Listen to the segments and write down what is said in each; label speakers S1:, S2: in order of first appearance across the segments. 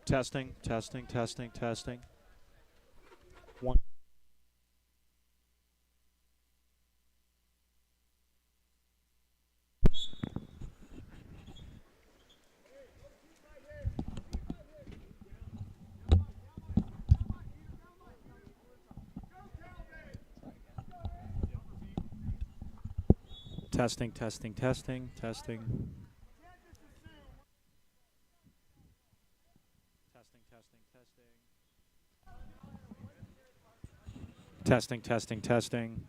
S1: Testing, testing, testing, testing. One. Testing, testing, testing, testing. Testing, testing, testing. Testing, testing, testing.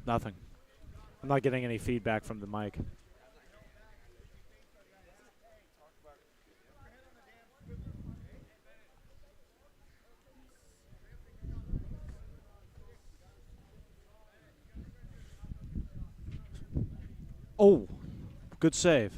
S1: Nothing. I'm not getting any feedback from the mic. Oh, good save.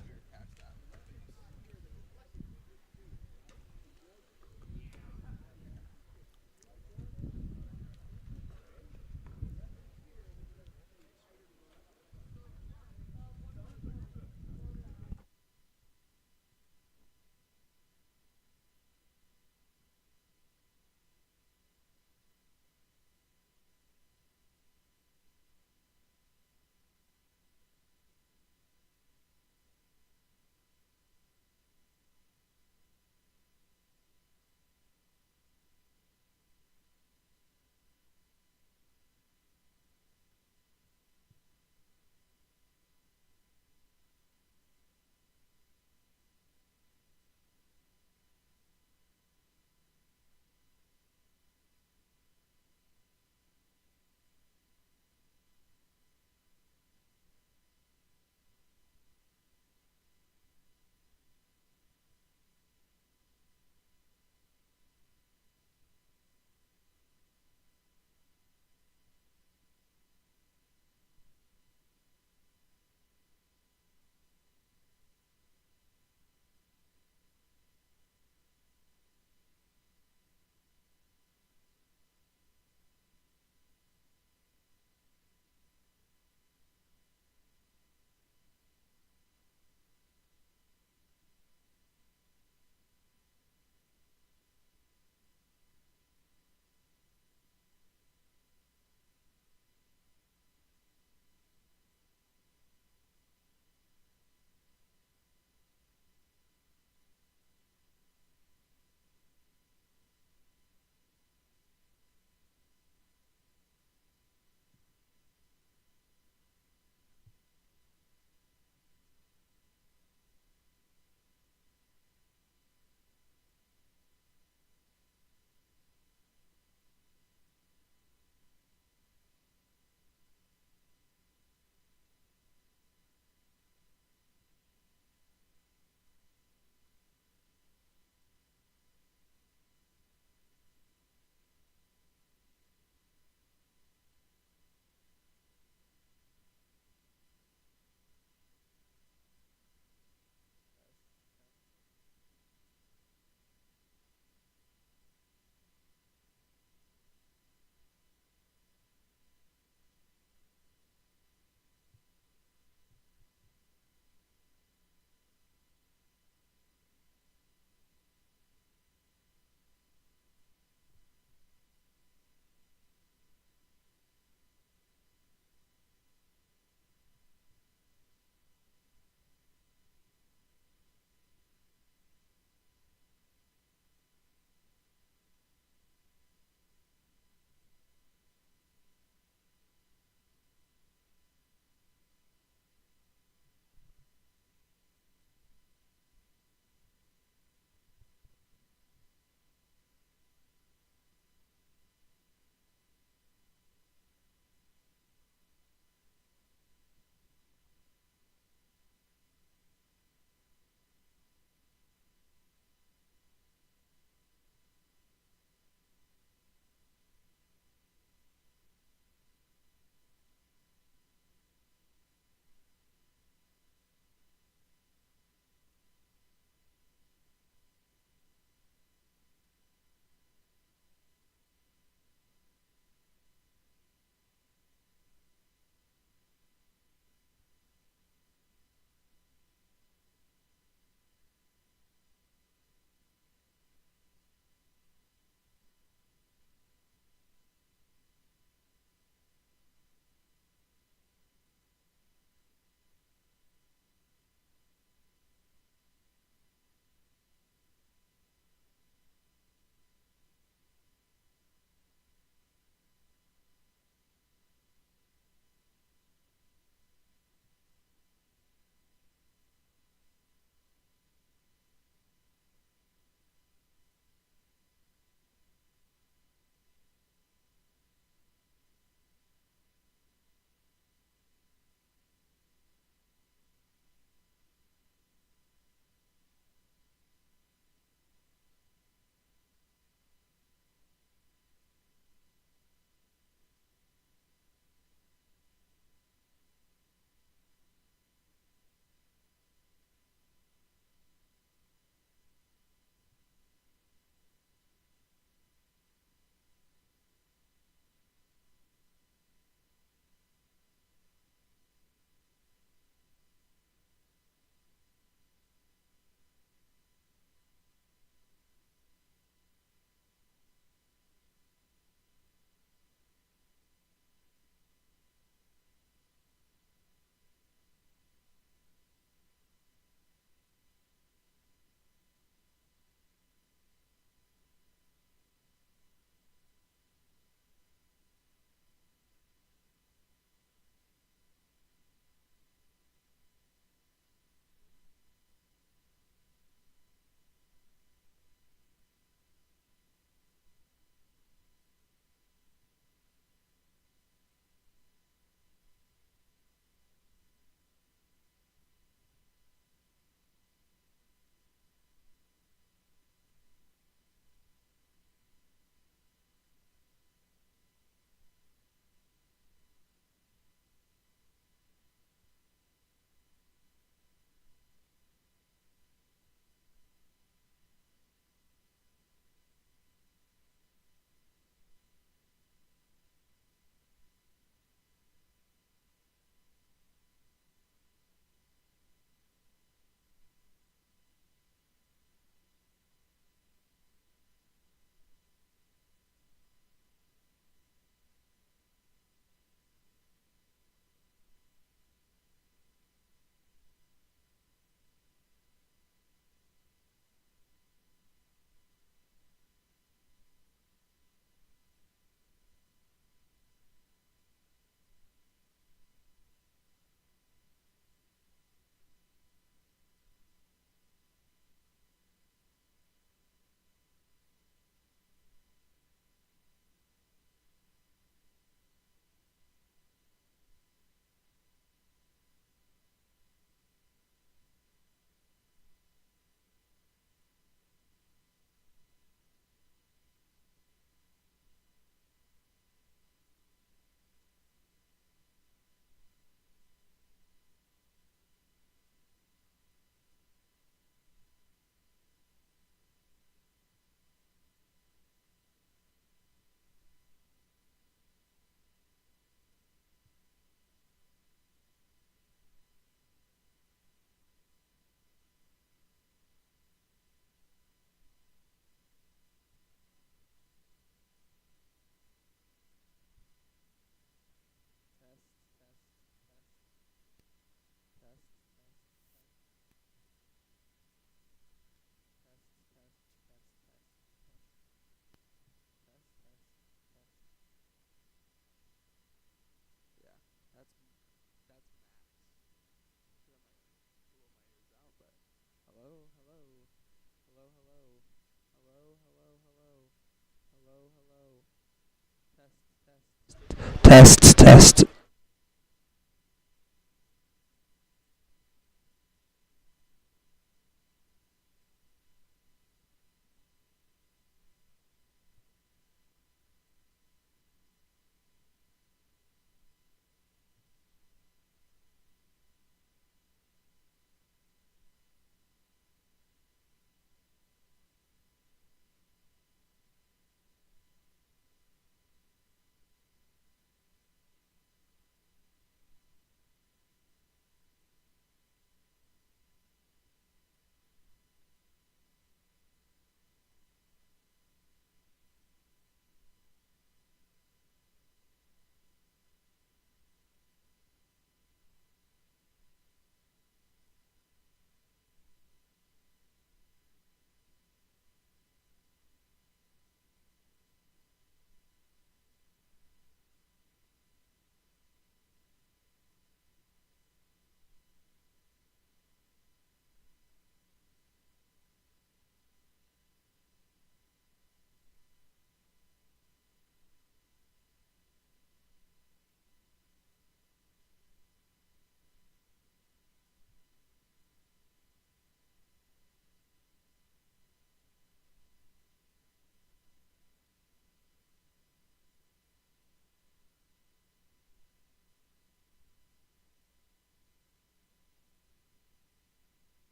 S2: Test, test.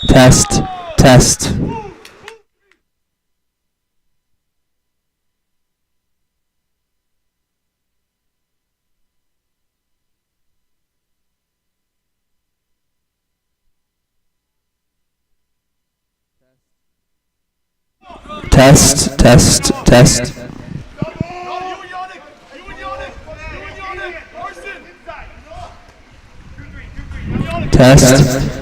S2: Test. Test. Test. Test. Test. Test.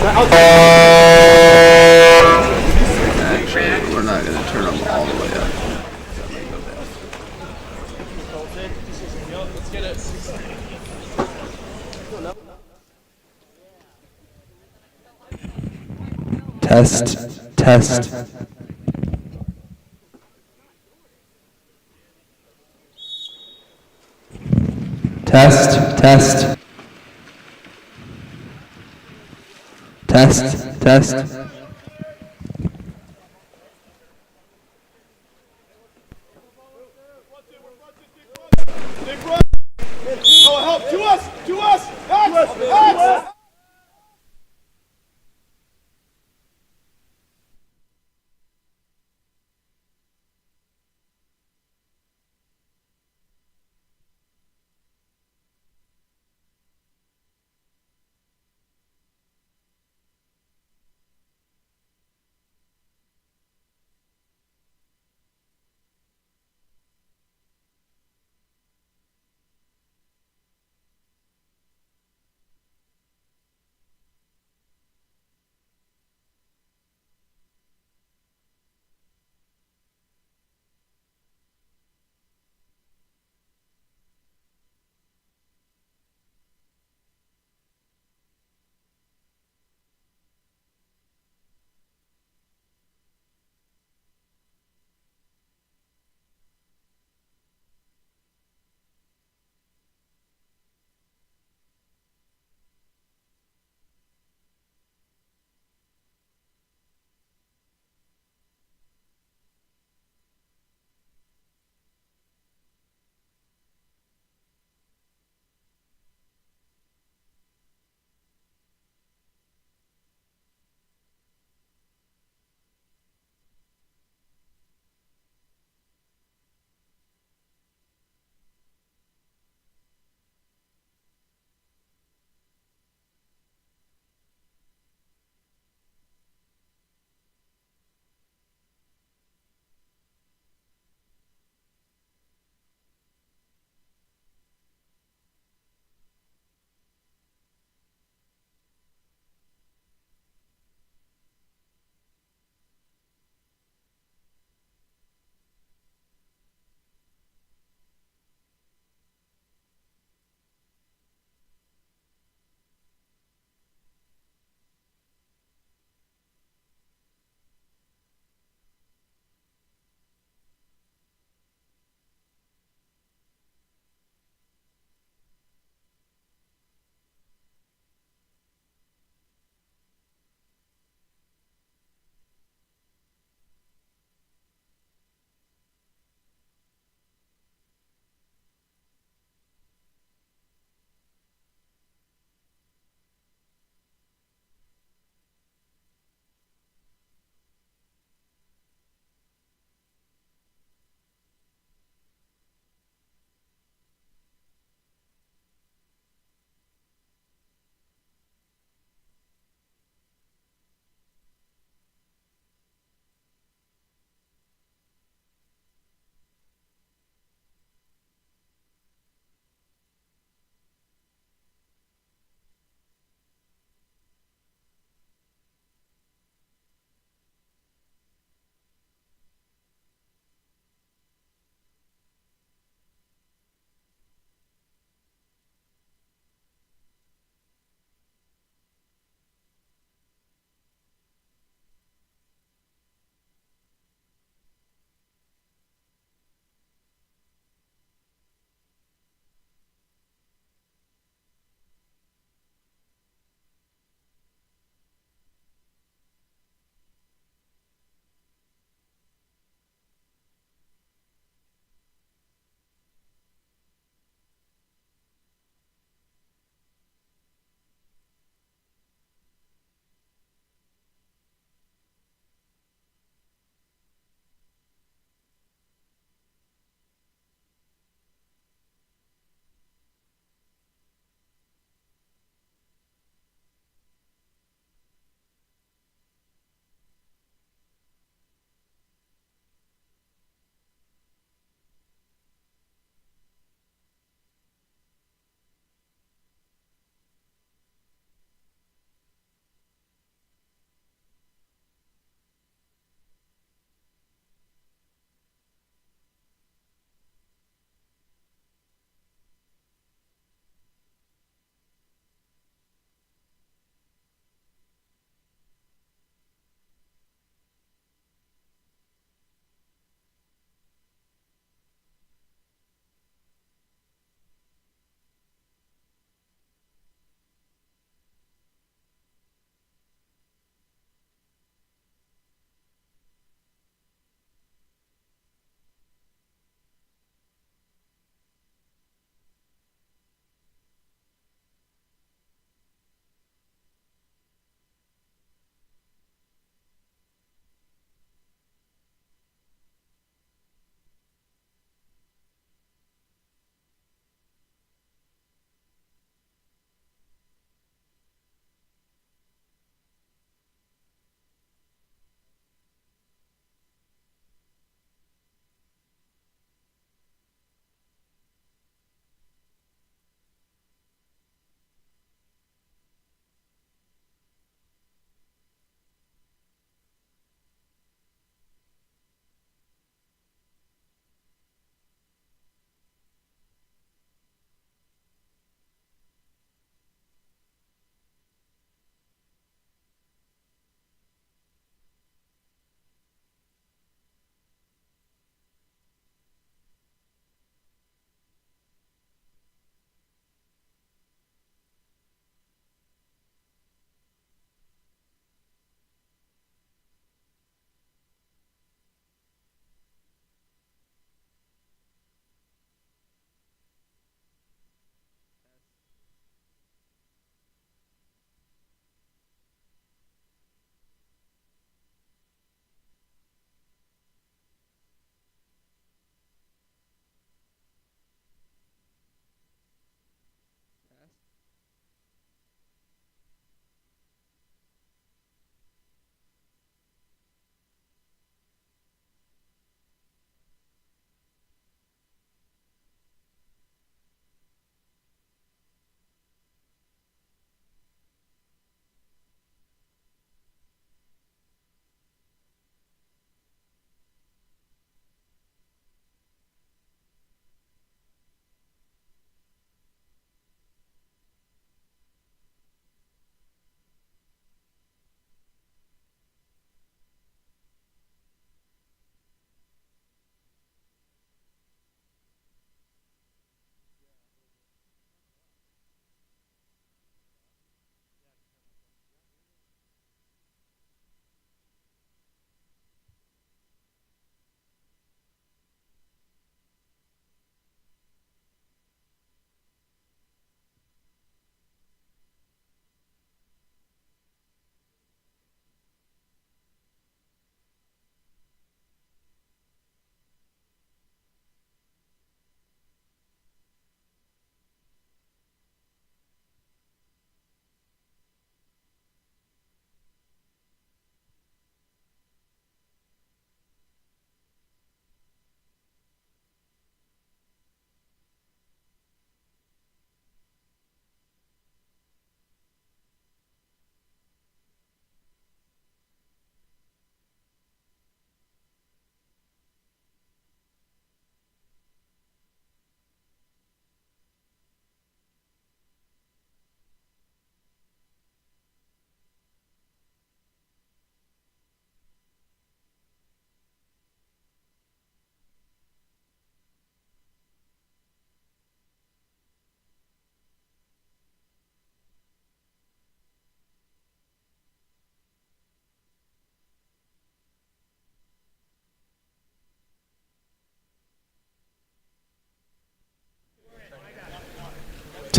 S3: Actually, we're not gonna turn them all the way up.
S4: Let's get it.
S2: Test, test. Test, test. Test, test.
S4: Oh, help! To us! To us! Max!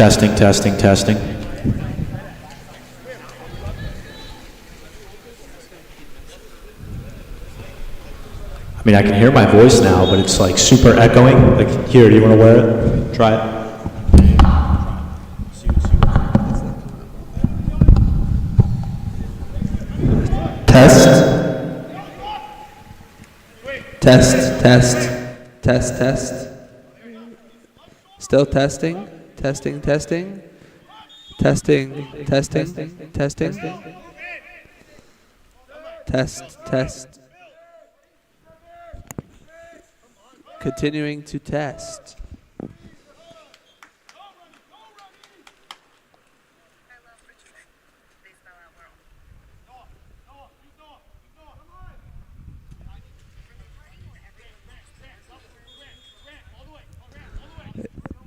S5: Testing, testing, testing. I mean, I can hear my voice now, but it's like super echoing. Like, here, do you want to wear it? Try it.
S2: Test. Test, test, test, test. Still testing, testing, testing. Testing, testing, testing. Test, test. Continuing to test.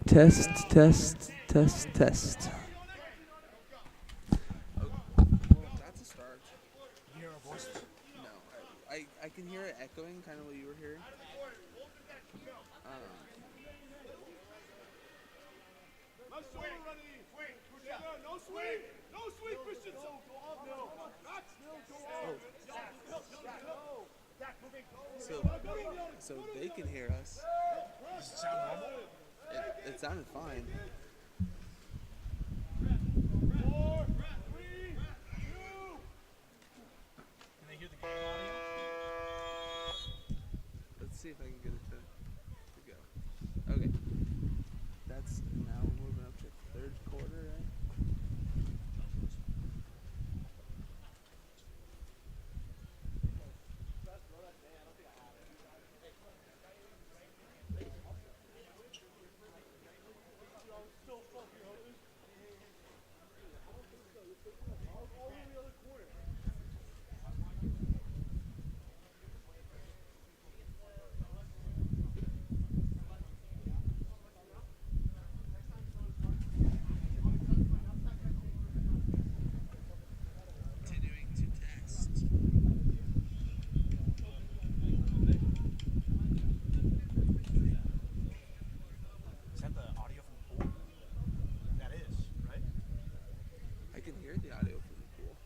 S2: Test, test, test, test.
S3: That's a start. You hear our voice? No. I can hear it echoing, kind of what you were hearing.
S4: No swing, no swing, no swing, Christian. Max,
S3: So they can hear us.
S4: Does it sound normal?
S3: It sounded fine.
S4: 4, 3, 2. Can they hear the game audio?
S3: Let's see if I can get it to go. Okay. That's now we're moving up to third quarter, right? Continuing to test.
S4: Is that the audio from the pool? That is, right?
S3: I can hear the audio from the pool.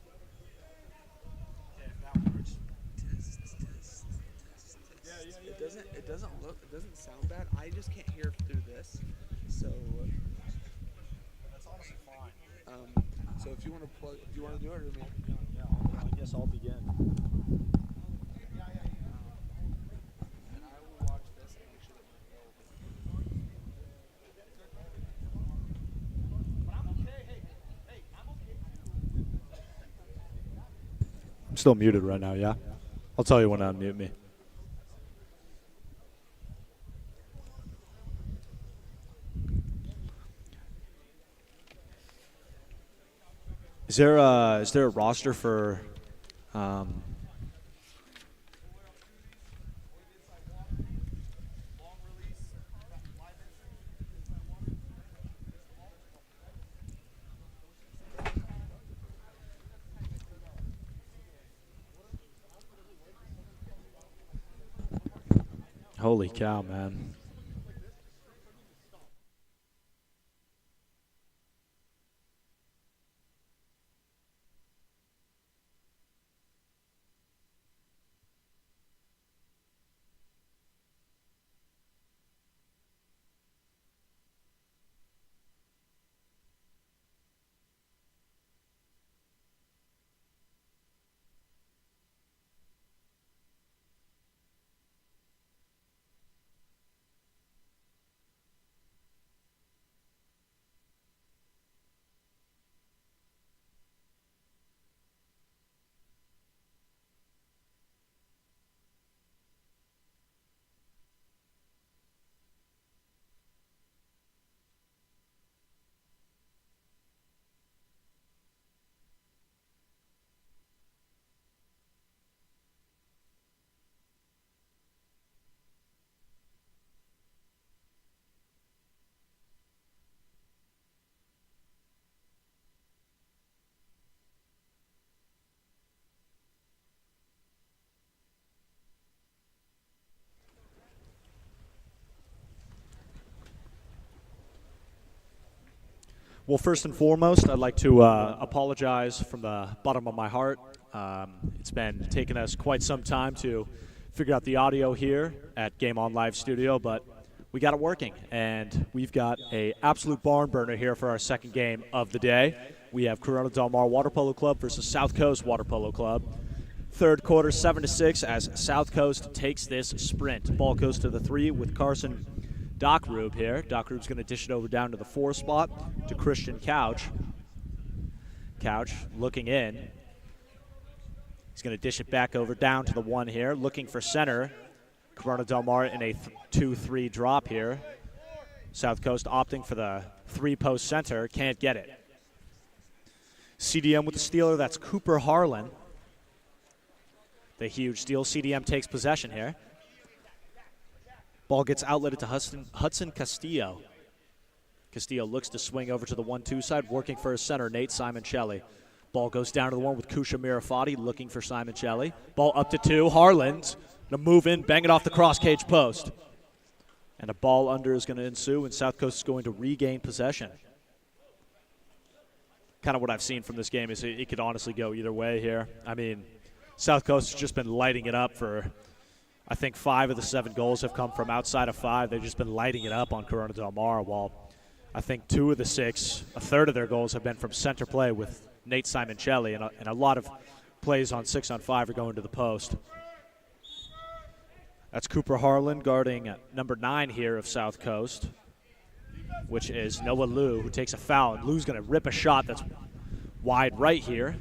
S4: Yeah, that works.
S3: Test, test, test, test. It doesn't sound bad. I just can't hear through this. So
S4: That's honestly fine.
S3: so if you want to plug, do you want to do it or me?
S4: Yeah, I guess I'll begin.
S3: And I will watch this and make sure that we're available.
S4: But I'm okay. Hey, I'm okay.
S1: I'm still muted right now, yeah? I'll tell you when to unmute me. Is there a roster for holy cow, man. Well, first and foremost, I'd like to apologize from the bottom of my heart. It's been taking us quite some time to figure out the audio here at Game On Live Studio, but we got it working, and we've got a absolute barn burner here for our second game of the day. We have Corona Del Mar Water Polo Club versus South Coast Water Polo Club. Third quarter, 7-6, as South Coast takes this sprint. Ball goes to the 3 with Carson Dockrube here. Dockrube's going to dish it over down to the 4 spot to Christian Couch. Couch looking in. He's going to dish it back over down to the 1 here, looking for center. Corona Del Mar in a 2-3 drop here. South Coast opting for the 3-post center, can't get it. CDM with the stealer, that's Cooper Harlan. The huge steal. CDM takes possession here. Ball gets outletted to Hudson Castillo. Castillo looks to swing over to the 1-2 side, working for his center, Nate Simoncelli. Ball goes down to the 1 with Kusha Mirafati, looking for Simoncelli. Ball up to 2. Harlan's going to move in, bang it off the cross cage post. And a ball under is going to ensue, and South Coast is going to regain possession. Kind of what I've seen from this game is it could honestly go either way here. I mean, South Coast has just been lighting it up for, I think 5 of the 7 goals have come from outside of 5. They've just been lighting it up on Corona Del Mar, while I think 2 of the 6, a third of their goals have been from center play with Nate Simoncelli, and a lot of plays on 6-on-5 are going to the post. That's Cooper Harlan guarding number 9 here of South Coast, which is Noah Liu, who takes a foul. And Liu's going to rip a shot that's wide right here.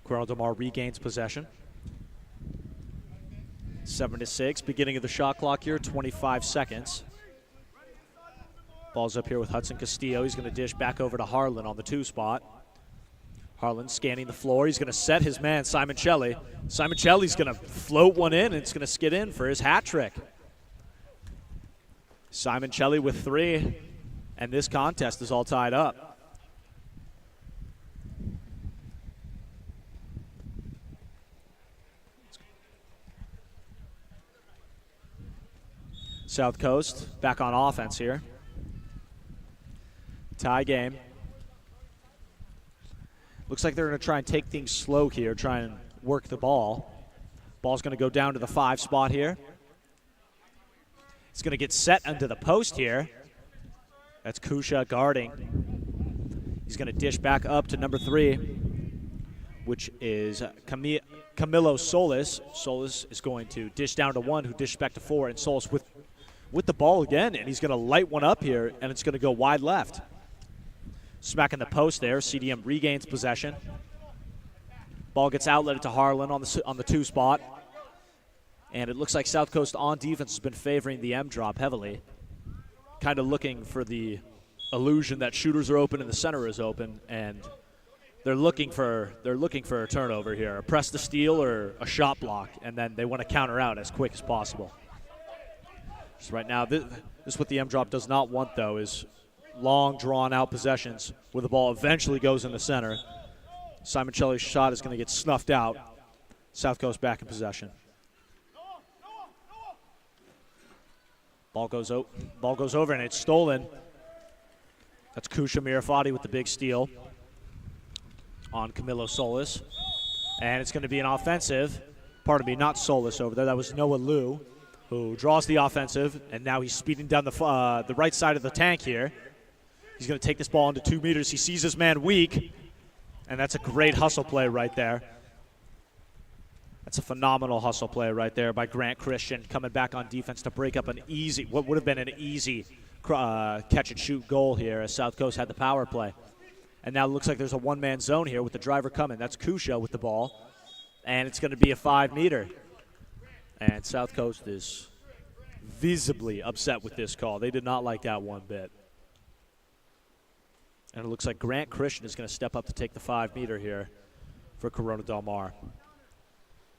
S1: Corona Del Mar regains possession. 7-6, beginning of the shot clock here, 25 seconds. Ball's up here with Hudson Castillo. He's going to dish back over to Harlan on the 2 spot. Harlan scanning the floor. He's going to set his man, Simoncelli. Simoncelli's going to float one in, and it's going to skid in for his hat trick. Simoncelli with 3, and this contest is all tied up. South Coast back on offense here. Tie game. Looks like they're going to try and take things slow here, try and work the ball. Ball's going to go down to the 5 spot here. It's going to get set under the post here. That's Kusha guarding. He's going to dish back up to number 3, which is Camilo Solis. Solis is going to dish down to 1, who dished back to 4, and Solis with the ball again, and he's going to light one up here, and it's going to go wide left. Smacking the post there. CDM regains possession. Ball gets outletted to Harlan on the 2 spot. And it looks like South Coast on defense has been favoring the M drop heavily. Kind of looking for the illusion that shooters are open and the center is open, and they're looking for a turnover here, a press to steal or a shot block, and then they want to counter out as quick as possible. So right now, this is what the M drop does not want, though, is long, drawn-out possessions where the ball eventually goes in the center. Simoncelli's shot is going to get snuffed out. South Coast back in possession. Ball goes over, and it's stolen. That's Kusha Mirafati with the big steal on Camilo Solis. And it's going to be an offensive. Pardon me, not Solis over there. That was Noah Liu, who draws the offensive, and now he's speeding down the right side of the tank here. He's going to take this ball into 2 meters. He sees his man weak, and that's a great hustle play right there. That's a phenomenal hustle play right there by Grant Christian, coming back on defense to break up what would have been an easy catch-and-shoot goal here as South Coast had the power play. And now it looks like there's a one-man zone here with the driver coming. That's Kusha with the ball, and it's going to be a 5-meter. And South Coast is visibly upset with this call. They did not like that one bit. And it looks like Grant Christian is going to step up to take the 5-meter here for Corona Del Mar.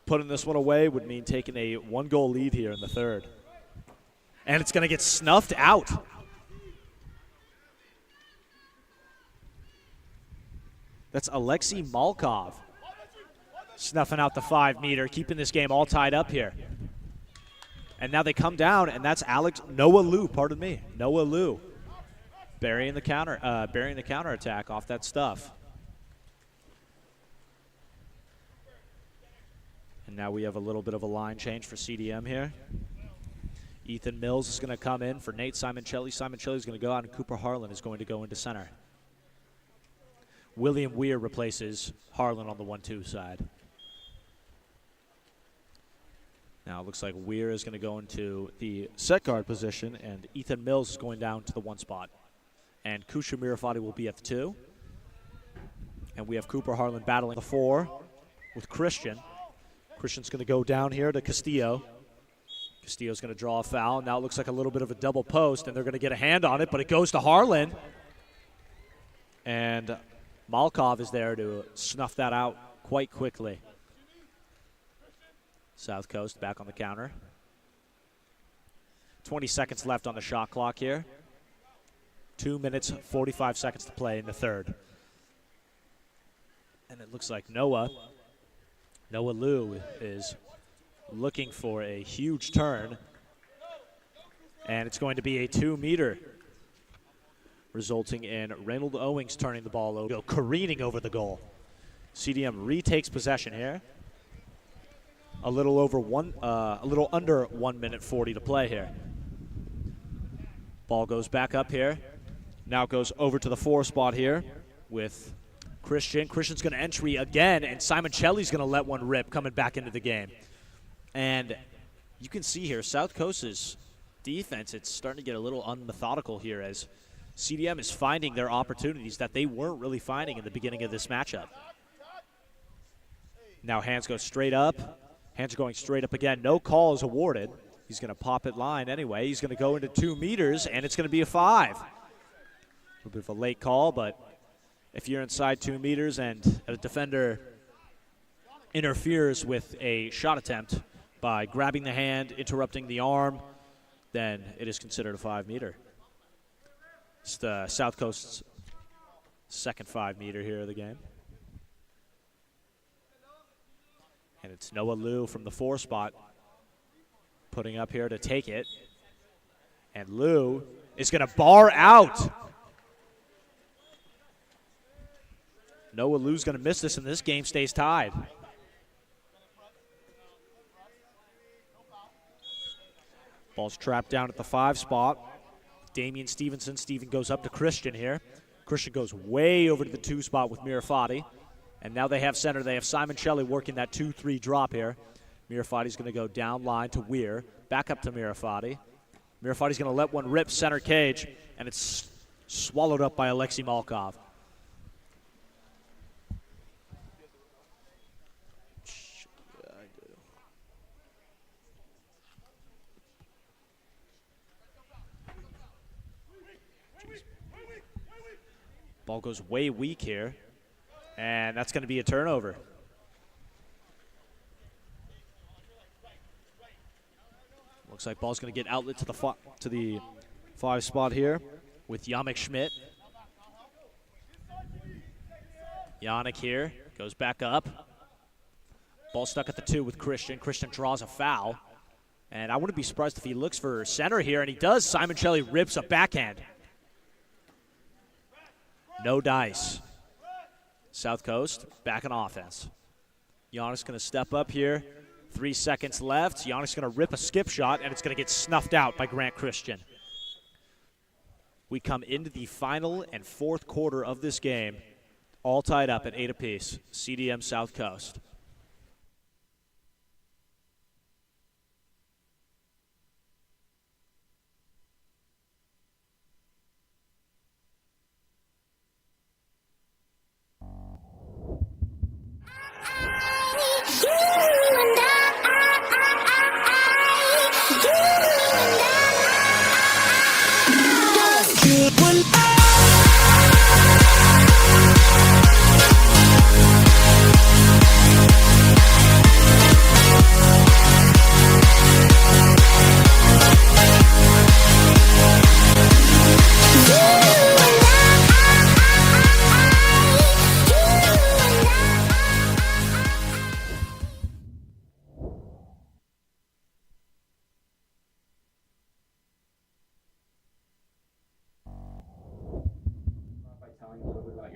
S1: Putting this one away would mean taking a 1-goal lead here in the 3rd. And it's going to get snuffed out. That's Alexei Malkov snuffing out the 5-meter, keeping this game all tied up here. And now they come down, and that's Noah Liu. burying the counterattack off that stuff. And now we have a little bit of a line change for CDM here. Ethan Mills is going to come in for Nate Simoncelli. Simoncelli is going to go out, and Cooper Harlan is going to go into center. William Weir replaces Harlan on the 1-2 side. Now it looks like Weir is going to go into the set guard position, and Ethan Mills is going down to the 1 spot. And Kusha Mirafati will be at the 2. And we have Cooper Harlan battling the 4 with Christian. Christian's going to go down here to Castillo. Castillo's going to draw a foul. Now it looks like a little bit of a double post, and they're going to get a hand on it, but it goes to Harlan. And Malkov is there to snuff that out quite quickly. South Coast back on the counter. 20 seconds left on the shot clock here. 2 minutes, 45 seconds to play in the third. And it looks like Noah Liu is looking for a huge turn. And it's going to be a 2-meter, resulting in Reynold Owings turning the ball over, careening over the goal. CDM retakes possession here. A little under 1 minute 40 to play here. Ball goes back up here. Now goes over to the 4 spot here with Christian. Christian's going to entry again, and Simoncelli's going to let one rip coming back into the game. And you can see here, South Coast's defense, it's starting to get a little unmethodical here as CDM is finding their opportunities that they weren't really finding in the beginning of this matchup. Now hands go straight up. Hands are going straight up again. No call is awarded. He's going to pop it line anyway. He's going to go into 2 meters, and it's going to be a 5. A little bit of a late call, but if you're inside 2 meters and a defender interferes with a shot attempt by grabbing the hand, interrupting the arm, then it is considered a 5-meter. It's the South Coast's second 5-meter here of the game. And it's Noah Liu from the 4 spot putting up here to take it. And Liu is going to bar out. Noah Liu's going to miss this, and this game stays tied. Ball's trapped down at the 5 spot. Damian Stevenson. Steven goes up to Christian here. Christian goes way over to the 2 spot with Mirafati. And now they have center. They have Simoncelli working that 2-3 drop here. Mirafati's going to go down line to Weir. Back up to Mirafati. Mirafati's going to let one rip center cage, and it's swallowed up by Alexei Malkov. Ball goes way weak here. And that's going to be a turnover. Looks like ball's going to get outlet to the 5 spot here with Yannick Schmidt. Yannick here goes back up. Ball stuck at the 2 with Christian. Christian draws a foul. And I wouldn't be surprised if he looks for center here, and he does. Simoncelli rips a backhand. No dice. South Coast back in offense. Giannis going to step up here. 3 seconds left. Giannis going to rip a skip shot, and it's going to get snuffed out by Grant Christian. We come into the final and 4th quarter of this game, all tied up at 8 apiece. CDM South Coast.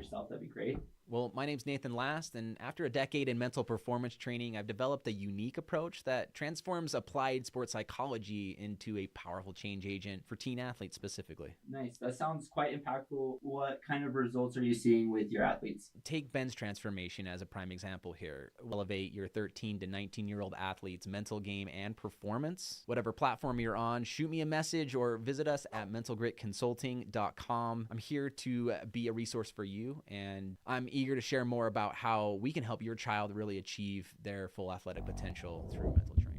S6: yourself, that'd be great.
S7: Well, my name's Nathan Last, and after a decade in mental performance training, I've developed a unique approach that transforms applied sports psychology into a powerful change agent for teen athletes specifically.
S6: Nice. That sounds quite impactful. What kind of results are you seeing with your athletes?
S7: Take Ben's transformation as a prime example here. Elevate your 13 to 19-year-old athletes' mental game and performance. Whatever platform you're on, shoot me a message or visit us at mentalgritconsulting.com. I'm here to be a resource for you, and I'm eager to share more about how we can help your child really achieve their full athletic potential through mental training.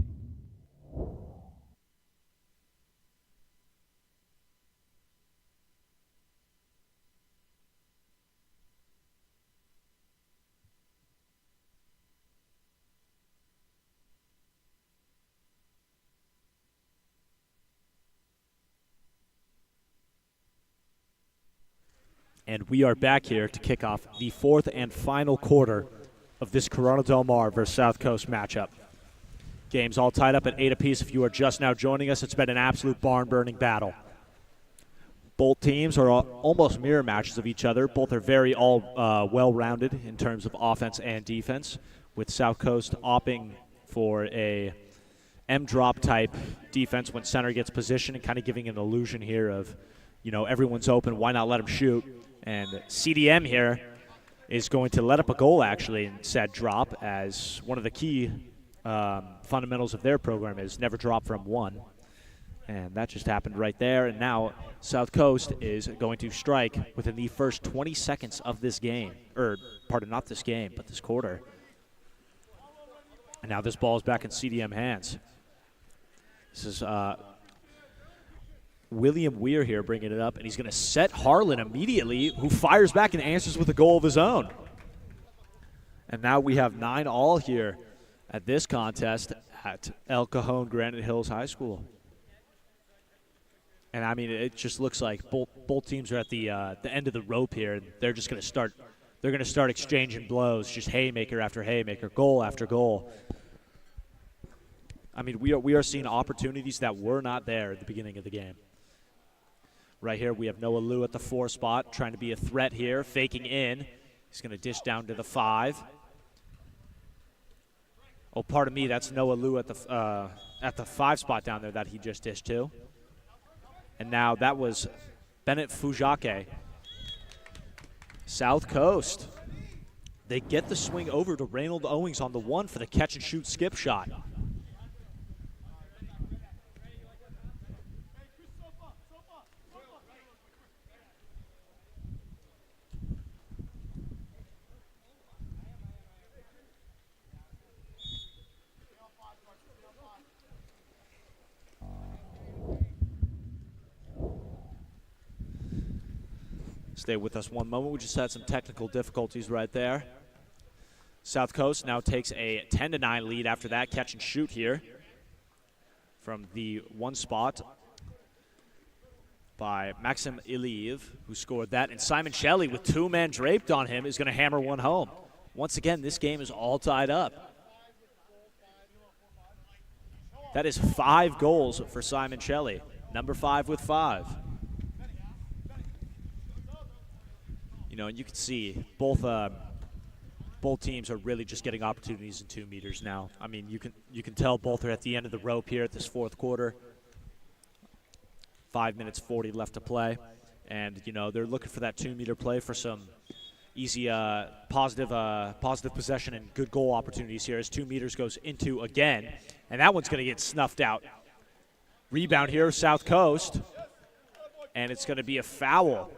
S1: And we are back here to kick off the fourth and final quarter of this Corona Del Mar versus South Coast matchup. Games all tied up at 8 apiece. If you are just now joining us, it's been an absolute barn-burning battle. Both teams are almost mirror matches of each other. Both are very well-rounded in terms of offense and defense, with South Coast opting for a M-drop type defense when center gets positioned and kind of giving an illusion here of, you know, everyone's open, why not let them shoot? And CDM here is going to let up a goal, actually, in said drop, as one of the key fundamentals of their program is never drop from one. And that just happened right there. And now South Coast is going to strike within the first 20 seconds of this game. Not this game, but this quarter. And now this ball is back in CDM hands. This is William Weir here bringing it up, and he's going to set Harlan immediately, who fires back and answers with a goal of his own. And now we have 9-all here at this contest at El Cajon Granite Hills High School. And I mean, it just looks like both teams are at the end of the rope here, and they're just going to start. They're going to start exchanging blows, just haymaker after haymaker, goal after goal. I mean, we are seeing opportunities that were not there at the beginning of the game. Right here, we have Noah Liu at the 4 spot, trying to be a threat here, faking in. He's going to dish down to the 5. Oh, pardon me, that's Noah Liu at the 5 spot down there that he just dished to. And now that was Bennett Fujake. South Coast. They get the swing over to Reynold Owings on the 1 for the catch-and-shoot skip shot. Stay with us one moment. We just had some technical difficulties right there. South Coast now takes a 10-9 lead after that catch and shoot here from the 1 spot by Maxim Iliev, who scored that. And Simon Shelley, with 2 men draped on him, is going to hammer one home. Once again, this game is all tied up. That is 5 goals for Simon Shelley, number 5 with 5. You know, and you can see both teams are really just getting opportunities in 2 meters now. I mean, you can tell both are at the end of the rope here at this 4th quarter. 5 minutes 40 left to play, and you know they're looking for that 2-meter play for some easy positive possession and good goal opportunities here as 2 meters goes into again, and that one's going to get snuffed out. Rebound here, South Coast, and it's going to be a foul.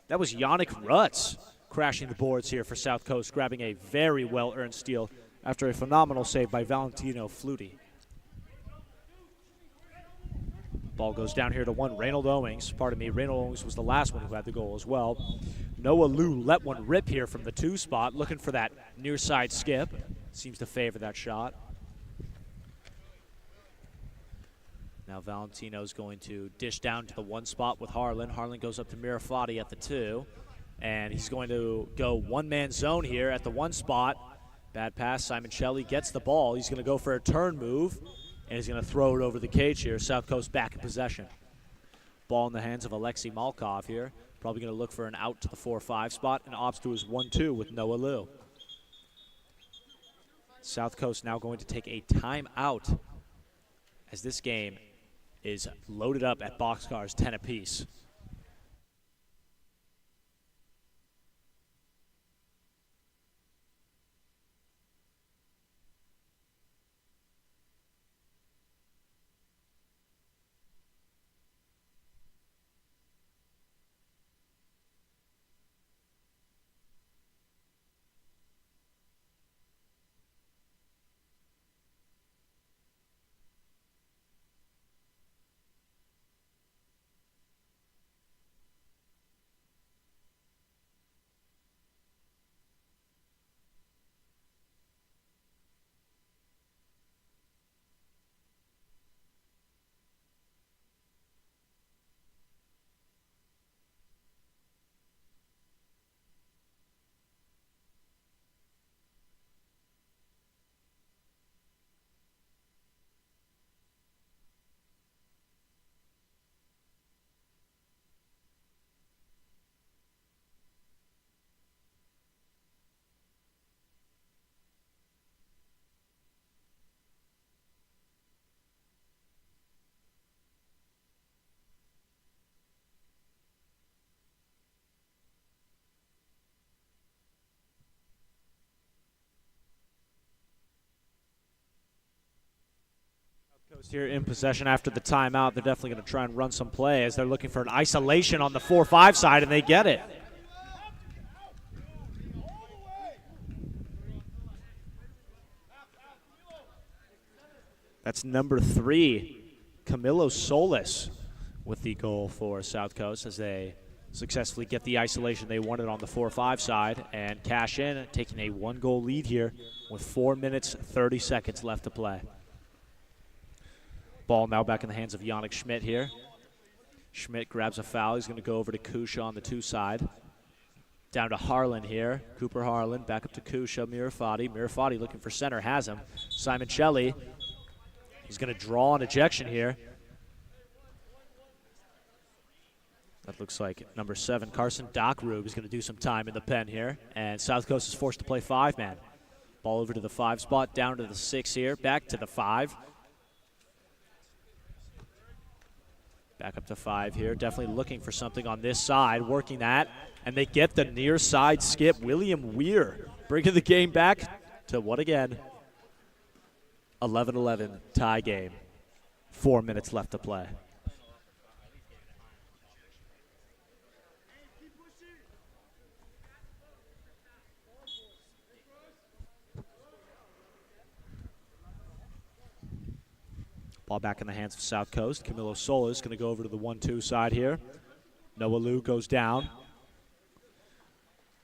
S1: That was Yannick Rutz crashing the boards here for South Coast, grabbing a very well-earned steal after a phenomenal save by Valentino Flutie. Ball goes down here to 1, Reynold Owings. Pardon me, Reynold Owings was the last one who had the goal as well. Noah Liu let one rip here from the 2 spot, looking for that near side skip. Seems to favor that shot. Now Valentino's going to dish down to the 1 spot with Harlan. Harlan goes up to Mirafati at the 2. And he's going to go one-man zone here at the 1 spot. Bad pass. Simon Shelley gets the ball. He's going to go for a turn move. And he's going to throw it over the cage here. South Coast back in possession. Ball in the hands of Alexei Malkov here. Probably going to look for an out to the 4-5 spot and opts to his 1-2 with Noah Liu. South Coast now going to take a timeout as this game is loaded up at boxcars 10 apiece. Coast here in possession after the timeout. They're definitely going to try and run some play as they're looking for an isolation on the 4-5 side, and they get it. That's number 3, Camilo Solis, with the goal for South Coast as they successfully get the isolation they wanted on the 4-5 side and cash in, taking a 1-goal lead here with 4 minutes, 30 seconds left to play. Ball now back in the hands of Yannick Schmidt here. Schmidt grabs a foul. He's going to go over to Kusha on the 2 side. Down to Harlan here. Cooper Harlan back up to Kusha. Mirafati. Mirafati looking for center. Has him. Simon Shelley. He's going to draw an ejection here. That looks like number 7, Carson Dockrug, is going to do some time in the pen here. And South Coast is forced to play 5-man. Ball over to the 5 spot. Down to the 6 here. Back to the 5. Back up to 5 here. Definitely looking for something on this side. Working that. And they get the near side skip. William Weir bringing the game back to what again? 11-11 tie game. 4 minutes left to play. Ball back in the hands of South Coast. Camilo Solis going to go over to the 1-2 side here. Noah Liu goes down.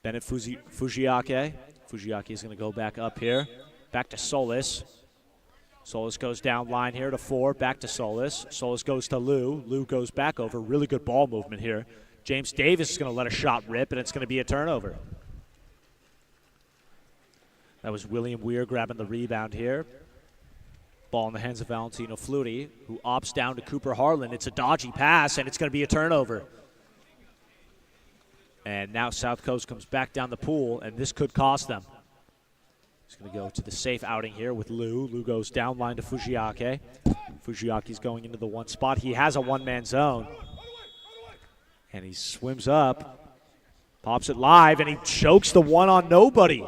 S1: Bennett Fujiake. Fujiake is going to go back up here. Back to Solis. Solis goes down line here to 4. Back to Solis. Solis goes to Liu. Liu goes back over. Really good ball movement here. James Davis is going to let a shot rip, and it's going to be a turnover. That was William Weir grabbing the rebound here. Ball in the hands of Valentino Flutie, who opts down to Cooper Harlan. It's a dodgy pass, and it's going to be a turnover. And now South Coast comes back down the pool, and this could cost them. He's going to go to the safe outing here with Liu. Liu goes down line to Fujiake. Fujiake's going into the 1 spot. He has a 1-man zone. And he swims up, pops it live, and he chokes the 1 on nobody.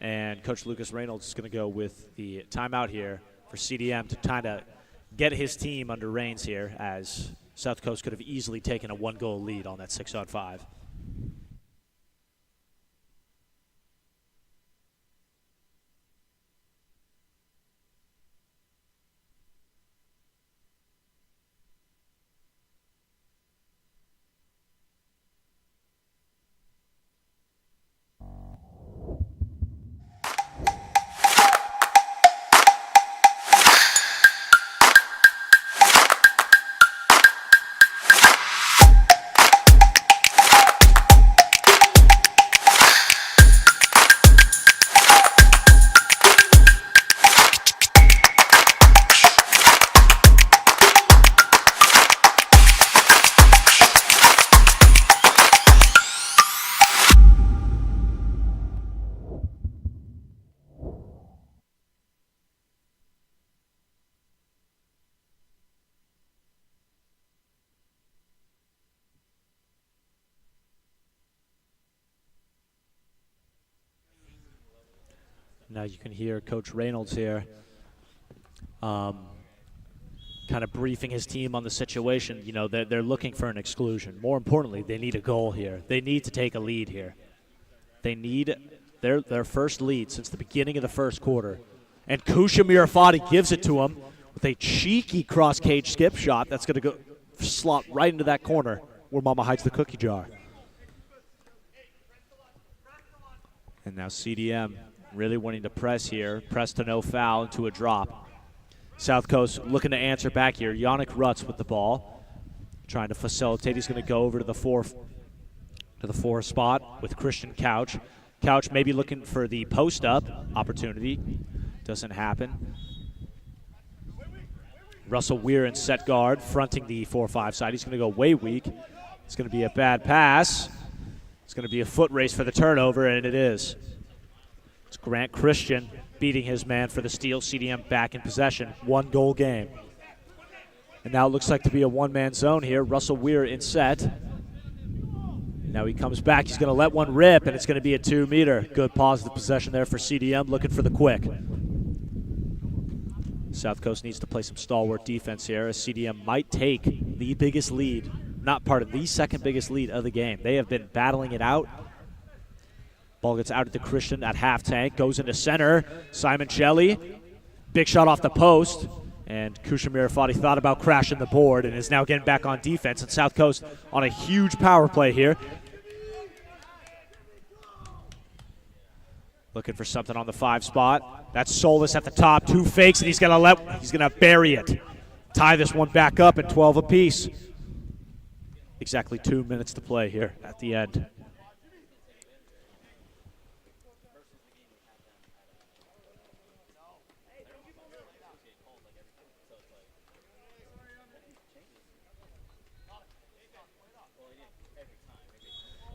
S1: And Coach Lucas Reynolds is going to go with the timeout here for CDM to kind of get his team under reins here, as South Coast could have easily taken a 1-goal lead on that 6-on-5. Now you can hear Coach Reynolds here kind of briefing his team on the situation. You know, they're looking for an exclusion. More importantly, they need a goal here. They need to take a lead here. They need their first lead since the beginning of the first quarter. And Kusha Mirafati gives it to him with a cheeky cross-cage skip shot that's going to go slot right into that corner where Mama hides the cookie jar. And now CDM really wanting to press here. Press to no foul into a drop. South Coast looking to answer back here. Yannick Rutz with the ball. Trying to facilitate. He's going to go over to the four spot with Christian Couch. Couch maybe looking for the post-up opportunity. Doesn't happen. Russell Weir in set guard, fronting the 4-5 side. He's going to go way weak. It's going to be a bad pass. It's going to be a foot race for the turnover, and it is. It's Grant Christian beating his man for the steal. CDM back in possession. 1-goal game. And now it looks like to be a one-man zone here. Russell Weir in set. Now he comes back. He's going to let one rip, and it's going to be a 2-meter. Good positive possession there for CDM, looking for the quick. South Coast needs to play some stalwart defense here as CDM might take the biggest lead, not part of the second biggest lead of the game. They have been battling it out. Ball gets out at the Christian at half tank, goes into center. Simon Shelley, big shot off the post. And Kusha Mirafati thought about crashing the board and is now getting back on defense. And South Coast on a huge power play here. Looking for something on the 5 spot. That's Solis at the top, 2 fakes, and he's gonna bury it. Tie this one back up at 12 apiece. Exactly 2 minutes to play here at the end.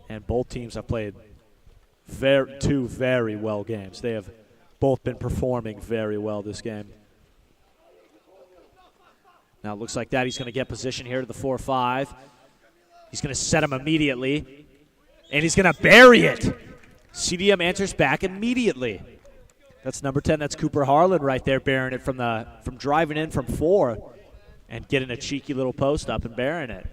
S1: And both teams have played two very well games. They have both been performing very well this game. Now it looks like that he's going to get position here to the 4-5. He's going to set him immediately, and he's going to bury it. CDM answers back immediately. That's number 10. That's Cooper Harlan right there, burying it from driving in from 4 and getting a cheeky little post up and burying it.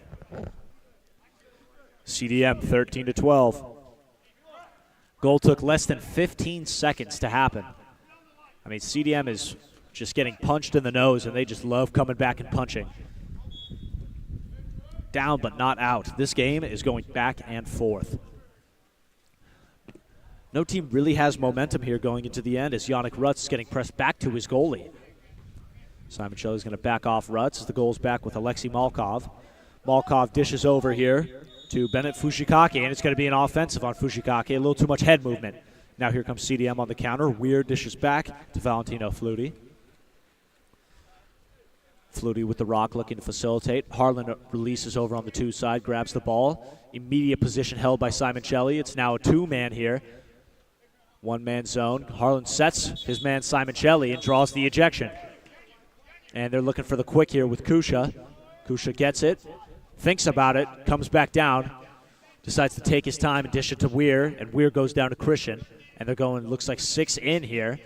S1: CDM 13-12. Goal took less than 15 seconds to happen. I mean, CDM is just getting punched in the nose, and they just love coming back and punching. Down but not out. This game is going back and forth. No team really has momentum here going into the end as Yannick Rutz is getting pressed back to his goalie. Simon Shelley is going to back off Rutz as the goal's back with Alexei Malkov. Malkov dishes over here to Bennett Fushikake, and it's going to be an offensive on Fushikake. A little too much head movement. Now here comes CDM on the counter. Weird dishes back to Valentino Flutie. Flutie with the rock looking to facilitate. Harlan releases over on the 2 side, grabs the ball. Immediate position held by Simon Shelley. It's now a 2-man here. 1-man zone. Harlan sets his man Simon Shelley and draws the ejection. And they're looking for the quick here with Kusha. Kusha gets it, thinks about it, comes back down, decides to take his time and dish it to Weir, and Weir goes down to Christian. And they're going, looks like 6 in here.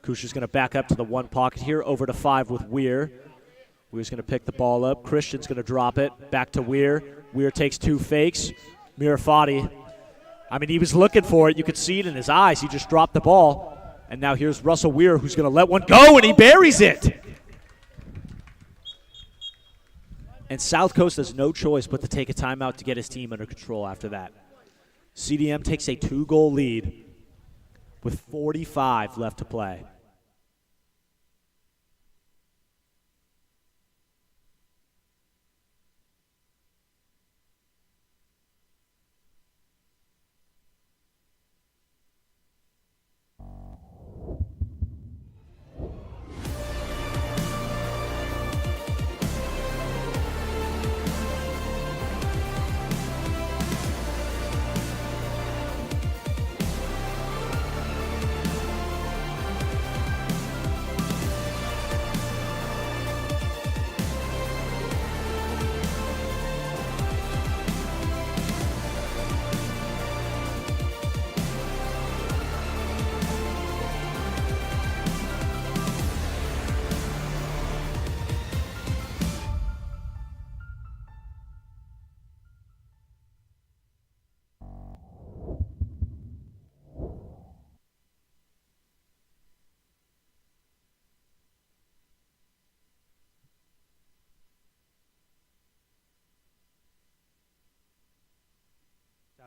S1: Kusha's going to back up to the 1 pocket here, over to 5 with Weir. Weir's going to pick the ball up. Christian's going to drop it, back to Weir. Weir takes 2 fakes. Mirafati, I mean, he was looking for it. You could see it in his eyes. He just dropped the ball. And now here's Russell Weir, who's going to let one go, and he buries it. And South Coast has no choice but to take a timeout to get his team under control after that. CDM takes a 2-goal lead with 45 left to play.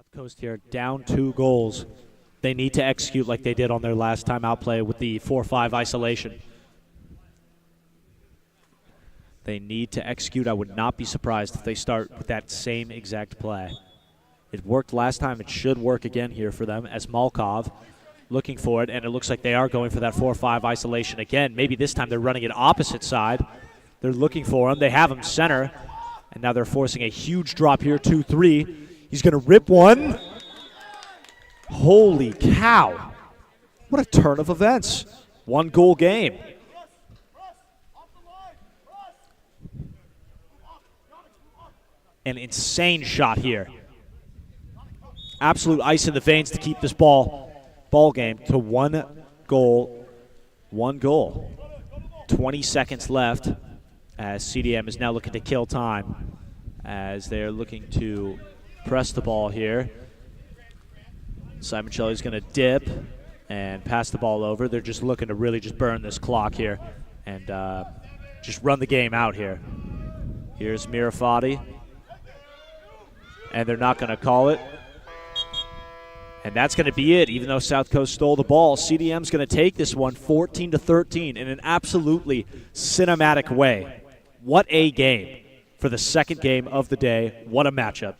S1: South Coast here, down 2 goals. They need to execute like they did on their last time out play with the 4-5 isolation. They need to execute. I would not be surprised if they start with that same exact play. It worked last time. It should work again here for them as Malkov looking for it, and it looks like they are going for that 4-5 isolation again. Maybe this time they're running it opposite side. They're looking for him. They have him center, and now they're forcing a huge drop here, 2-3. He's going to rip one. Holy cow. What a turn of events. 1-goal game. An insane shot here. Absolute ice in the veins to keep this ball game to 1 goal. 1 goal. 20 seconds left as CDM is now looking to kill time as they're looking to press the ball here. Simon Shelley's going to dip and pass the ball over. They're just looking to really just burn this clock here and just run the game out here. Here's Mirafati. And they're not going to call it. And that's going to be it. Even though South Coast stole the ball, CDM's going to take this one 14-13 in an absolutely cinematic way. What a game for the second game of the day. What a matchup.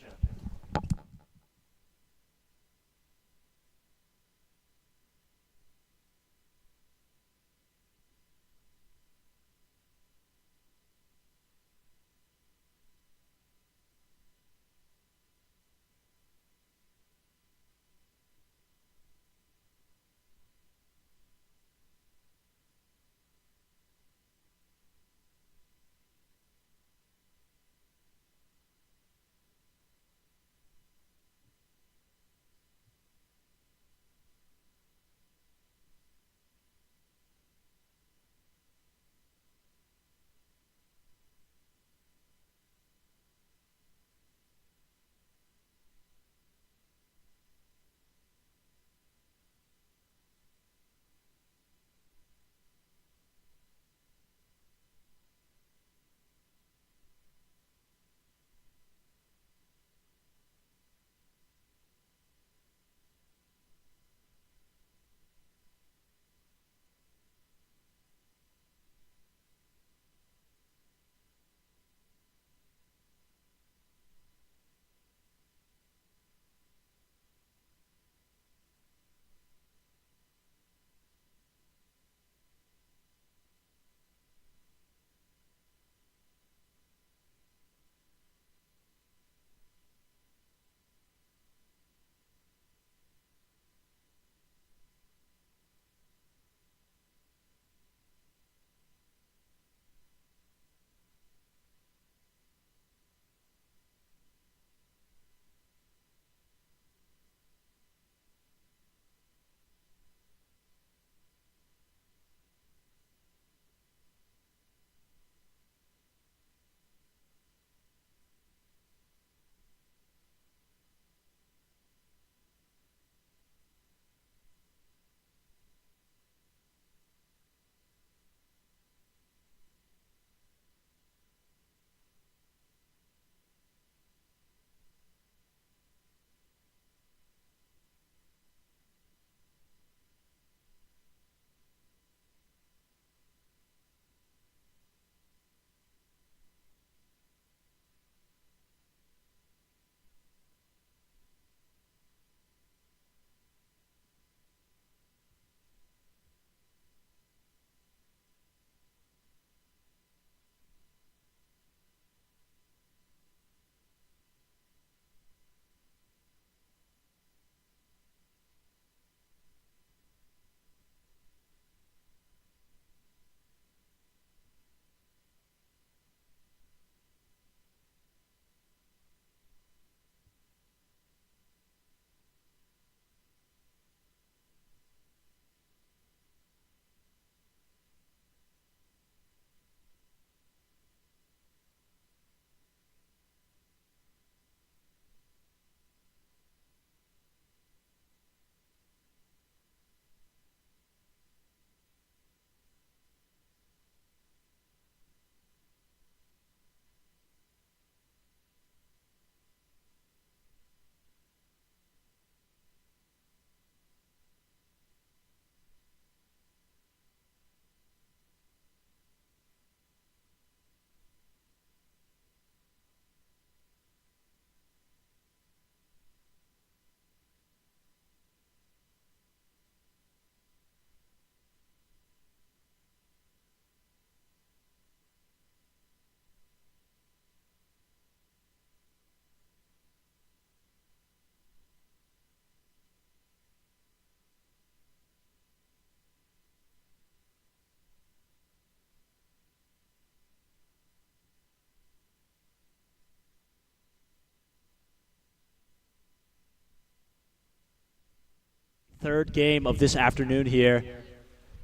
S1: Third game of this afternoon here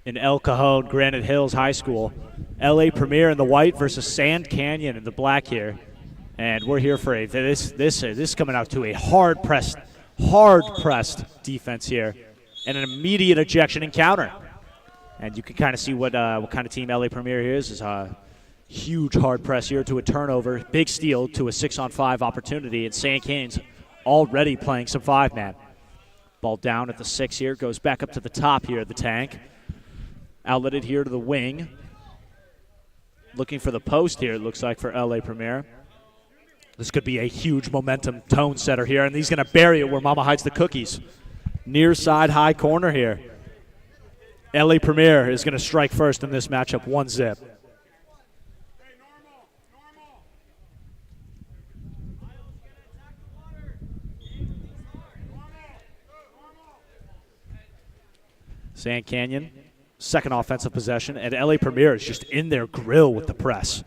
S1: in El Cajon, Granite Hills High School. LA Premier in the white versus Sand Canyon in the black here. And we're here for this coming out to a hard pressed defense here, and an immediate ejection encounter. And you can kind of see what kind of team LA Premier here is a huge hard press here to a turnover, big steal to a 6-on-5 opportunity, and Sand Canyon's already playing some 5-man. Ball down at the 6 here, goes back up to the top here of the tank. Outletted here to the wing. Looking for the post here, it looks like, for LA Premier. This could be a huge momentum tone setter here, and he's going to bury it where Mama hides the cookies. Near side high corner here. LA Premier is going to strike first in this matchup, 1-zip. Sand Canyon, second offensive possession, and LA Premier is just in their grill with the press.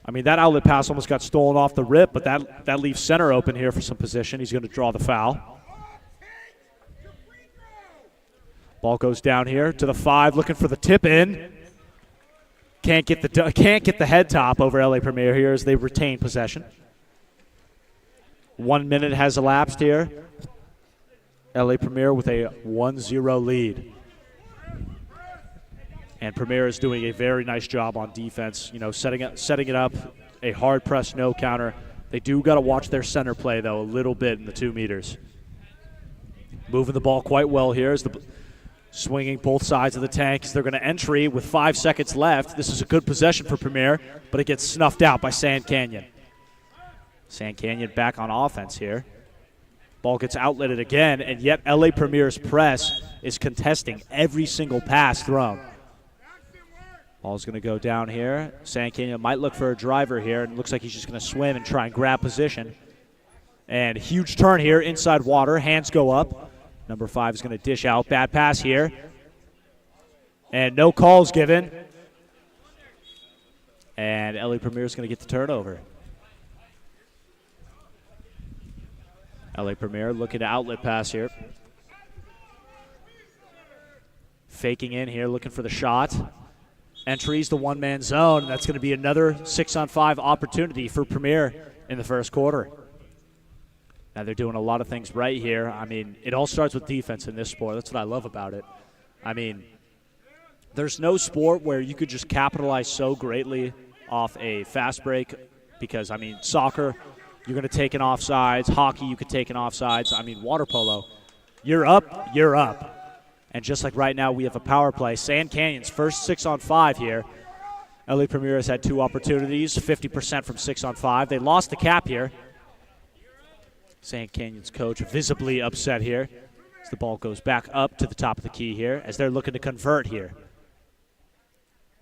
S1: I mean, that outlet pass almost got stolen off the rip, but that leaves center open here for some position. He's going to draw the foul. Ball goes down here to the 5, looking for the tip in. Can't get the head top over LA Premier here as they retain possession. 1 minute has elapsed here. LA Premier with a 1-0 lead. And Premier is doing a very nice job on defense, setting it up, a hard press, no counter. They do got to watch their center play, though, a little bit in the 2 meters. Moving the ball quite well here as the swinging both sides of the tank as they're going to entry with 5 seconds left. This is a good possession for Premier, but it gets snuffed out by Sand Canyon. Sand Canyon back on offense here. Ball gets outletted again, and yet LA Premier's press is contesting every single pass thrown. Ball's going to go down here. Sand Canyon might look for a driver here, and it looks like he's just going to swim and try and grab position. And huge turn here, inside water. Hands go up. Number 5 is going to dish out. Bad pass here. And no calls given. And LA Premier is going to get the turnover. LA Premier looking to outlet pass here. Faking in here, looking for the shot. Entries the one-man zone. That's going to be another 6-on-5 opportunity for Premier in the first quarter. Now they're doing a lot of things right here. I mean, it all starts with defense in this sport. That's what I love about it. I mean, there's no sport where you could just capitalize so greatly off a fast break because, I mean, soccer, you're going to take an offsides. Hockey, you could take an offsides. I mean, water polo, you're up, you're up. And just like right now, we have a power play. Sand Canyon's first 6-on-5 here. LA Premier has had 2 opportunities, 50% from 6-on-5. They lost the cap here. Sand Canyon's coach visibly upset here as the ball goes back up to the top of the key here as they're looking to convert here.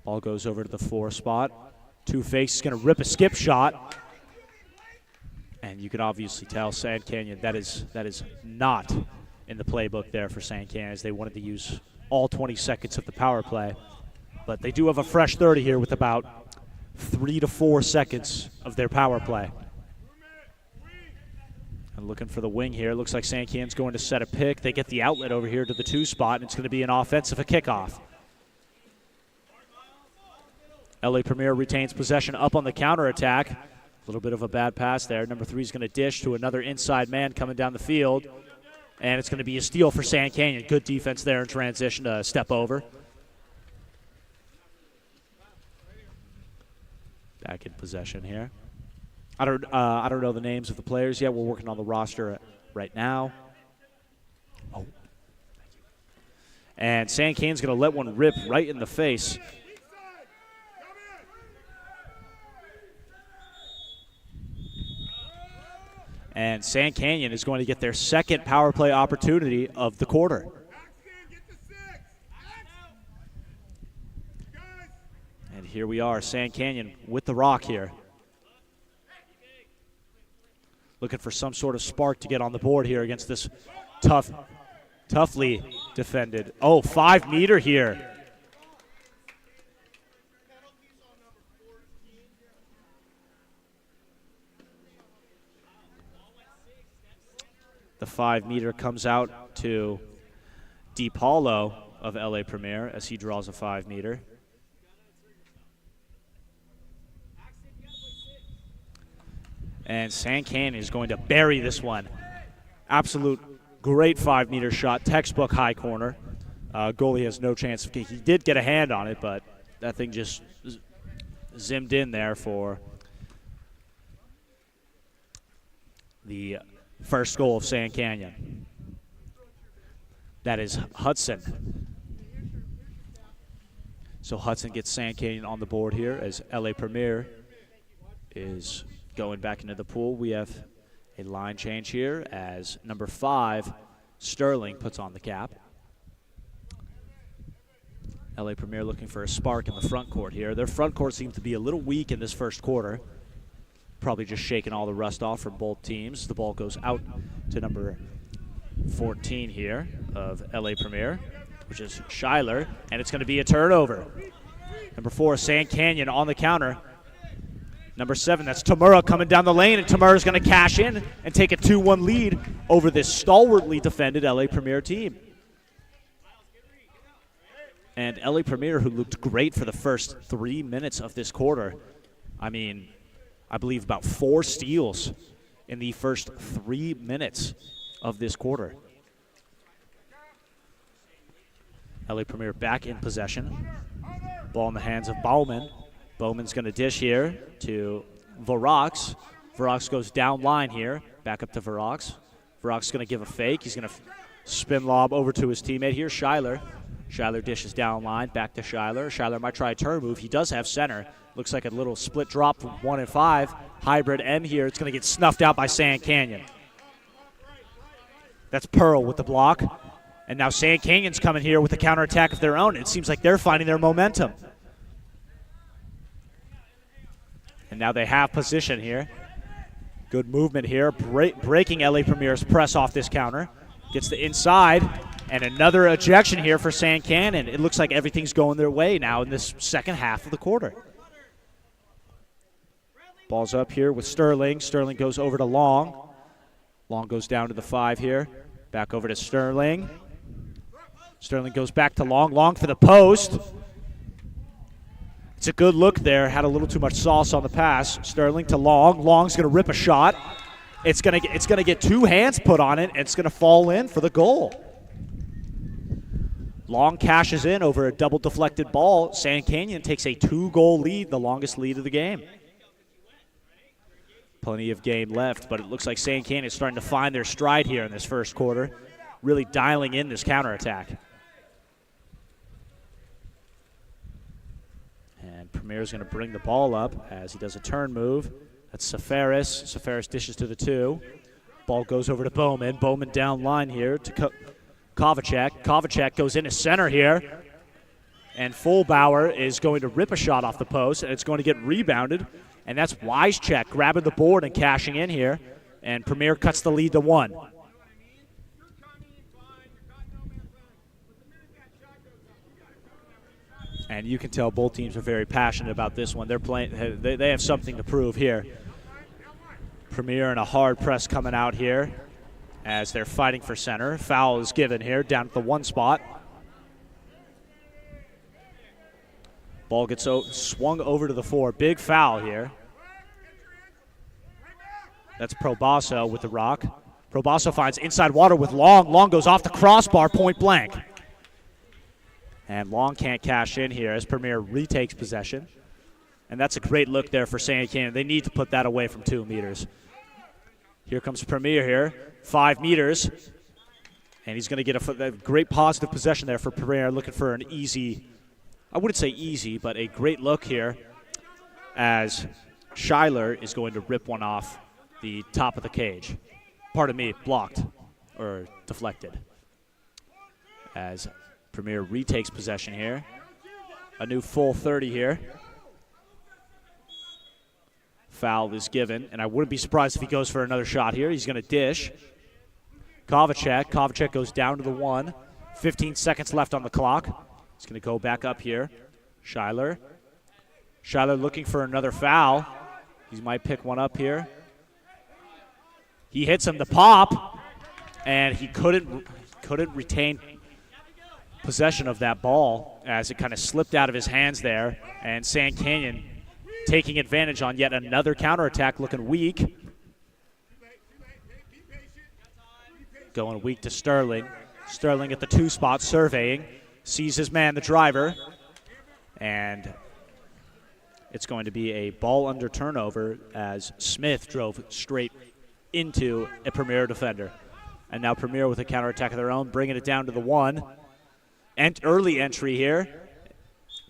S1: Ball goes over to the 4 spot. Two-Face is going to rip a skip shot. And you can obviously tell Sand Canyon that is not in the playbook there for Sand Canyon as they wanted to use all 20 seconds of the power play. But they do have a fresh 30 here with about 3 to 4 seconds of their power play. And looking for the wing here. Looks like Sand Canyon's going to set a pick. They get the outlet over here to the 2 spot, and it's going to be an offensive kickoff. LA Premier retains possession up on the counterattack. A little bit of a bad pass there. Number 3 is going to dish to another inside man coming down the field. And it's going to be a steal for Sand Canyon. Good defense there in transition to step over. Back in possession here. I don't know the names of the players yet. We're working on the roster right now. Oh, thank you. And Sand Canyon's going to let one rip right in the face. And Sand Canyon is going to get their second power play opportunity of the quarter. And here we are, Sand Canyon with the rock here. Looking for some sort of spark to get on the board here against this toughly defended. Oh, 5 meter here. The 5 meter comes out to polo of LA Premier as he draws a 5-meter. And San Canyon is going to bury this one. Absolute great 5-meter shot, textbook high corner. Goalie has no chance. He did get a hand on it, but that thing just zimmed in there for the first goal of San Canyon. That is Hudson. So Hudson gets San Canyon on the board here as LA Premier is going back into the pool. We have a line change here as number 5, Sterling, puts on the cap. LA Premier looking for a spark in the front court here. Their front court seems to be a little weak in this first quarter. Probably just shaking all the rust off from both teams. The ball goes out to number 14 here of LA Premier, which is Schuyler, and it's going to be a turnover. Number 4, San Canyon on the counter. Number 7, that's Tamura coming down the lane, and Tamura's going to cash in and take a 2-1 lead over this stalwartly defended LA Premier team. And LA Premier, who looked great for the first 3 minutes of this quarter. I mean, I believe about 4 steals in the first 3 minutes of this quarter. LA Premier back in possession. Ball in the hands of Bowman. Bowman's going to dish here to Vorox. Vorox goes down line here. Back up to Vorox. Vorox is going to give a fake. He's going to spin lob over to his teammate here, Schuyler. Schuyler dishes down line, back to Schuyler. Schuyler might try a turn move. He does have center. Looks like a little split drop from 1 and 5. Hybrid M here. It's going to get snuffed out by San Canyon. That's Pearl with the block. And now San Canyon's coming here with a counterattack of their own. It seems like they're finding their momentum. And now they have position here. Good movement here. Breaking LA Premier's press off this counter. Gets the inside. And another ejection here for San Canyon. It looks like everything's going their way now in this second half of the quarter. Ball's up here with Sterling. Sterling goes over to Long. Long goes down to the 5 here. Back over to Sterling. Sterling goes back to Long. Long for the post. It's a good look there. Had a little too much sauce on the pass. Sterling to Long. Long's going to rip a shot. It's going to get 2 hands put on it, and it's going to fall in for the goal. Long cashes in over a double deflected ball. San Canyon takes a 2-goal lead, the longest lead of the game. Plenty of game left, but it looks like San Canyon is starting to find their stride here in this first quarter, really dialing in this counterattack. And Premier's going to bring the ball up as he does a turn move. That's Safaris. Safaris dishes to the 2. Ball goes over to Bowman. Bowman down line here to Kovacek. Kovacek goes into center here. And Fulbauer is going to rip a shot off the post, and it's going to get rebounded. And that's Wycheck grabbing the board and cashing in here. And Premier cuts the lead to 1. And you can tell both teams are very passionate about this one. They're playing. They have something to prove here. Premier and a hard press coming out here as they're fighting for center. Foul is given here down at the 1 spot. Ball gets swung over to the 4. Big foul here. That's Probasso with the rock. Probasso finds inside water with Long. Long goes off the crossbar, point blank. And Long can't cash in here as Premier retakes possession. And that's a great look there for San Canyon. They need to put that away from 2 meters. Here comes Premier here, 5 meters. And he's going to get a great positive possession there for Premier, looking for an easy, I wouldn't say easy, but a great look here as Schuyler is going to rip one off the top of the cage. Pardon me, blocked or deflected. As Premier retakes possession here. A new full 30 here. Foul is given, and I wouldn't be surprised if he goes for another shot here. He's going to dish. Kovacek. Kovacek goes down to the 1. 15 seconds left on the clock. He's going to go back up here. Schuyler. Schuyler looking for another foul. He might pick one up here. He hits him to pop, and he couldn't retain possession of that ball as it kind of slipped out of his hands there, and Sand Canyon taking advantage on yet another counterattack, looking weak. Going weak to Sterling. Sterling at the 2 spot surveying, sees his man, the driver, and it's going to be a ball under turnover as Smith drove straight into a Premier defender. And now Premier with a counterattack of their own, bringing it down to the 1. And early entry here.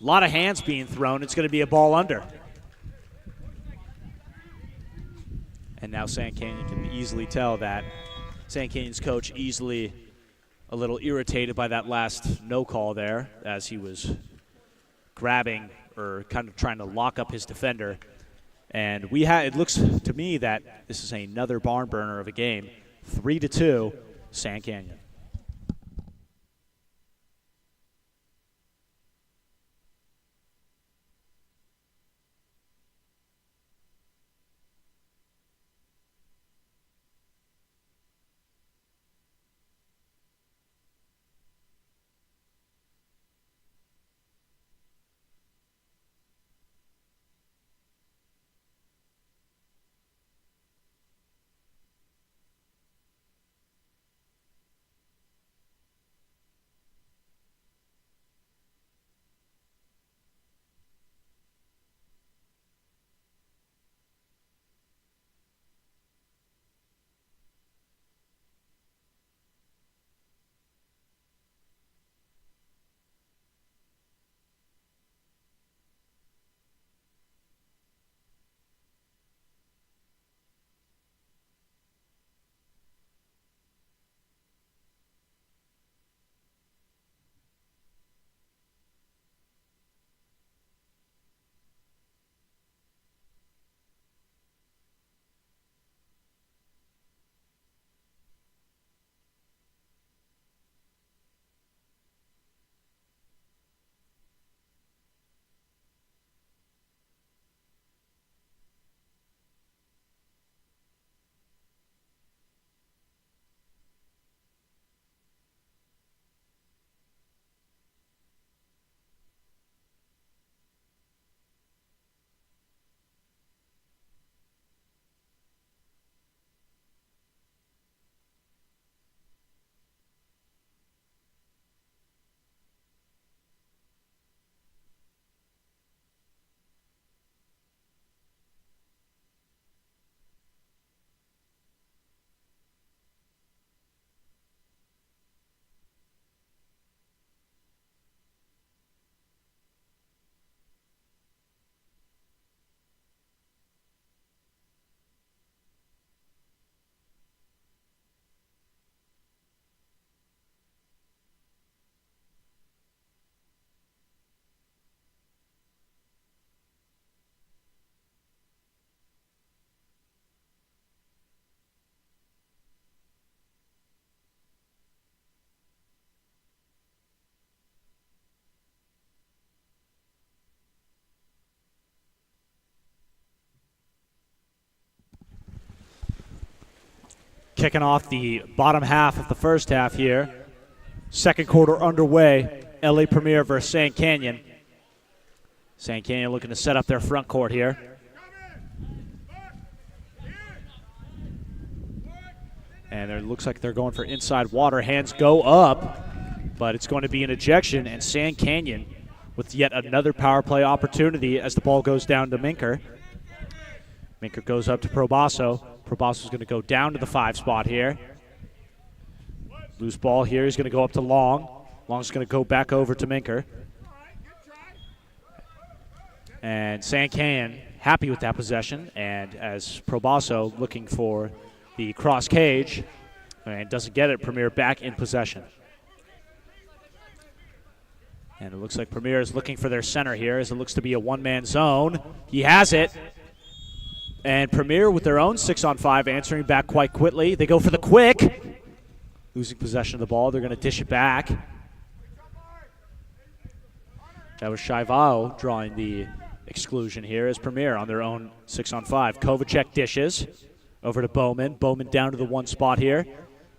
S1: A lot of hands being thrown. It's going to be a ball under. And now Sand Canyon can easily tell that Sand Canyon's coach easily a little irritated by that last no call there as he was grabbing or kind of trying to lock up his defender. And it looks to me that this is another barn burner of a game. 3-2, Sand Canyon. Kicking off the bottom half of the first half here. Second quarter underway. LA Premier versus Sand Canyon. Sand Canyon looking to set up their front court here. And it looks like they're going for inside water. Hands go up, but it's going to be an ejection, and Sand Canyon with yet another power play opportunity as the ball goes down to Minker. Minker goes up to Probasso. Probasso's going to go down to the 5 spot here. Loose ball here. He's going to go up to Long. Long's going to go back over to Minker. And Sand Canyon happy with that possession. And as Probasso looking for the cross cage and doesn't get it, Premier back in possession. And it looks like Premier is looking for their center here as it looks to be a one-man zone. He has it. And Premier with their own 6-on-5 answering back quite quickly. They go for the quick. Losing possession of the ball. They're going to dish it back. That was Shaivao drawing the exclusion here as Premier on their own 6-on-5. Kovacek dishes over to Bowman. Bowman down to the 1 spot here.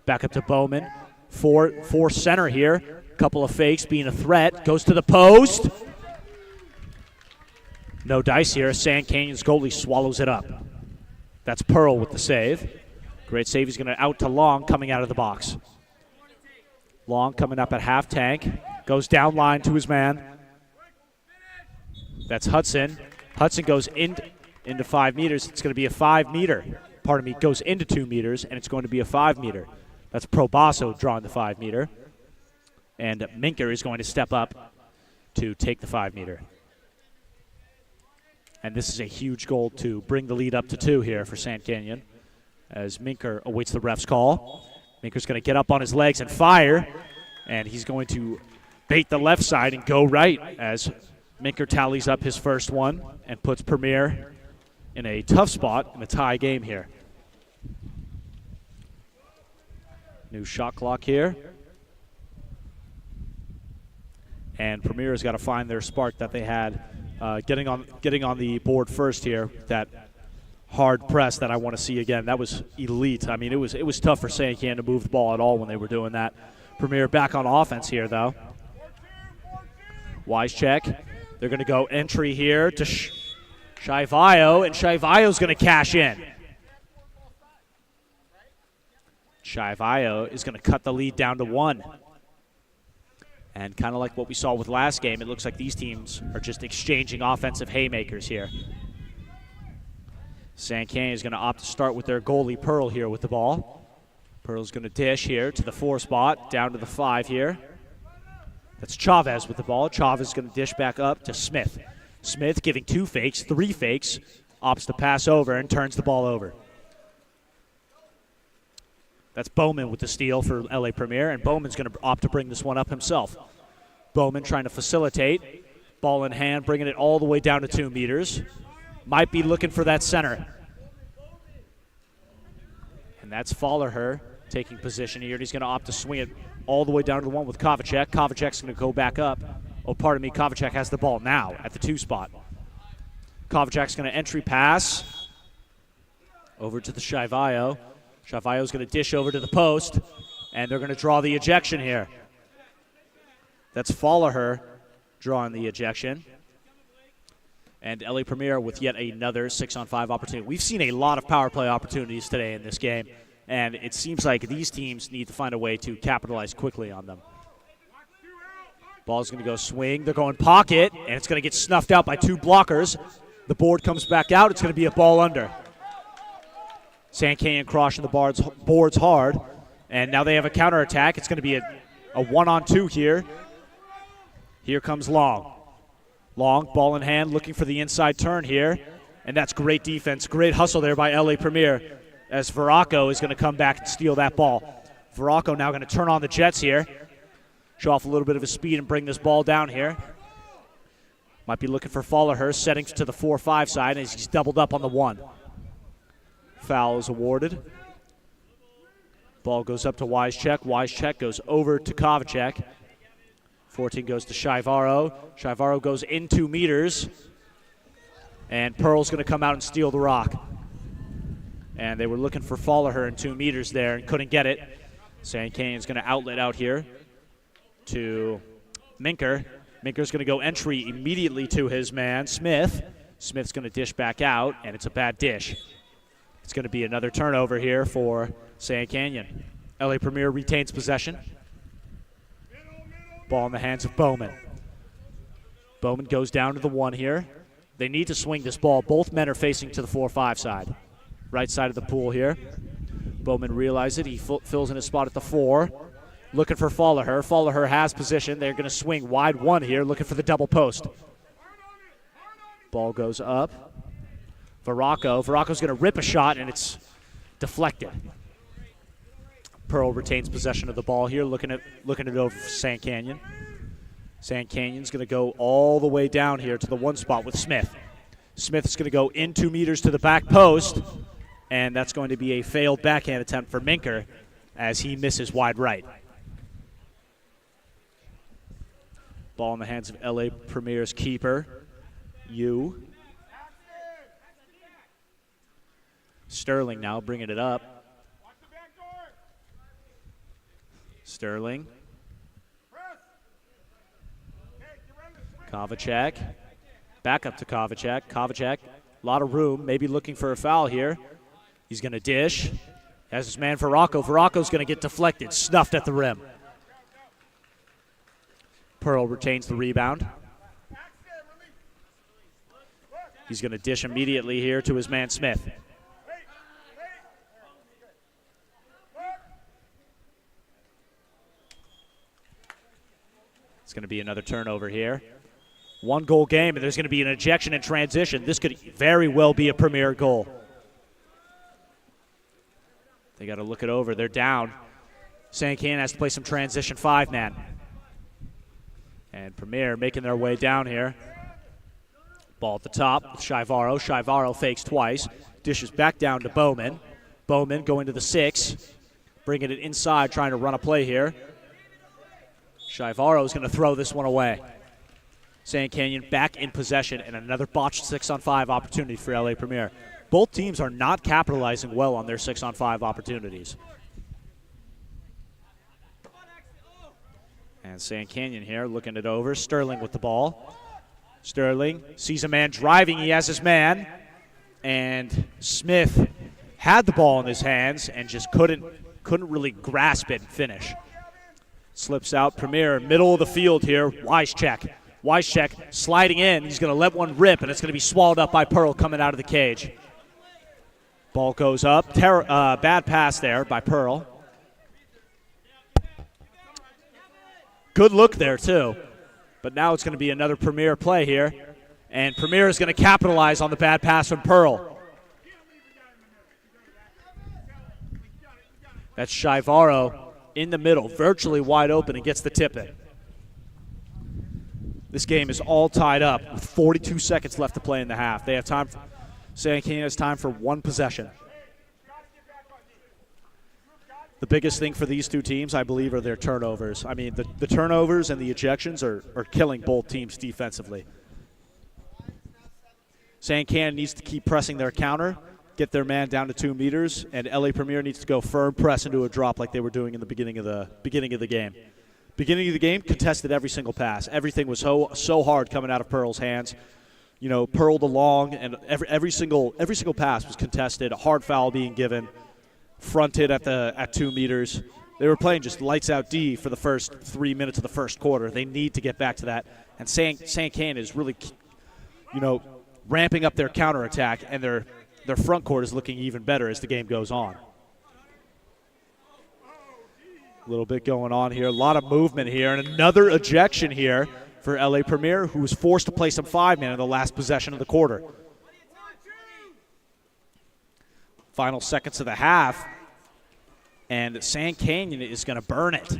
S1: Back up to Bowman. For center here. Couple of fakes, being a threat. Goes to the post. No dice here. Sand Canyon's goalie swallows it up. That's Pearl with the save. Great save. He's going to out to Long coming out of the box. Long coming up at half tank. Goes down line to his man. That's Hudson. Hudson goes into 5 meters. It's going to be a 5 meter. Pardon me, goes into 2 meters, and it's going to be a 5 meter. That's Probasso drawing the 5 meter. And Minker is going to step up to take the 5 meter. And this is a huge goal to bring the lead up to 2 here for Sand Canyon as Minker awaits the ref's call. Minker's going to get up on his legs and fire, and he's going to bait the left side and go right as Minker tallies up his first one and puts Premier in a tough spot in a tie game here. New shot clock here. And Premier has got to find their spark that they had getting on the board first here. That hard press that I want to see again. That was elite. I mean, it was tough for San Can to move the ball at all when they were doing that. Premier back on offense here, though. Wise check. They're going to go entry here to Shaivayo, and Shaivayo's going to cash in. Shaivayo is going to cut the lead down to 1. And kind of like what we saw with last game, it looks like these teams are just exchanging offensive haymakers here. San Canyon is going to opt to start with their goalie, Pearl, here with the ball. Pearl's going to dish here to the 4 spot, down to the 5 here. That's Chavez with the ball. Chavez is going to dish back up to Smith. Smith giving 2 fakes, 3 fakes, opts to pass over and turns the ball over. That's Bowman with the steal for LA Premier, and Bowman's going to opt to bring this one up himself. Bowman trying to facilitate. Ball in hand, bringing it all the way down to 2 meters. Might be looking for that center. And that's Follerher taking position here, and he's going to opt to swing it all the way down to the 1 with Kovacek. Kovacek's going to go back up. Oh, pardon me, Kovacek has the ball now at the 2 spot. Kovacek's going to entry pass over to the Shaivayo. Shaivayo's going to dish over to the post, and they're going to draw the ejection here. That's Follerher drawing the ejection. And LA Premier with yet another 6-on-5 opportunity. We've seen a lot of power play opportunities today in this game, and it seems like these teams need to find a way to capitalize quickly on them. Ball's going to go swing. They're going pocket, and it's going to get snuffed out by 2 blockers. The board comes back out. It's going to be a ball under. San Canyon crossing the boards hard, and now they have a counterattack. It's going to be a 1-on-2 here. Here comes Long. Long, ball in hand, looking for the inside turn here, and that's great defense. Great hustle there by LA Premier as Veraco is going to come back and steal that ball. Veraco now going to turn on the Jets here, show off a little bit of his speed and bring this ball down here. Might be looking for Follerher, setting to the 4-5 side as he's doubled up on the 1. Foul is awarded. Ball goes up to Wisecheck. Wisecheck goes over to Kovacek. 14 goes to Shaivaro. Shaivaro goes in 2 meters. And Pearl's going to come out and steal the rock. And they were looking for Follerher in 2 meters there and couldn't get it. San Canyon's going to outlet out here to Minker. Minker's going to go entry immediately to his man, Smith. Smith's going to dish back out, and it's a bad dish. It's going to be another turnover here for San Canyon. LA Premier retains possession. Ball in the hands of Bowman. Bowman goes down to the 1 here. They need to swing this ball. Both men are facing to the 4-5 side. Right side of the pool here. Bowman realizes it. He fills in his spot at the 4. Looking for Follerher. Follerher has position. They're going to swing wide 1 here, looking for the double post. Ball goes up. Veraco's going to rip a shot, and it's deflected. Pearl retains possession of the ball here, looking it over for San Canyon. San Canyon's going to go all the way down here to the 1 spot with Smith. Smith's going to go in 2 meters to the back post, and that's going to be a failed backhand attempt for Minker as he misses wide right. Ball in the hands of LA Premier's keeper, Yu. Sterling now bringing it up. Sterling Kovacic. Back up to Kovacic. Kovacic, a lot of room, maybe looking for a foul here. He's going to dish. Has his man Veracco. Veracco's going to get deflected, snuffed at the rim. Pearl retains the rebound. He's going to dish immediately here to his man Smith. It's going to be another turnover here. 1 goal game, and there's going to be an ejection in transition. This could very well be a premier goal. They got to look it over. They're down. St. Ken has to play some transition 5-man. And Premier making their way down here. Ball at the top with Shivaro. Shivaro fakes twice. Dishes back down to Bowman. Bowman going to the 6. Bringing it inside, trying to run a play here. Shivaro is going to throw this one away. Sand Canyon back in possession, and another botched 6-on-5 opportunity for LA Premier. Both teams are not capitalizing well on their 6-on-5 opportunities. And Sand Canyon here looking it over. Sterling with the ball. Sterling sees a man driving. He has his man. And Smith had the ball in his hands and just couldn't really grasp it and finish. Slips out. Premier, middle of the field here. Wycheck. Wycheck sliding in. He's going to let one rip, and it's going to be swallowed up by Pearl coming out of the cage. Ball goes up. Bad pass there by Pearl. Good look there, too. But now it's going to be another Premier play here. And Premier is going to capitalize on the bad pass from Pearl. That's Shivaro in the middle, virtually wide open, and gets the tip in. This game is all tied up with 42 seconds left to play in the half. They have time. San Canyon has time for 1 possession. The biggest thing for these two teams, I believe, are their turnovers. I mean, the turnovers and the ejections are killing both teams defensively. San Canyon needs to keep pressing their counter, get their man down to 2 meters, and LA Premier needs to go firm press into a drop like they were doing in the beginning of the game. Beginning of the game, contested every single pass. Everything was so hard coming out of Pearl's hands. You know, Pearl to long, and every single pass was contested. A hard foul being given, fronted at 2 meters. They were playing just lights out D for the first 3 minutes of the first quarter. They need to get back to that. And San Canyon is really, ramping up their counterattack, and their front court is looking even better as the game goes on. A little bit going on here. A lot of movement here. And another ejection here for LA Premier, who was forced to play some 5-man in the last possession of the quarter. Final seconds of the half. And San Canyon is going to burn it.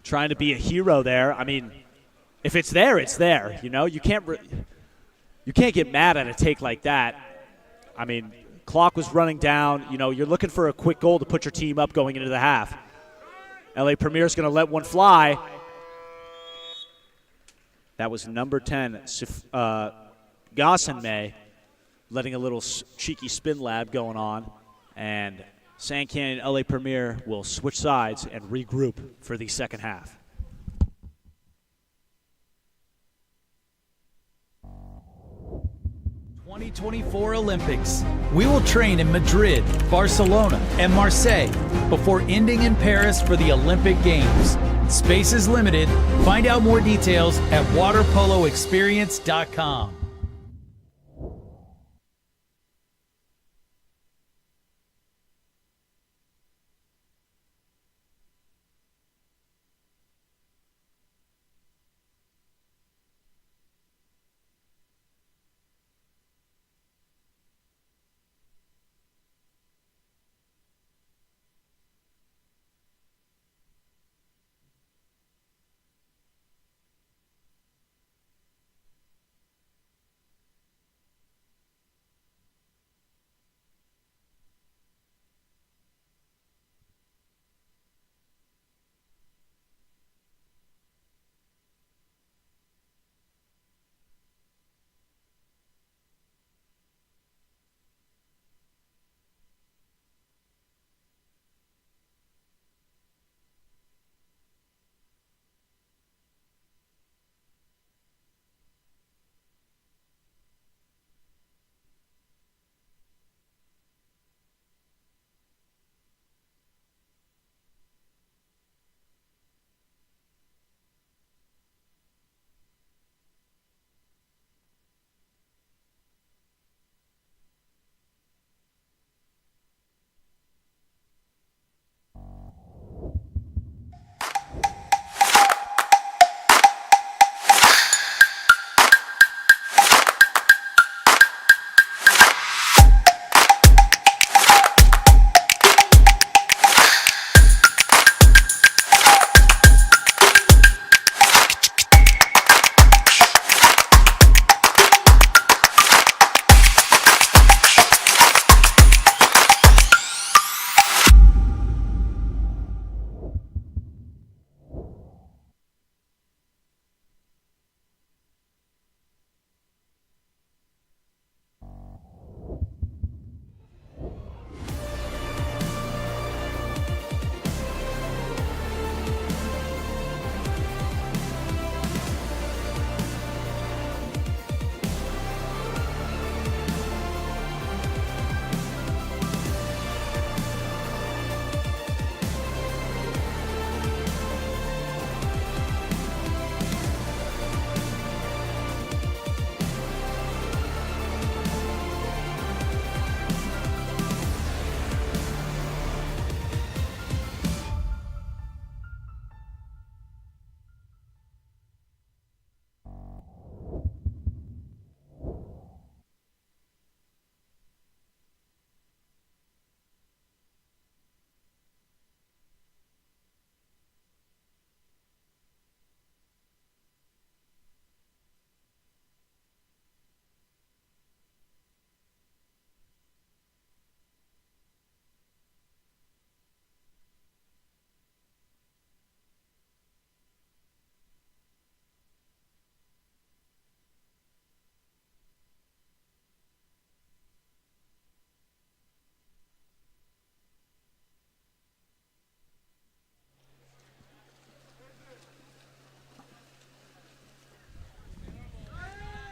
S1: Trying to be a hero there. I mean, if it's there, it's there. You can't get mad at a take like that. I mean, clock was running down. You're looking for a quick goal to put your team up going into the half. LA Premier is going to let one fly. That was number 10, Gossenmay, letting a little cheeky spin lab going on. And San Canyon LA Premier will switch sides and regroup for the second half.
S8: 2024 Olympics. We will train in Madrid, Barcelona, and Marseille before ending in Paris for the Olympic Games. Space is limited. Find out more details at waterpoloexperience.com.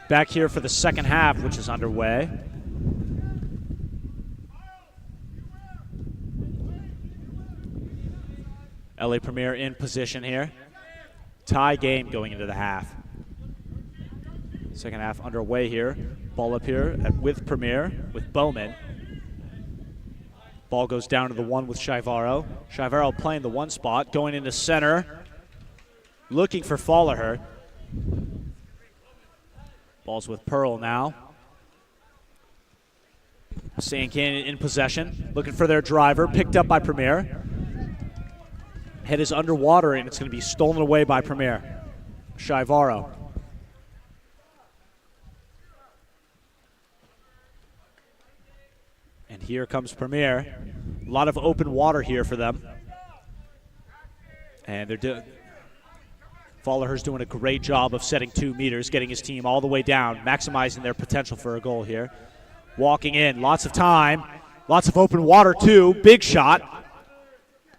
S1: Back here for the second half, which is underway. LA Premier in position here. Tie game going into the half. Second half underway here. Ball up here with Premier, with Bowman. Ball goes down to the one with Shivaro. Shivaro playing the one spot, going into center. Looking for Folliher. Ball's with Pearl now. Sand Canyon in possession, looking for their driver, picked up by Premier. Head is underwater, and it's going to be stolen away by Premier. Shivaro. And here comes Premier. A lot of open water here for them. And they're doing... Folliher's doing a great job of setting 2 meters, getting his team all the way down, maximizing their potential for a goal here. Walking in, lots of time, lots of open water too. Big shot.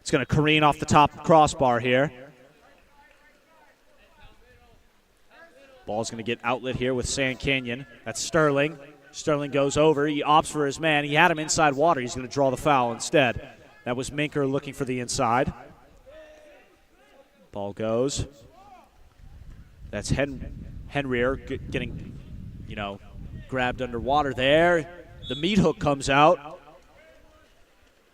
S1: It's going to careen off the top crossbar here. Ball's going to get outlet here with Sand Canyon. That's Sterling. Sterling goes over. He opts for his man. He had him inside water. He's going to draw the foul instead. That was Minker looking for the inside. Ball goes. That's Henrier getting, grabbed underwater there. The meat hook comes out.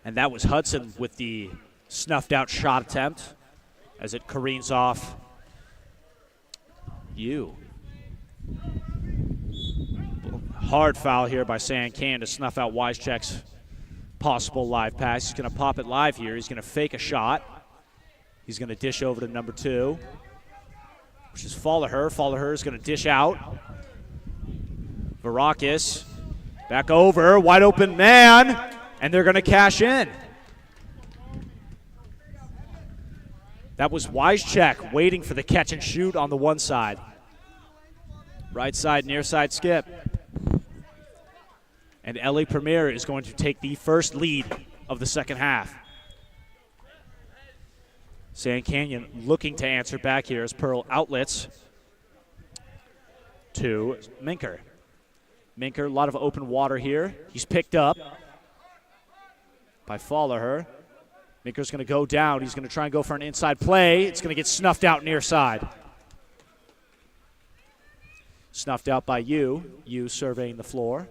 S1: And that was Hudson with the snuffed out shot attempt as it careens off you. Hard foul here by Sand Canyon to snuff out Wycheck's possible live pass. He's going to pop it live here. He's going to fake a shot. He's going to dish over to number 2, which is Folliher. Folliher is going to dish out. Varakis back over, wide open man, and they're going to cash in. That was Wycheck waiting for the catch and shoot on the one side. Right side, near side skip. And LA Premier is going to take the first lead of the second half. Sand Canyon looking to answer back here as Pearl outlets to Minker. Minker, a lot of open water here. He's picked up by Folliher. Minker's going to go down. He's going to try and go for an inside play. It's going to get snuffed out near side. Snuffed out by you. You surveying the floor.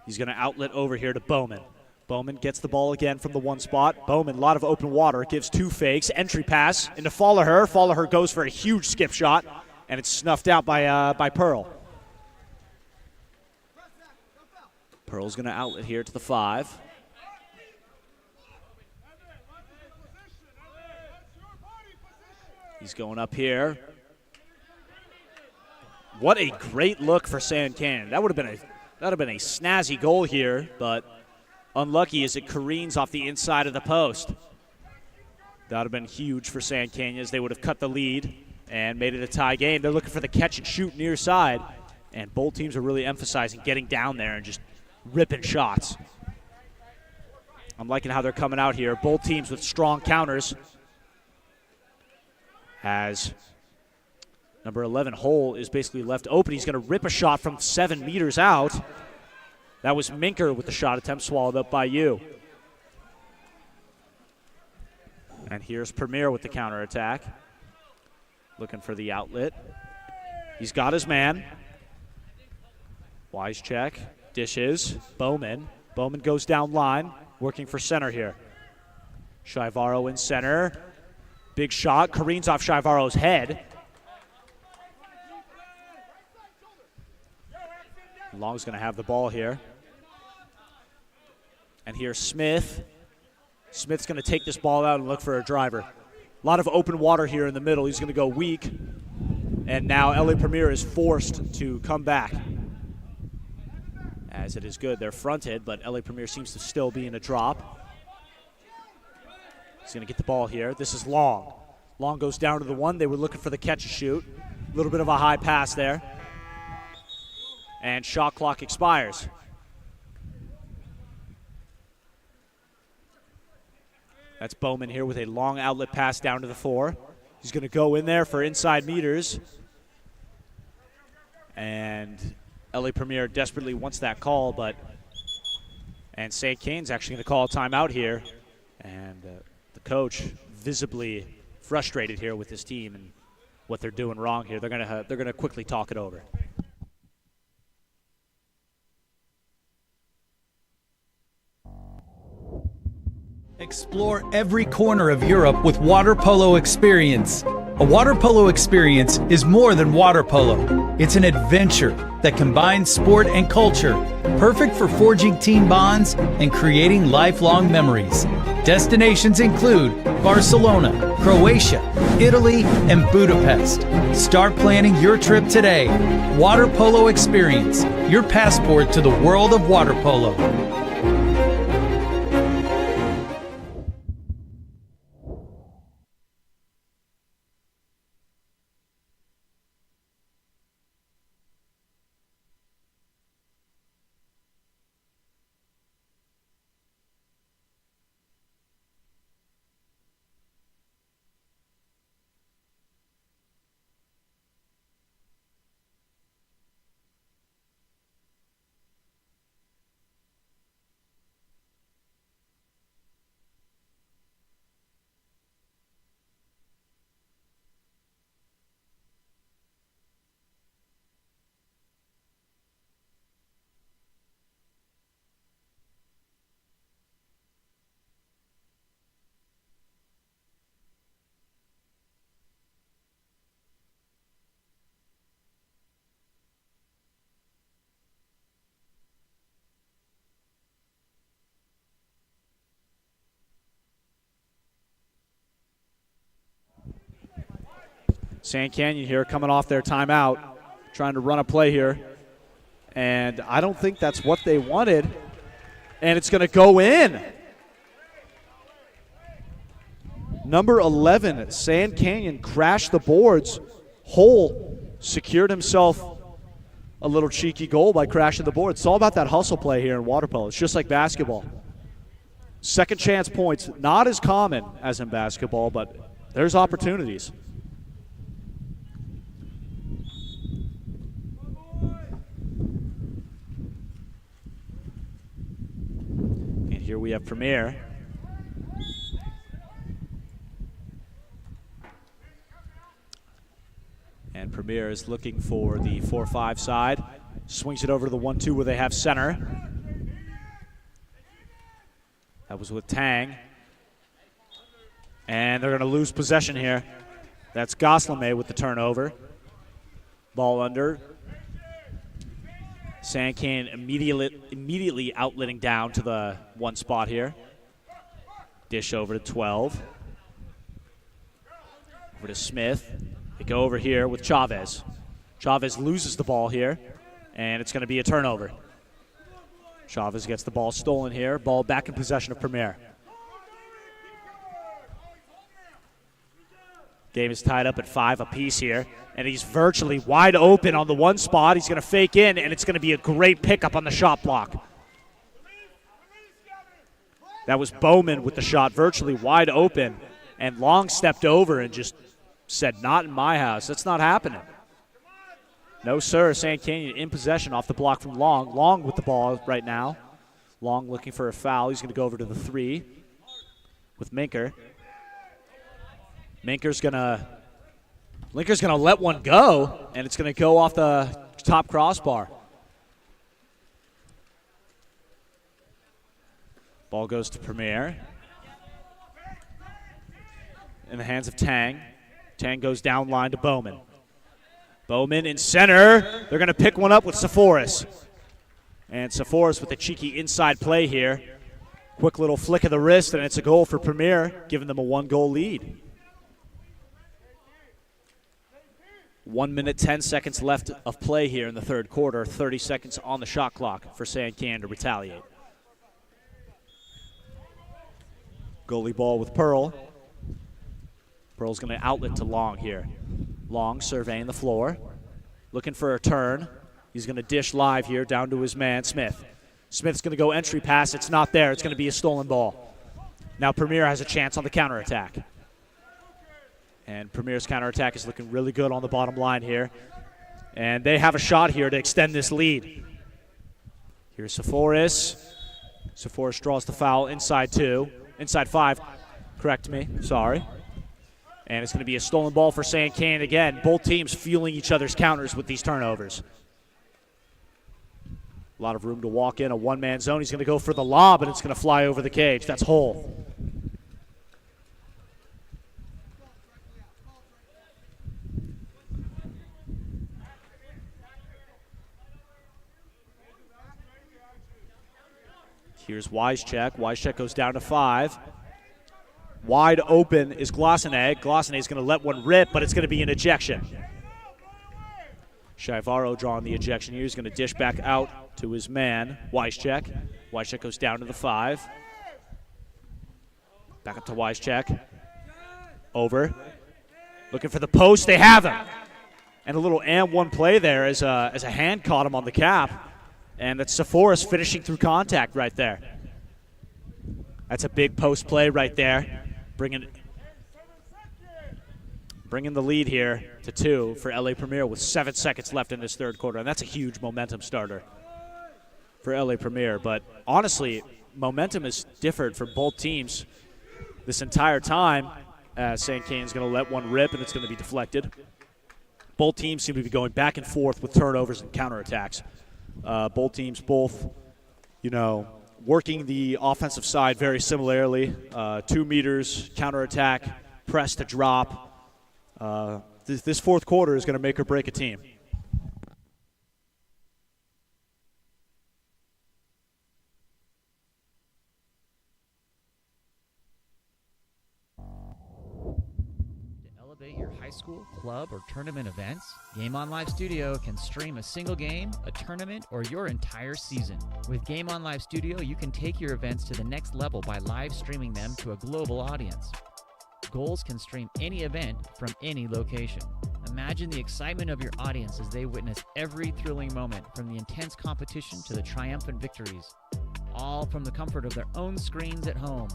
S1: He's going to outlet over here to Bowman. Bowman gets the ball again from the one spot. Bowman, a lot of open water, gives 2 fakes. Entry pass into Folliher. Folliher goes for a huge skip shot, and it's snuffed out by Pearl. Pearl's going to outlet here to the 5. He's going up here. What a great look for Sand Canyon. That would have been a snazzy goal here, but unlucky as it careens off the inside of the post. That would have been huge for Sand Canyon as they would have cut the lead and made it a tie game. They're looking for the catch and shoot near side, and both teams are really emphasizing getting down there and just ripping shots. I'm liking how they're coming out here. Both teams with strong counters. As number 11, Hole, is basically left open. He's going to rip a shot from 7 meters out. That was Minker with the shot attempt, swallowed up by you. And here's Premier with the counterattack. Looking for the outlet. He's got his man. Wycheck dishes. Bowman. Bowman goes down line, working for center here. Shivaro in center. Big shot, careens off Shivaro's head. Long's going to have the ball here. And here's Smith. Smith's going to take this ball out and look for a driver. A lot of open water here in the middle. He's going to go weak. And now LA Premier is forced to come back. As it is good, they're fronted, but LA Premier seems to still be in a drop. He's going to get the ball here. This is Long. Long goes down to the 1. They were looking for the catch and shoot. A little bit of a high pass there. And shot clock expires. That's Bowman here with a long outlet pass down to the 4. He's going to go in there for inside meters. And LA Premier desperately wants that call, and St. Cane's actually going to call a timeout here. And the coach visibly frustrated here with his team and what they're doing wrong here. They're going to quickly talk it over.
S8: Explore every corner of Europe with Water Polo Experience. A water polo experience is more than water polo. It's an adventure that combines sport and culture, perfect for forging team bonds and creating lifelong memories. Destinations include Barcelona, Croatia, Italy, and Budapest. Start planning your trip today. Water Polo Experience, your passport to the world of water polo.
S1: Sand Canyon here coming off their timeout, trying to run a play here. And I don't think that's what they wanted. And it's going to go in. Number 11, Sand Canyon crashed the boards. Hole secured himself a little cheeky goal by crashing the board. It's all about that hustle play here in water polo. It's just like basketball. Second chance points, not as common as in basketball, but there's opportunities. And here we have Premier. And Premier is looking for the 4-5 side. Swings it over to the 1-2 where they have center. That was with Tang. And they're going to lose possession here. That's Goslame with the turnover. Ball under. Sand Canyon immediately outletting down to the one spot here. Dish over to 12. Over to Smith. They go over here with Chavez. Chavez loses the ball here, and it's going to be a turnover. Chavez gets the ball stolen here. Ball back in possession of Premier. Game is tied up at 5 apiece here, and he's virtually wide open on the one spot. He's going to fake in, and it's going to be a great pickup on the shot block. That was Bowman with the shot, virtually wide open, and Long stepped over and just said, not in my house. That's not happening. No, sir. Sand Canyon in possession off the block from Long. Long with the ball right now. Long looking for a foul. He's going to go over to the 3 with Minker. Linker's gonna let one go, and it's going to go off the top crossbar. Ball goes to Premier. In the hands of Tang. Tang goes down line to Bowman. Bowman in center. They're going to pick one up with Sephoris. And Sephoris with a cheeky inside play here. Quick little flick of the wrist, and it's a goal for Premier, giving them a 1-goal lead. 1 minute, 10 seconds left of play here in the third quarter. 30 seconds on the shot clock for Sand Canyon to retaliate. Goalie ball with Pearl. Pearl's going to outlet to Long here. Long surveying the floor. Looking for a turn. He's going to dish live here down to his man, Smith. Smith's going to go entry pass. It's not there. It's going to be a stolen ball. Now Premier has a chance on the counterattack. And Premier's counterattack is looking really good on the bottom line here. And they have a shot here to extend this lead. Here's Sephoris. Sephoris draws the foul inside 5. Correct me, sorry. And it's going to be a stolen ball for San Can again. Both teams fueling each other's counters with these turnovers. A lot of room to walk in a one-man zone. He's going to go for the lob, and it's going to fly over the cage. That's Hull. Here's Wycheck. Wycheck goes down to 5. Wide open is Glossenegg. Glossenegg is going to let one rip, but it's going to be an ejection. Shivaro drawing the ejection here. He's going to dish back out to his man, Wycheck. Wycheck goes down to the 5. Back up to Wycheck. Over. Looking for the post. They have him. And a little and one play there as a hand caught him on the cap. And that's Sephoris finishing through contact right there. That's a big post play right there. Bringing the lead here to 2 for LA Premier with 7 seconds left in this third quarter. And that's a huge momentum starter for LA Premier. But honestly, momentum is differed for both teams this entire time. St. Cane's going to let one rip, and it's going to be deflected. Both teams seem to be going back and forth with turnovers and counterattacks. Both teams, working the offensive side very similarly. 2 meters, counterattack, press to drop. This fourth quarter is going to make or break a team.
S9: Your high school, club, or tournament events, Game On Live Studio can stream a single game, a tournament, or your entire season. With Game On Live Studio, you can take your events to the next level by live streaming them to a global audience. Goals can stream any event from any location. Imagine the excitement of your audience as they witness every thrilling moment, from the intense competition to the triumphant victories, all from the comfort of their own screens at home,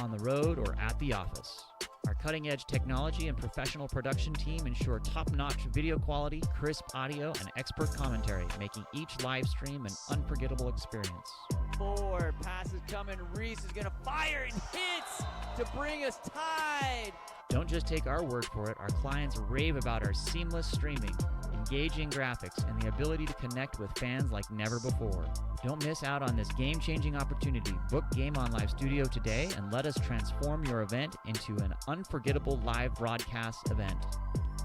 S9: on the road, or at the office. Our cutting-edge technology and professional production team ensure top-notch video quality, crisp audio, and expert commentary, making each live stream an unforgettable experience.
S10: Forward, passes coming, Reese is going to fire and hits to bring us tied.
S9: Don't just take our word for it. Our clients rave about our seamless streaming, engaging graphics, and the ability to connect with fans like never before. Don't miss out on this game-changing opportunity. Book Game On Live Studio today and let us transform your event into an unforgettable live broadcast event.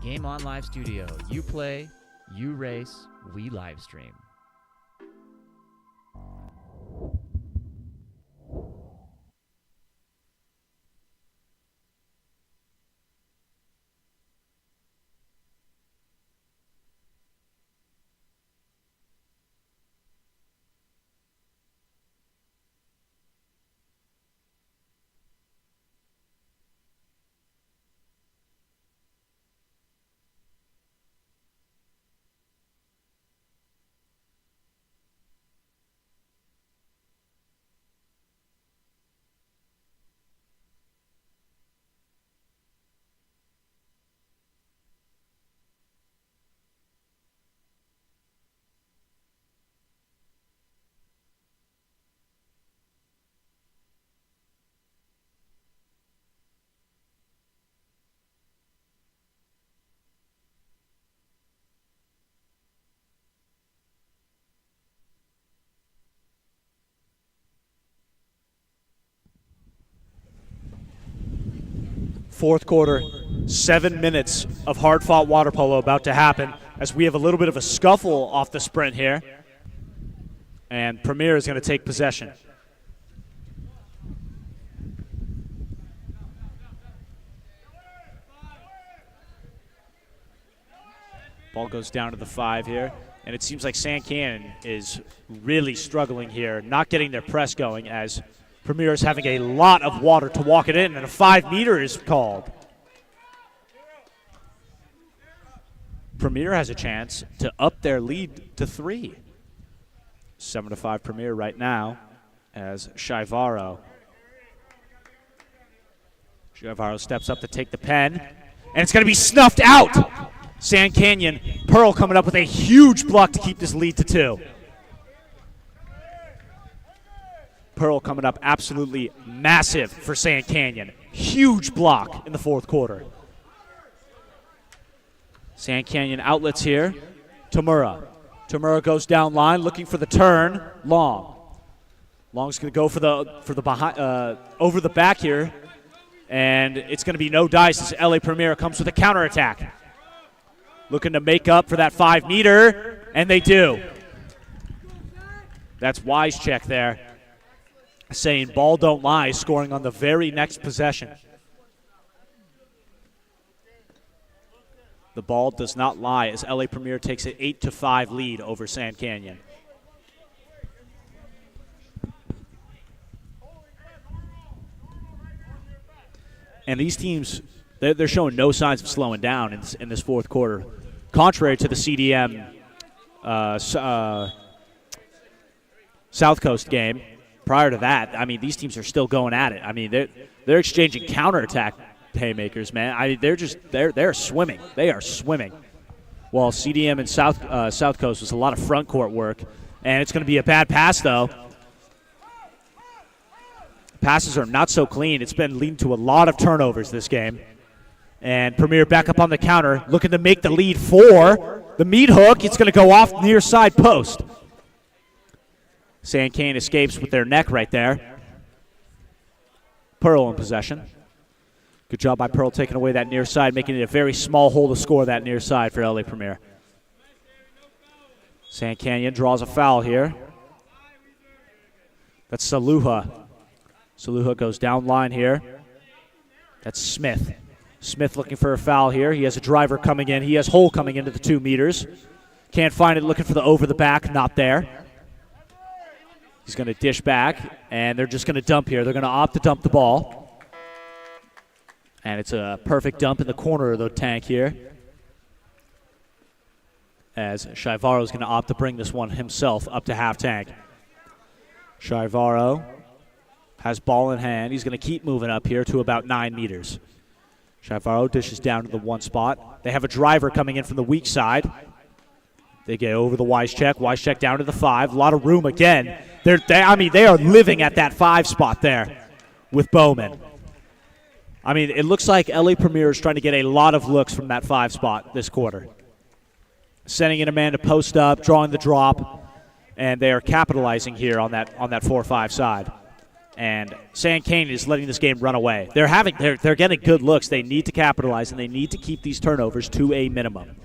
S9: Game On Live Studio. You play, you race, we live stream.
S1: Fourth quarter, 7 minutes of hard-fought water polo about to happen as we have a little bit of a scuffle off the sprint here. And Premier is going to take possession. Ball goes down to the 5 here. And it seems like San Cannon is really struggling here, not getting their press going as Premier is having a lot of water to walk it in, and a 5-meter is called. Premier has a chance to up their lead to 3. 7-5 Premier right now as Shivaro steps up to take the pen, And it's going to be snuffed out. Sand Canyon, Pearl coming up with a huge block to keep this lead to 2. Pearl coming up absolutely massive for Sand Canyon. Huge block in the 4th quarter. Sand Canyon outlets here. Tamura. Tamura goes down line looking for the turn. Long. Long's going to go for the behind, over the back here. And it's going to be no dice as LA Premier comes with a counterattack. Looking to make up for that 5-meter, and they do. That's wise check there. Saying ball don't lie, scoring on the very next possession. The ball does not lie as LA Premier takes an 8-5 lead over Sand Canyon. And these teams, they're showing no signs of slowing down in this 4th quarter. Contrary to the CDM South Coast game, prior to that, I mean, these teams are still going at it. I mean, they're exchanging counterattack haymakers, man. They're swimming. They are swimming. While CDM and South Coast was a lot of front court work, and it's going to be a bad pass though. Passes are not so clean. It's been leading to a lot of turnovers this game. And Premier back up on the counter, looking to make the lead 4. The meat hook, it's going to go off near side post. Sand Canyon escapes with their neck right there. Pearl in possession. Good job by Pearl taking away that near side, making it a very small hole to score that near side for LA Premier. Sand Canyon draws a foul here. That's Saluha. Saluha goes down line here. That's Smith. Smith looking for a foul here. He has a driver coming in. He has Hole coming into the 2 meters. Can't find it, looking for the over the back. Not there. He's going to dish back, and they're just going to dump here. They're going to opt to dump the ball. And it's a perfect dump in the corner of the tank here. As Shaivaro is going to opt to bring this one himself up to half tank. Shaivaro has ball in hand. He's going to keep moving up here to about 9 meters. Shaivaro dishes down to the 1 spot. They have a driver coming in from the weak side. They get over the wise check. Wise check down to the 5. A lot of room again. They are living at that 5 spot there with Bowman. I mean, it looks like LA Premier is trying to get a lot of looks from that 5 spot this quarter. Sending in a man to post up, drawing the drop, and they are capitalizing here on that 4-5 side. And Sand Canyon is letting this game run away. They're getting good looks. They need to capitalize, and they need to keep these turnovers to a minimum.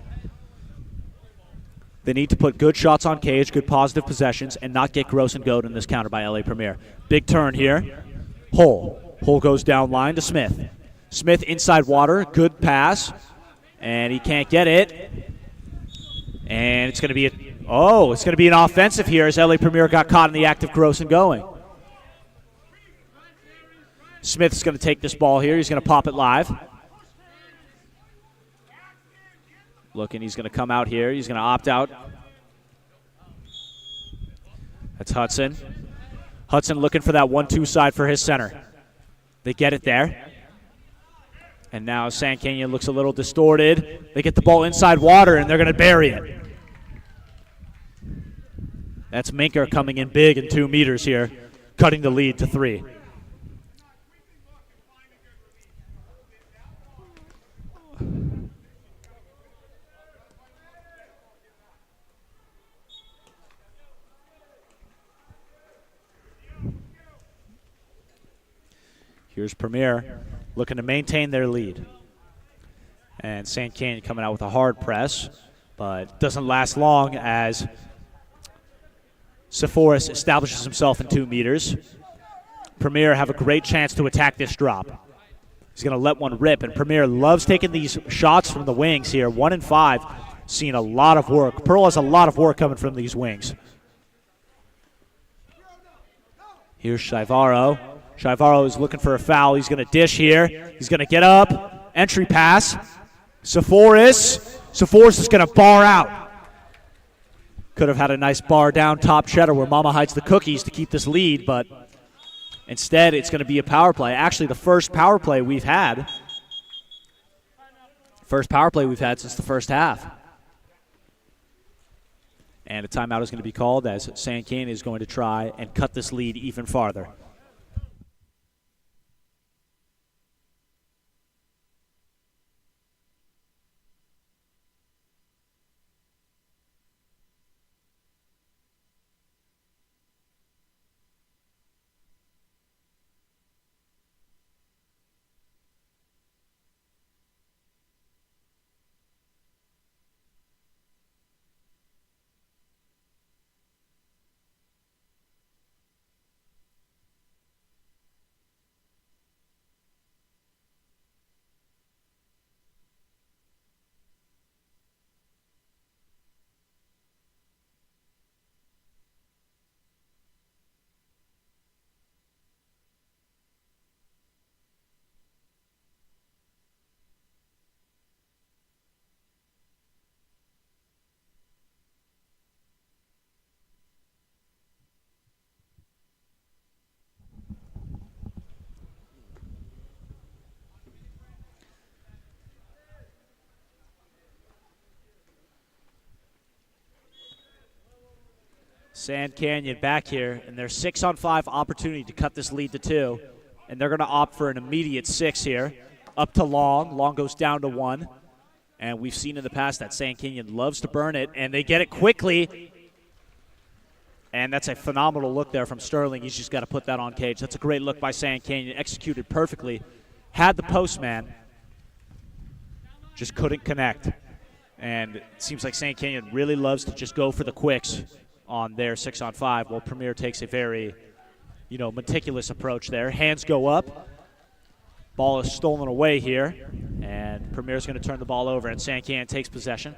S1: They need to put good shots on cage, good positive possessions, and not get gross and goat in this counter by LA Premier. Big turn here. Hole. Hole goes down line to Smith. Smith inside water. Good pass. And he can't get it. And it's going to be an offensive here as LA Premier got caught in the act of gross and going. Smith's going to take this ball here. He's going to pop it live. Looking, he's going to come out here. He's going to opt out. That's Hudson. Hudson looking for that 1-2 side for his center. They get it there. And now Sand Canyon looks a little distorted. They get the ball inside water, and they're going to bury it. That's Minker coming in big in 2 meters here, cutting the lead to 3. Here's Premier looking to maintain their lead. And Sand Canyon coming out with a hard press, but doesn't last long as Sephoris establishes himself in 2 meters. Premier have a great chance to attack this drop. He's going to let one rip, and Premier loves taking these shots from the wings here. 1 and 5, seeing a lot of work. Pearl has a lot of work coming from these wings. Here's Shaivaro. Shaivaro is looking for a foul. He's going to dish here. He's going to get up. Entry pass. Sephoris. Sephoris is going to bar out. Could have had a nice bar down top cheddar where Mama hides the cookies to keep this lead, but instead it's going to be a power play. Actually, the first power play we've had First power play we've had since the first half. And a timeout is going to be called as Sand Canyon is going to try and cut this lead even farther. Sand Canyon back here, and their 6-on-5 opportunity to cut this lead to 2. And they're going to opt for an immediate 6 here. Up to Long. Long goes down to 1. And we've seen in the past that Sand Canyon loves to burn it, and they get it quickly. And that's a phenomenal look there from Sterling. He's just got to put that on cage. That's a great look by Sand Canyon, executed perfectly. Had the postman, just couldn't connect. And it seems like Sand Canyon really loves to just go for the quicks on their 6-on-5, while Premier takes a very, meticulous approach there. Hands go up. Ball is stolen away here, and Premier's going to turn the ball over, and Sand Canyon takes possession.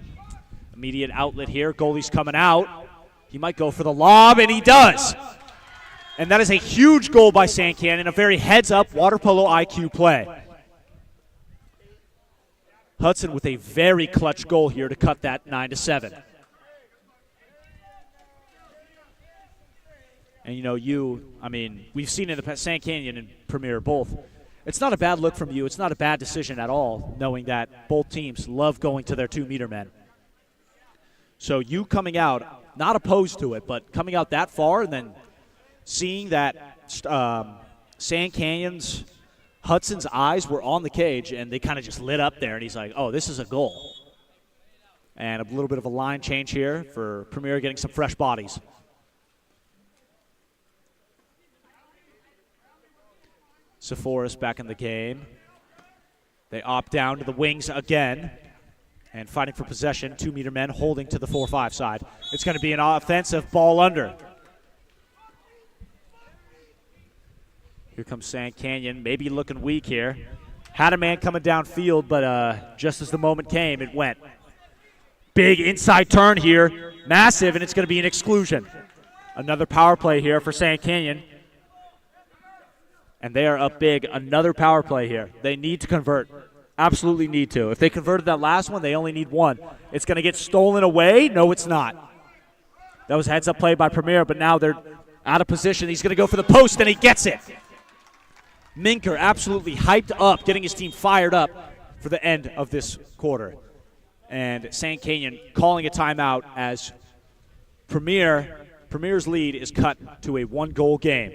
S1: Immediate outlet here. Goalie's coming out. He might go for the lob, and he does. And that is a huge goal by Sand Canyon, a very heads-up water polo IQ play. Hudson with a very clutch goal here to cut that 9-7. And, we've seen in the past, Sand Canyon and Premier both. It's not a bad look from you. It's not a bad decision at all, knowing that both teams love going to their 2-meter men. So you coming out, not opposed to it, but coming out that far and then seeing that Sand Canyon's, Hudson's eyes were on the cage and they kind of just lit up there, and he's like, oh, this is a goal. And a little bit of a line change here for Premier getting some fresh bodies. Sephoris back in the game. They opt down to the wings again and fighting for possession. 2-meter men holding to the 4-5 side. It's going to be an offensive ball under. Here comes Sand Canyon, maybe looking weak here. Had a man coming downfield, but just as the moment came, it went. Big inside turn here, massive, and it's going to be an exclusion. Another power play here for Sand Canyon. And they are up big. Another power play here. They need to convert. Absolutely need to. If they converted that last one, they only need 1. It's going to get stolen away. No, it's not. That was heads-up play by Premier, but now they're out of position. He's going to go for the post, and he gets it. Minker absolutely hyped up, getting his team fired up for the end of this quarter. And Sand Canyon calling a timeout as Premier's lead is cut to a 1-goal game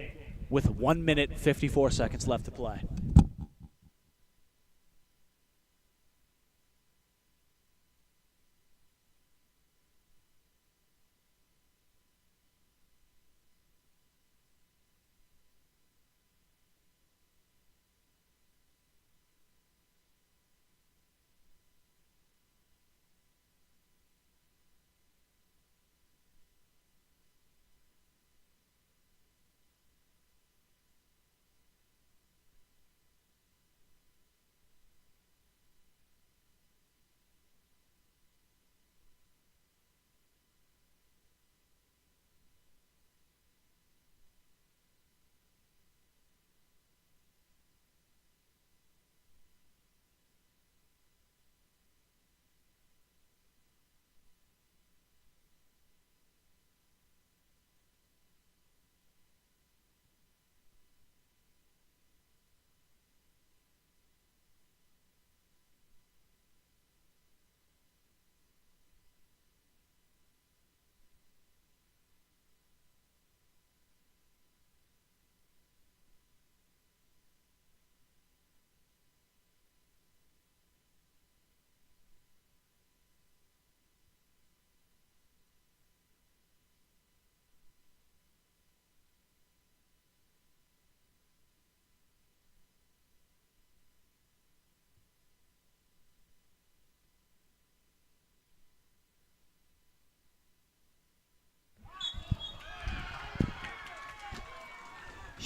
S1: with 1 minute, 54 seconds left to play.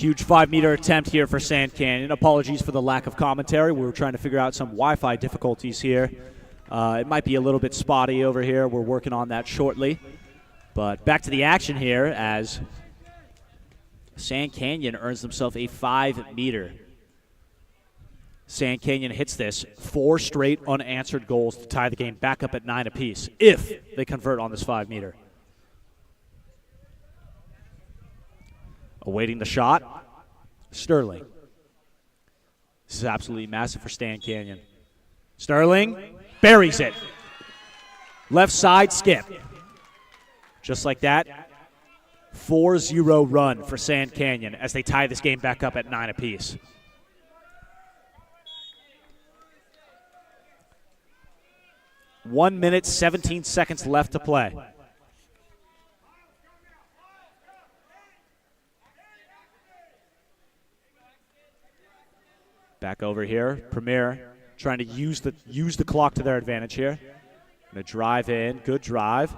S1: Huge 5-meter attempt here for Sand Canyon. Apologies for the lack of commentary. We were trying to figure out some Wi-Fi difficulties here. It might be a little bit spotty over here. We're working on that shortly. But back to the action here as Sand Canyon earns themselves a 5-meter. Sand Canyon hits this 4 straight unanswered goals to tie the game back up at 9 apiece if they convert on this 5-meter. Awaiting the shot, Sterling. This is absolutely massive for Sand Canyon. Sterling buries it. Left side skip. Just like that, 4-0 run for Sand Canyon as they tie this game back up at 9 apiece. One minute, 17 seconds left to play. Back over here, Premier trying to use the clock to their advantage here. Gonna drive in, good drive.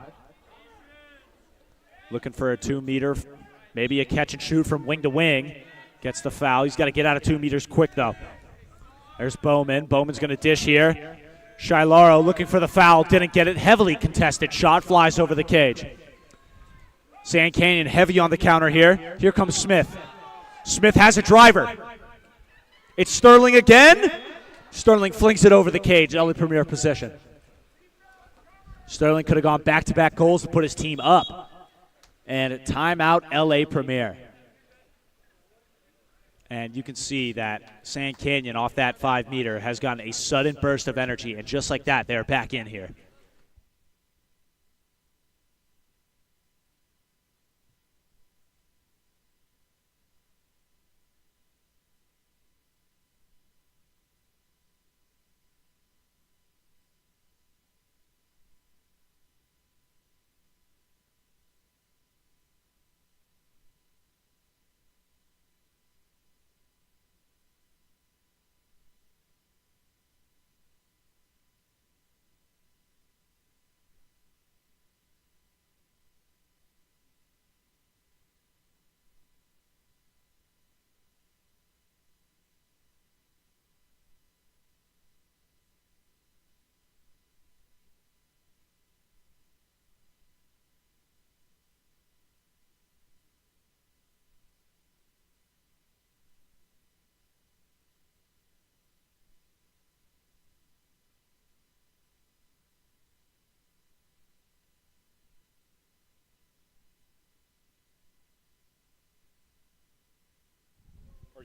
S1: Looking for a 2-meter, maybe a catch and shoot from wing to wing. Gets the foul. He's got to get out of 2 meters quick though. There's Bowman. Bowman's gonna dish here. Shilaro looking for the foul, didn't get it. Heavily contested shot, flies over the cage. Sand Canyon heavy on the counter here. Here comes Smith. Smith has a driver. It's Sterling again. Sterling flings it over the cage, LA Premier possession. Sterling could have gone back-to-back goals to put his team up. And a timeout, LA Premier. And you can see that Sand Canyon off that 5-meter has gotten a sudden burst of energy, and just like that, they're back in here.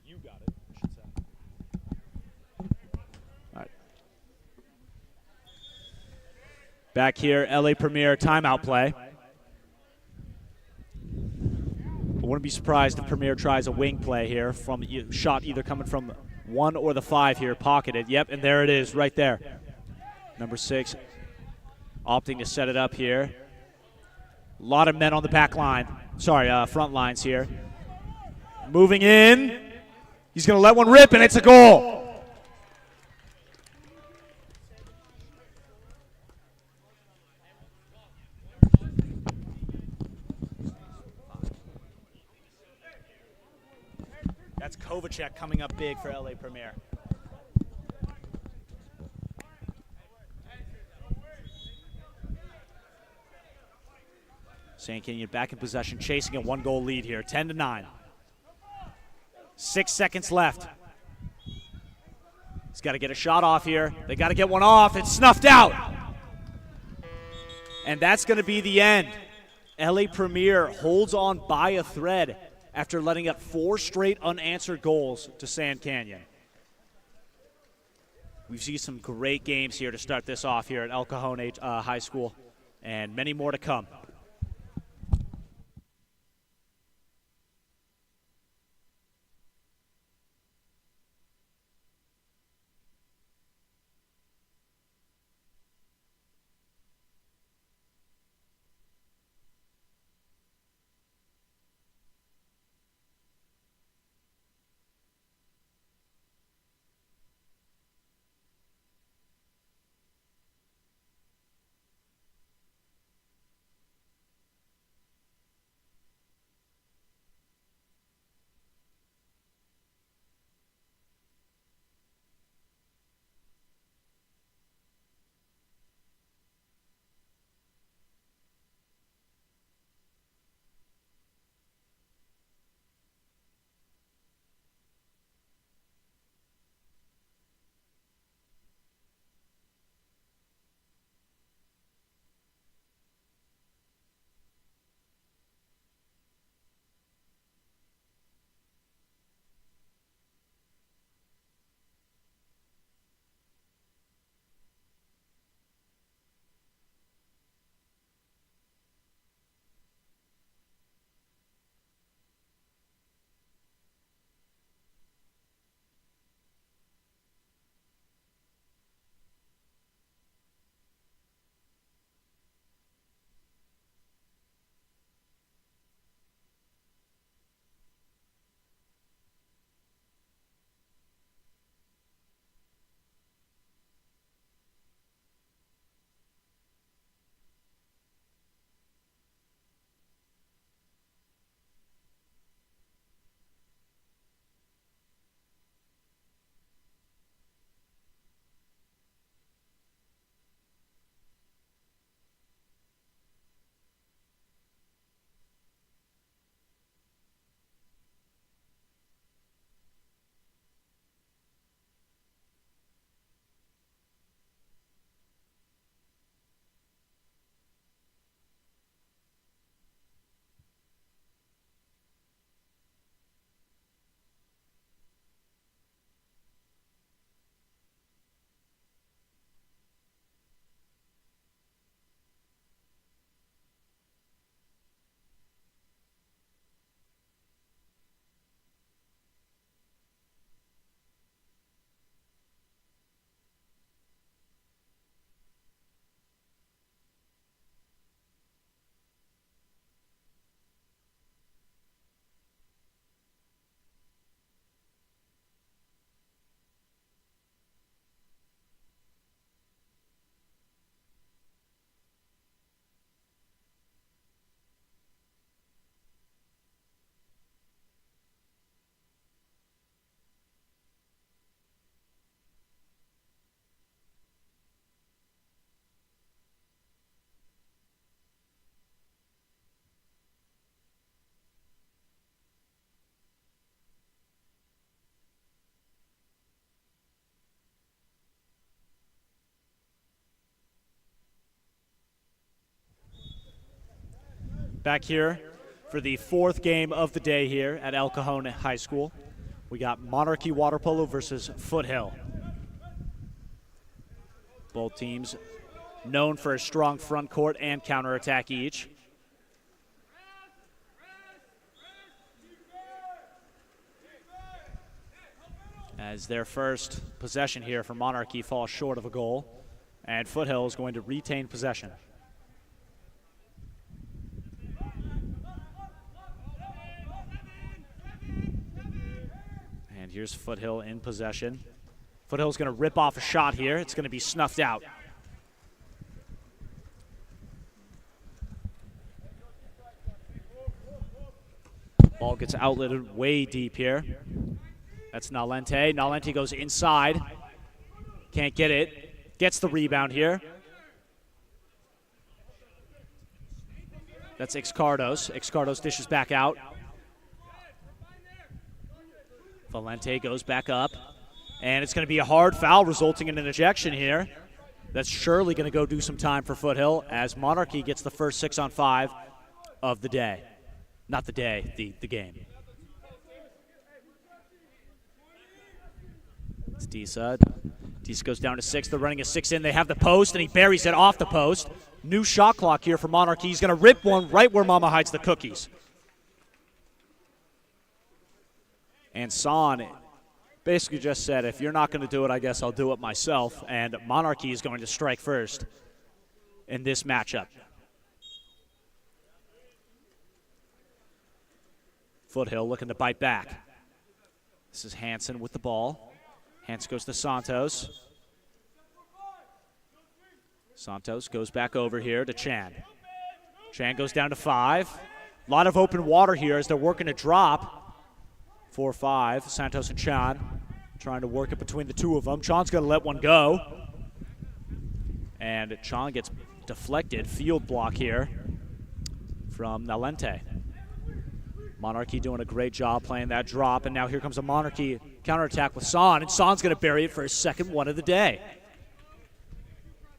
S1: You got it, I should say. All right. Back here, LA Premier timeout play. I wouldn't be surprised if Premier tries a wing play here from shot either coming from 1 or the 5 here, pocketed. Yep, and there it is right there. Number 6 opting to set it up here. A lot of men on the back line. Sorry, front lines here. Moving in. He's going to let one rip, and it's a goal. That's Kovacek coming up big for LA Premier. Sand Canyon back in possession, chasing a 1-goal lead here, 10-9. 6 seconds left. He's got to get a shot off here. They got to get one off. It's snuffed out. And that's going to be the end. LA Premier holds on by a thread after letting up 4 straight unanswered goals to Sand Canyon. We've seen some great games here to start this off here at El Cajon High School, and many more to come. Back here for the fourth game of the day here at El Cajon High School. We got Monarchy Water Polo versus Foothill. Both teams known for a strong front court and counterattack each. As their first possession here for Monarchy falls short of a goal, and Foothill is going to retain possession. And here's Foothill in possession. Foothill's going to rip off a shot here. It's going to be snuffed out. Ball gets outletted way deep here. That's Nalente. Nalente goes inside. Can't get it. Gets the rebound here. That's Excardos. Excardos dishes back out. Valente goes back up. And it's going to be a hard foul resulting in an ejection here. That's surely going to go do some time for Foothill as Monarchy gets the first 6-on-5 of the day. Not the day, the game. It's Disa. Disa goes down to 6. They're running a 6 in. They have the post, and he buries it off the post. New shot clock here for Monarchy. He's going to rip one right where Mama hides the cookies. And Son basically just said, if you're not going to do it, I guess I'll do it myself. And Monarchy is going to strike first in this matchup. Foothill looking to bite back. This is Hansen with the ball. Hansen goes to Santos. Santos goes back over here to Chan. Chan goes down to 5. A lot of open water here as they're working a drop. 4-5, Santos and Chan trying to work it between the two of them. Chan's going to let one go. And Chan gets deflected. Field block here from Nalente. Monarchy doing a great job playing that drop. And now here comes a Monarchy counterattack with Son. And Son's going to bury it for his second one of the day.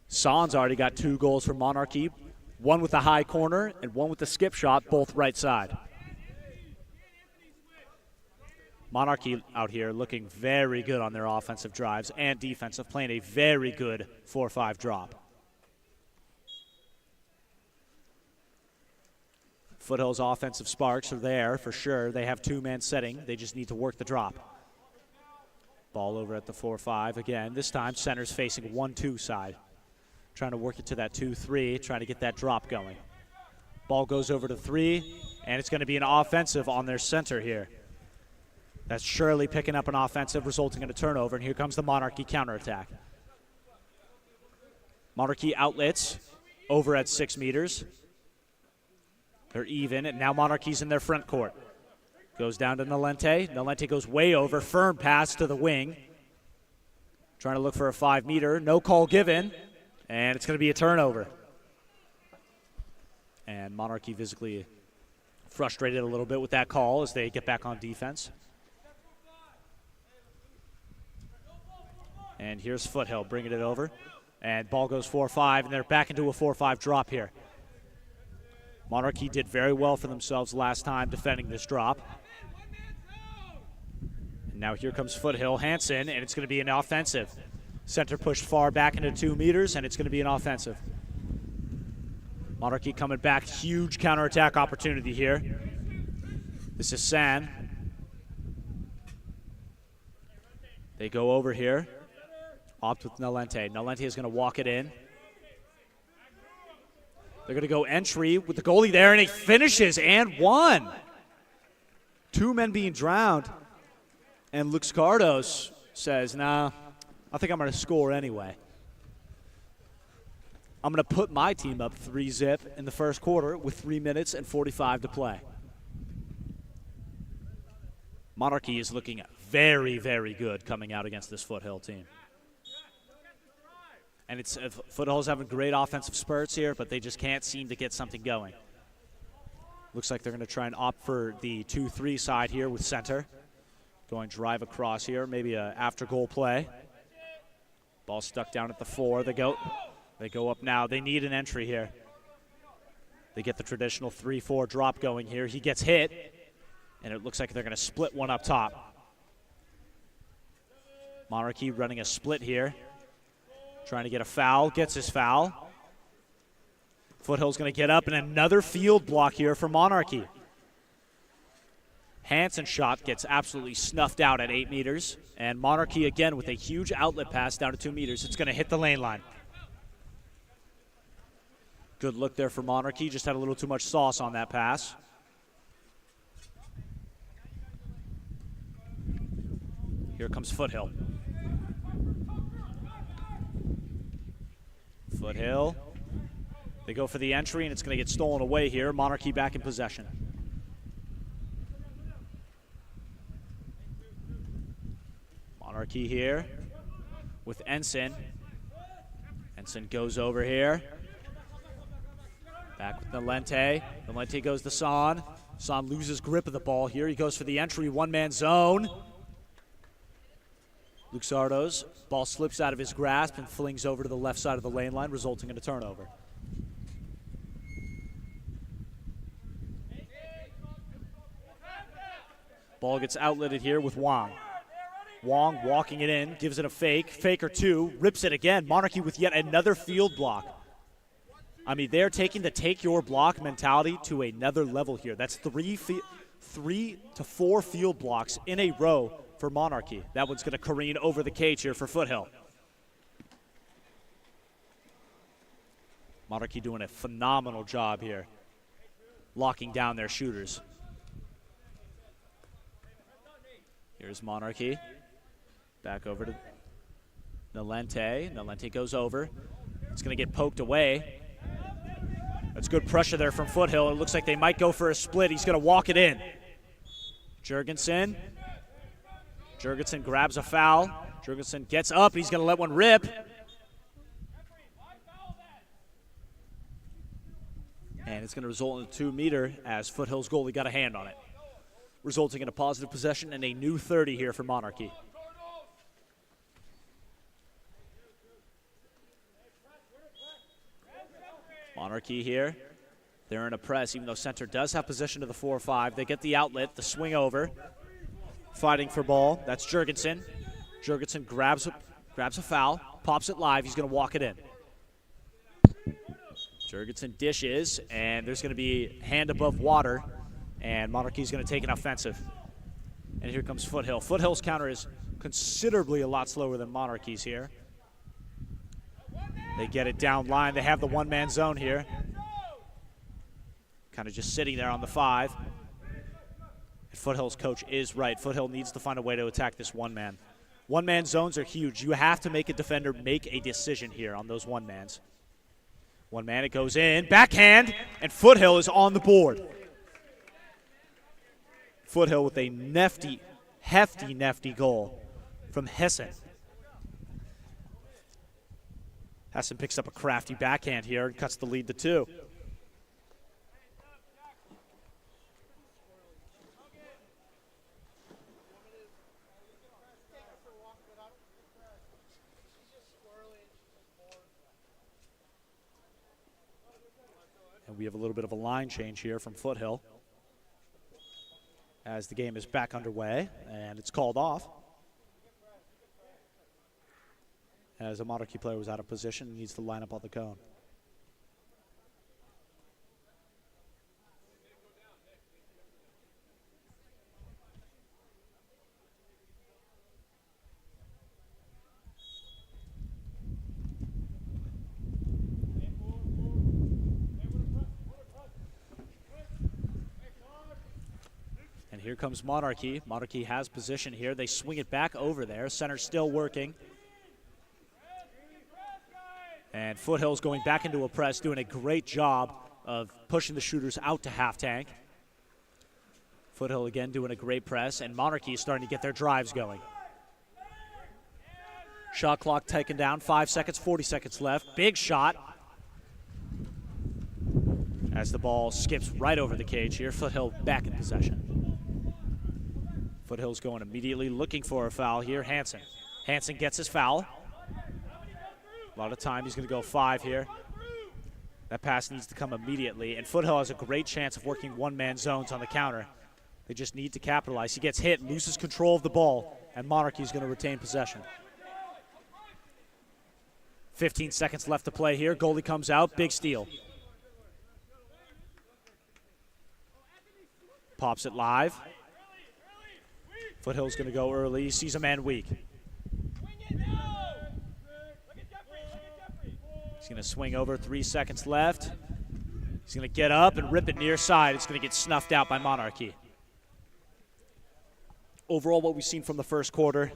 S1: Son's already got 2 goals for Monarchy. One with a high corner and one with the skip shot, both right side. Monarchy out here looking very good on their offensive drives and defensive, playing a very good 4-5 drop. Foothill's offensive sparks are there for sure. They have 2-man setting. They just need to work the drop. Ball over at the 4-5 again. This time center's facing 1-2 side. Trying to work it to that 2-3, trying to get that drop going. Ball goes over to 3, and it's going to be an offensive on their center here. That's surely picking up an offensive, resulting in a turnover, and here comes the Monarchy counterattack. Monarchy outlets over at 6 meters. They're even, and now Monarchy's in their front court. Goes down to Nalente. Nalente goes way over, firm pass to the wing. Trying to look for a 5-meter, no call given, and it's going to be a turnover. And Monarchy visibly frustrated a little bit with that call as they get back on defense. And here's Foothill bringing it over. And ball goes 4-5, and they're back into a 4-5 drop here. Monarchy did very well for themselves last time defending this drop. And now here comes Foothill. Hansen, and it's going to be an offensive. Center pushed far back into 2 meters, and it's going to be an offensive. Monarchy coming back. Huge counterattack opportunity here. This is San. They go over here. Opt with Nalente. Nalente is going to walk it in. They're going to go entry with the goalie there, and he finishes and 1. 2 men being drowned. And Luxcardos says, nah, I think I'm going to score anyway. I'm going to put my team up 3-zip in the first quarter with 3 minutes and 45 to play. Monarchy is looking very, very good coming out against this Foothill team. And it's Foothill's having great offensive spurts here, but they just can't seem to get something going. Looks like they're going to try and opt for the 2-3 side here with center. Going drive across here, maybe a after goal play. Ball stuck down at the 4. They go up now. They need an entry here. They get the traditional 3-4 drop going here. He gets hit, and it looks like they're going to split one up top. Monarchy running a split here. Trying to get a foul, gets his foul. Foothill's going to get up, and another field block here for Monarchy. Hansen's shot gets absolutely snuffed out at 8 meters. And Monarchy again with a huge outlet pass down to 2 meters. It's going to hit the lane line. Good look there for Monarchy. Just had a little too much sauce on that pass. Here comes Foothill. Foothill. They go for the entry, and it's going to get stolen away here. Monarchy back in possession. Monarchy here with Ensign. Ensign goes over here. Back with Nalente. Nalente goes to Son. Son loses grip of the ball here. He goes for the entry, one-man zone. Luxardo's ball slips out of his grasp and flings over to the left side of the lane line, resulting in a turnover. Ball gets outletted here with Wong. Wong walking it in, gives it a fake or two, rips it again. Monarchy with yet another field block. I mean, they're taking the take your block mentality to another level here. That's 3 to 4 field blocks in a row for Monarchy. That one's going to careen over the cage here for Foothill. Monarchy doing a phenomenal job here, locking down their shooters. Here's Monarchy. Back over to Nalente. Nalente goes over. It's going to get poked away. That's good pressure there from Foothill. It looks like they might go for a split. He's going to walk it in. Jurgensen. Jurgensen grabs a foul. Jurgensen gets up. He's going to let one rip. And it's going to result in a 2-meter as Foothill's goalie got a hand on it, resulting in a positive possession and a new 30 here for Monarchy. Monarchy here. They're in a press, even though center does have possession to the 4-5. They get the outlet, the swing over. Fighting for ball. That's Jurgensen. Jurgensen grabs a foul, pops it live. He's going to walk it in. Jurgensen dishes, and there's going to be hand above water, and Monarchy's going to take an offensive. And here comes Foothill. Foothill's counter is considerably a lot slower than Monarchy's here. They get it down line. They have the one-man zone here. Kind of just sitting there on the 5. And Foothill's coach is right. Foothill needs to find a way to attack this one-man. One-man zones are huge. You have to make a defender make a decision here on those one-mans. One man, it goes in. Backhand, and Foothill is on the board. Foothill with a hefty goal from Hessen. Hessen picks up a crafty backhand here and cuts the lead to 2. And we have a little bit of a line change here from Foothill as the game is back underway, and it's called off as a Monarchy player was out of position and needs to line up on the cone. And here comes Monarchy. Monarchy has position here. They swing it back over there. Center still working. And Foothill's going back into a press, doing a great job of pushing the shooters out to half tank. Foothill again doing a great press, and Monarchy is starting to get their drives going. Shot clock taken down, 5 seconds, 40 seconds left. Big shot as the ball skips right over the cage here. Foothill back in possession. Foothill's going immediately looking for a foul here. Hansen gets his foul. A lot of time, he's going to go 5 here. That pass needs to come immediately, and Foothill has a great chance of working one-man zones on the counter. They just need to capitalize. He gets hit, loses control of the ball, and Monarchy is going to retain possession. 15 seconds left to play here. Goalie comes out, big steal. Pops it live. Foothill's going to go early. He sees a man weak. He's going to swing over, 3 seconds left. He's going to get up and rip it near side. It's going to get snuffed out by Monarchy. Overall, what we've seen from the first quarter,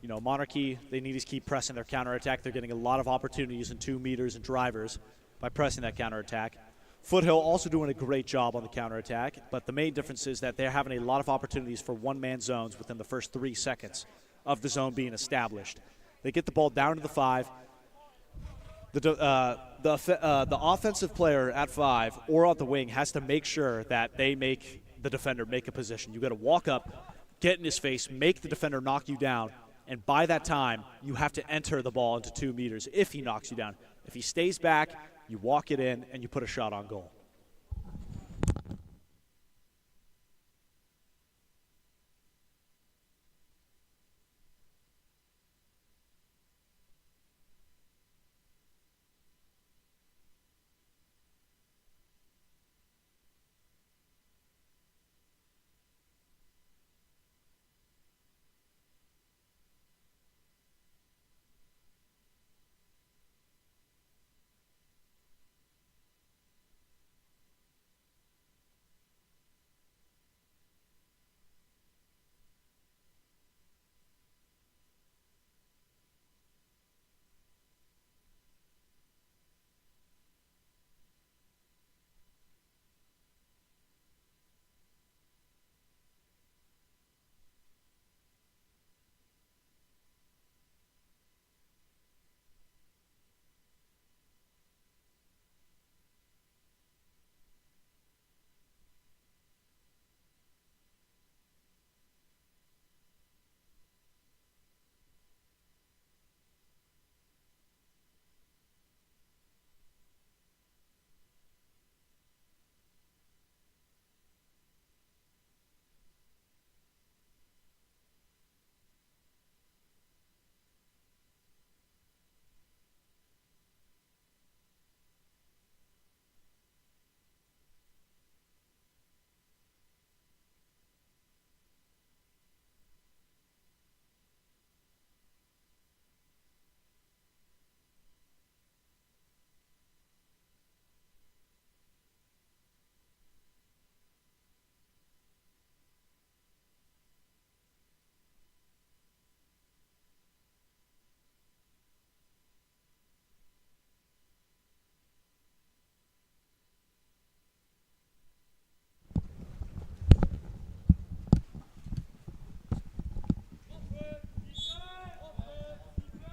S1: you know, Monarchy, they need to keep pressing their counterattack. They're getting a lot of opportunities in 2 meters and drivers by pressing that counterattack. Foothill also doing a great job on the counterattack, but the main difference is that they're having a lot of opportunities for one-man zones within the first 3 seconds of the zone being established. They get the ball down to the 5. The offensive player at 5 or on the wing has to make sure that they make the defender make a position. You got to walk up, get in his face, make the defender knock you down, and by that time, you have to enter the ball into 2 meters if he knocks you down. If he stays back, you walk it in, and you put a shot on goal.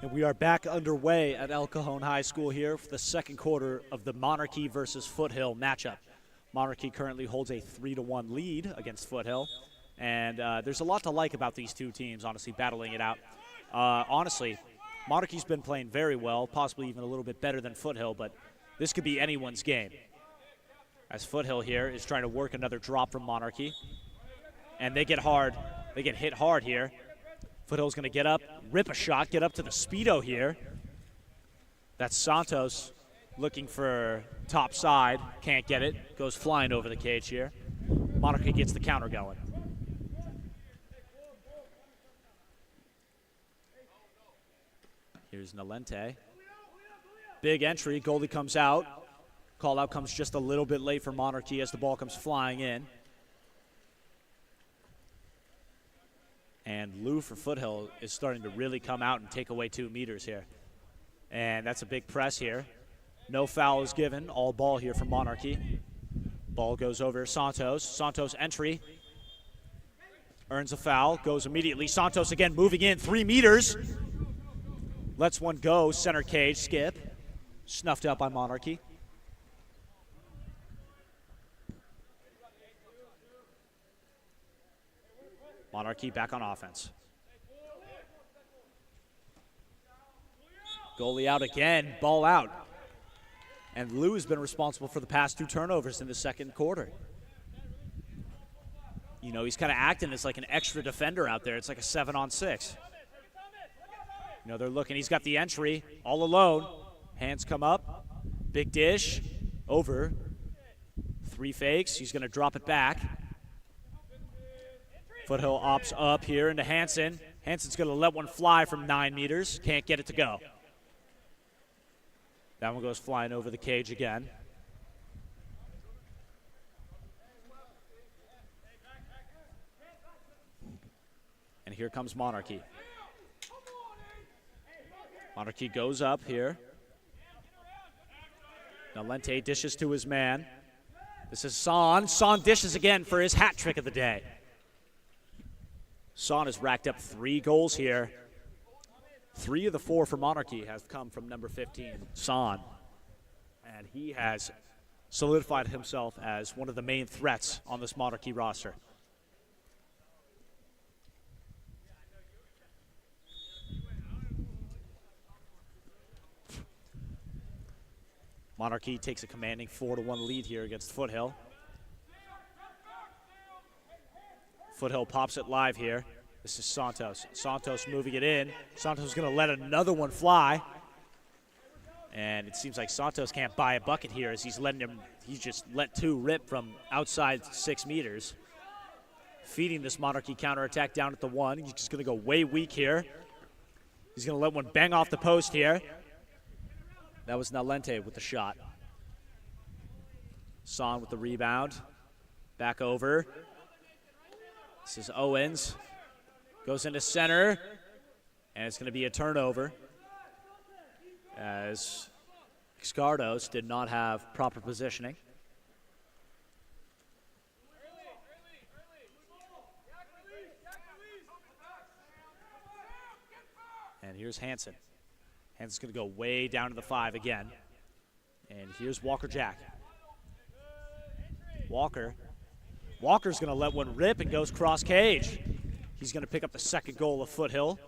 S1: And we are back underway at El Cajon High School here for the second quarter of the Monarchy versus Foothill matchup. Monarchy currently holds a 3-1 lead against Foothill. And there's a lot to like about these two teams, honestly, battling it out. Honestly, Monarchy's been playing very well, possibly even a little bit better than Foothill, but this could be anyone's game. As Foothill here is trying to work another drop from Monarchy. And they get hit hard here. Foothill's going to get up, rip a shot, get up to the Speedo here. That's Santos looking for top side, can't get it, goes flying over the cage here. Monarchy gets the counter going. Here's Nalente. Big entry, goalie comes out. Call out comes just a little bit late for Monarchy as the ball comes flying in. And Lou for Foothill is starting to really come out and take away 2 meters here. And that's a big press here. No foul is given. All ball here for Monarchy. Ball goes over Santos. Santos entry. Earns a foul. Goes immediately. Santos again moving in. 3 meters. Lets one go. Center cage. Skip. Snuffed out by Monarchy. Monarchy back on offense. Goalie out again, ball out. And Lou has been responsible for the past 2 turnovers in the second quarter. You know, he's kind of acting as like an extra defender out there. It's like a 7-on-6. You know, they're looking. He's got the entry all alone. Hands come up. Big dish. Over. 3 fakes. He's going to drop it back. Foothill opts up here into Hansen. Hansen's going to let one fly from 9 meters. Can't get it to go. That one goes flying over the cage again. And here comes Monarchy. Monarchy goes up here. Now Lente dishes to his man. This is Son. Son dishes again for his hat trick of the day. Son has racked up 3 goals here. 3 of the 4 for Monarchy have come from number 15, Son. And he has solidified himself as one of the main threats on this Monarchy roster. Monarchy takes a commanding 4-1 lead here against Foothill. Foothill pops it live here. This is Santos. Santos moving it in. Santos is going to let another one fly. And it seems like Santos can't buy a bucket here as he's just let 2 rip from outside 6 meters. Feeding this Monarchy counterattack down at the 1. He's just going to go way weak here. He's going to let one bang off the post here. That was Nalente with the shot. Son with the rebound. Back over. This is Owens. Goes into center. And it's going to be a turnover, as Xcardos did not have proper positioning. And here's Hansen. Hansen's going to go way down to the 5 again. And here's Walker Jack. Walker's going to let one rip and goes cross cage. He's going to pick up the second goal of Foothill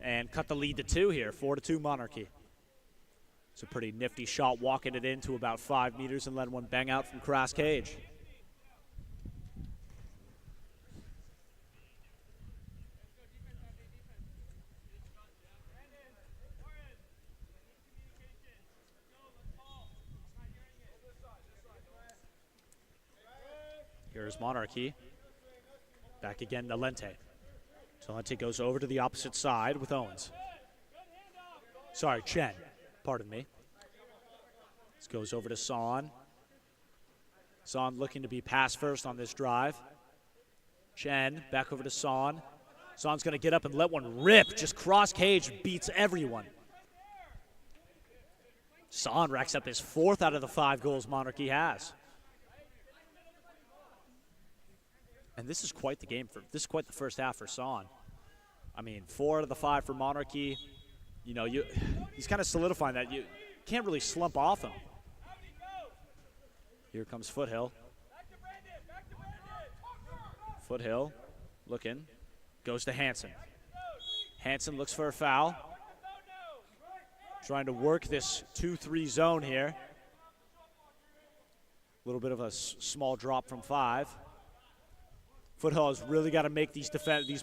S1: and cut the lead to 2 here, 4-2 Monarchy. It's a pretty nifty shot, walking it into about 5 meters and letting one bang out from cross cage. Here's Monarchy. Back again to Lente. So Lente goes over to the opposite side with Owens. Sorry, Chen. Pardon me. This goes over to Son. Son looking to be pass first on this drive. Chen back over to Son. Son's going to get up and let one rip. Just cross cage, beats everyone. Son racks up his 4th out of the 5 goals Monarchy has. And this is quite the game this is quite the first half for Son. I mean, 4 out of the 5 for Monarchy. You know, he's kind of solidifying that. You can't really slump off him. Here comes Foothill. Foothill looking. Goes to Hansen. Hansen looks for a foul. Trying to work this 2-3 zone here. A little bit of a small drop from 5. Foothill has really got to make these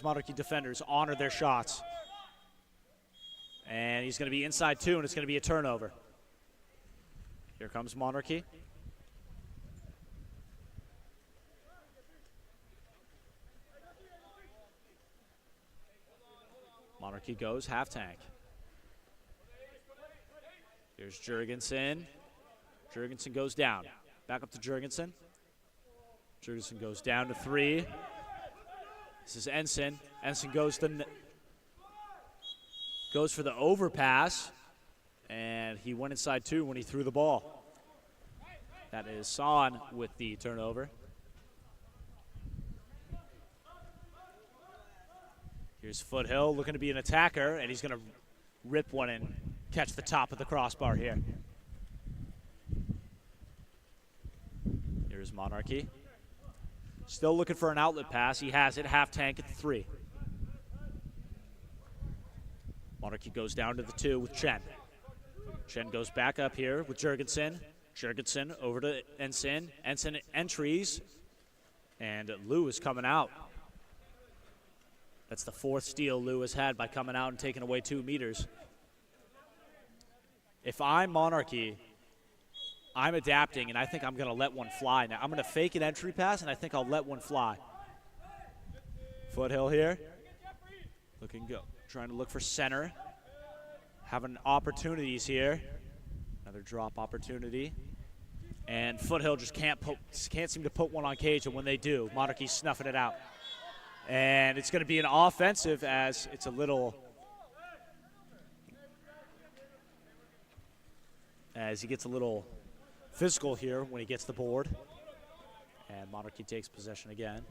S1: Monarchy defenders honor their shots. And he's going to be inside 2, and it's going to be a turnover. Here comes Monarchy. Monarchy goes half tank. Here's Jurgensen. Jurgensen goes down. Back up to Jurgensen. Jurgensen goes down to 3. This is Ensign. Ensign goes for the overpass, and he went inside 2 when he threw the ball. That is Son with the turnover. Here's Foothill looking to be an attacker, and he's going to rip one and catch the top of the crossbar here. Here's Monarchy. Still looking for an outlet pass. He has it, half tank at the 3. Monarchy goes down to the 2 with Chen. Chen goes back up here with Jurgensen. Jurgensen over to Ensign. Ensign entries, and Lou is coming out. That's the 4th steal Lou has had by coming out and taking away 2 meters. If I'm Monarchy, I'm adapting, and I think I'm going to let one fly now. I'm going to fake an entry pass, and I think I'll let one fly. Foothill here. Looking good. Trying to look for center. Having opportunities here. Another drop opportunity. And Foothill just can't seem to put one on cage, and when they do, Monarchy's snuffing it out. And it's going to be an offensive as it's a little, as he gets a little physical here when he gets the board. And Monarchy takes possession again.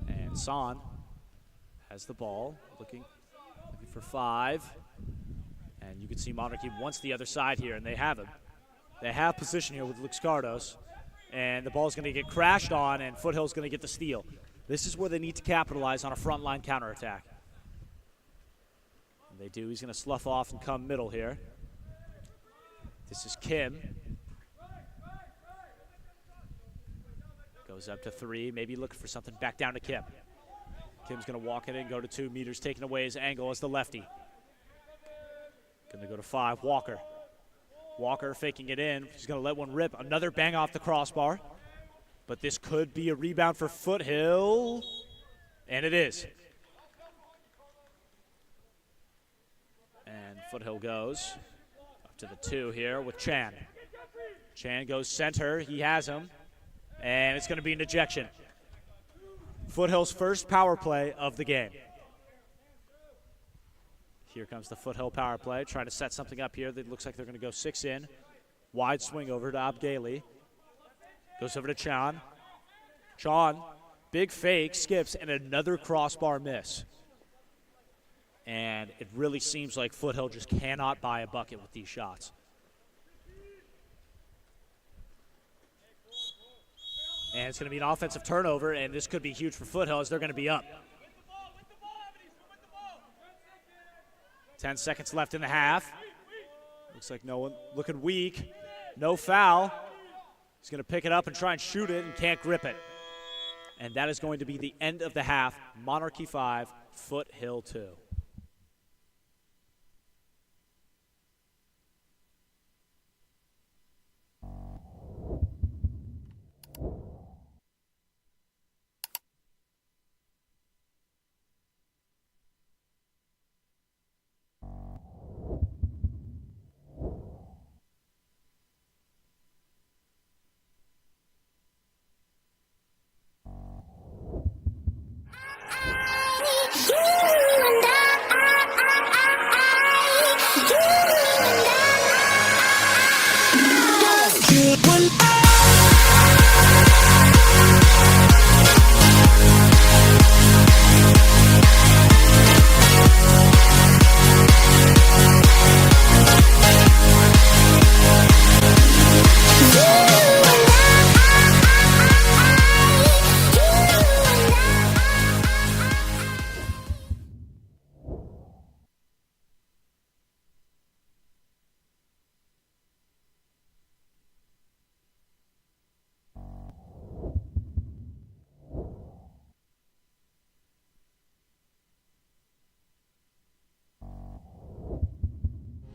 S1: And Son has the ball, looking for 5. And you can see Monarchy wants the other side here, and they have him. They have position here with Luxcardos. And the ball's going to get crashed on, and Foothill's going to get the steal. This is where they need to capitalize on a frontline counterattack. And they do. He's going to slough off and come middle here. This is Kim. Goes up to 3, maybe looking for something. Back down to Kim. Kim's going to walk it in, go to 2 meters, taking away his angle as the lefty. Going to go to 5, Walker. Walker faking it in. He's going to let one rip. Another bang off the crossbar. But this could be a rebound for Foothill. And it is. And Foothill goes up to the 2 here with Chan. Chan goes center. He has him. And it's going to be an ejection. Foothill's first power play of the game. Here comes the Foothill power play, trying to set something up here. It looks like they're going to go 6 in. Wide swing over to Abgaili. Goes over to Chan. Chan, big fake, skips, and another crossbar miss. And it really seems like Foothill just cannot buy a bucket with these shots. And it's going to be an offensive turnover, and this could be huge for Foothill as they're going to be up. 10 seconds left in the half. Looks like no one looking weak. No foul. He's going to pick it up and try and shoot it and can't grip it. And that is going to be the end of the half. Monarchy 5, Foothill 2.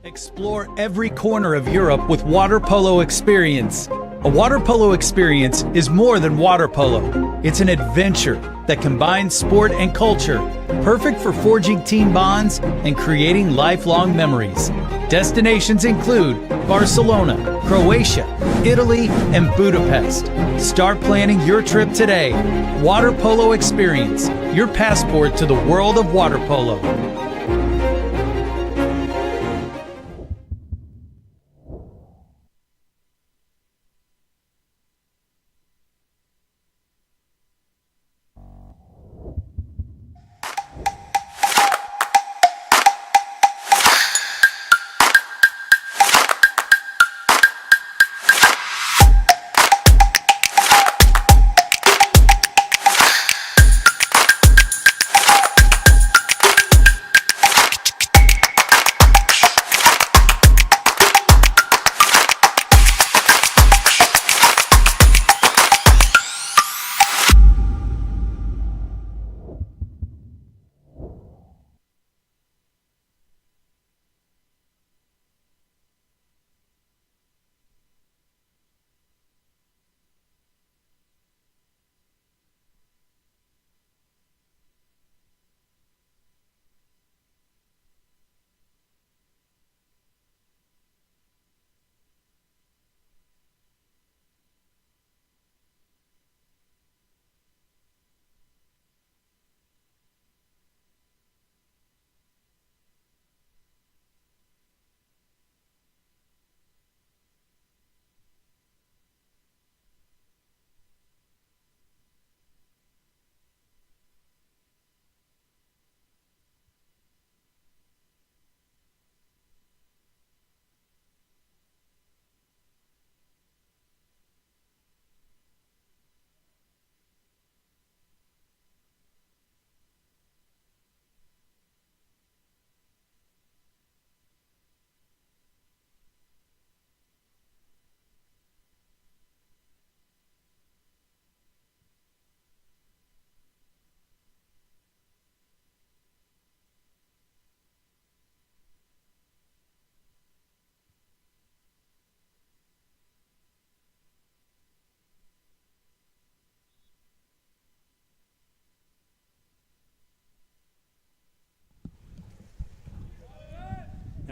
S8: Explore every corner of Europe with Water Polo Experience. A water polo experience is more than water polo. It's an adventure that combines sport and culture, perfect for forging team bonds and creating lifelong memories. Destinations include Barcelona, Croatia, Italy, and Budapest. Start planning your trip today. Water Polo Experience, your passport to the world of water polo.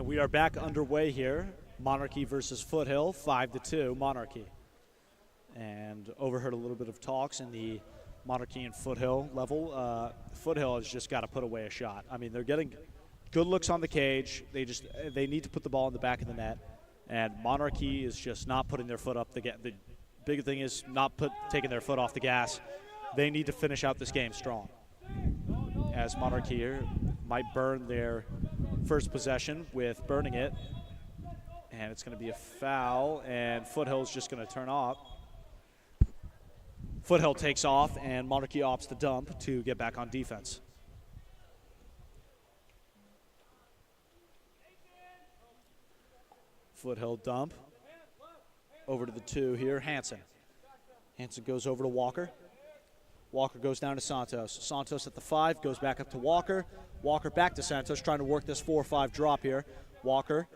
S1: And we are back underway here. Monarchy versus Foothill, 5-2, Monarchy. And overheard a little bit of talks in the Monarchy and Foothill level. Foothill has just got to put away a shot. I mean, they're getting good looks on the cage. They need to put the ball in the back of the net. And Monarchy is just not putting their foot up. The big thing is not taking their foot off the gas. They need to finish out this game strong. As Monarchy here might burn their first possession with burning it. And it's going to be a foul, and Foothill's just going to turn off. Foothill takes off, and Monarchy opts to dump to get back on defense. Foothill dump. Over to the 2 here, Hansen. Hansen goes over to Walker. Walker goes down to Santos. Santos at the 5, goes back up to Walker. Walker back to Santos, trying to work this 4-5 drop here. Walker,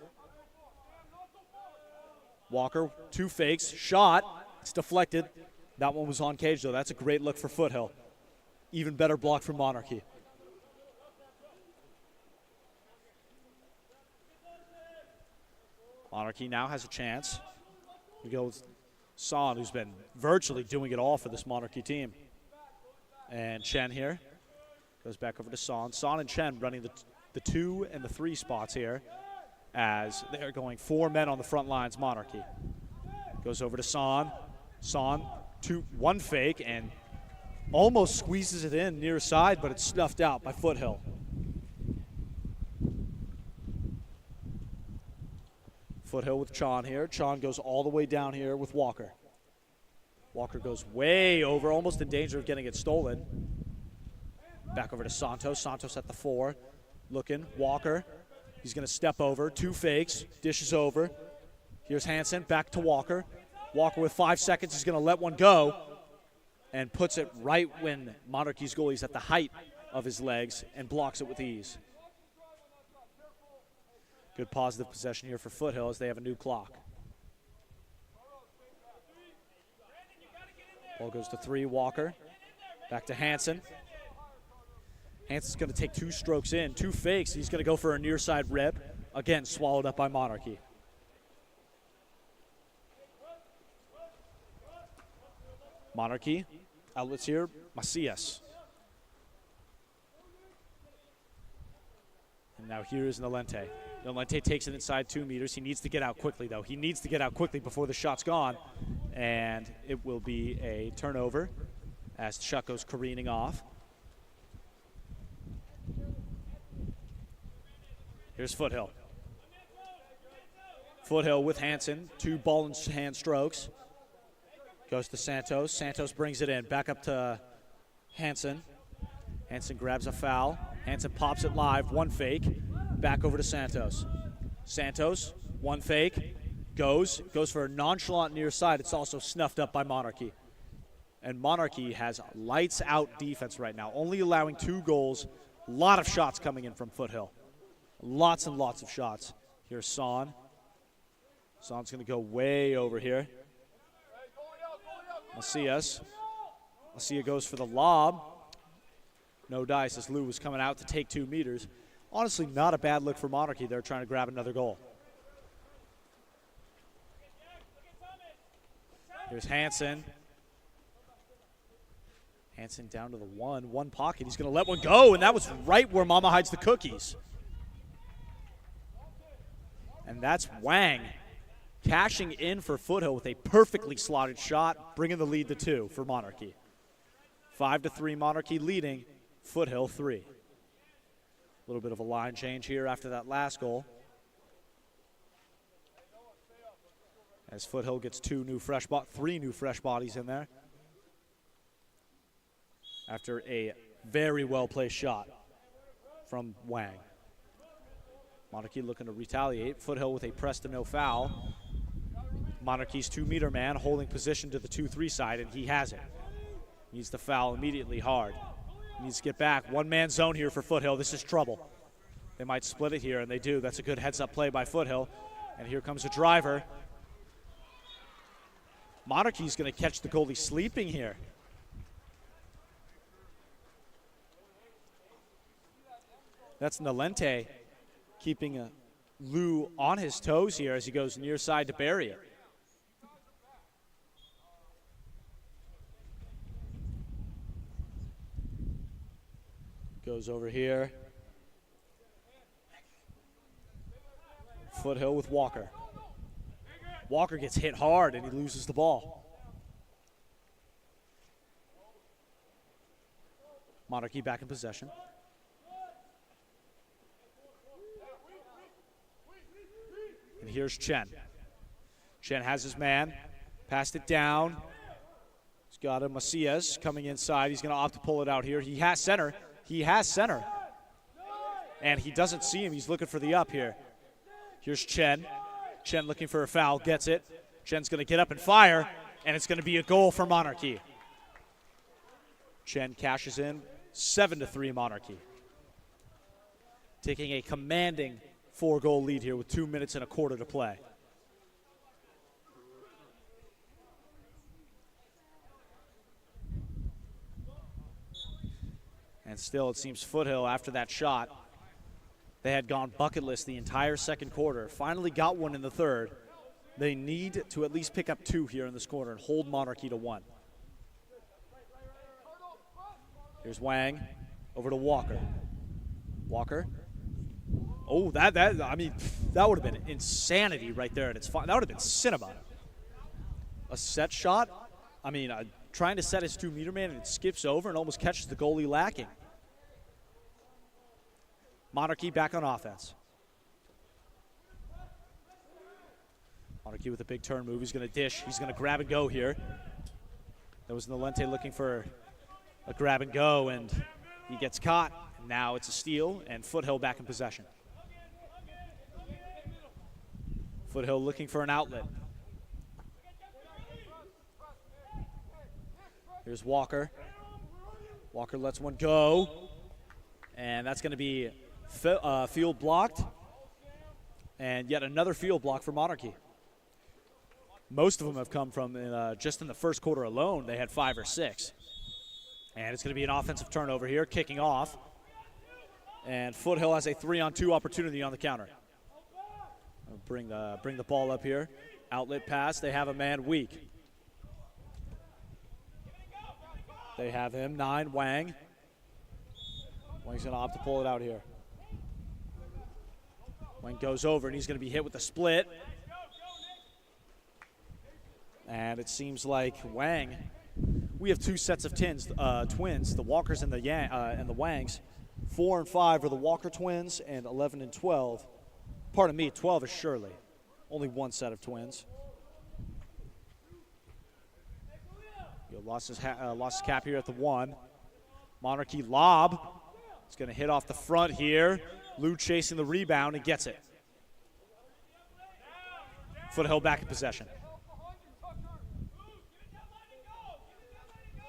S1: 2 fakes, shot, it's deflected. That one was on cage though. That's a great look for Foothill. Even better block for Monarchy. Monarchy now has a chance. We go with Son, who's been virtually doing it all for this Monarchy team. And Chen here goes back over to Son. Son and Chen running the 2 and the 3 spots here as they're going 4 men on the front lines, Monarchy. Goes over to Son. Son, 1 fake and almost squeezes it in near side, but it's snuffed out by Foothill. Foothill with Chan here. Chan goes all the way down here with Walker. Walker goes way over, almost in danger of getting it stolen. Back over to Santos. Santos at the 4. Looking. Walker. He's going to step over. 2 fakes. Dishes over. Here's Hansen. Back to Walker. Walker with 5 seconds. He's going to let one go. And puts it right when Monarchy's goalie's at the height of his legs and blocks it with ease. Good positive possession here for Foothill as they have a new clock. Ball goes to 3, Walker. Back to Hansen. Hansen's going to take 2 strokes in, 2 fakes. He's going to go for a near side rip. Again, swallowed up by Monarchy. Monarchy, outlets here, Macias. And now here's Nalente. Nalente takes it inside 2 meters. He needs to get out quickly, though. He needs to get out quickly before the shot's gone. And it will be a turnover as the shot goes careening off. Here's Foothill. Foothill with Hansen. 2 ball in hand strokes. Goes to Santos. Santos brings it in. Back up to Hansen. Hansen grabs a foul. Hansen pops it live. 1 fake. Back over to Santos. Santos, 1 fake. Goes for a nonchalant near side. It's also snuffed up by Monarchy. And Monarchy has lights out defense right now. Only allowing 2 goals. A lot of shots coming in from Foothill. Lots and lots of shots. Here's Son. Son's going to go way over here. Macias. Macias goes for the lob. No dice as Lou was coming out to take 2 meters. Honestly, not a bad look for Monarchy. They're trying to grab another goal. Here's Hansen. Hansen down to the 1 pocket. He's going to let one go, and that was right where Mama hides the cookies. And that's Wang cashing in for Foothill with a perfectly slotted shot, bringing the lead to 2 for Monarchy. 5-3 Monarchy leading, Foothill 3. A little bit of a line change here after that last goal. As Foothill gets 3 new fresh bodies in there. After a very well-placed shot from Wang. Monarchy looking to retaliate. Foothill with a press to no foul. Monarchy's 2-meter man holding position to the 2-3 side, and he has it. Needs to foul immediately hard. Needs to get back. 1-man zone here for Foothill. This is trouble. They might split it here, and they do. That's a good heads-up play by Foothill. And here comes a driver. Monarchy's going to catch the goalie sleeping here. That's Nalente keeping Lou on his toes here as he goes near side to bury it. Goes over here. Foothill with Walker. Walker gets hit hard and he loses the ball. Monarchy back in possession. And here's Chen. Chen has his man. Passed it down. He's got a Macias coming inside. He's going to opt to pull it out here. He has center. He has center. And he doesn't see him. He's looking for the up here. Here's Chen. Chen looking for a foul. Gets it. Chen's going to get up and fire. And it's going to be a goal for Monarchy. Chen cashes in. 7-3 Monarchy. Taking a commanding 4-goal lead here with 2 minutes and a quarter to play. And still, it seems Foothill, after that shot, they had gone bucketless the entire second quarter. Finally got one in the third. They need to at least pick up 2 here in this quarter and hold Monarchy to 1. Here's Wang over to Walker. Walker. Oh, that would have been insanity right there at its that would have been cinema. A set shot. Trying to set his 2-meter man and it skips over and almost catches the goalie lacking. Monarchy back on offense. Monarchy with a big turn move. He's going to dish. He's going to grab and go here. That was Nolente looking for a grab and go, and he gets caught. Now it's a steal, and Foothill back in possession. Foothill looking for an outlet. Here's Walker. Walker lets one go, and that's going to be field blocked, and yet another field block for Monarchy. Most of them have come from just in the first quarter alone. They had 5 or 6. And it's going to be an offensive turnover here, kicking off. And Foothill has a 3-on-2 opportunity on the counter. Bring the ball up here. Outlet pass. They have a man weak. They have him, 9, Wang. Wang's going to opt to pull it out here. Wang goes over, and he's going to be hit with the split. And it seems like Wang, we have 2 sets of twins, the Walkers and the Wangs. 4 and 5 are the Walker twins, and 11 and 12. Pardon me, 12 is Shirley. Only 1 set of twins. Lost his cap here at the 1. Monarchy lob. It's going to hit off the front here. Lou chasing the rebound and gets it. Foothill back in possession.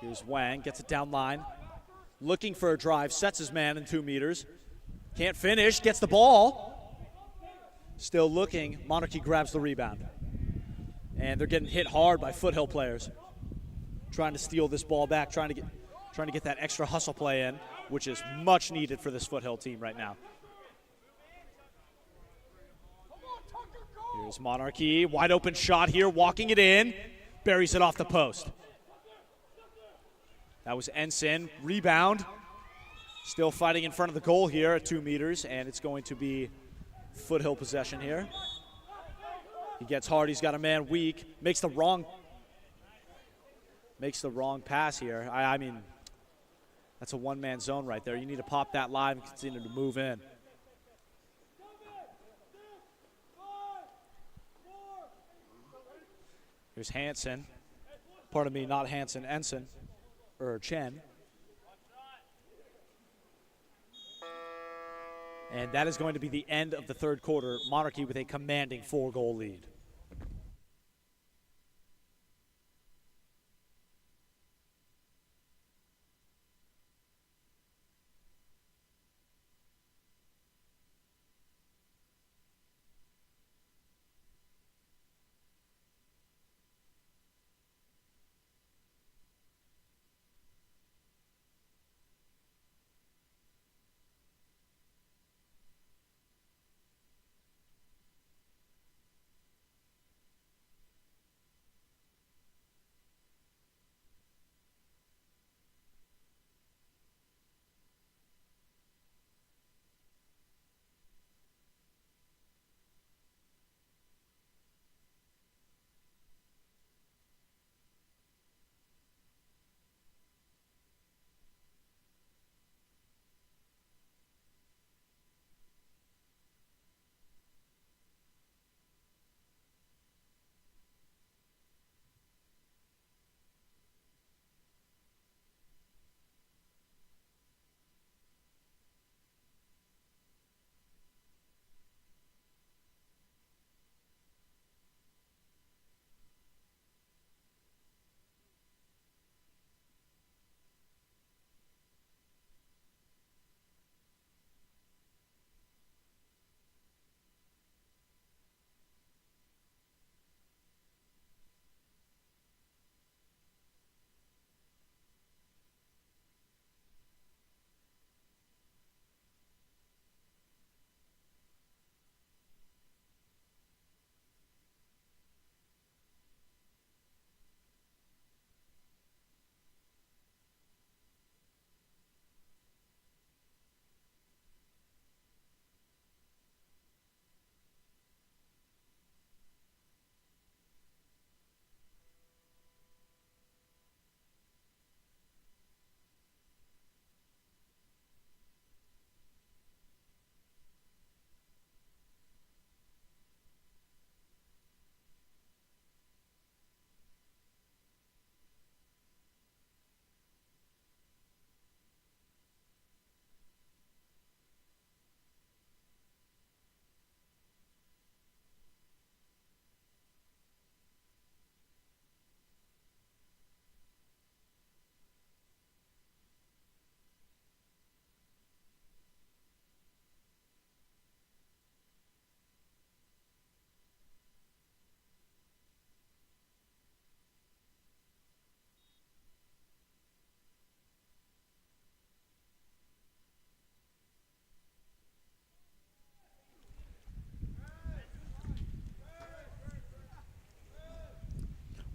S1: Here's Wang, gets it down line. Looking for a drive, sets his man in 2 meters. Can't finish, gets the ball. Still looking, Monarchy grabs the rebound. And they're getting hit hard by Foothill players. Trying to steal this ball back, trying to get that extra hustle play in, which is much needed for this Foothill team right now. Here's Monarchy, wide open shot here, walking it in, buries it off the post. That was Ensign, rebound. Still fighting in front of the goal here at 2 meters, and it's going to be Foothill possession here. He gets hard, he's got a man weak, makes the wrong pass here. I mean, that's a one-man zone right there. You need to pop that live and continue to move in. Here's Hansen. Pardon me, not Hansen, Ensign. Or Chen. And that is going to be the end of the third quarter. Monarchy with a commanding 4-goal lead.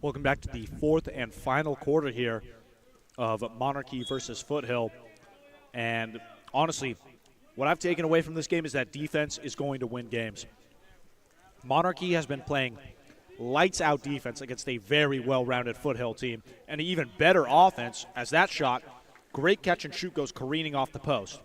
S1: Welcome back to the fourth and final quarter here of Monarchy versus Foothill. And honestly, what I've taken away from this game is that defense is going to win games. Monarchy has been playing lights out defense against a very well-rounded Foothill team, and an even better offense as that shot, great catch and shoot, goes careening off the post.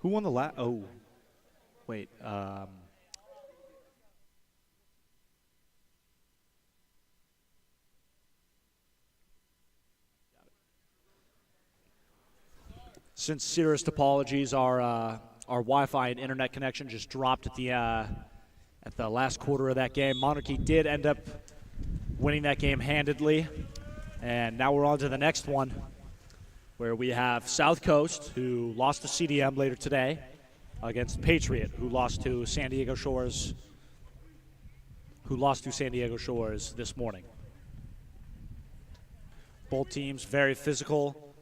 S1: Who won the last? Oh, wait. Since Cirrus Topologies, our Wi-Fi and internet connection just dropped at the last quarter of that game. Monarchy did end up winning that game handedly, and now we're on to the next one, where we have South Coast, who lost to CDM later today, against Patriot, who lost to San Diego Shores this morning. Both teams very physical.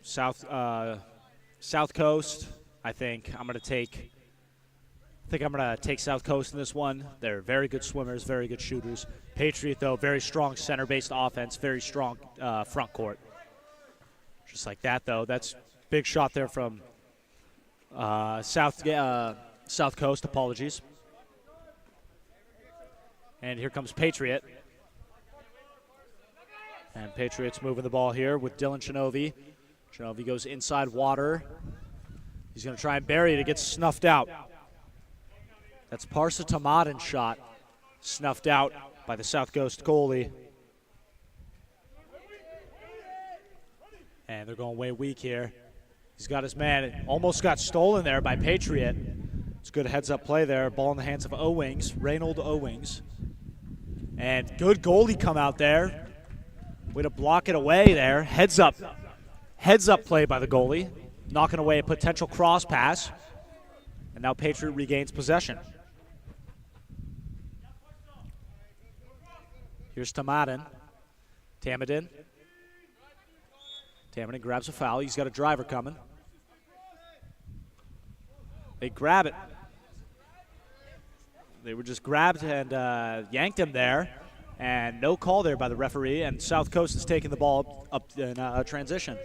S1: South Coast, I think I'm going to take South Coast in this one. They're very good swimmers, very good shooters. Patriot, though, very strong center-based offense, very strong front court. Just like that, though. That's big shot there from South Coast. Apologies. And here comes Patriot. And Patriot's moving the ball here with Dylan Shinovi. Shinovi goes inside water. He's going to try and bury it. It gets snuffed out. That's Parsa Tamadan's shot, snuffed out by the South Coast goalie. And they're going way weak here. He's got his man. It almost got stolen there by Patriot. It's a good heads-up play there. Ball in the hands of Owings, Reynold Owings. And good goalie come out there. Way to block it away there. Heads up play by the goalie, knocking away a potential cross pass. And now Patriot regains possession. Here's Tamadin. Tamadin grabs a foul. He's got a driver coming. They grab it. They were just grabbed and yanked him there. And no call there by the referee. And South Coast is taking the ball up in transition.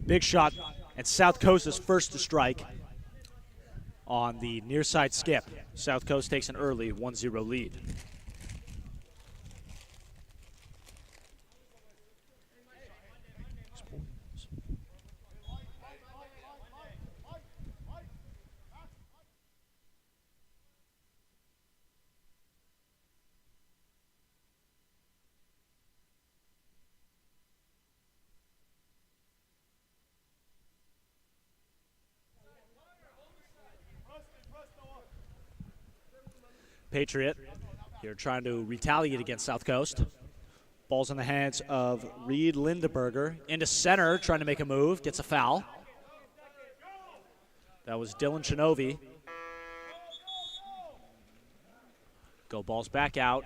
S1: Big shot. And South Coast is first to strike on the near side skip. South Coast takes an early 1-0 lead. Patriot here trying to retaliate against South Coast. Ball's in the hands of Reed Lindeberger. Into center, trying to make a move. Gets a foul. That was Dylan Shinovi. Go balls back out.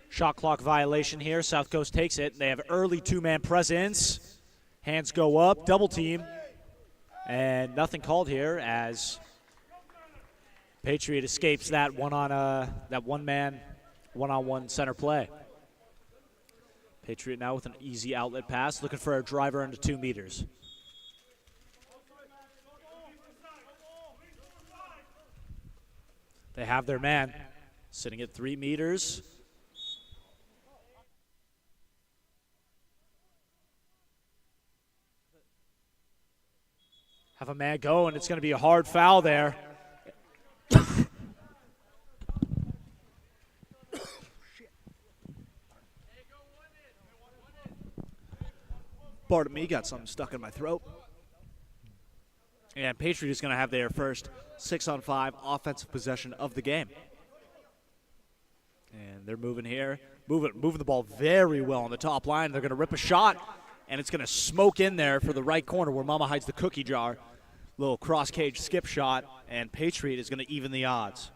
S1: Shot clock violation here. South Coast takes it. They have early two-man presence. Hands go up, double team. And nothing called here as Patriot escapes that one-man, one-on-one center play. Patriot now with an easy outlet pass, looking for a driver under 2 meters. They have their man sitting at 3 meters. Have a man go, and it's going to be a hard foul there. Pardon me, got something stuck in my throat. And Patriot is going to have their first 6-on-5 offensive possession of the game. And they're moving here, moving the ball very well on the top line. They're going to rip a shot, and it's going to smoke in there for the right corner where Mama hides the cookie jar. Little cross-cage skip shot, and Patriot is going to even the odds.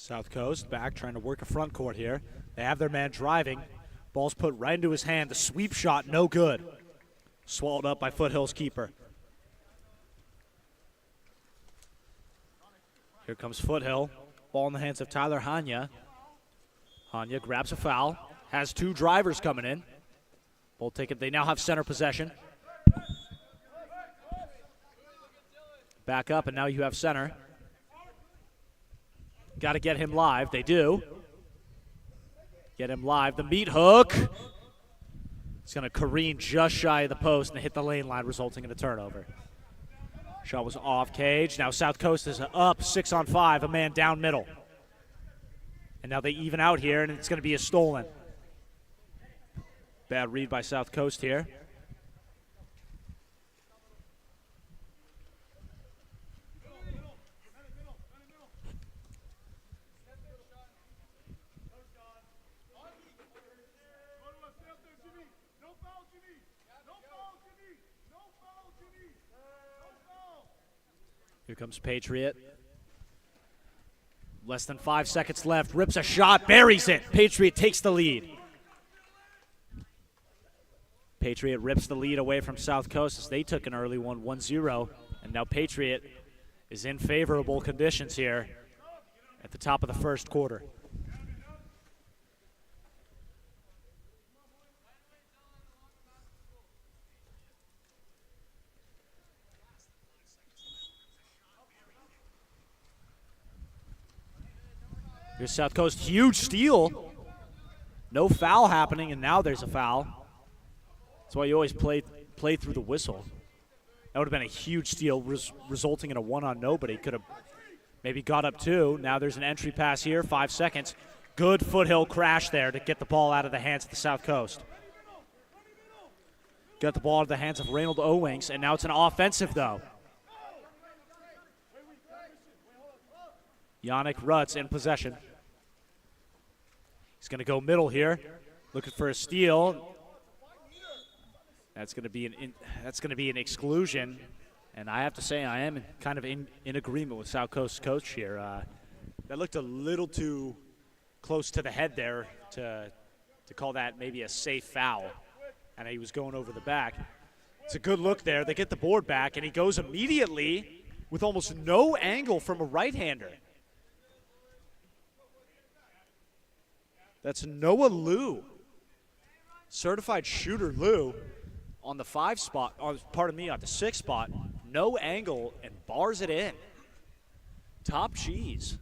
S1: South Coast back trying to work a front court here. They have their man driving. Ball's put right into his hand. The sweep shot, no good. Swallowed up by Foothill's keeper. Here comes Foothill. Ball in the hands of Tyler Hanya. Hanya grabs a foul. Has two drivers coming in. Ball taken. They now have center possession. Back up, and now you have center. Got to get him live. They do. Get him live. The meat hook. It's going to careen just shy of the post and hit the lane line, resulting in a turnover. Shot was off cage. Now South Coast is up 6-on-5, a man down middle. And now they even out here, and it's going to be a stolen. Bad read by South Coast here. Here comes Patriot. Less than 5 seconds left. Rips a shot, buries it. Patriot takes the lead. Patriot rips the lead away from South Coast as they took an early one, 1-0. And now Patriot is in favorable conditions here at the top of the first quarter. Here's South Coast, huge steal. No foul happening, and now there's a foul. That's why you always play through the whistle. That would have been a huge steal, resulting in a one-on-nobody. Could have maybe got up two. Now there's an entry pass here, 5 seconds. Good Foothill crash there to get the ball out of the hands of the South Coast. Got the ball out of the hands of Reynold Owings, and now it's an offensive, though. Yannick Rutz in possession. He's going to go middle here, looking for a steal. That's going to be an exclusion, and I have to say I am kind of in agreement with South Coast's coach here. That looked a little too close to the head there to call that maybe a safe foul, and he was going over the back. It's a good look there. They get the board back, and he goes immediately with almost no angle from a right-hander. That's Noah Liu, certified shooter Liu, on the 5 spot, on the 6 spot, no angle, and bars it in. Top cheese.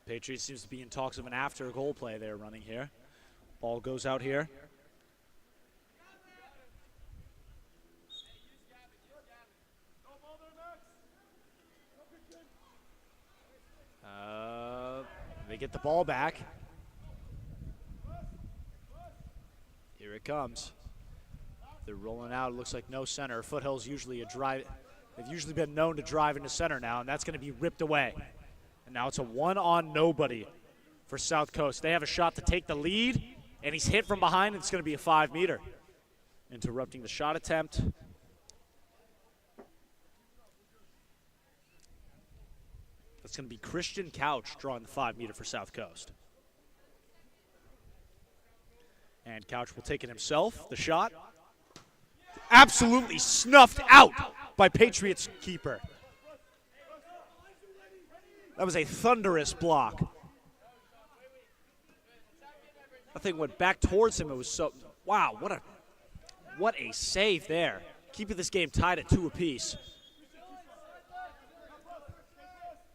S1: Patriots seems to be in talks of an after goal play they're running here. Ball goes out here. They get the ball back. Here it comes. They're rolling out. It looks like no center. Foothill's usually a drive. They've usually been known to drive into center now, and that's going to be ripped away. And now it's a one-on-nobody for South Coast. They have a shot to take the lead, and he's hit from behind, and it's going to be a 5-meter. Interrupting the shot attempt. It's going to be Christian Couch drawing the 5-meter for South Coast. And Couch will take it himself. The shot absolutely snuffed out by Patriots keeper. That was a thunderous block. That thing went back towards him. It was so, wow, what a save there. Keeping this game tied at 2 apiece.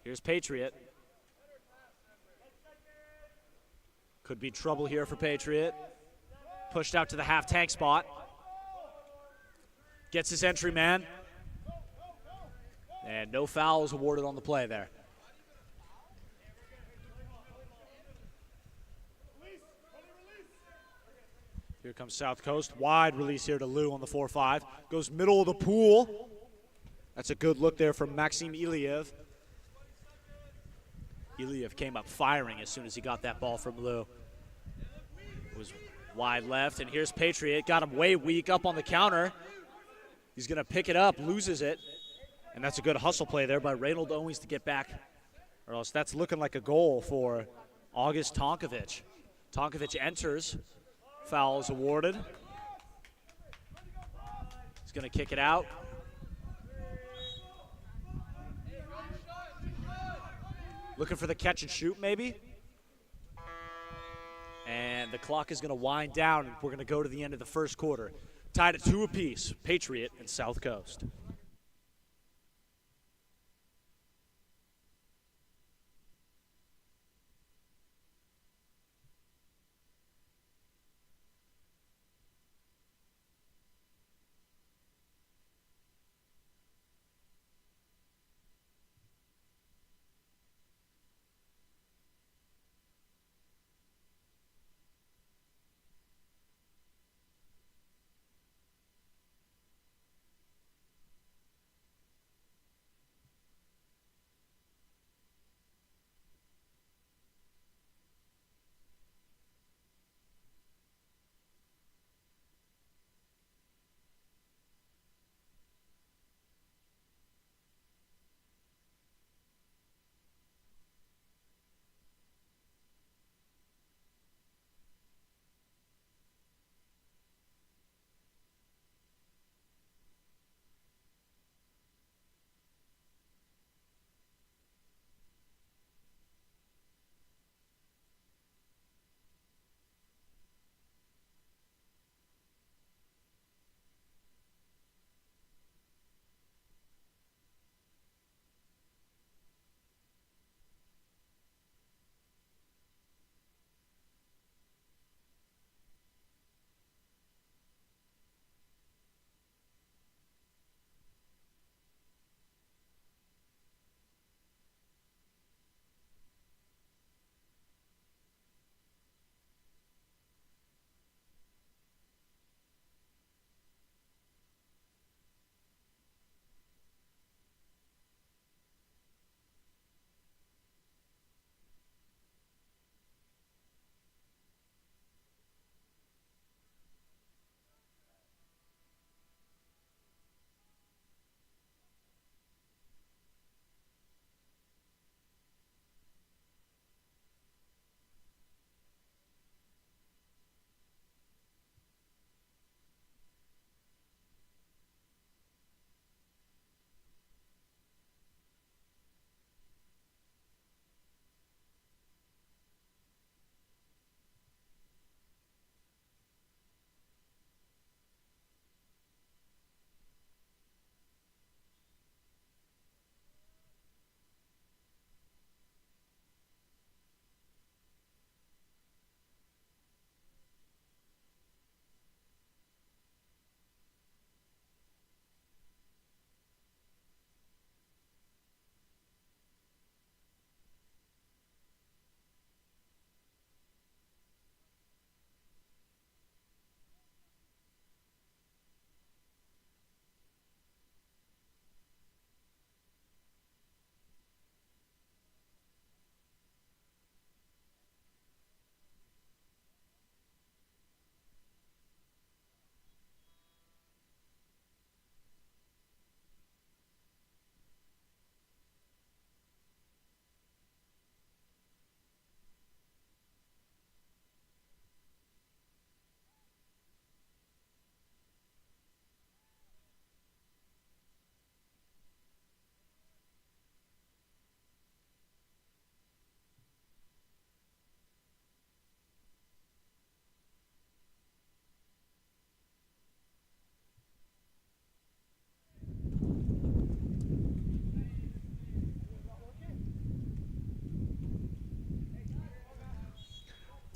S1: Here's Patriot. Could be trouble here for Patriot. Pushed out to the half tank spot. Gets his entry man. And no fouls awarded on the play there. Here comes South Coast. Wide release here to Liu on the 4-5. Goes middle of the pool. That's a good look there from Maxim Iliev. Iliev came up firing as soon as he got that ball from Liu. It was wide left, and here's Patriot. Got him way weak up on the counter. He's going to pick it up, loses it. And that's a good hustle play there by Reynold Owings to get back, or else that's looking like a goal for August Tonkovic. Tonkovic enters, foul is awarded. He's going to kick it out. Looking for the catch and shoot maybe. And the clock is going to wind down, and we're going to go to the end of the first quarter. Tied at 2 apiece, Patriot and South Coast.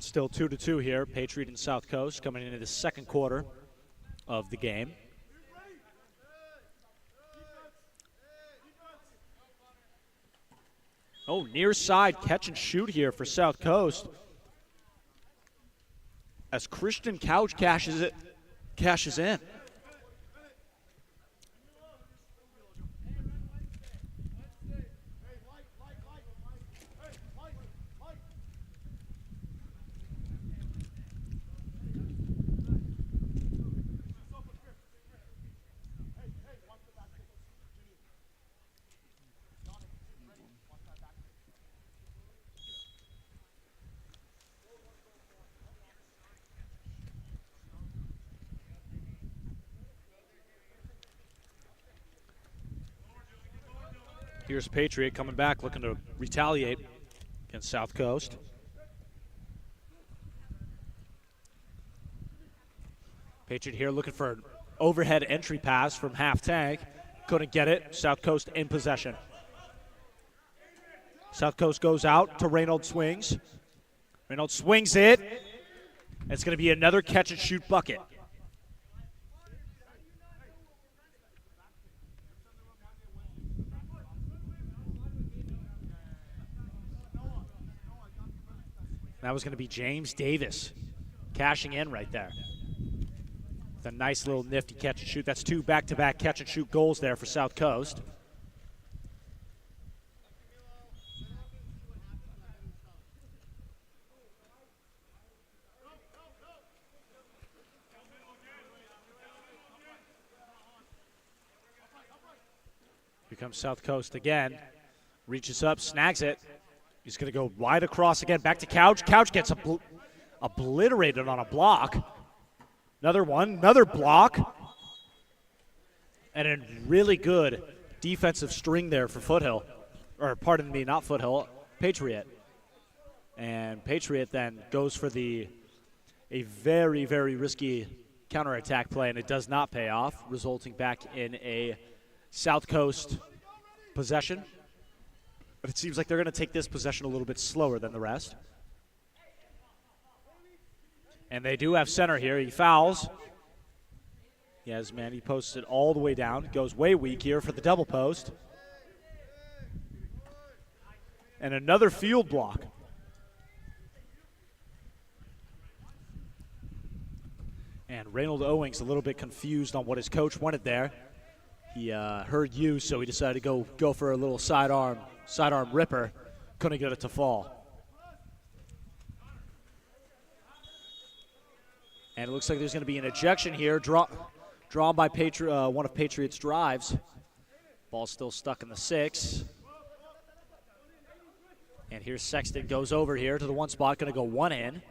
S1: Still 2-2 here. Patriot and South Coast coming into the second quarter of the game. Oh, near side catch and shoot here for South Coast. As Christian Couch cashes in. Here's Patriot coming back, looking to retaliate against South Coast. Patriot here looking for an overhead entry pass from half tank. Couldn't get it. South Coast in possession. South Coast goes out to Reynolds swings. Reynolds swings it. It's going to be another catch and shoot bucket. That was going to be James Davis cashing in right there. With a nice little nifty catch and shoot. That's 2 back-to-back catch and shoot goals there for South Coast. Here comes South Coast again. Reaches up, snags it. He's going to go wide across again. Back to Couch. Couch gets obliterated on a block. Another one, another block. And a really good defensive string there for Foothill. Or pardon me, not Foothill, Patriot. And Patriot then goes for a very, very risky counterattack play, and it does not pay off, resulting back in a South Coast possession. But it seems like they're going to take this possession a little bit slower than the rest. And they do have center here. He fouls. Yes, man, he posts it all the way down. Goes way weak here for the double post. And another field block. And Reynold Owings a little bit confused on what his coach wanted there. He heard you, so he decided to go for a little sidearm ripper. Couldn't get it to fall. And it looks like there's going to be an ejection here, drawn by one of Patriot's drives. Ball's still stuck in the 6. And here's Sexton, goes over here to the one spot, going to go one in.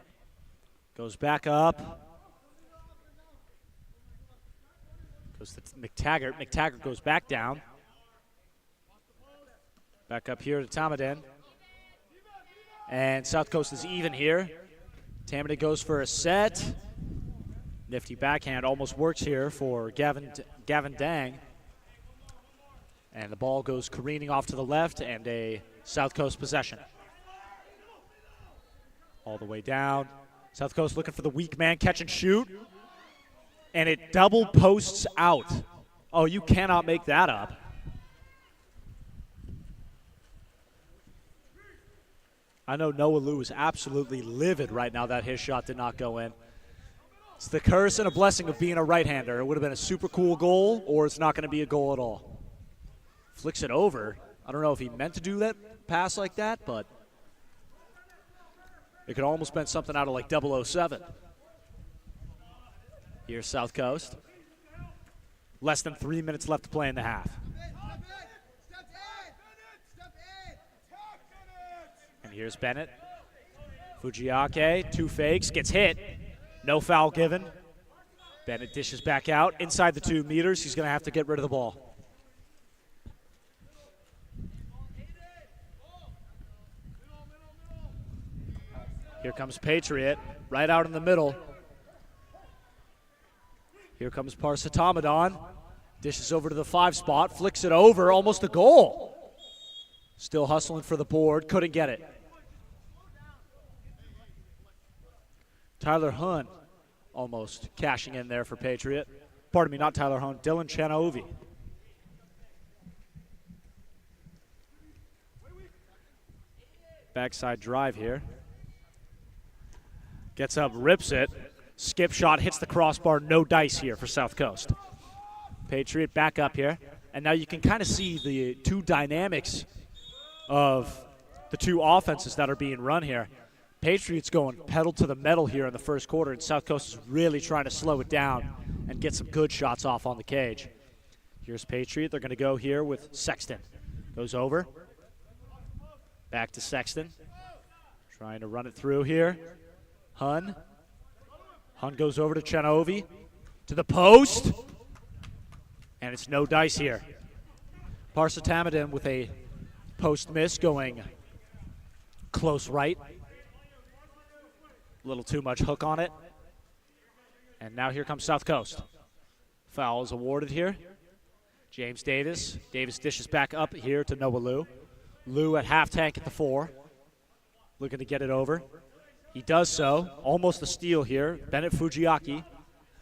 S1: Goes back up. Goes to McTaggart. McTaggart goes back down. Back up here to Tamadin. And South Coast is even here. Tamadin goes for a set. Nifty backhand almost works here for Gavin Dang. And the ball goes careening off to the left, and a South Coast possession. All the way down. South Coast looking for the weak man catch and shoot. And it double posts out. Oh, you cannot make that up. I know Noah Liu is absolutely livid right now that his shot did not go in. It's the curse and a blessing of being a right-hander. It would have been a super cool goal, or it's not going to be a goal at all. Flicks it over. I don't know if he meant to do that pass like that, but it could almost been something out of like 007. Here's South Coast. Less than 3 minutes left to play in the half. And here's Bennett. Fujiake, 2 fakes, gets hit. No foul given. Bennett dishes back out. Inside the 2 meters, he's going to have to get rid of the ball. Here comes Patriot, right out in the middle. Here comes Parsatamadon. Dishes over to the 5 spot, flicks it over, almost a goal. Still hustling for the board, couldn't get it. Tyler Hun almost cashing in there for Patriot. Pardon me, not Tyler Hun, Dylan Chanovi. Backside drive here. Gets up, rips it. Skip shot, hits the crossbar, no dice here for South Coast. Patriot back up here. And now you can kind of see the 2 dynamics of the 2 offenses that are being run here. Patriots going pedal to the metal here in the first quarter, and South Coast is really trying to slow it down and get some good shots off on the cage. Here's Patriot. They're going to go here with Sexton. Goes over. Back to Sexton. Trying to run it through here. Hun. Hun goes over to Chanovi. To the post. And it's no dice here. Parsatamadin with a Post miss going close right. A little too much hook on it. And now here comes South Coast. Foul is awarded here. James Davis. Davis dishes back up here to Noah Liu. Liu at half tank at the 4. Looking to get it over. He does so. Almost a steal here. Bennett Fujiaki.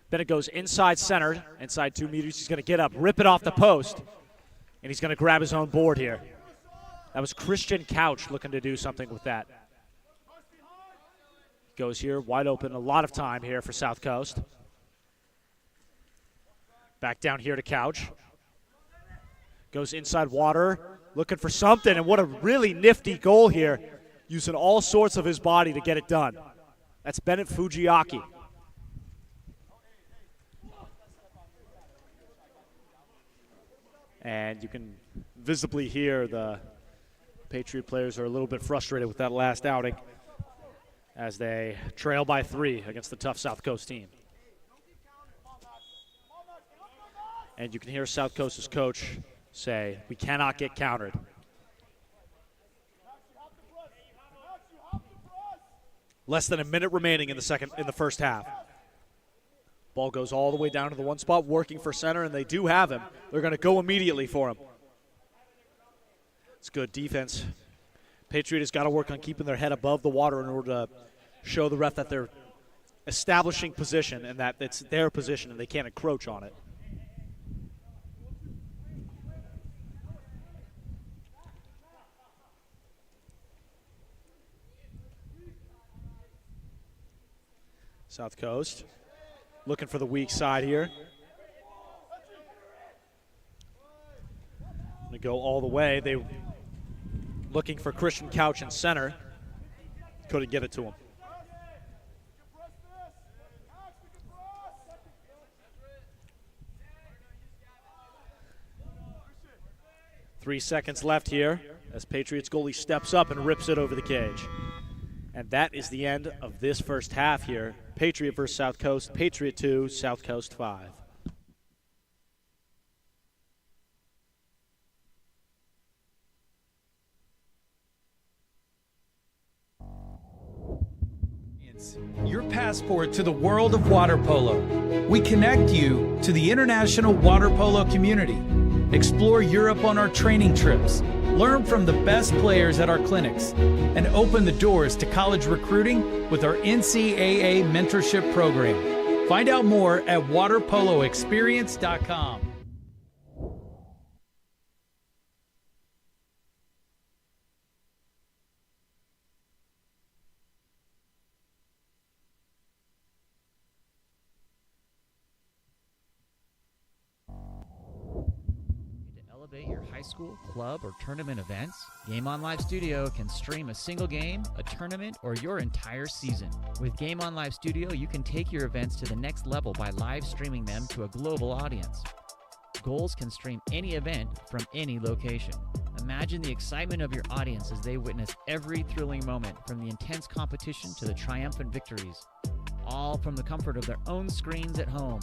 S1: Bennett goes inside center. Inside 2 meters. He's going to get up, rip it off the post. And he's going to grab his own board here. That was Christian Couch looking to do something with that. Goes here, wide open, a lot of time here for South Coast. Back down here to Couch. Goes inside water, looking for something, and what a really nifty goal here, using all sorts of his body to get it done. That's Bennett Fujiaki. And you can visibly hear the Patriot players are a little bit frustrated with that last outing as they trail by 3 against the tough South Coast team. And you can hear South Coast's coach say, "We cannot get countered." Less than a minute remaining in the first half. Ball goes all the way down to the 1 spot, working for center, and they do have him. They're going to go immediately for him. It's good defense. Patriot has got to work on keeping their head above the water in order to show the ref that they're establishing position and that it's their position and they can't encroach on it. South Coast looking for the weak side here. Going to go all the way. They looking for Christian Couch in center. Couldn't get it to him. Three seconds left here as Patriots goalie steps up and rips it over the cage. And that is the end of this first half here. Patriot versus South Coast. Patriot 2, South Coast 5.
S8: Your passport to the world of water polo. We connect you to the international water polo community. Explore Europe on our training trips. Learn from the best players at our clinics. And open the doors to college recruiting with our NCAA mentorship program. Find out more at waterpoloexperience.com.
S9: Elevate your high school, club, or tournament events? Game On Live Studio can stream a single game, a tournament, or your entire season. With Game On Live Studio, you can take your events to the next level by live streaming them to a global audience. Goals can stream any event from any location. Imagine the excitement of your audience as they witness every thrilling moment, from the intense competition to the triumphant victories, all from the comfort of their own screens at home,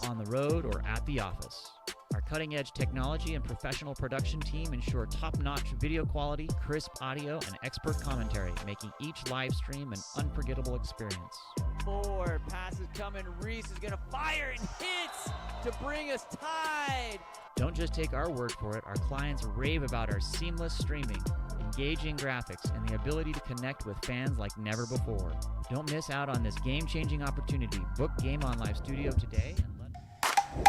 S9: on the road, or at the office. Our cutting-edge technology and professional production team ensure top-notch video quality, crisp audio, and expert commentary, making each live stream an unforgettable experience.
S10: Forward, pass is coming. Reese is going to fire and hits to bring us tied.
S9: Don't just take our word for it. Our clients rave about our seamless streaming, engaging graphics, and the ability to connect with fans like never before. Don't miss out on this game-changing opportunity. Book Game On Live Studio today and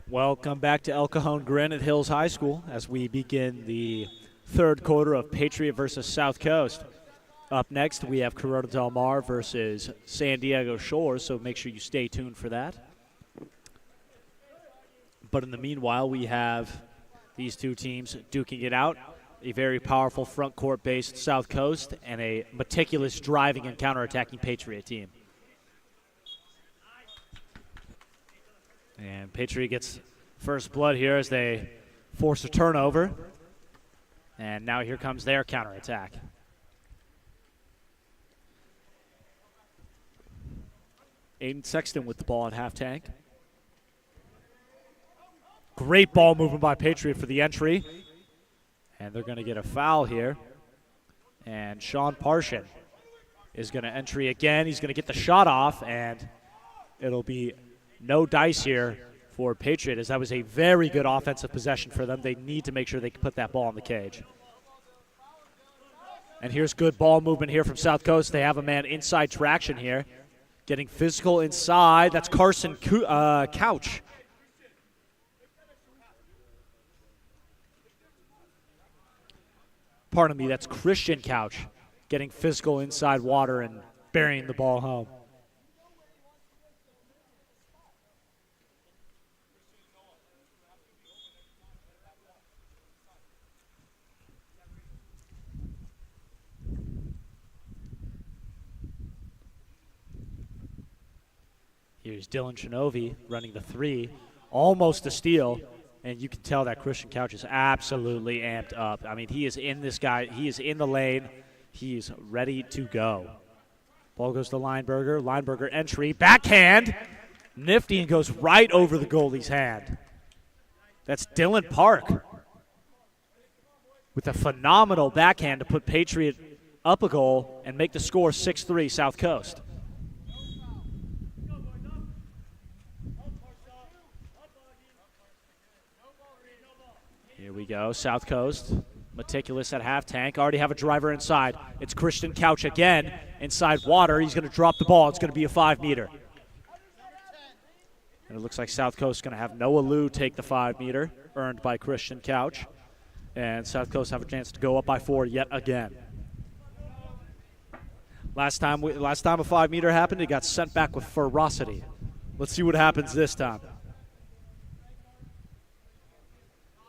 S1: Welcome back to El Cajon Granite Hills High School as we begin the third quarter of Patriot versus South Coast. Up next, we have Corona Del Mar versus San Diego Shores, so make sure you stay tuned for that. But in the meanwhile, we have these two teams duking it out. A very powerful front court-based South Coast and a meticulous driving and counterattacking Patriot team. And Patriot gets first blood here as they force a turnover. And now here comes their counterattack. Aiden Sexton with the ball at half tank. Great ball movement by Patriot for the entry. And they're going to get a foul here. And Sean Parshin is going to entry again. He's going to get the shot off, and it'll be no dice here for Patriot, as that was a very good offensive possession for them. They need to make sure they can put that ball in the cage. And here's good ball movement here from South Coast. They have a man inside traction here. Getting physical inside. That's Carson Couch. Pardon me, that's Christian Couch. Getting physical inside water and burying the ball home. Here's Dylan Chinovi running the three, almost a steal, and you can tell that Christian Couch is absolutely amped up. I mean, he is in this guy. He is in the lane. He's ready to go. Ball goes to Lineberger. Lineberger entry, backhand, nifty, and goes right over the goalie's hand. That's Dylan Park with a phenomenal backhand to put Patriot up a goal and make the score 6-3 South Coast. Here we go, South Coast, meticulous at half tank. Already have a driver inside. It's Christian Couch again, inside water. He's going to drop the ball. It's going to be a 5-meter. And it looks like South Coast is going to have Noah Liu take the 5-meter, earned by Christian Couch. And South Coast have a chance to go up by 4 yet again. Last time a 5-meter happened, it got sent back with ferocity. Let's see what happens this time.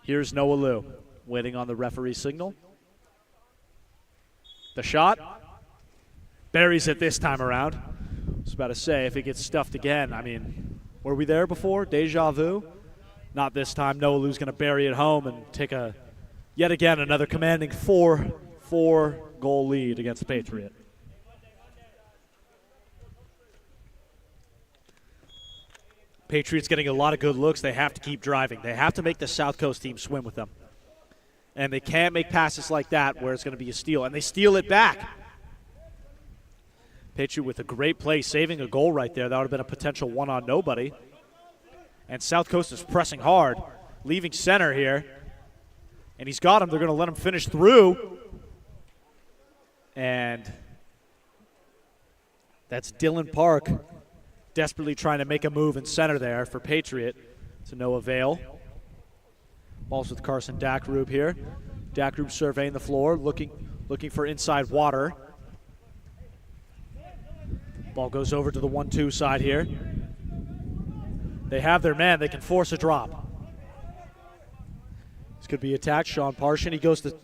S1: Here's Noah Liu, waiting on the referee's signal. The shot, buries it this time around. I was about to say, if it gets stuffed again, I mean, were we there before? Deja vu? Not this time. Noah Liu's going to bury it home and take yet again, another commanding 4-goal lead against the Patriot. Patriots getting a lot of good looks. They have to keep driving. They have to make the South Coast team swim with them. And they can't make passes like that where it's going to be a steal. And they steal it back. Patriot with a great play, saving a goal right there. That would have been a potential one on nobody. And South Coast is pressing hard, leaving center here. And he's got him. They're going to let him finish through. And that's Dylan Park, desperately trying to make a move in center there for Patriot, to no avail. Ball's with Carson Dakrub here. Dakrub surveying the floor, looking for inside water. Ball goes over to the 1-2 side here. They have their man. They can force a drop. This could be attacked. Sean Parshin, he goes to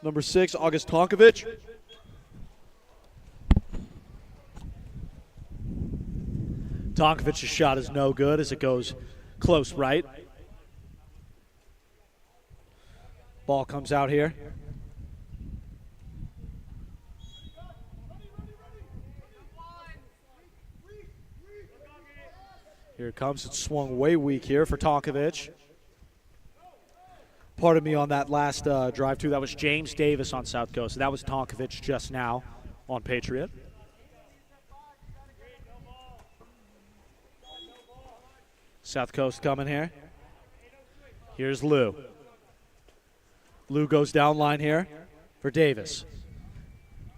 S1: number 6, August Tonkovic. Tonkovic's shot is no good as it goes close right. Ball comes out here. Here it comes. It's swung way weak here for Tonkovic. Pardon me on that last drive, too. That was James Davis on South Coast. That was Tonkovic just now on Patriot. South Coast coming here. Here's Liu. Liu goes down line here for Davis.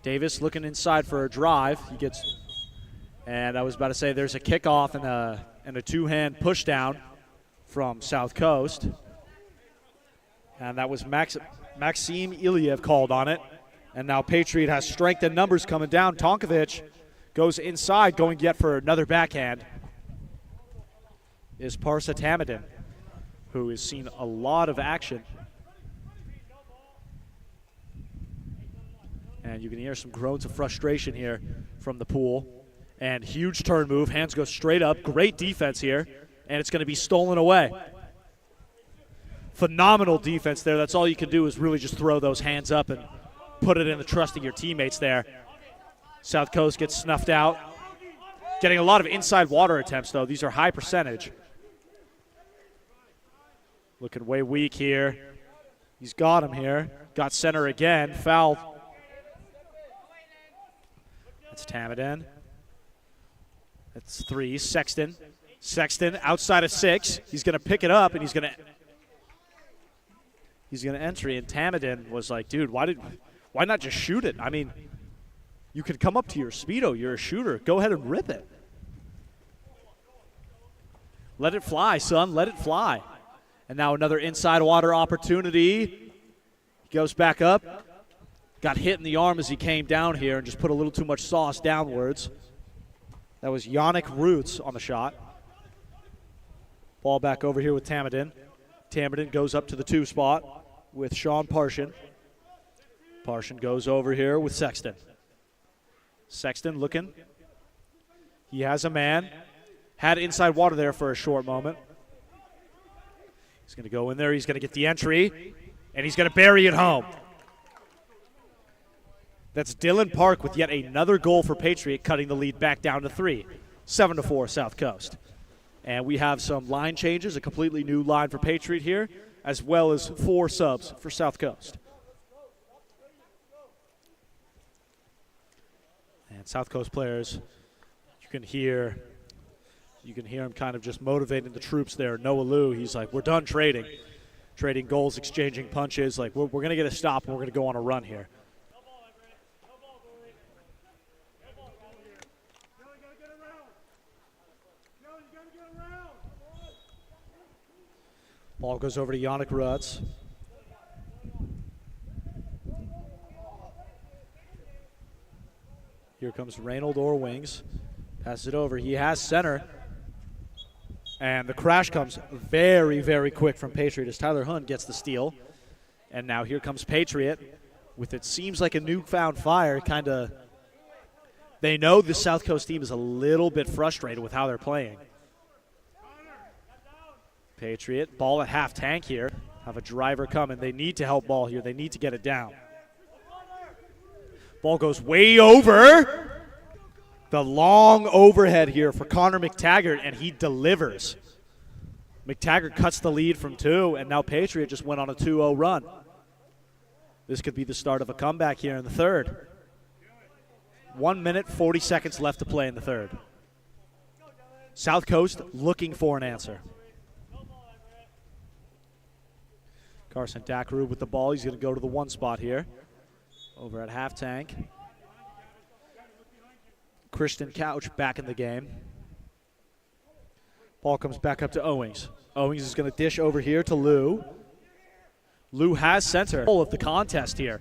S1: Davis looking inside for a drive. He gets, and I was about to say there's a kickoff and a two-hand push down from South Coast. And that was Maxim Iliev called on it. And now Patriot has strength and numbers coming down. Tonkovic goes inside, going yet for another backhand. Is Parsa Tamadin, who has seen a lot of action. And you can hear some groans of frustration here from the pool. And huge turn move. Hands go straight up. Great defense here. And it's going to be stolen away. Phenomenal defense there. That's all you can do is really just throw those hands up and put it in the trust of your teammates there. South Coast gets snuffed out. Getting a lot of inside water attempts, though. These are high percentage. Looking way weak here. He's got him here. Got center again. Fouled. That's Tamadin. That's 3. Sexton. Sexton outside of 6. He's going to pick it up, and he's going to entry. And Tamadin was like, dude, why not just shoot it? I mean, you could come up to your Speedo. You're a shooter. Go ahead and rip it. Let it fly, son. Let it fly. And now another inside water opportunity. He goes back up. Got hit in the arm as he came down here and just put a little too much sauce downwards. That was Yannick Roots on the shot. Ball back over here with Tamadin. Tamadin goes up to the 2 spot with Sean Parshin. Parshin goes over here with Sexton. Sexton looking. He has a man. Had inside water there for a short moment. He's going to go in there. He's going to get the entry. And he's going to bury it home. That's Dylan Park with yet another goal for Patriot, cutting the lead back down to 3. 7-4 South Coast. And we have some line changes, a completely new line for Patriot here, as well as 4 subs for South Coast. And South Coast players, you can hear him kind of just motivating the troops there. Noah Liu, he's like, we're done trading. Trading goals, exchanging punches. Like, we're going to get a stop, and we're going to go on a run here. Ball goes over to Yannick Rutz. Here comes Reynold Orwings. Passes it over. He has center. And the crash comes very, very quick from Patriot as Tyler Hunt gets the steal. And now here comes Patriot with it seems like a newfound fire. They know the South Coast team is a little bit frustrated with how they're playing. Patriot, ball at half tank here. Have a driver coming. They need to help ball here. They need to get it down. Ball goes way over. The long overhead here for Connor McTaggart, and he delivers. McTaggart cuts the lead from 2, and now Patriot just went on a 2-0 run. This could be the start of a comeback here in the third. 1 minute, 40 seconds left to play in the third. South Coast looking for an answer. Carson Dacru with the ball. He's going to go to the 1 spot here. Over at half tank. Christian Couch back in the game. Ball comes back up to Owings. Owings is going to dish over here to Liu. Liu has center. All of the contest here.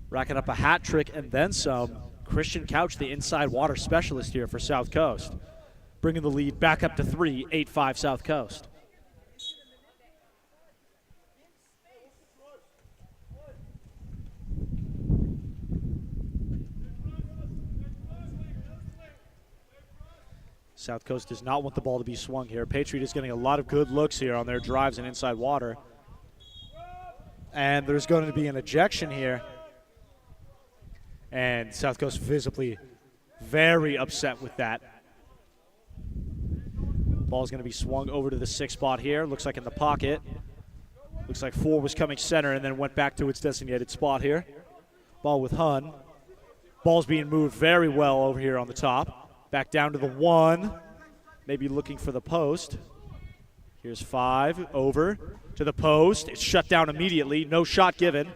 S1: Racking up a hat trick and then some. Christian Couch, the inside water specialist here for South Coast. Bringing the lead back up to 3, 8-5 South Coast. South Coast does not want the ball to be swung here. Patriot is getting a lot of good looks here on their drives and inside water. And there's going to be an ejection here. And South Coast visibly very upset with that. Ball's going to be swung over to the 6 spot here. Looks like in the pocket. Looks like 4 was coming center and then went back to its designated spot here. Ball with Hun. Ball's being moved very well over here on the top. Back down to the 1. Maybe looking for the post. Here's 5 over to the post. It's shut down immediately. No shot given.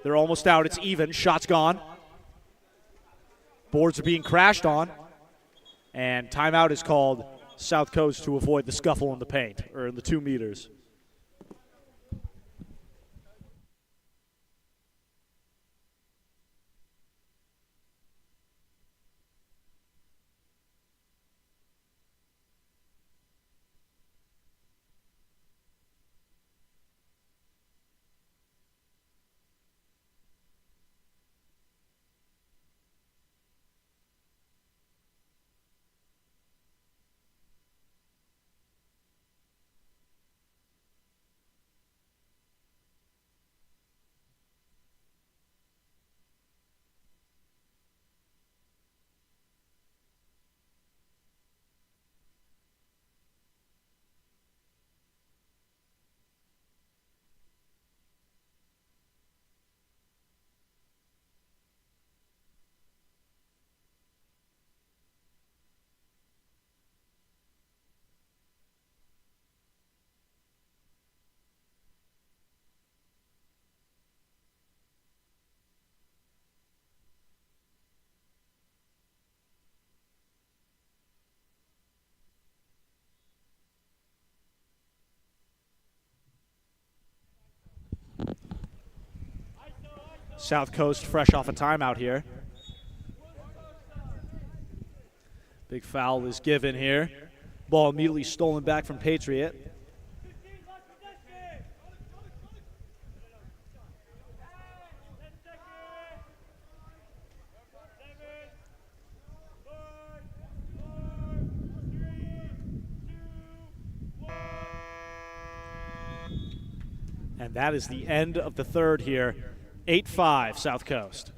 S1: They're almost out. It's even. Shot's gone. Boards are being crashed on. And timeout is called. South Coast to avoid the scuffle in the paint, or in the 2 meters. South Coast fresh off a timeout here. Big foul is given here. Ball immediately stolen back from Patriot. And that is the end of the third here. 8-5 South Coast.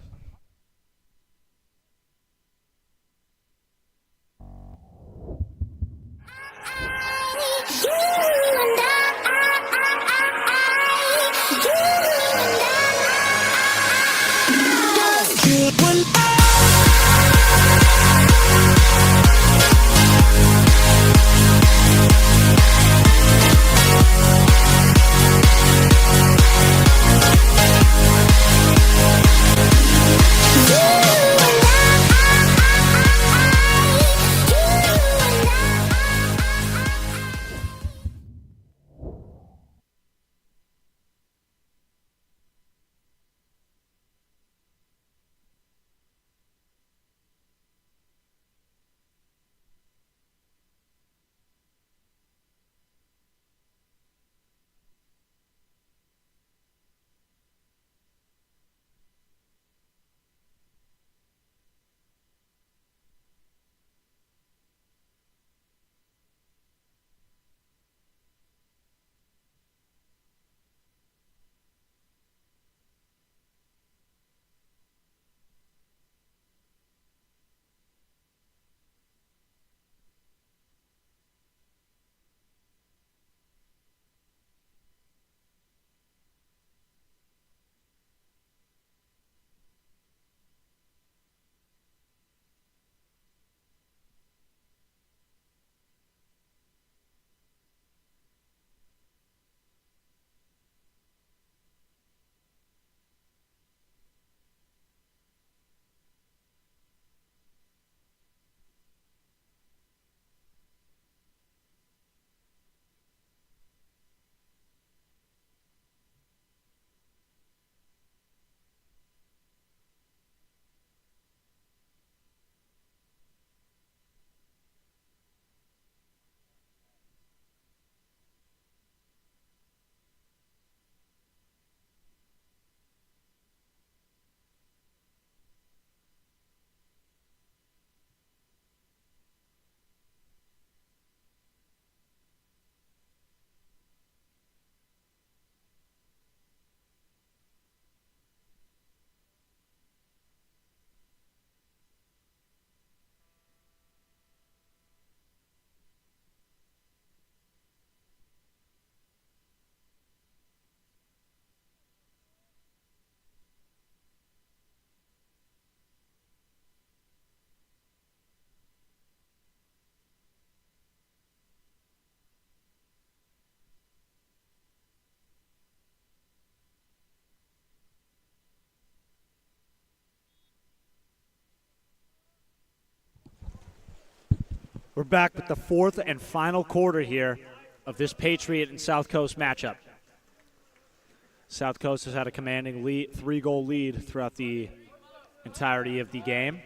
S1: We're back with the fourth and final quarter here of this Patriot and South Coast matchup. South Coast has had a commanding lead, 3-goal lead throughout the entirety of the game.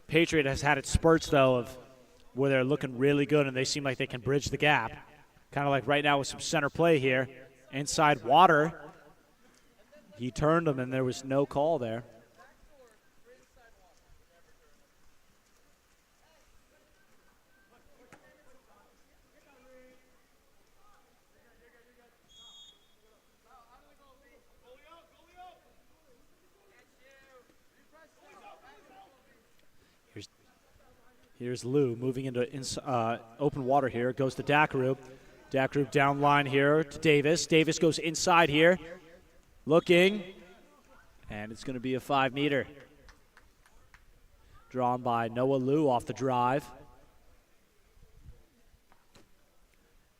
S1: Patriot has had its spurts, though, of where they're looking really good and they seem like they can bridge the gap. Kind of like right now with some center play here. Inside Water. He turned him and there was no call there. Here's Lou moving into open water here. Goes to Dakaru. Dakaru down line here to Davis. Davis goes inside here. Looking. And it's going to be a 5-meter. Drawn by Noah Lou off the drive.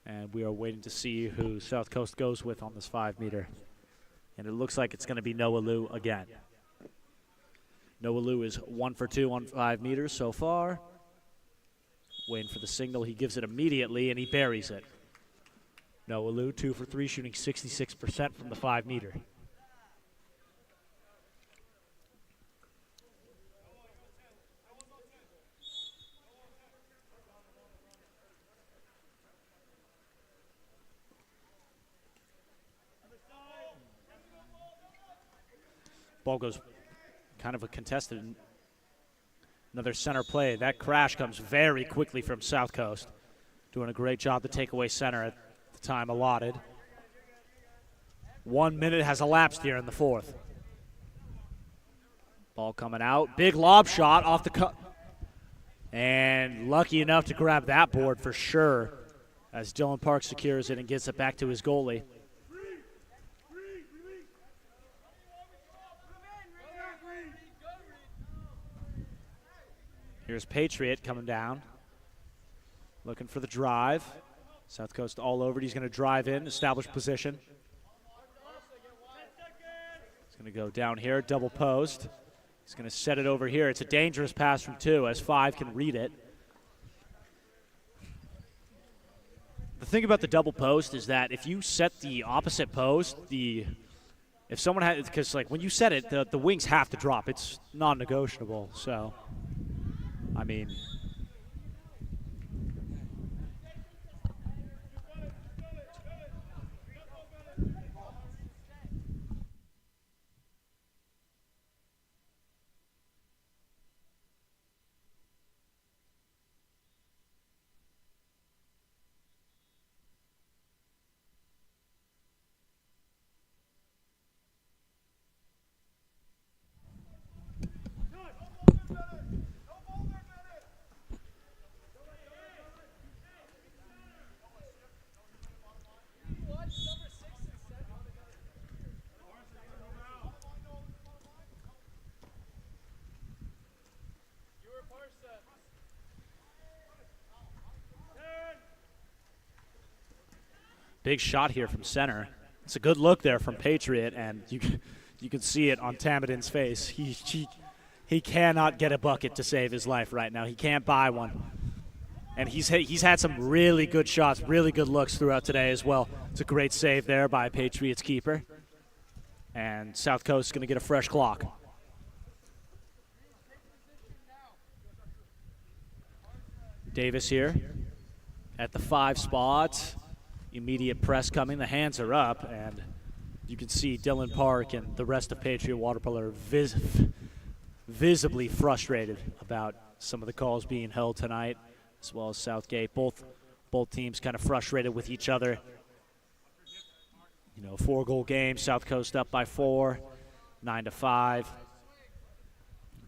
S1: And we are waiting to see who South Coast goes with on this 5-meter. And it looks like it's going to be Noah Lou again. Noah Lou is 1 for 2 on 5 meters so far. Waiting for the signal. He gives it immediately, and he buries it. Noah Lou, 2 for 3, shooting 66% from the 5-meter. Ball goes kind of a contested. Another center play. That crash comes very quickly from South Coast. Doing a great job to take away center at the time allotted. 1 minute has elapsed here in the fourth. Ball coming out. Big lob shot off the cut. And lucky enough to grab that board for sure as Dylan Park secures it and gets it back to his goalie. Here's Patriot coming down, looking for the drive. South Coast all over it. He's going to drive in, establish position. He's going to go down here, double post. He's going to set it over here. It's a dangerous pass from 2 as 5 can read it. The thing about the double post is that if you set the opposite post, if someone had, because like when you set it, the wings have to drop. It's non-negotiable, so. I mean, big shot here from center. It's a good look there from Patriot, and you can see it on Tamadin's face. He cannot get a bucket to save his life right now. He can't buy one. And he's had some really good shots, really good looks throughout today as well. It's a great save there by Patriots keeper. And South Coast is going to get a fresh clock. Davis here at the 5 spot. Immediate press coming. The hands are up, and you can see Dylan Park and the rest of Patriot water polo are visibly frustrated about some of the calls being held tonight, as well as Southgate. Both teams kind of frustrated with each other. You know, 4-goal game. South Coast up by 4, 9-5.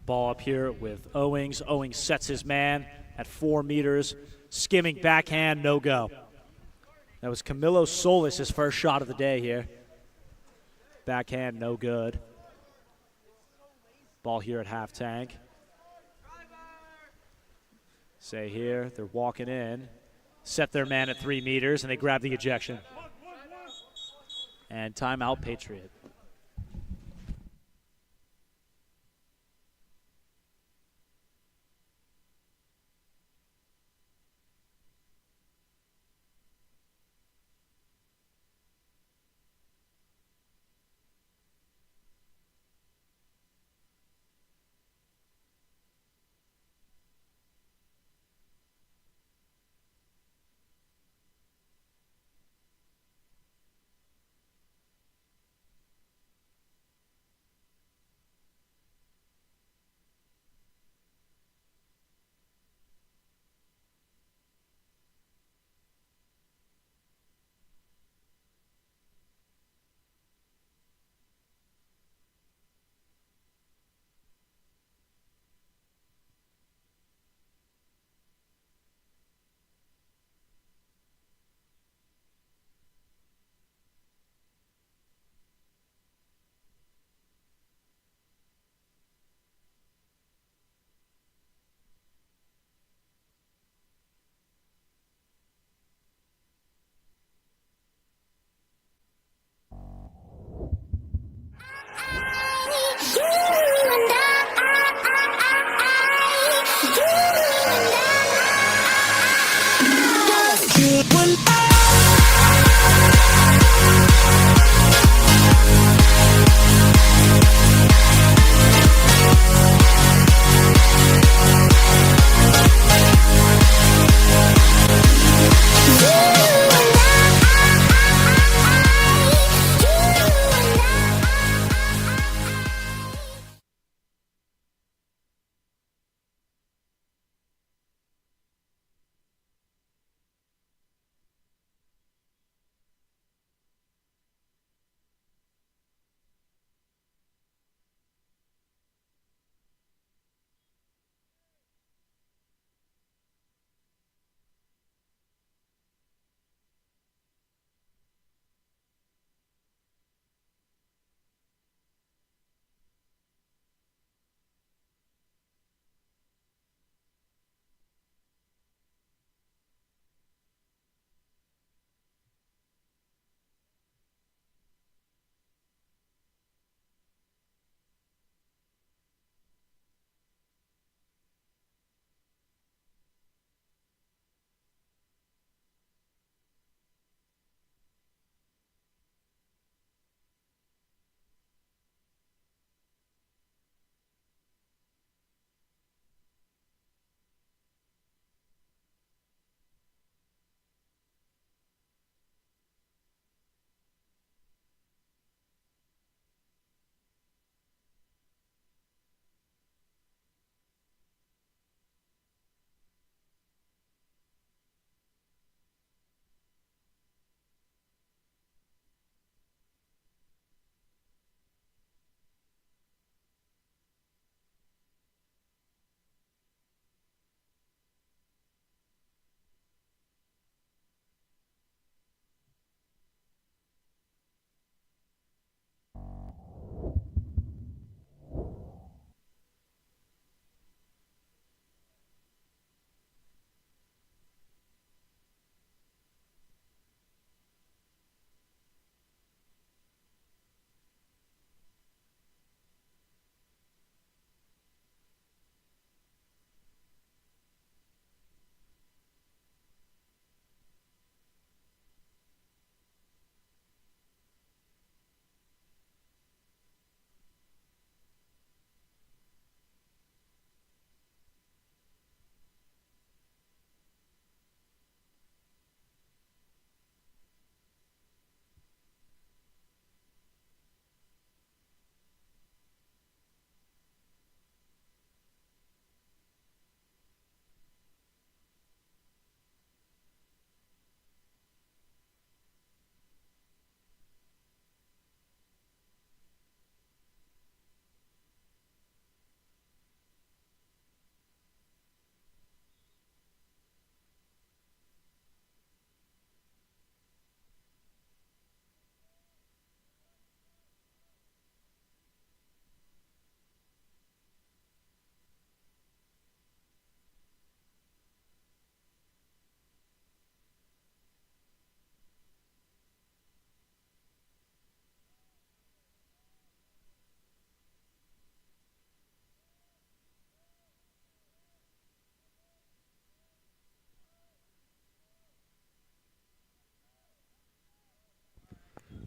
S1: Ball up here with Owings. Owings sets his man at 4 meters. Skimming backhand, no go. That was Camilo Solis, his first shot of the day here. Backhand, no good. Ball here at half tank. Say here, they're walking in. Set their man at 3 meters, and they grab the ejection. And timeout, Patriot.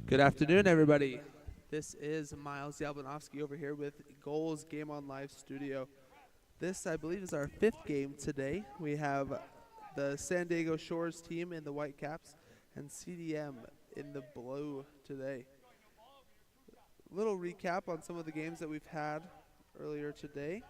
S3: Good afternoon, everybody. This is Miles Yablanovsky over here with Goals Game on Live Studio. This, I believe, is our 5th game today. We have the San Diego Shores team in the white caps and CDM in the blue today. Little recap on some of the games that we've had earlier today.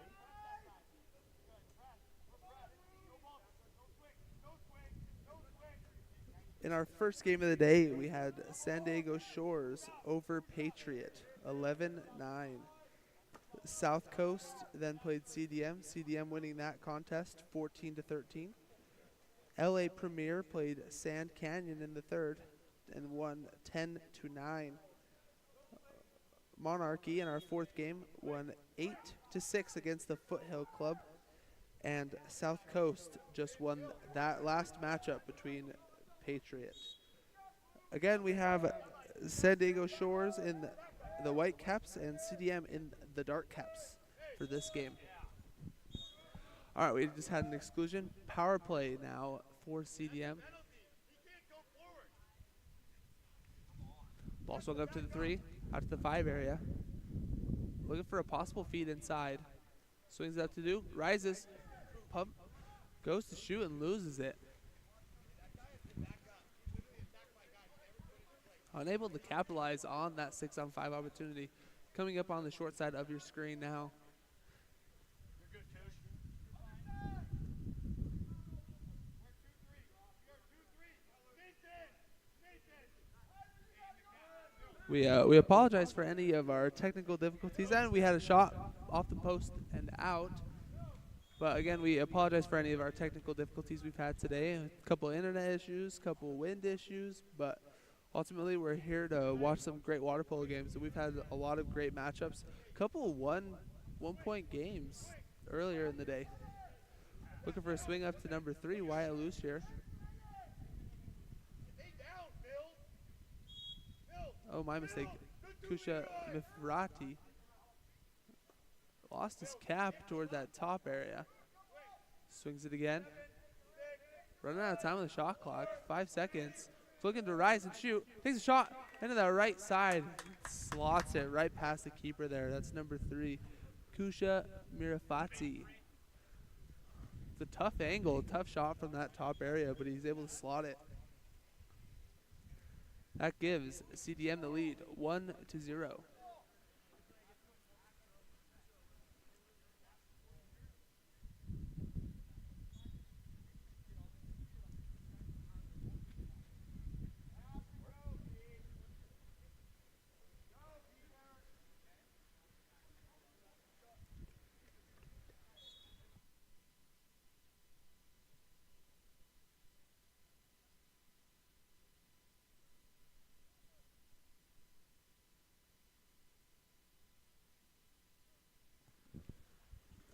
S3: In our first game of the day, we had San Diego Shores over Patriot, 11-9. South Coast then played CDM, CDM winning that contest 14-13. LA Premier played Sand Canyon in the third and won 10-9. Monarchy in our fourth game won 8-6 against the Foothill Club, and South Coast just won that last matchup between Patriot. Again, we have San Diego Shores in the white caps and CDM in the dark caps for this game. All right, we just had an exclusion. Power play now for CDM. Ball swung up to the 3, out to the 5 area. Looking for a possible feed inside. Swings up to do, rises, pump, goes to shoot and loses it. Unable to capitalize on that 6-on-5 opportunity. Coming up on the short side of your screen now. We apologize for any of our technical difficulties, and we had a shot off the post and out. But again, we apologize for any of our technical difficulties we've had today. A couple of internet issues, couple of wind issues, but ultimately we're here to watch some great water polo games. And we've had a lot of great matchups. A couple of one-point games earlier in the day. Looking for a swing up to number 3, Wyatt Luce here. Oh, my mistake. Kusha Mifrati lost his cap toward that top area. Swings it again. Running out of time on the shot clock. 5 seconds. Looking to rise and shoot. Takes a shot into the right side. Slots it right past the keeper there. That's number 3, Kusha Mirafati. It's a tough angle, tough shot from that top area, but he's able to slot it. That gives CDM the lead, 1-0.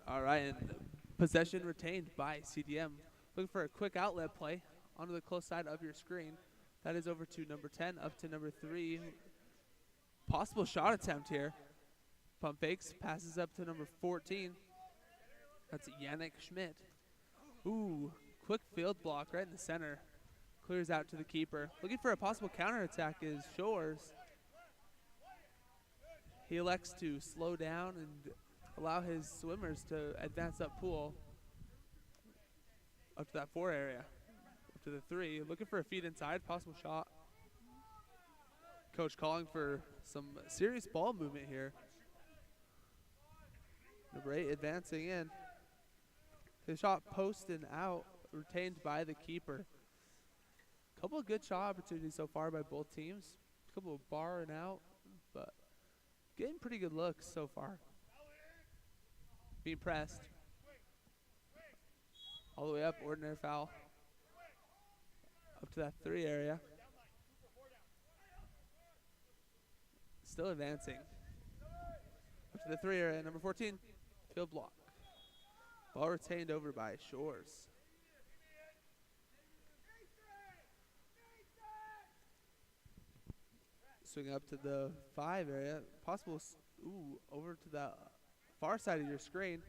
S3: All right, and possession retained by CDM. Looking for a quick outlet play onto the close side of your screen. That is over to number 10, up to number 3. Possible shot attempt here. Pump fakes, passes up to number 14. That's Yannick Schmidt. Ooh, quick field block right in the center. Clears out to the keeper. Looking for a possible counterattack is Shores. He elects to slow down and allow his swimmers to advance up pool up to that 4 area, up to the 3. Looking for a feed inside, possible shot. Coach calling for some serious ball movement here. Number 8 advancing in. His shot post and out, retained by the keeper. Couple of good shot opportunities so far by both teams. Couple of bar and out, but getting pretty good looks so far. Being pressed. All the way up, ordinary foul. Up to that 3 area. Still advancing. Up to the 3 area, number 14, field block. Ball retained over by Shores. Swing up to the 5 area. Possible, over to the far side of your screen.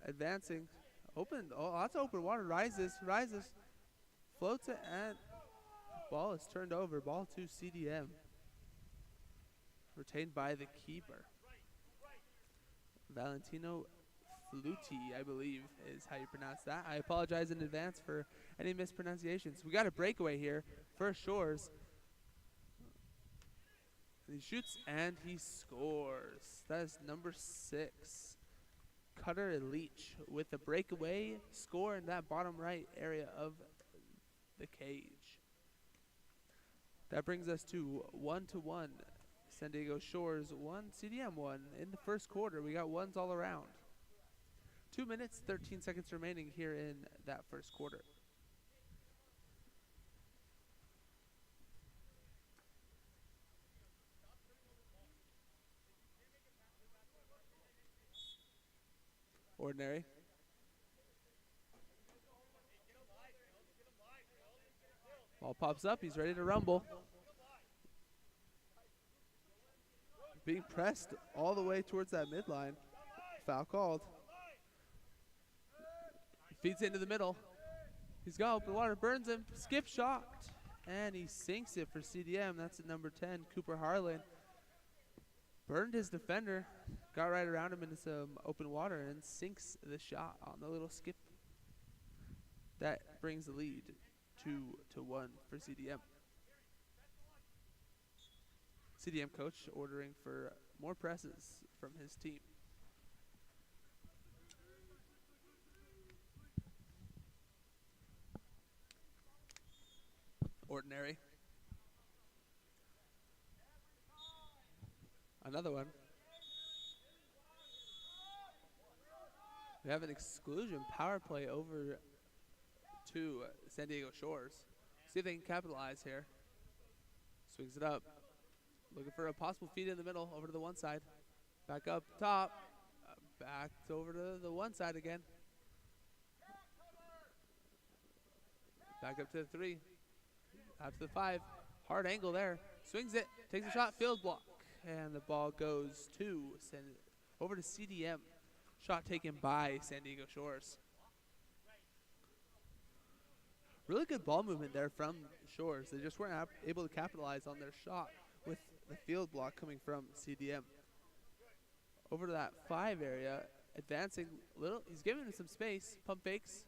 S3: Advancing. Open, lots of open water. Rises. Floats it and Ball is turned over. Ball to CDM. Retained by the keeper. Valentino Fluti, I believe, is how you pronounce that. I apologize in advance for any mispronunciations. We got a breakaway here for Shores. He shoots and he scores. That is number 6. Cutter Leach with a breakaway score in that bottom right area of the cage. That brings us to 1-1. San Diego Shores 1, CDM 1 in the first quarter. We got ones all around. 2 minutes, 13 seconds remaining here in that first quarter. Ordinary. Ball pops up. He's ready to rumble. Being pressed all the way towards that midline. Foul called. Feeds into the middle. He's got open water. Burns him. Skip shot. And he sinks it for CDM. That's at number 10, Cooper Harlan. Burned his defender. Got right around him into some open water and sinks the shot on the little skip. That brings the lead 2-1 for CDM. CDM coach ordering for more presses from his team. Ordinary. Another one. We have an exclusion power play over to San Diego Shores. See if they can capitalize here. Swings it up. Looking for a possible feed in the middle, over to the one side. Back up top. Back over to the one side again. Back up to the 3. Out to the 5. Hard angle there. Swings it. Takes a shot. Field block. And the ball goes to over to CDM. Shot taken by San Diego Shores. Really good ball movement there from Shores. They just weren't able to capitalize on their shot with the field block coming from CDM. Over to that 5 area, advancing little. He's giving him some space. Pump fakes.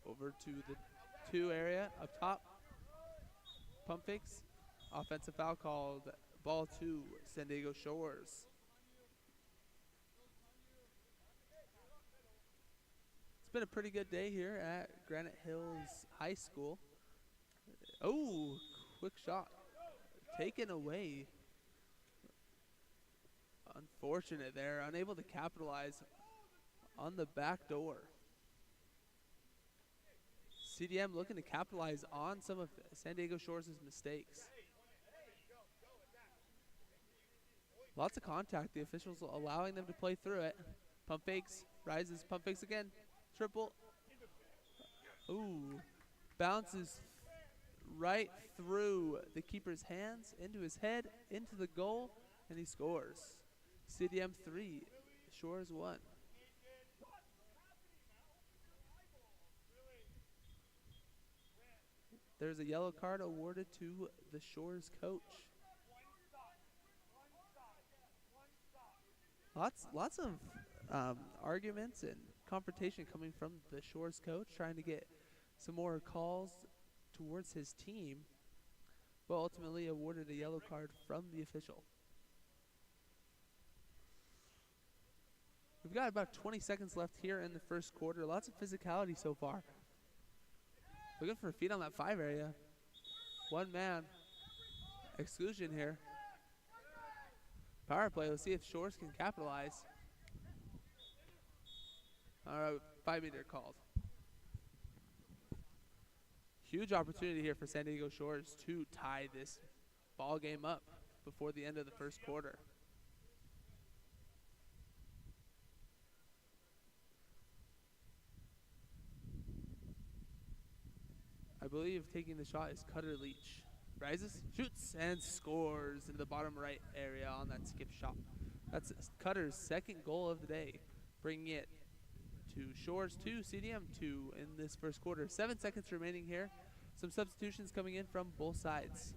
S3: Over to the 2 area up top. Pump fakes. Offensive foul called. Ball to San Diego Shores. It's been a pretty good day here at Granite Hills High School. Oh, quick shot. Taken away. Unfortunate there. Unable to capitalize on the back door. CDM looking to capitalize on some of San Diego Shores' mistakes. Lots of contact. The officials allowing them to play through it. Pump fakes. Rises. Pump fakes again. Triple. Ooh. Bounces right through the keeper's hands, into his head, into the goal, and he scores. CDM 3. Shores 1. There's a yellow card awarded to the Shores coach. Lots of arguments and confrontation coming from the Shores coach, trying to get some more calls towards his team, but ultimately awarded a yellow card from the official. We've got about 20 seconds left here in the first quarter. Lots of physicality so far. Looking for a feed on that 5 area. One man. Exclusion here. Power play. Let's see if Shores can capitalize. All right, 5 meter called. Huge opportunity here for San Diego Shores to tie this ball game up before the end of the first quarter. I believe taking the shot is Cutter Leach. Rises, shoots, and scores into the bottom right area on that skip shot. That's Cutter's second goal of the day, bringing it to Shores 2, CDM 2 in this first quarter. 7 seconds remaining here. Some substitutions coming in from both sides.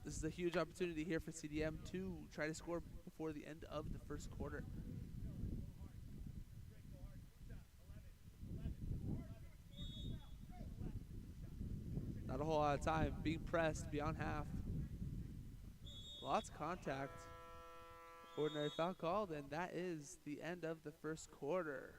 S3: This is a huge opportunity here for CDM to try to score before the end of the first quarter. Not a whole lot of time. Being pressed beyond half. Lots of contact. Ordinary foul called, and that is the end of the first quarter.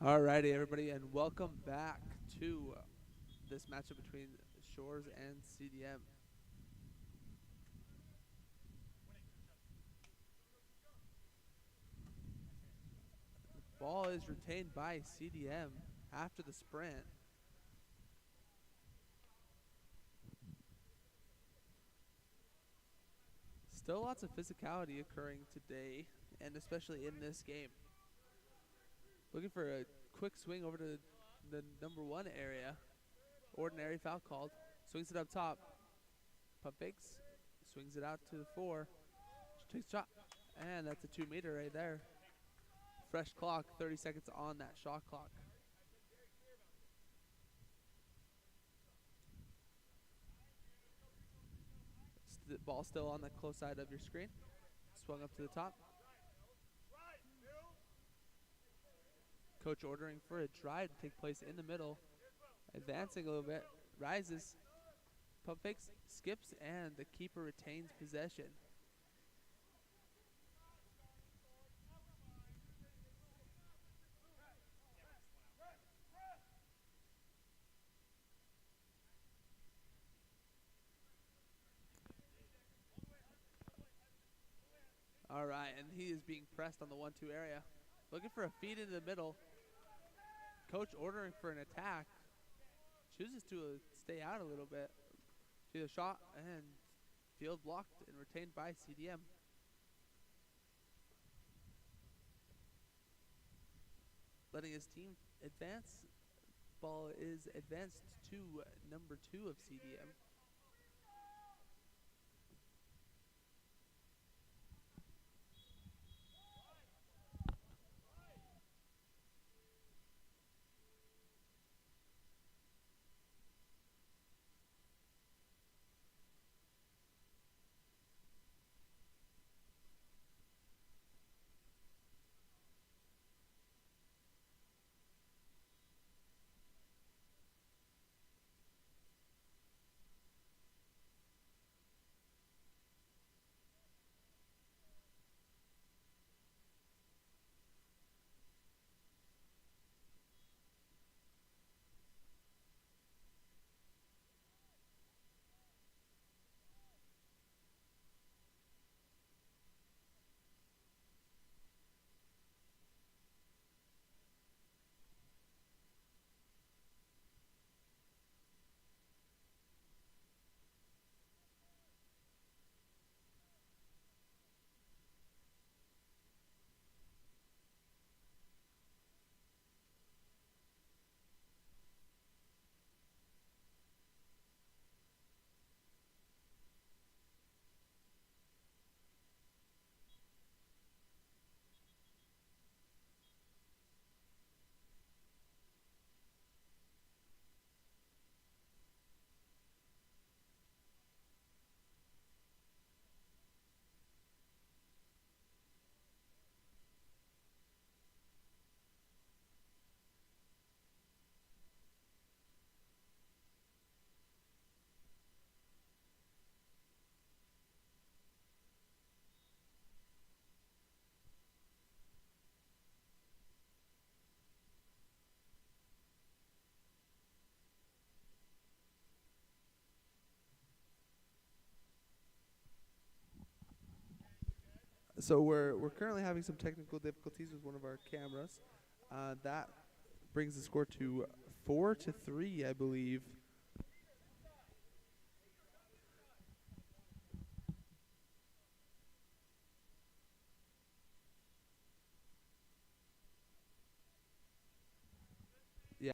S3: Alrighty, everybody, and welcome back to this matchup between Shores and CDM. The ball is retained by CDM after the sprint. Still lots of physicality occurring today, and especially in this game. Looking for a quick swing over to the number 1 area. Ordinary foul called. Swings it up top. Pump fakes. Swings it out to the 4. Takes a shot. And that's a 2-meter right there. Fresh clock. 30 seconds on that shot clock. Ball still on the close side of your screen. Swung up to the top. Coach ordering for a drive to take place in the middle. Advancing a little bit. Rises. Pump fakes. Skips. And the keeper retains possession. All right, and he is being pressed on the 1-2 area. Looking for a feed into the middle. Coach ordering for an attack. Chooses to stay out a little bit. See the shot and Field blocked and retained by CDM. Letting his team advance. Ball is advanced to number 2 of CDM. So we're currently having some technical difficulties with one of our cameras. That brings the score to 4-3, I believe. Yeah.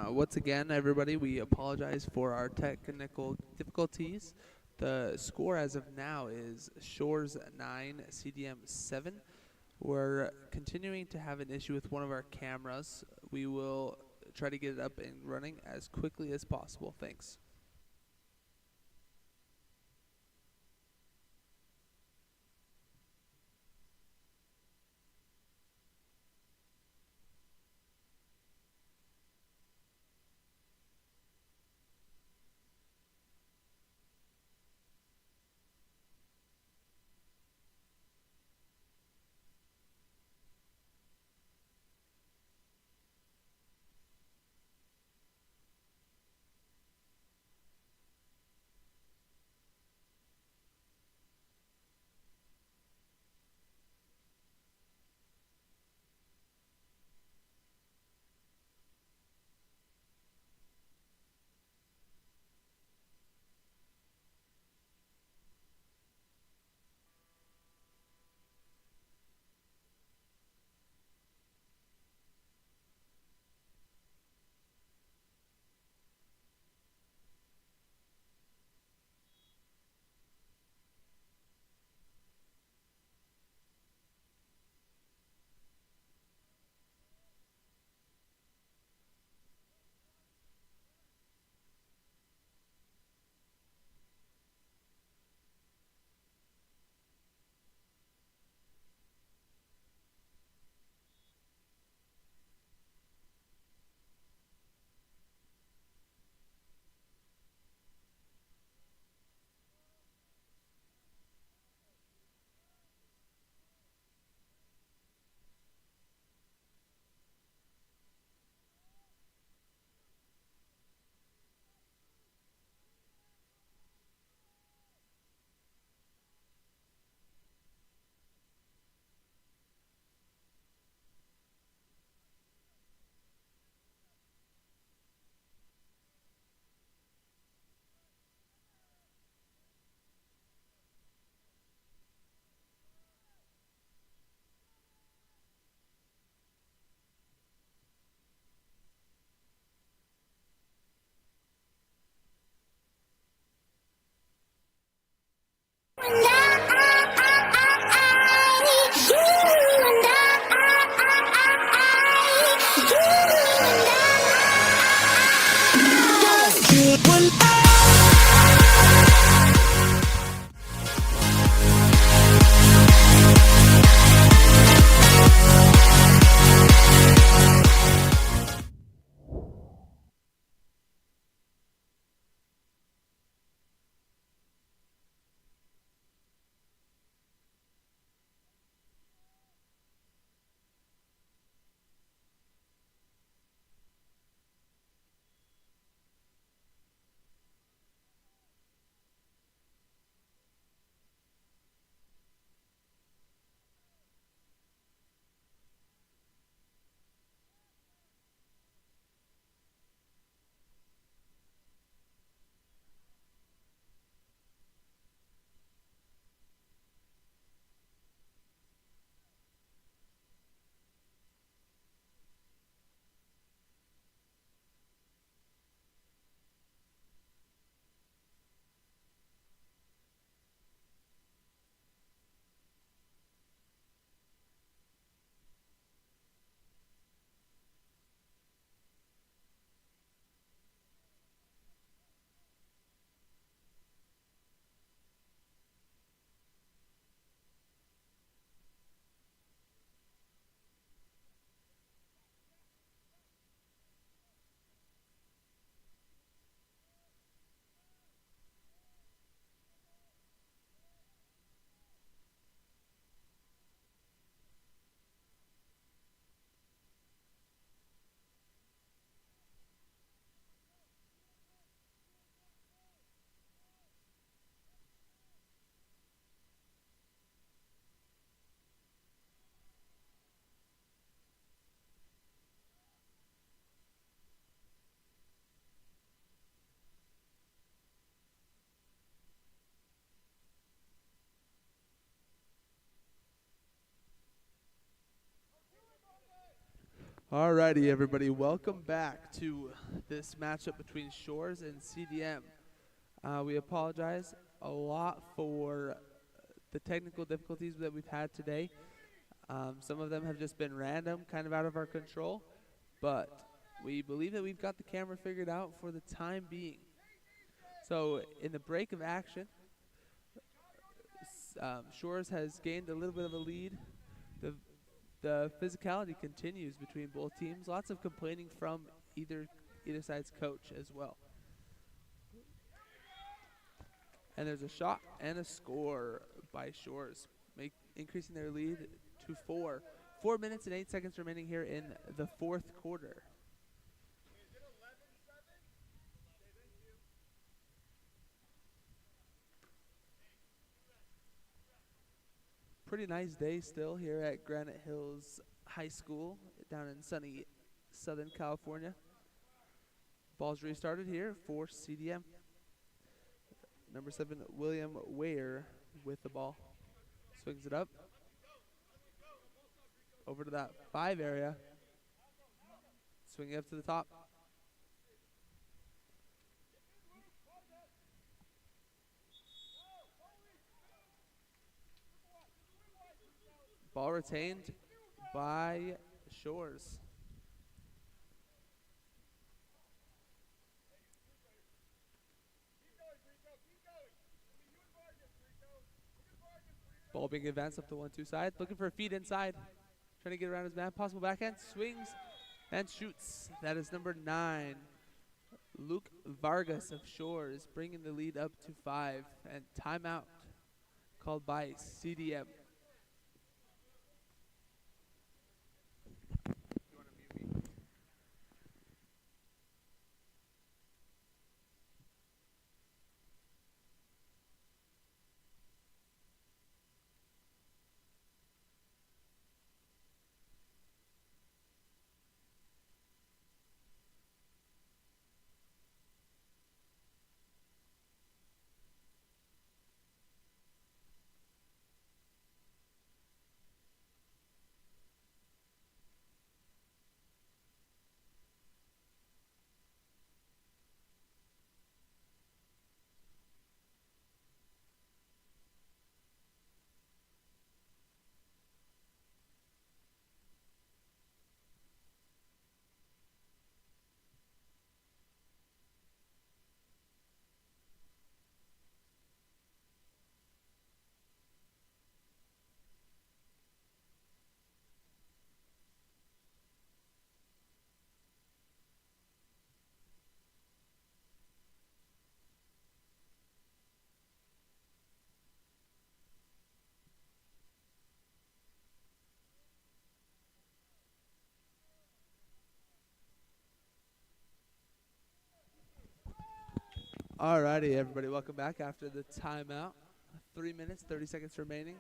S3: Once again, everybody, we apologize for our technical difficulties. The score as of now is Shores 9, CDM 7. We're continuing to have an issue with one of our cameras. We will try to get it up and running as quickly as possible. Thanks. Alrighty, everybody, welcome back to this matchup between Shores and CDM. We apologize a lot for the technical difficulties that we've had today. Some of them have just been random, kind of out of our control, but we believe that we've got the camera figured out for the time being. So in the break of action, Shores has gained a little bit of a lead. The physicality continues between both teams. Lots of complaining from either side's coach as well. And there's a shot and a score by Shores, increasing their lead to 4. 4 minutes and 8 seconds remaining here in the fourth quarter. Pretty nice day still here at Granite Hills High School down in sunny Southern California. Ball's restarted here for CDM. Number 7, William Ware with the ball. Swings it up. Over to that 5 area. Swinging up to the top. Ball retained by Shores. Ball being advanced up the 1-2 side. Looking for a feed inside. Trying to get around his man. Possible backhand. Swings and shoots. That is number 9. Luke Vargas of Shores bringing the lead up to 5. And timeout called by CDM. Alrighty, everybody, welcome back after the timeout. 3 minutes, 30 seconds remaining.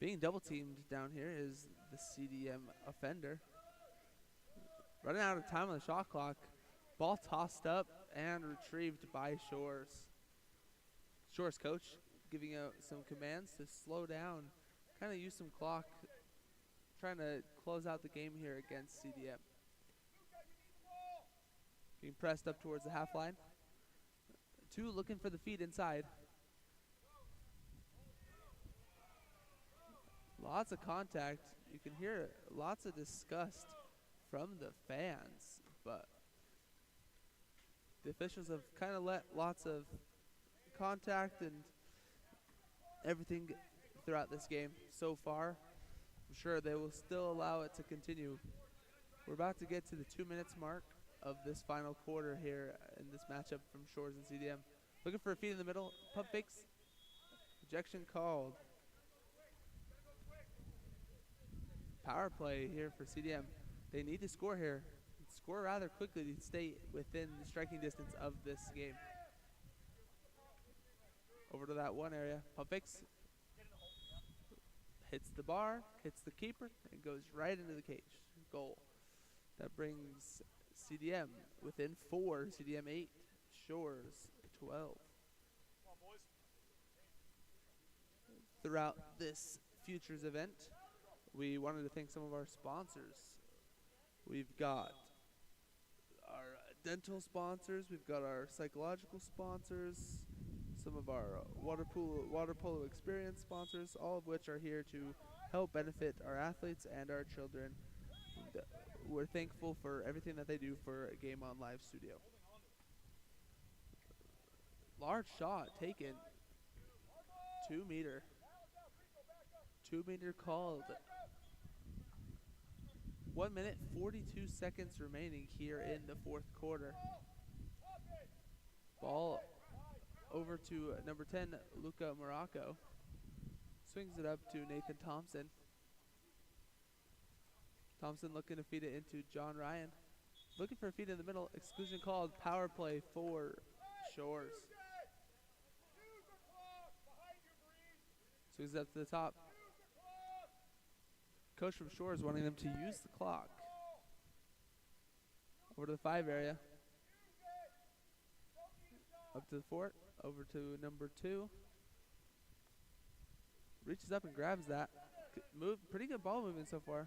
S3: Being double teamed down here is the CDM offender. Running out of time on the shot clock. Ball tossed up and retrieved by Shores. Shores coach giving out some commands to slow down, kind of use some clock, trying to close out the game here against CDM. Being pressed up towards the half line. 2 looking for the feed inside. Lots of contact. You can hear lots of disgust from the fans, but the officials have kind of let lots of contact and everything throughout this game so far. I'm sure they will still allow it to continue. We're about to get to the 2 minutes mark of this final quarter here in this matchup from Shores and CDM. Looking for a feed in the middle. Pump fakes. Ejection called. Power play here for CDM. They need to score here. Score rather quickly to stay within the striking distance of this game. Over to that 1 area. Pump fakes. Hits the bar, hits the keeper, and goes right into the cage. Goal. That brings CDM within 4. CDM 8. Shores 12. Throughout this Futures event, we wanted to thank some of our sponsors. We've got our dental sponsors. We've got our psychological sponsors. Some of our water polo experience sponsors, all of which are here to help benefit our athletes and our children. And, we're thankful for everything that they do for Game On Live Studio. Large shot taken. 2 meter. 2 meter called. 1 minute, 42 seconds remaining here in the fourth quarter. Ball over to number 10, Luca Morocco. Swings it up to Nathan Thompson. Thompson looking to feed it into John Ryan. Looking for a feed in the middle. Exclusion called. Power play for Shores. Swings it up to the top. Coach from Shores wanting them to use the clock. Over to the 5 area. Up to the 4. Over to number 2. Reaches up and grabs that. Pretty good ball movement so far.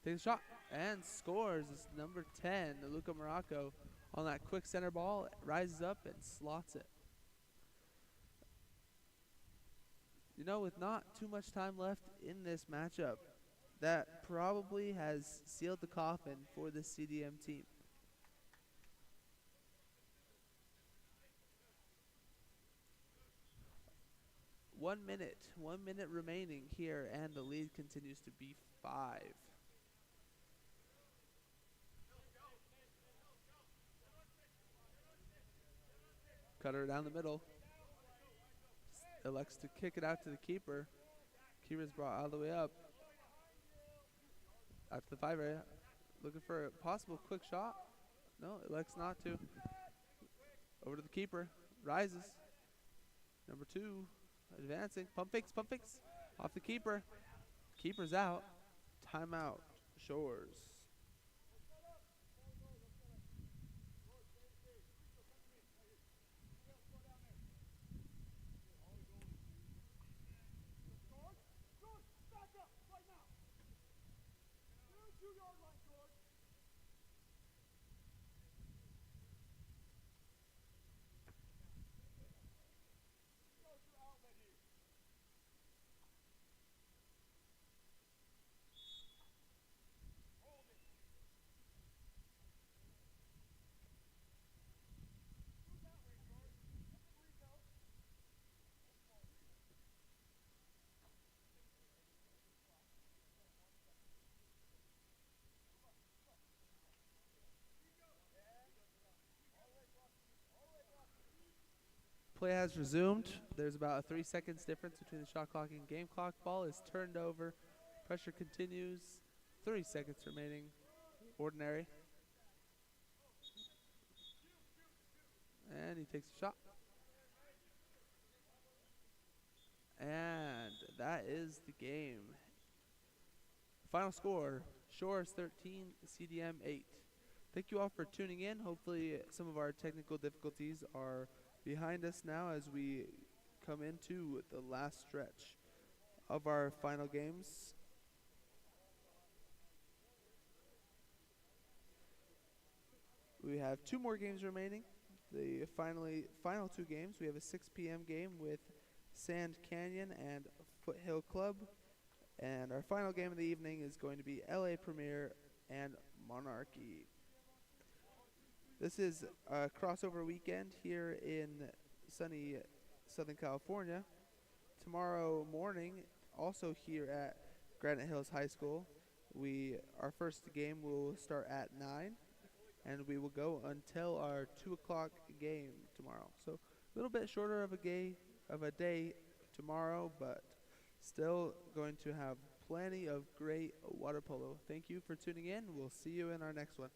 S3: Takes a shot and scores. It's number 10, Luca Morocco, on that quick center ball. Rises up and slots it. You know, with not too much time left in this matchup, that probably has sealed the coffin for the CDM team. One minute remaining here, and the lead continues to be 5. Cutter down the middle. Elects to kick it out to the keeper. Keeper's brought all the way up. Out to the 5 area. Looking for a possible quick shot. No, elects not to. Over to the keeper. Rises. Number 2. Advancing. Pump fakes. Off the keeper. Keeper's out. Timeout. Shores. Play has resumed. There's about a 3 seconds difference between the shot clock and game clock. Ball is turned over. Pressure continues. 3 seconds remaining. Ordinary. And he takes a shot. And that is the game. Final score, Shores 13, CDM 8. Thank you all for tuning in. Hopefully some of our technical difficulties are behind us now as we come into the last stretch of our final games. We have 2 more games remaining. The final 2 games. We have a 6 p.m. game with Sand Canyon and Foothill Club. And our final game of the evening is going to be LA Premier and Monarchy. This is a crossover weekend here in sunny Southern California. Tomorrow morning, also here at Granite Hills High School, our first game will start at 9, and we will go until our 2 o'clock game tomorrow. So a little bit shorter of a day tomorrow, but still going to have plenty of great water polo. Thank you for tuning in. We'll see you in our next one.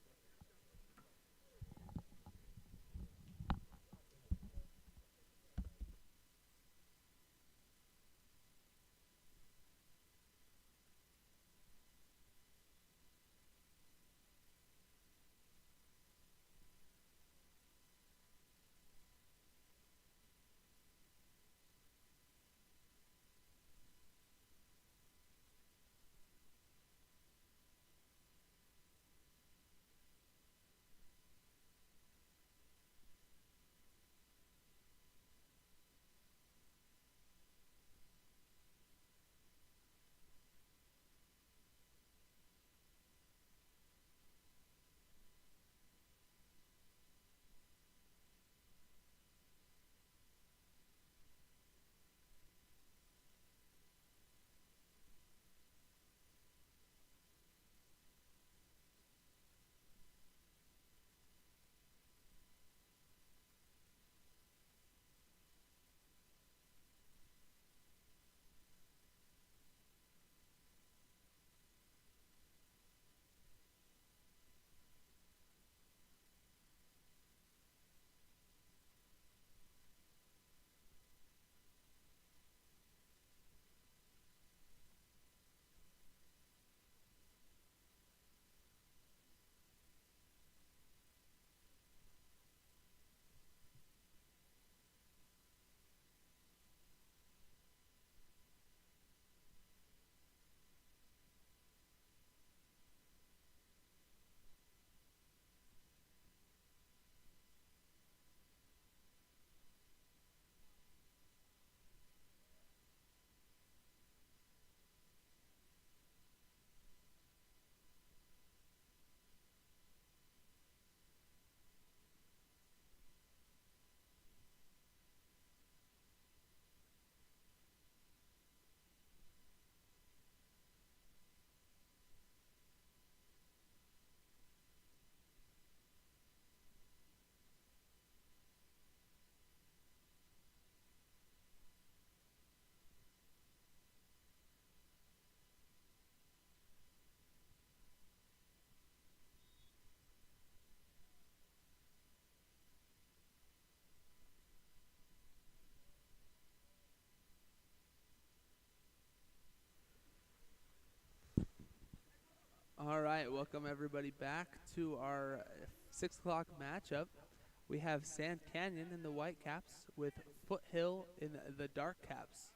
S3: All right, welcome everybody back to our 6 o'clock matchup. We have Sand Canyon in the white caps with Foothill in the dark caps.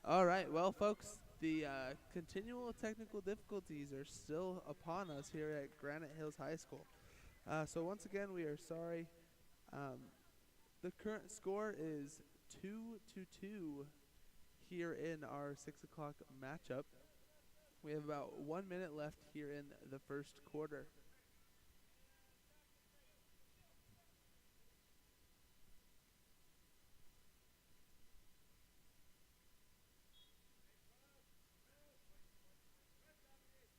S3: All right, well, folks, the continual technical difficulties are still upon us here at Granite Hills High School. So once again, we are sorry. The current score is 2-2 here in our 6 o'clock matchup. We have about 1 minute left here in the first quarter.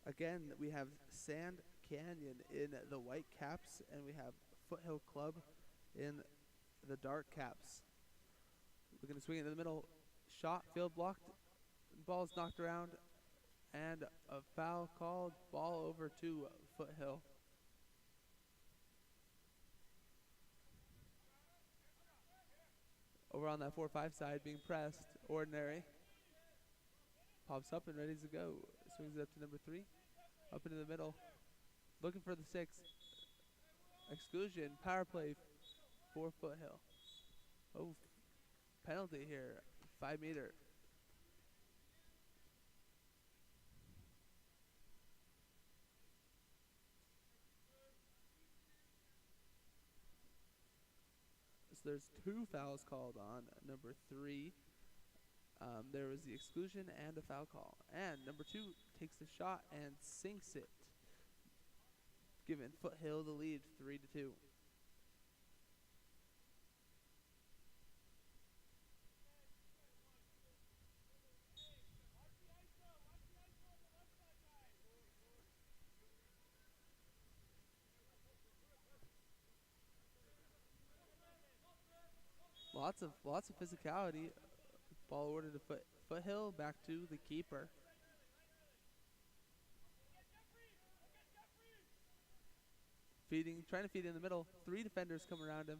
S3: Again, we have Sand Canyon in the white caps, and we have Foothill Club in the dark caps. We're going to swing it in the middle. Shot, field blocked. Ball's knocked around, and a foul called. Ball over to Foothill. Over on that 4-5 side, being pressed. Ordinary. Pops up and ready to go. Swings it up to number 3. Up into the middle. Looking for the 6. Exclusion. Power play for Foothill. Oh, penalty here. 5 meter. So there's 2 fouls called on number 3. There was the exclusion and a foul call. And number 2 takes the shot and sinks it, giving Foothill the lead 3-2. Lots of physicality. Ball ordered to Foothill, back to the keeper. Trying to feed in the middle. 3 defenders come around him.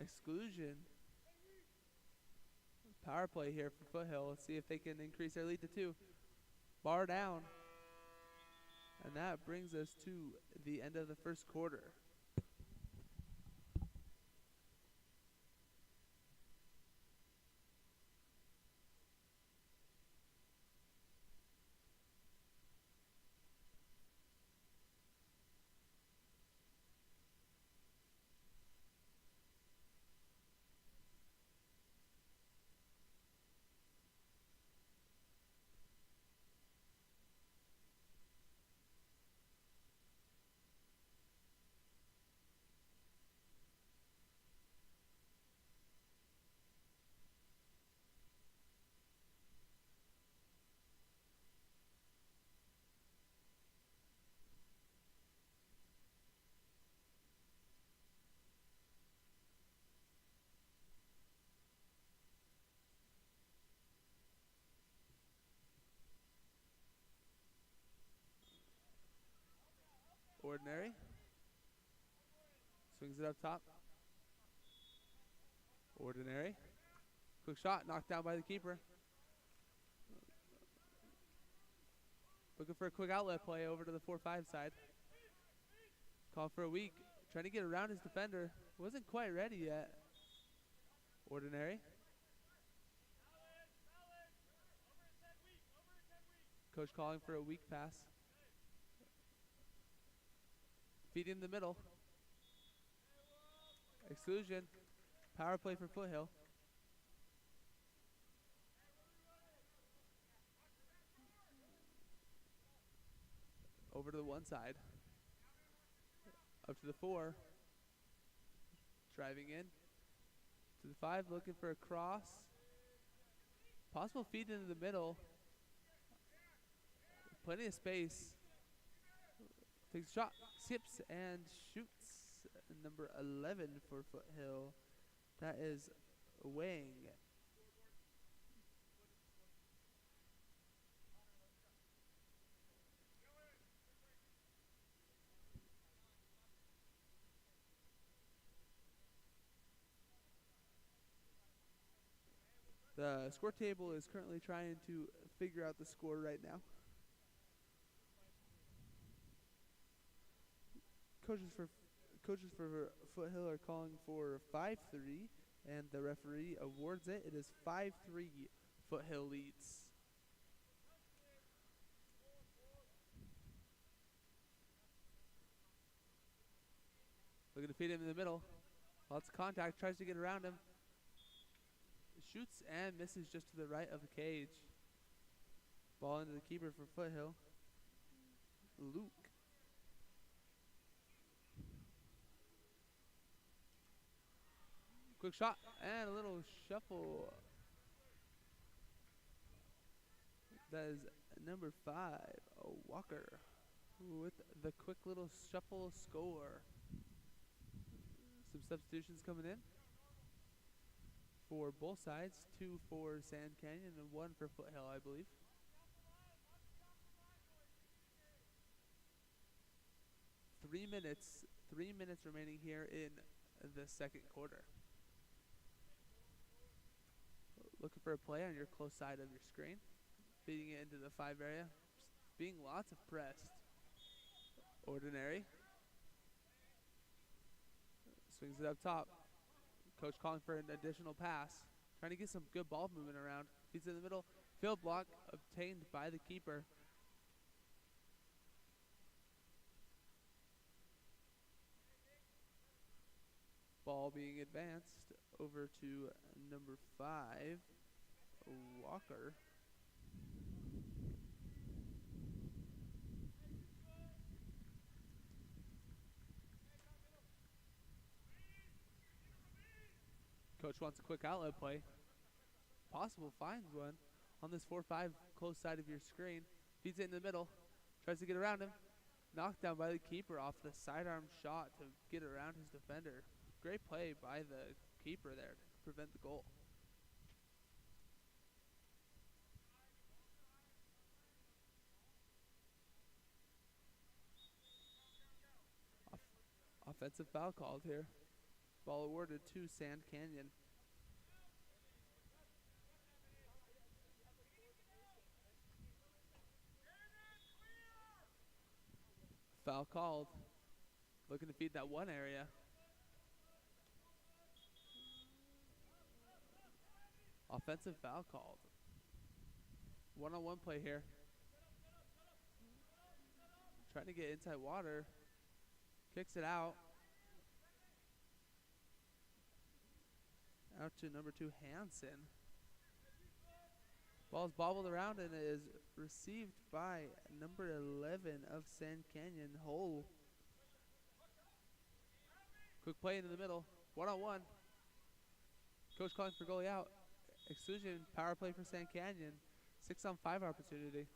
S3: Exclusion. Power play here for Foothill. Let's see if they can increase their lead to 2. Bar down. And that brings us to the end of the first quarter. Ordinary. Swings it up top. Ordinary. Quick shot, knocked down by the keeper. Looking for a quick outlet play over to the 4-5 side. Call for a weak. Trying to get around his defender. Wasn't quite ready yet. Ordinary. Coach calling for a weak pass. Feed in the middle. Exclusion. Power play for Foothill. Over to the 1 side. Up to the 4. Driving in. To the 5, looking for a cross. Possible feed into the middle. Plenty of space. Takes a shot, skips, and shoots. Number 11 for Foothill. That is Wang. The score table is currently trying to figure out the score right now. Coaches for Foothill are calling for 5-3, and the referee awards it. It is 5-3 Foothill leads. Looking to feed him in the middle. Lots of contact, tries to get around him. Shoots and misses just to the right of the cage. Ball into the keeper for Foothill. Luke. Quick shot and a little shuffle. That is number 5, Walker, with the quick little shuffle score. Some substitutions coming in for both sides. 2 for Sand Canyon and 1 for Foothill, I believe. Three minutes remaining here in the second quarter. Looking for a play on your close side of your screen. Feeding it into the 5 area. Just being lots of pressed. Ordinary. Swings it up top. Coach calling for an additional pass. Trying to get some good ball movement around. Feeds it in the middle. Field block obtained by the keeper. Ball being advanced over to number 5, Walker. Coach wants a quick outlet play. Possible finds one on this 4-5 close side of your screen. Feeds it in the middle. Tries to get around him. Knocked down by the keeper off the sidearm shot to get around his defender. Great play by the keeper there to prevent the goal. Offensive foul called here. Ball awarded to Sand Canyon. Foul called. Looking to feed that one area. Offensive foul called. One-on-one play here. Trying to get inside water. Kicks it out. Out to number 2, Hansen. Ball's bobbled around and is received by number 11 of Sand Canyon, Hole. Quick play into the middle. One-on-one. Coach calling for goalie out. Exclusion, power play for Sand Canyon. 6-on-5 opportunity.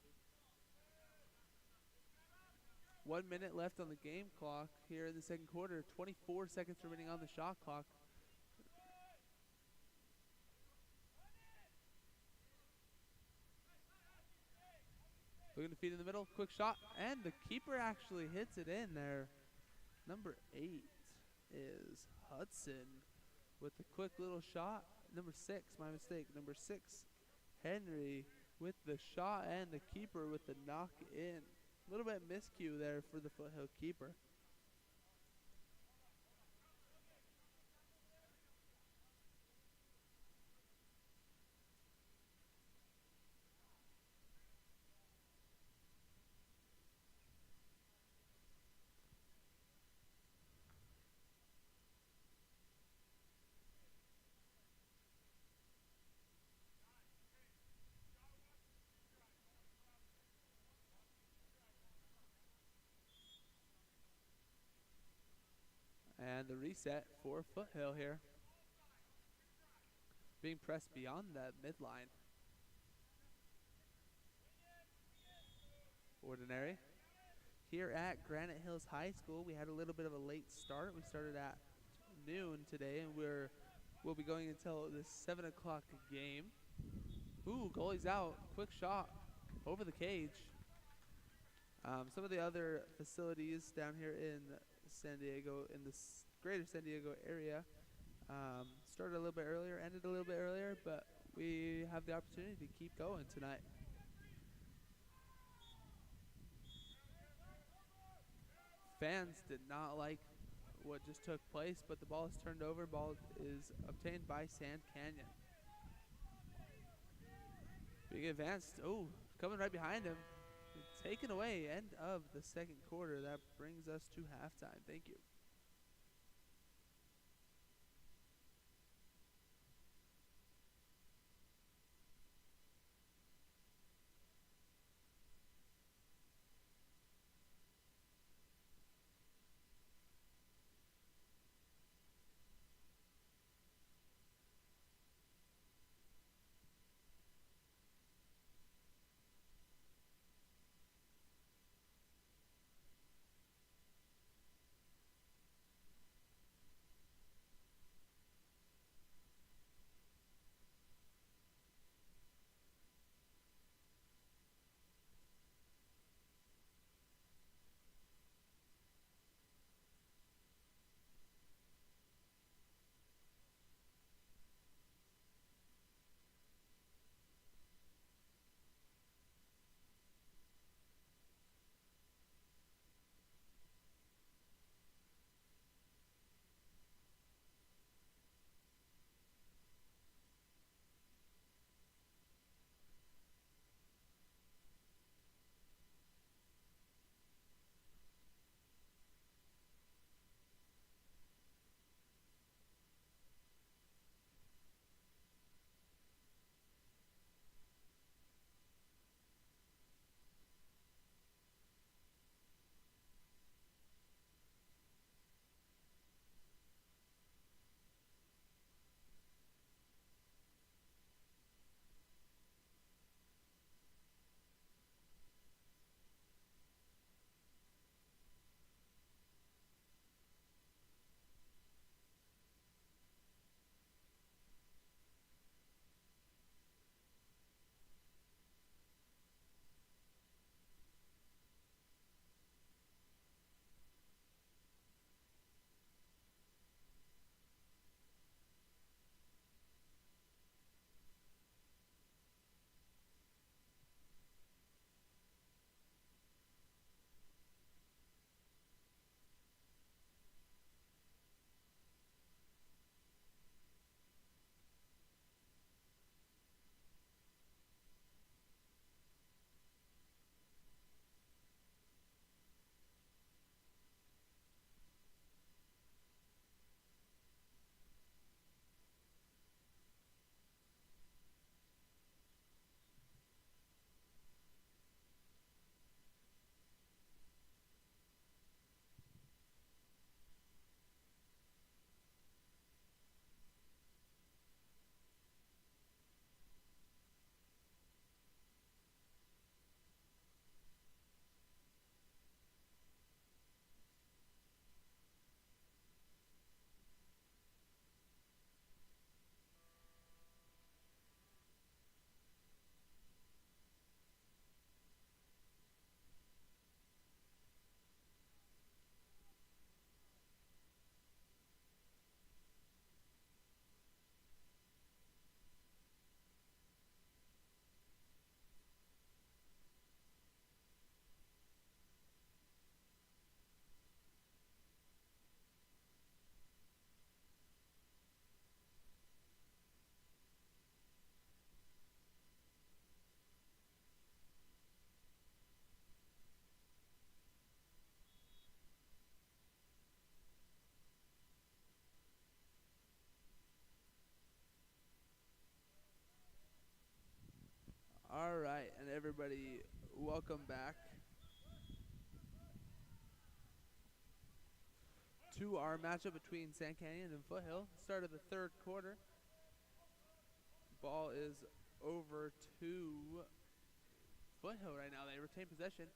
S3: 1 minute left on the game clock here in the second quarter. 24 seconds remaining on the shot clock. Looking to feed in the middle. Quick shot. And the keeper actually hits it in there. Number 8 is Hudson with the quick little shot. Number 6, my mistake. Number 6, Henry with the shot and the keeper with the knock in. A little bit miscue there for the Foothill keeper. And the reset for Foothill here. Being pressed beyond that midline. Ordinary. Here at Granite Hills High School, we had a little bit of a late start. We started at noon today, and we'll be going until the 7 o'clock game. Ooh, goalie's out. Quick shot over the cage. Some of the other facilities down here in San Diego, in the greater San Diego area, started a little bit earlier, ended a little bit earlier, but we have the opportunity to keep going tonight. Fans did not like what just took place, but the ball is turned over. Ball is obtained by Sand Canyon. Being advanced. Oh, coming right behind him. Taken away. End of the second quarter. That brings us to halftime. Thank you. All right, and everybody, welcome back to our matchup between Sand Canyon and Foothill. Start of the third quarter. Ball is over to Foothill right now. They retain possession.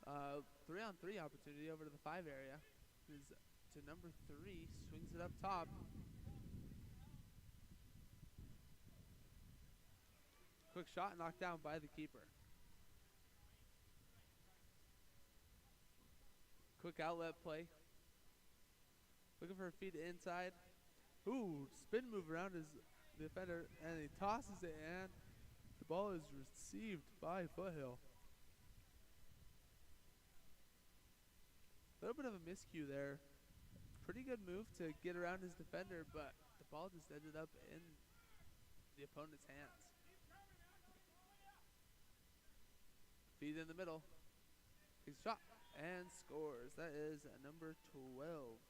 S3: 3-on-3 opportunity over to the 5 area. Is to number 3, swings it up top. Quick shot knocked down by the keeper. Quick outlet play. Looking for a feed inside. Ooh, spin move around his defender, and he tosses it, and the ball is received by Foothill. A little bit of a miscue there. Pretty good move to get around his defender, but the ball just ended up in the opponent's hands. Feed in the middle. Takes a shot and scores. That is number 12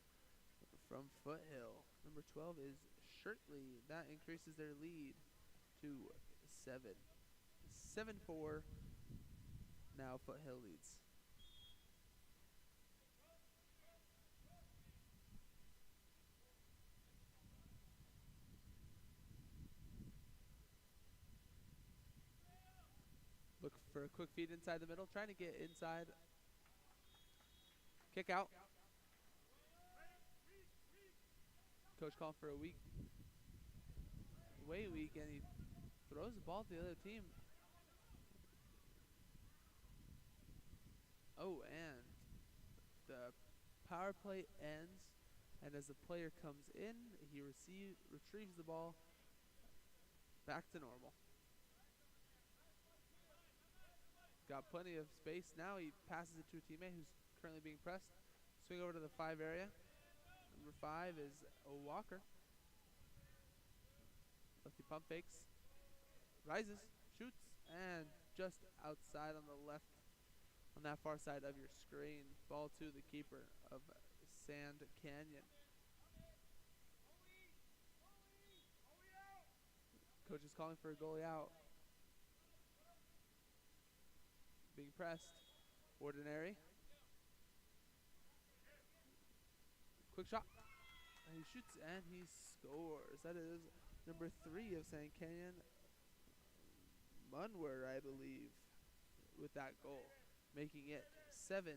S3: from Foothill. Number 12 is Shirtley. That increases their lead to 7. 7-4. Now Foothill leads. Look for a quick feed inside the middle. Trying to get inside. Kick out. Coach called for a weak. Way weak, and he throws the ball to the other team. Oh, and the power play ends, and as the player comes in, he retrieves the ball back to normal. Got plenty of space now. He passes it to a teammate who's currently being pressed. Swing over to the 5 area. Number 5 is Walker. Lefty pump fakes. Rises, shoots, and just outside on the left, on that far side of your screen. Ball to the keeper of Sand Canyon. Coach is calling for a goalie out. Being pressed. Ordinary. Quick shot. And he shoots and he scores. That is number 3 of Sand Canyon. Munwer, I believe, with that goal, making it 7-5.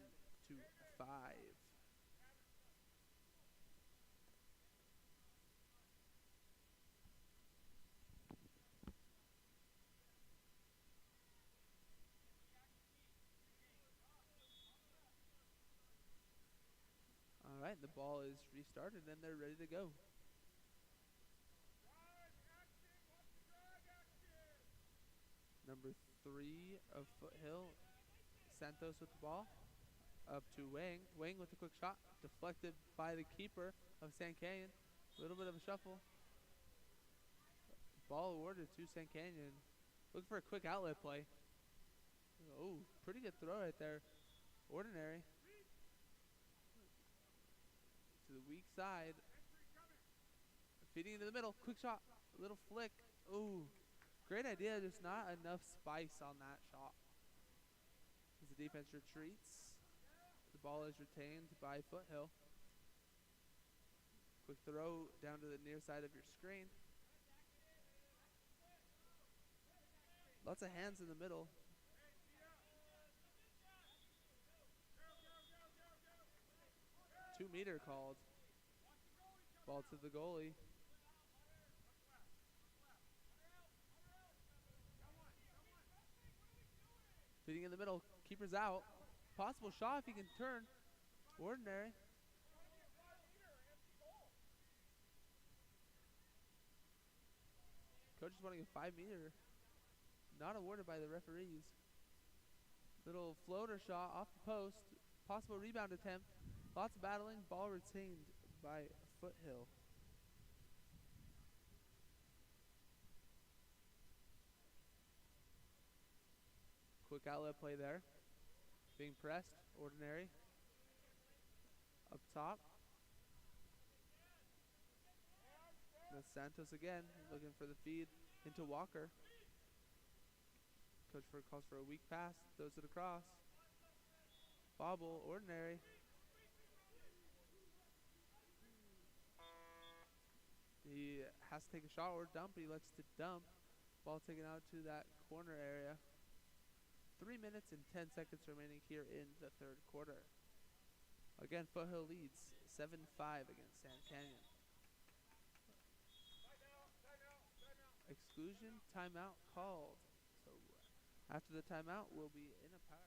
S3: All right, the ball is restarted and they're ready to go. Number 3 of Foothill, Santos with the ball. Up to Wang. Wang with a quick shot. Deflected by the keeper of Sand Canyon. A little bit of a shuffle. Ball awarded to Sand Canyon. Looking for a quick outlet play. Oh, pretty good throw right there. Ordinary. To the weak side. Feeding into the middle. Quick shot. A little flick. Ooh. Great idea, just not enough spice on that shot. As the defense retreats, the ball is retained by Foothill. Quick throw down to the near side of your screen. Lots of hands in the middle. Two-meter called. Ball to the goalie. Feeding in the middle, keeper's out. Possible shot if he can turn. Ordinary. Coach is wanting a 5-meter. Not awarded by the referees. Little floater shot off the post. Possible rebound attempt. Lots of battling. Ball retained by Foothill. Quick outlet play there. Being pressed. Ordinary. Up top. That's Santos again. Looking for the feed into Walker. Coach calls for a weak pass. Throws it across. Bobble. Ordinary. He has to take a shot or dump. He likes to dump. Ball taken out to that corner area. 3 minutes and 10 seconds remaining here in the third quarter. Again, Foothill leads 7-5 against Sand Canyon. Exclusion, timeout called. So after the timeout, we'll be in a power.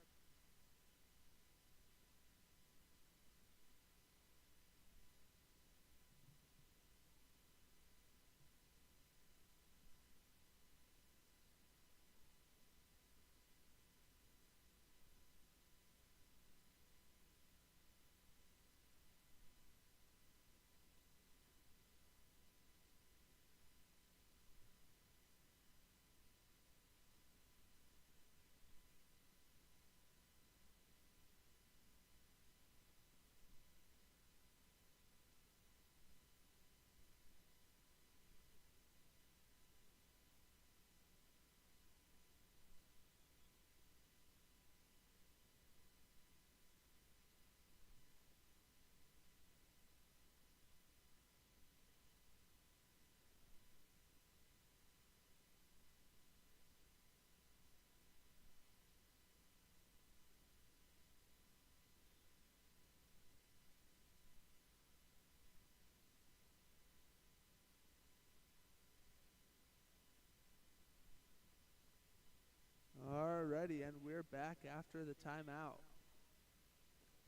S3: we're back after the timeout.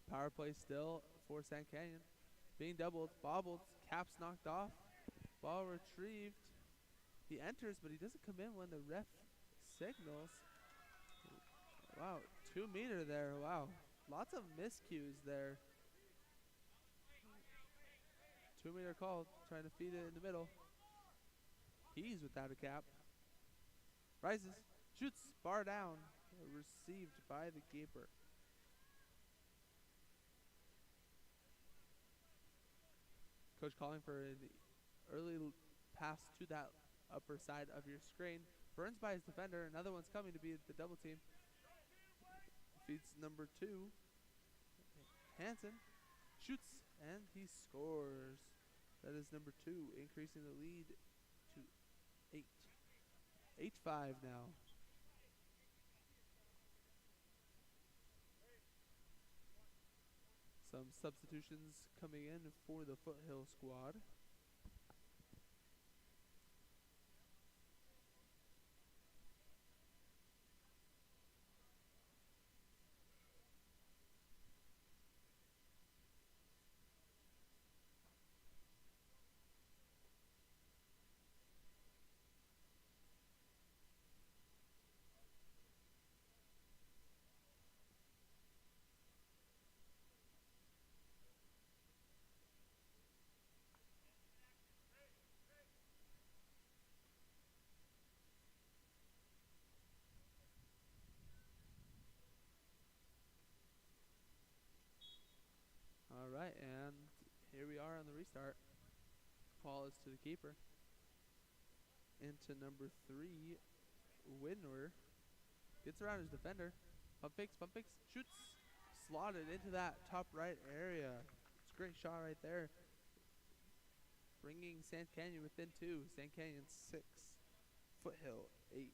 S3: Power play still for Sand Canyon. Being doubled, bobbled, caps knocked off, ball retrieved. He enters, but he doesn't come in when the ref signals. Wow, 2 meter there, wow. Lots of miscues there. 2 meter call, trying to feed it in the middle. He's without a cap. Rises, shoots, bar down, received by the keeper. Coach calling for an early pass to that upper side of your screen. Burns by his defender. Another one's coming to be the double team. Feeds number 2. Hansen shoots and he scores. That is number 2, increasing the lead to 8. 8-5 now. Some substitutions coming in for the Foothill squad. All right, and here we are on the restart. Ball is to the keeper. Into number 3, Widner. Gets around his defender. Pump fakes, shoots. Slotted into that top right area. It's a great shot right there. Bringing Sand Canyon within 2. Sand Canyon 6, Foothill 8.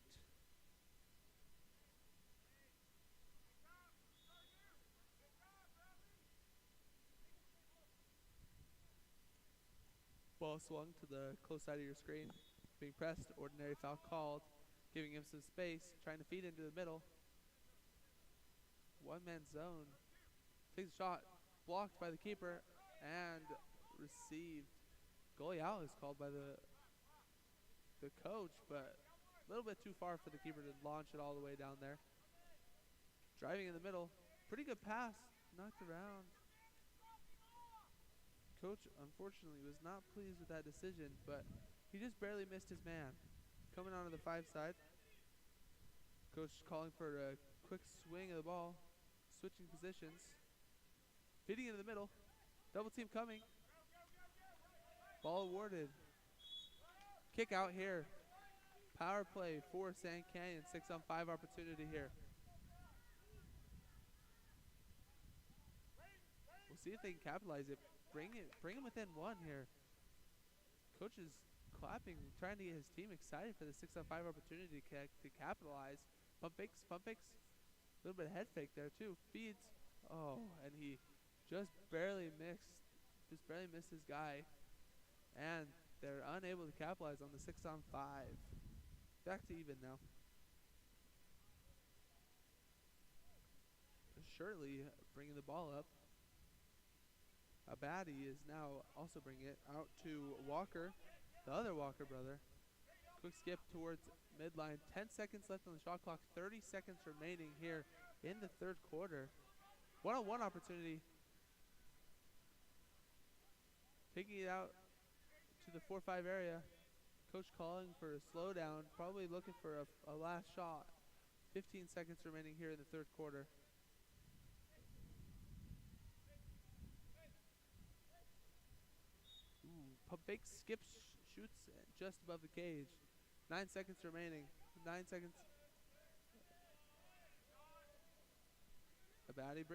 S3: Ball swung to the close side of your screen. Being pressed, ordinary foul called. Giving him some space, trying to feed into the middle. One-man zone. Takes a shot, blocked by the keeper, and received. Goalie out is called by the coach, but a little bit too far for the keeper to launch it all the way down there. Driving in the middle. Pretty good pass. Knocked around. Coach, unfortunately, was not pleased with that decision, but he just barely missed his man. Coming onto the 5 side. Coach calling for a quick swing of the ball. Switching positions. Feeding into the middle. Double team coming. Ball awarded. Kick out here. Power play for Sand Canyon. 6-on-5 opportunity here. We'll see if they can capitalize it. Bring him within 1 here. Coach is clapping, trying to get his team excited for the 6-on-5 opportunity to capitalize. Pump fakes. A little bit of head fake there too. Feeds. Oh, and he just barely missed his guy. And they're unable to capitalize on the 6-on-5. Back to even now. Shirley bringing the ball up. Abadi is now also bringing it out to Walker, the other Walker brother. Quick skip towards midline. 10 seconds left on the shot clock. 30 seconds remaining here in the 3rd quarter. One-on-one opportunity. Taking it out to the 4-5 area. Coach calling for a slowdown. Probably looking for a last shot. 15 seconds remaining here in the 3rd quarter. Pump fakes, skips, shoots just above the cage. 9 seconds remaining. 9 seconds. Abadi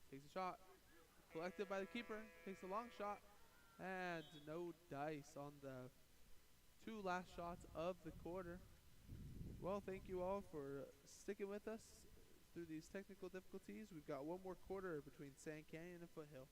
S3: takes a shot. Collected by the keeper. Takes a long shot. And no dice on the 2 last shots of the quarter. Well, thank you all for sticking with us through these technical difficulties. We've got 1 more quarter between Sand Canyon and Foothill.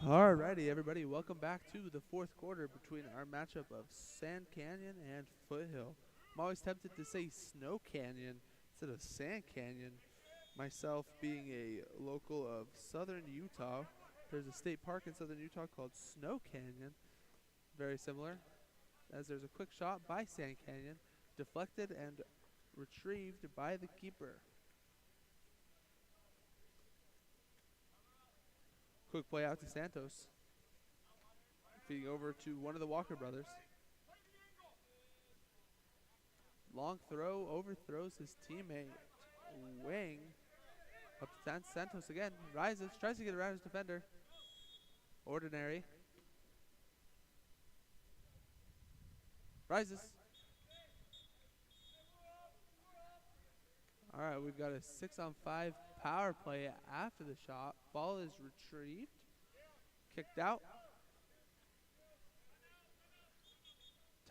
S3: Alrighty, everybody, welcome back to the fourth quarter between our matchup of Sand Canyon and Foothill. I'm always tempted to say Snow Canyon instead of Sand Canyon. Myself being a local of southern Utah, there's a state park in southern Utah called Snow Canyon. Very similar, as there's a quick shot by Sand Canyon, deflected and retrieved by the keeper. Quick play out to Santos. Feeding over to one of the Walker brothers. Long throw, overthrows his teammate. Wing. Up to Santos again. Rises, tries to get around his defender. Ordinary. Rises. All right, we've got a 6-on-5 power play after the shot. Ball is retrieved. Kicked out.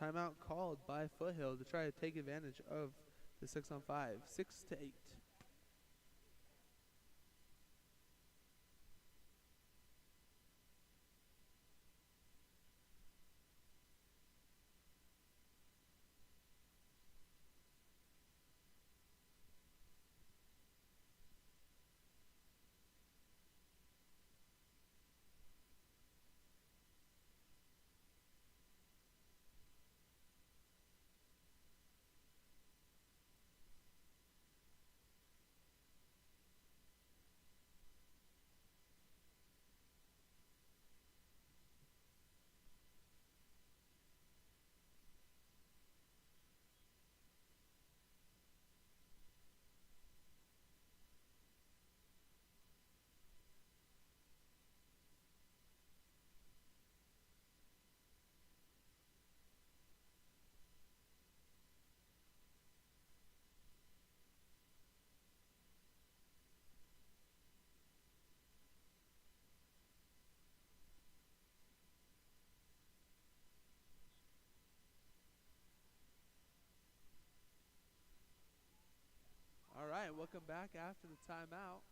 S3: Timeout called by Foothill to try to take advantage of the 6-on-5. 6-8. All right, welcome back after the timeout.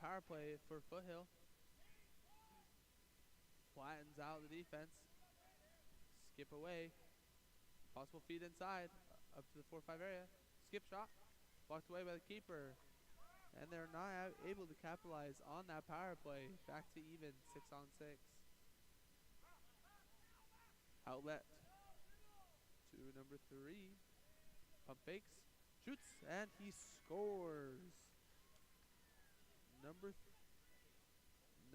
S3: Power play for Foothill. Flattens out the defense. Skip away. Possible feed inside. Up to the 4-5 area. Skip shot. Blocked away by the keeper. And they're not able to capitalize on that power play. Back to even, 6-on-6. Outlet to number 3. Pump fakes. Shoots, and he scores. Number 3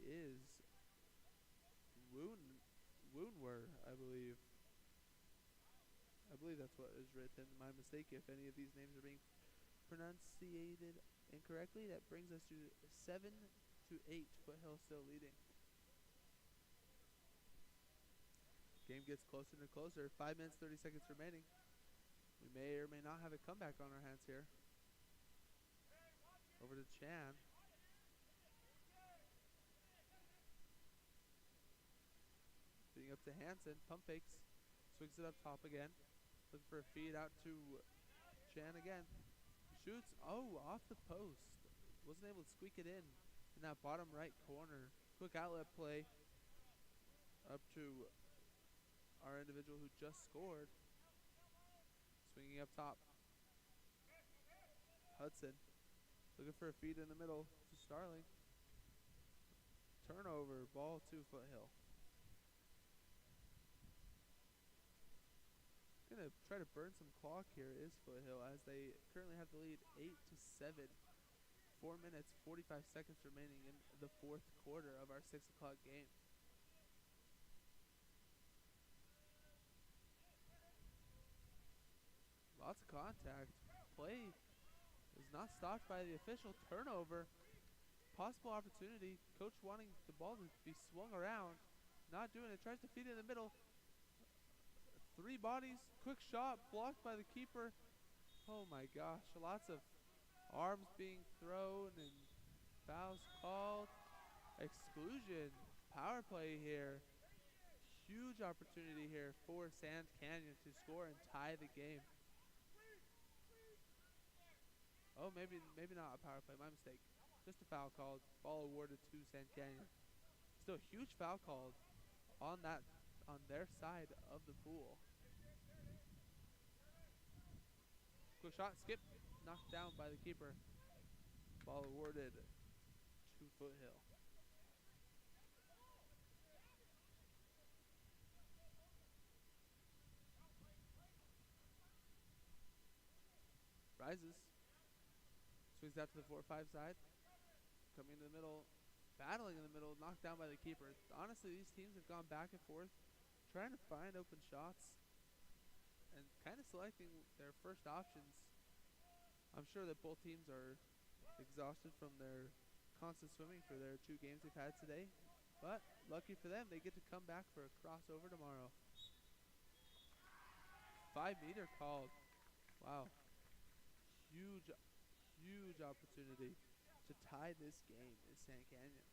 S3: is Woonwer, I believe. I believe that's what is written. My mistake if any of these names are being pronunciated incorrectly. That brings us to 7-8. Foothill still leading. Game gets closer and closer. 5 minutes, 30 seconds remaining. We may or may not have a comeback on our hands here. Over to Chan. Feeding up to Hansen. Pump fakes. Swings it up top again. Looking for a feed out to Chan again. Shoots. Oh, off the post. Wasn't able to squeak it in that bottom right corner. Quick outlet play up to our individual who just scored. Swinging up top. Hudson. Looking for a feed in the middle to Starling. Turnover. Ball to Foothill. Going to try to burn some clock here is Foothill as they currently have the lead 8-7. 4 minutes, 45 seconds remaining in the fourth quarter of our 6 o'clock game. Lots of contact. Play is not stopped by the official. Turnover. Possible opportunity. Coach wanting the ball to be swung around. Not doing it. Tries to feed it in the middle. 3 bodies. Quick shot. Blocked by the keeper. Oh my gosh. Lots of arms being thrown and fouls called. Exclusion. Power play here. Huge opportunity here for Sand Canyon to score and tie the game. Oh, maybe not a power play. My mistake. Just a foul called. Ball awarded to Sand Canyon. Still huge foul called on their side of the pool. Quick shot, skip, knocked down by the keeper. Ball awarded to Foothill. Rises. Swings out to the 4-5 side. Coming into the middle. Battling in the middle. Knocked down by the keeper. Honestly, these teams have gone back and forth, trying to find open shots and kind of selecting their first options. I'm sure that both teams are exhausted from their constant swimming for their 2 games they've had today. But lucky for them, they get to come back for a crossover tomorrow. 5-meter called. Wow. Huge, huge opportunity to tie this game in Sand Canyon.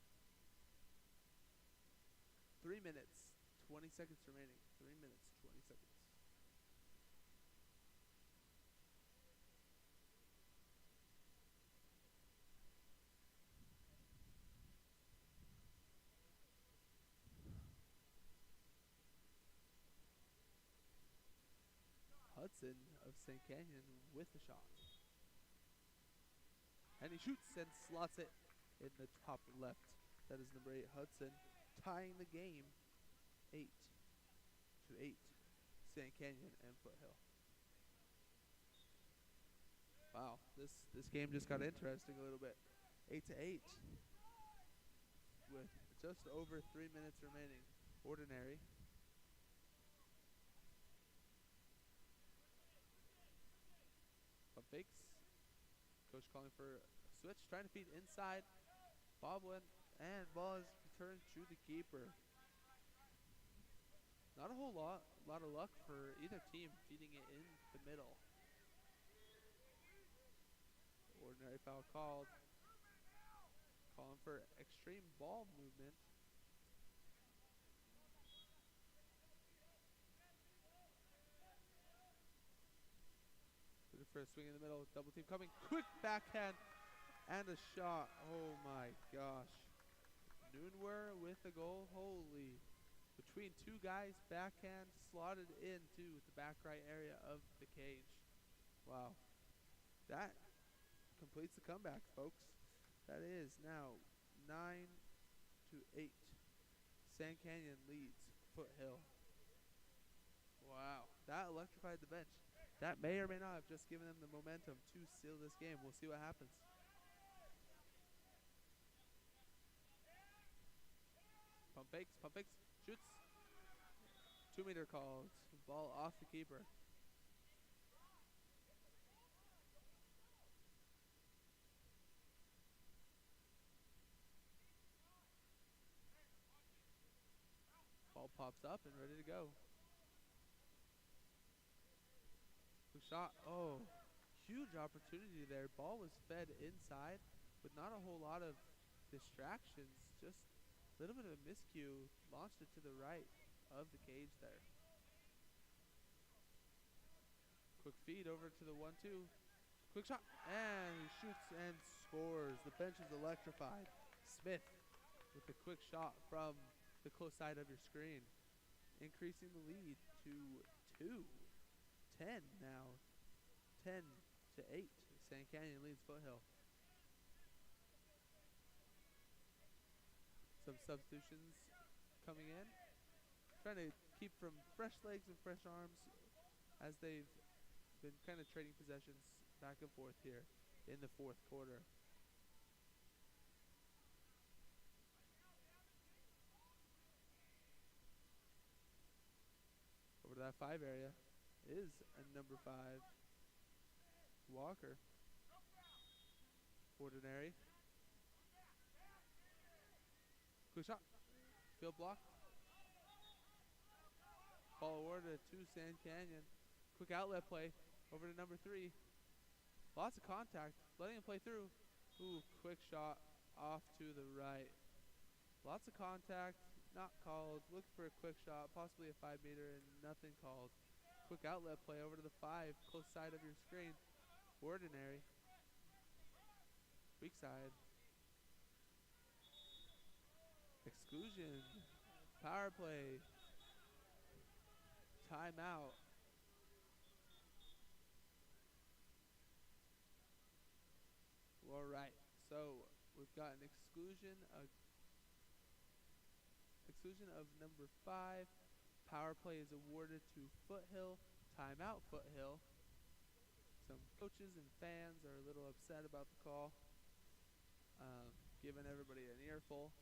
S3: 3 minutes, 20 seconds remaining. 3 minutes, 20 seconds. Hudson of St. Canyon with the shot. And he shoots and slots it in the top left. That is number 8, Hudson, tying the game 8-8. St. Canyon and Foothill. Wow, this game just got interesting a little bit. 8-8 with just over 3 minutes remaining. Ordinary. Pump fakes. Coach calling for a switch, trying to feed inside. Boblin, and ball is returned to the keeper. Not a whole lot of luck for either team feeding it in the middle. Ordinary foul called. Calling for extreme ball movement. Looking for a swing in the middle. Double team coming. Quick backhand and a shot. Oh my gosh. Noonwer with the goal. Holy. Between 2 guys, backhand slotted into the back right area of the cage. Wow. That completes the comeback, folks. That is now 9-8. Sand Canyon leads Foothill. Wow. That electrified the bench. That may or may not have just given them the momentum to seal this game. We'll see what happens. Pump fakes, shoots. 2-meter called. Ball off the keeper. Ball pops up and ready to go. Good shot. Oh, huge opportunity there. Ball was fed inside with not a whole lot of distractions. Just a little bit of a miscue. Launched it to the right of the cage there. Quick feed over to the 1-2. Quick shot. And he shoots and scores. The bench is electrified. Smith with the quick shot from the close side of your screen. Increasing the lead to 2-10 now. 10-8. Sand Canyon leads Foothill. Some substitutions coming in. Trying to keep from fresh legs and fresh arms as they've been kind of trading possessions back and forth here in the 4th quarter. Over to that 5 area is a number 5, Walker. Ordinary. Quick shot. Field block. Ball awarded to Sand Canyon. Quick outlet play over to number 3. Lots of contact. Letting him play through. Ooh, quick shot off to the right. Lots of contact. Not called. Looking for a quick shot. Possibly a 5-meter and nothing called. Quick outlet play over to the 5. Close side of your screen. Ordinary. Weak side. Exclusion. Power play. Timeout. All right. So we've got an exclusion of number 5. Power play is awarded to Foothill. Timeout, Foothill. Some coaches and fans are a little upset about the call, giving everybody an earful.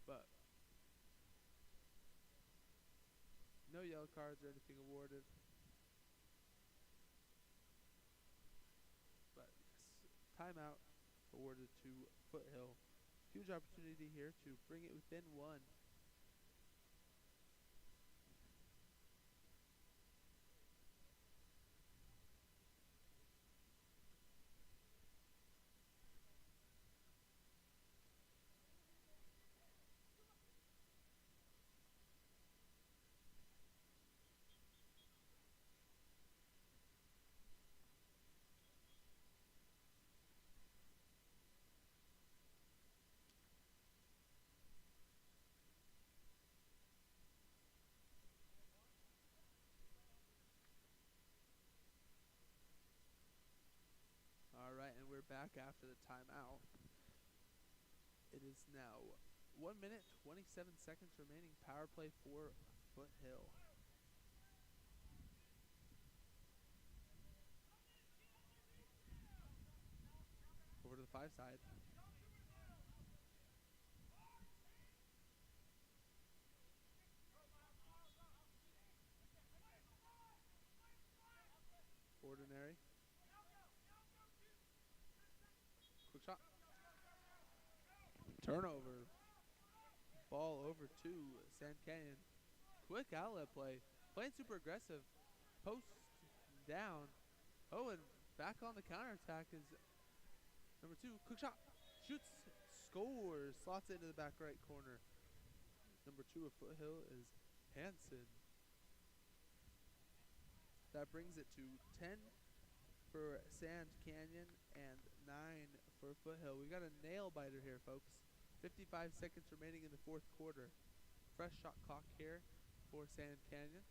S3: But no yellow cards or anything awarded. But yes, timeout awarded to Foothill. Huge opportunity here to bring it within 1. All right, and we're back after the timeout. It is now 1 minute, 27 seconds remaining. Power play for Foothill. Over to the 5 side. Ordinary. Quick shot. Turnover. Ball over to Sand Canyon. Quick outlet play. Playing super aggressive. Post down. Oh, and back on the counterattack is number 2. Quick shot. Shoots. Scores. Slots it into the back right corner. Number 2 of Foothill is Hansen. That brings it to 10 for Sand Canyon and 9 for Foothill. We got a nail biter here, folks. 55 seconds remaining in the 4th quarter. Fresh shot clock here for Sand Canyon.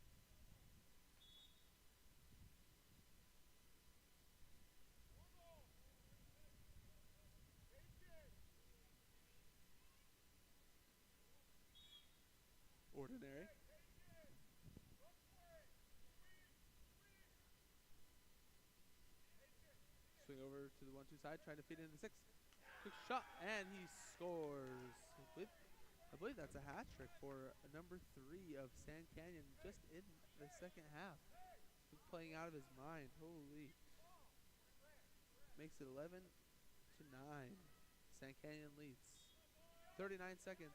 S3: Ordinary. Swing over to the 1-2 side, trying to feed it into 6. Quick shot, and he scores. I believe that's a hat trick for number 3 of Sand Canyon just in the 2nd half. He's playing out of his mind. Holy. Makes it 11-9. Sand Canyon leads. 39 seconds.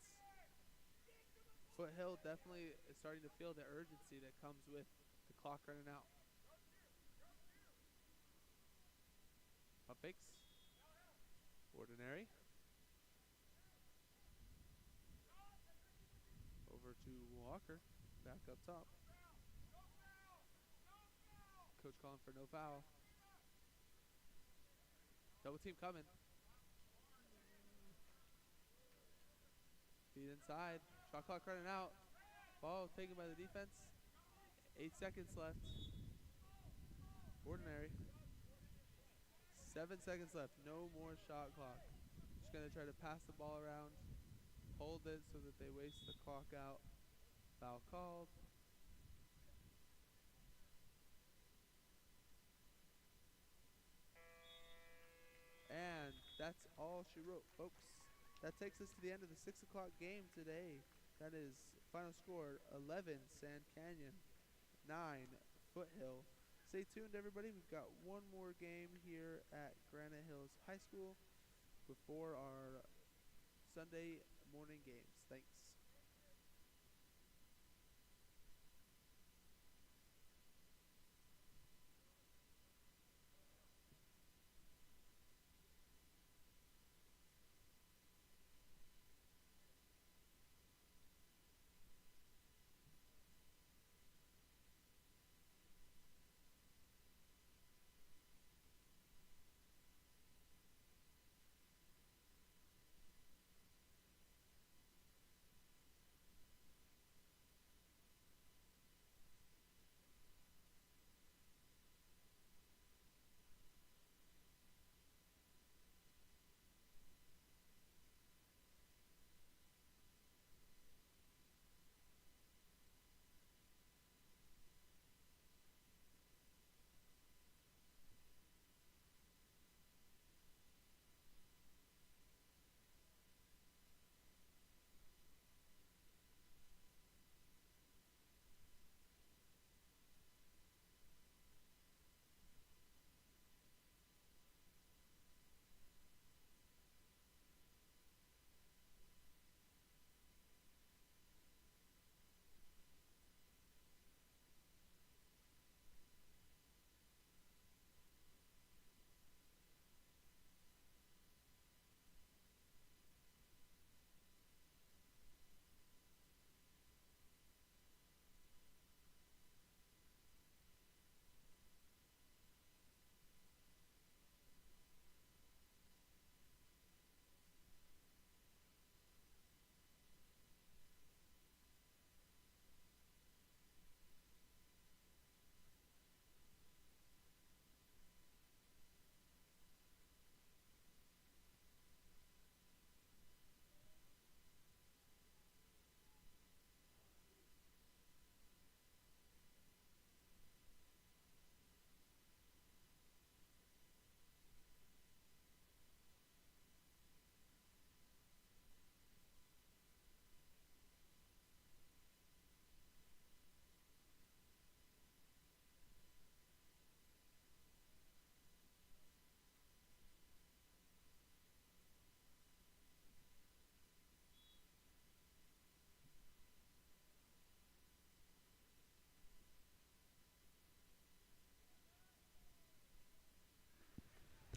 S3: Foothill definitely is starting to feel the urgency that comes with the clock running out. Pump fakes. Ordinary. Over to Walker. Back up top. Coach calling for no foul. Double team coming. Feed inside. Shot clock running out. Ball taken by the defense. 8 seconds left. Ordinary. 7 seconds left. No more shot clock. Just going to try to pass the ball around. Hold it so that they waste the clock out. Foul called. And that's all she wrote, folks. That takes us to the end of the 6 o'clock game today. That is final score 11 Sand Canyon, 9 Foothill. Stay tuned, everybody. We've got one more game here at Granite Hills High School before our Sunday morning games. Thanks.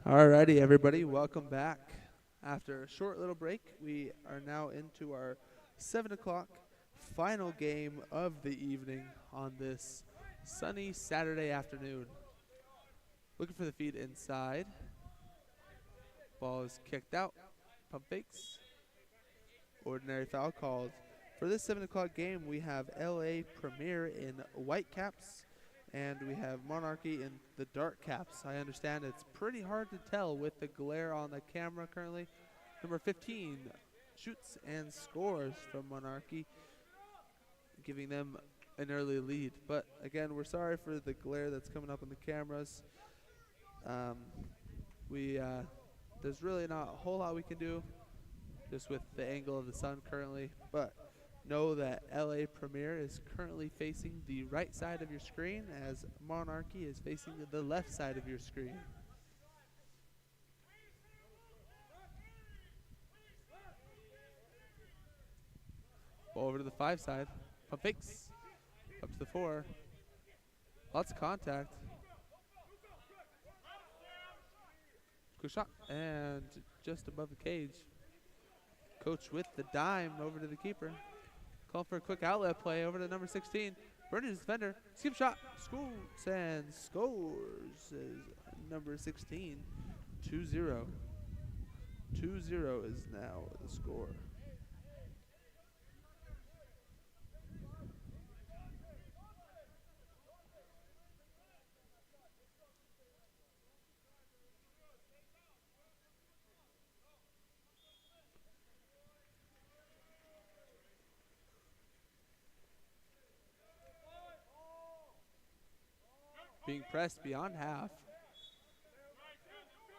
S3: Alrighty, everybody, welcome back. After a short little break, we are now into our 7 o'clock final game of the evening on this sunny Saturday afternoon. Looking for the feed inside. Ball is kicked out. Pump fakes. Ordinary foul called. For this 7 o'clock game, we have LA Premier in white caps, and we have Monarchy in the dark caps. I understand it's pretty hard to tell with the glare on the camera currently. Number 15 shoots and scores from Monarchy, giving them an early lead. But again, we're sorry for the glare that's coming up on the cameras. There's really not a whole lot we can do just with the angle of the sun currently, but know that LA Premier is currently facing the right side of your screen as Monarchy is facing the left side of your screen. Ball over to the 5 side. Pump fakes. Up to the 4. Lots of contact. Quick shot. And just above the cage. Coach with the dime over to the keeper. Call for a quick outlet play over to number 16. Burning his defender. Skip shot. Scores and scores. Number 16. 2-0. 2-0 is now the score. Being pressed beyond half.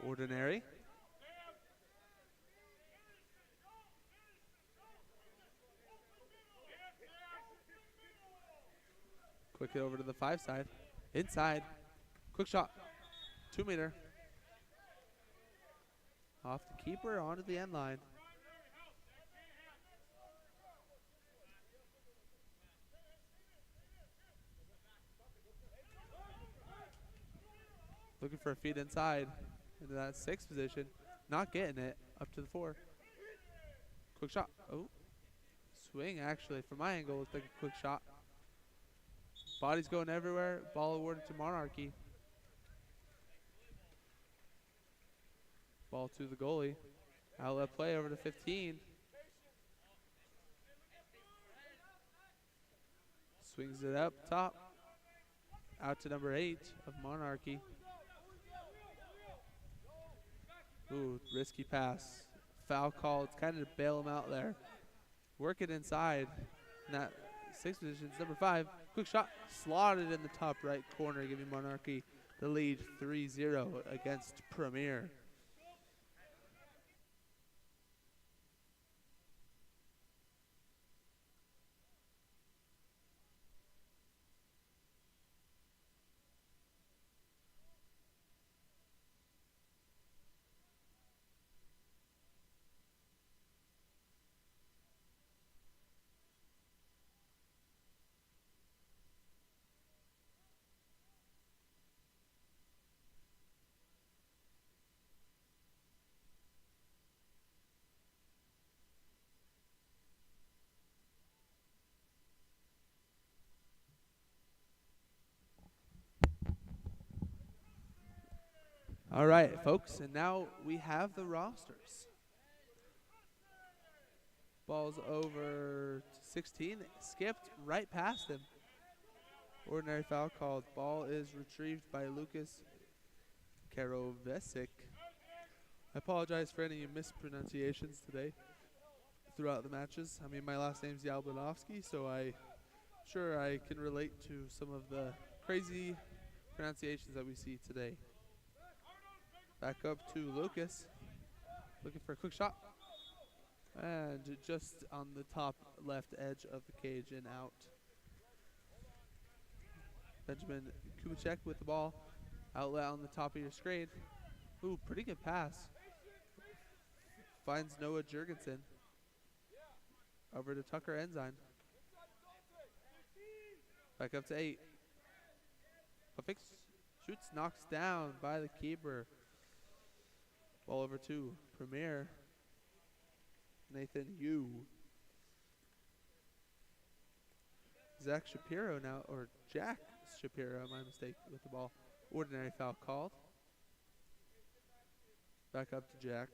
S3: Ordinary. Quick hit over to the 5 side. Inside. Quick shot. 2-meter. Off the keeper, onto the end line. Looking for a feed inside into that 6 position. Not getting it. Up to the 4. Quick shot. Oh. Swing, actually. From my angle, looks like a quick shot. Body's going everywhere. Ball awarded to Monarchy. Ball to the goalie. Outlet play over to 15. Swings it up top. Out to number 8 of Monarchy. Ooh, risky pass. Foul call. It's kind of to bail him out there. Work it inside. In that 6 position, it's number 5. Quick shot. Slotted in the top right corner, giving Monarchy the lead 3-0 against Premier. All right, folks, and now we have the rosters. Ball's over to 16. Skipped right past him. Ordinary foul called. Ball is retrieved by Lucas Karovesic. I apologize for any mispronunciations today throughout the matches. I mean, my last name's Yalbanovsky, so I can relate to some of the crazy pronunciations that we see today. Back up to Lucas. Looking for a quick shot. And just on the top left edge of the cage and out. Benjamin Kubicek with the ball. Outlet on the top of your screen. Ooh, pretty good pass. Finds Noah Jurgensen. Over to Tucker Ensign. Back up to 8. Fix, shoots, knocks down by the keeper. Ball over to Premier. Nathan Yu. Zach Shapiro now, or Jack Shapiro, my mistake with the ball. Ordinary foul called. Back up to Jack.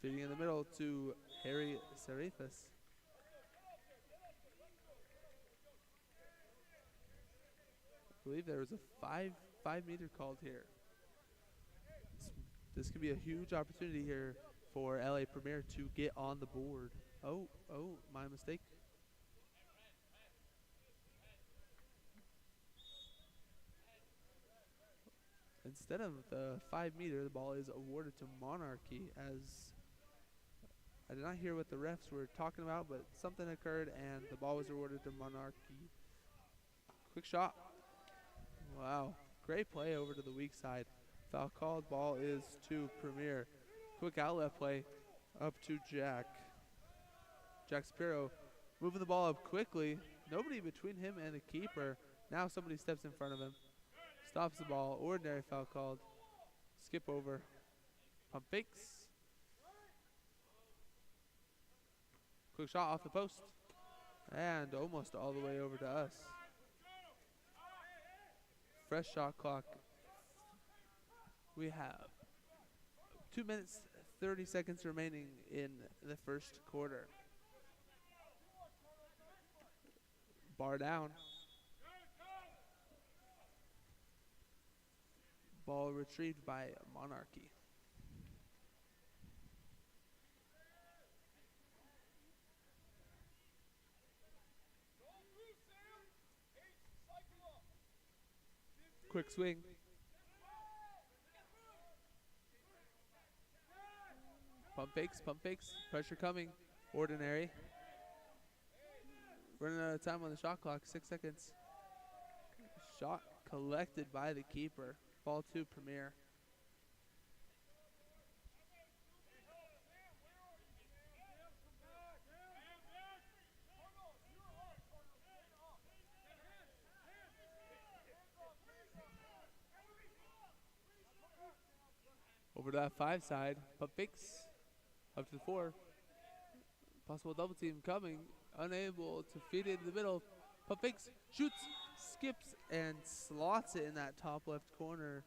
S3: Feeding in the middle to Harry Serifas. I believe there was a five meter called here. This could be a huge opportunity here for LA Premier to get on the board. Oh, my mistake. Instead of the 5 meter, the ball is awarded to Monarchy, as I did not hear what the refs were talking about, but something occurred and the ball was awarded to Monarchy. Quick shot. Wow. Great play over to the weak side. Foul called. Ball is to Premier. Quick outlet play up to Jack. Jack Shapiro moving the ball up quickly. Nobody between him and the keeper. Now somebody steps in front of him. Stops the ball. Ordinary foul called. Skip over. Pump fakes. Quick shot off the post. And almost all the way over to us. Fresh shot clock. We have 2 minutes, 30 seconds remaining in the first quarter. Bar down. Ball retrieved by Monarchy. Quick swing. Pump fakes, pressure coming. Ordinary. Running out of time on the shot clock, 6 seconds. Shot collected by the keeper. Ball to Premier. Over to that 5 side. Pump fakes. Up to the 4. Possible double team coming. Unable to feed it in the middle. Pump fakes. Shoots. Skips and slots it in that top left corner.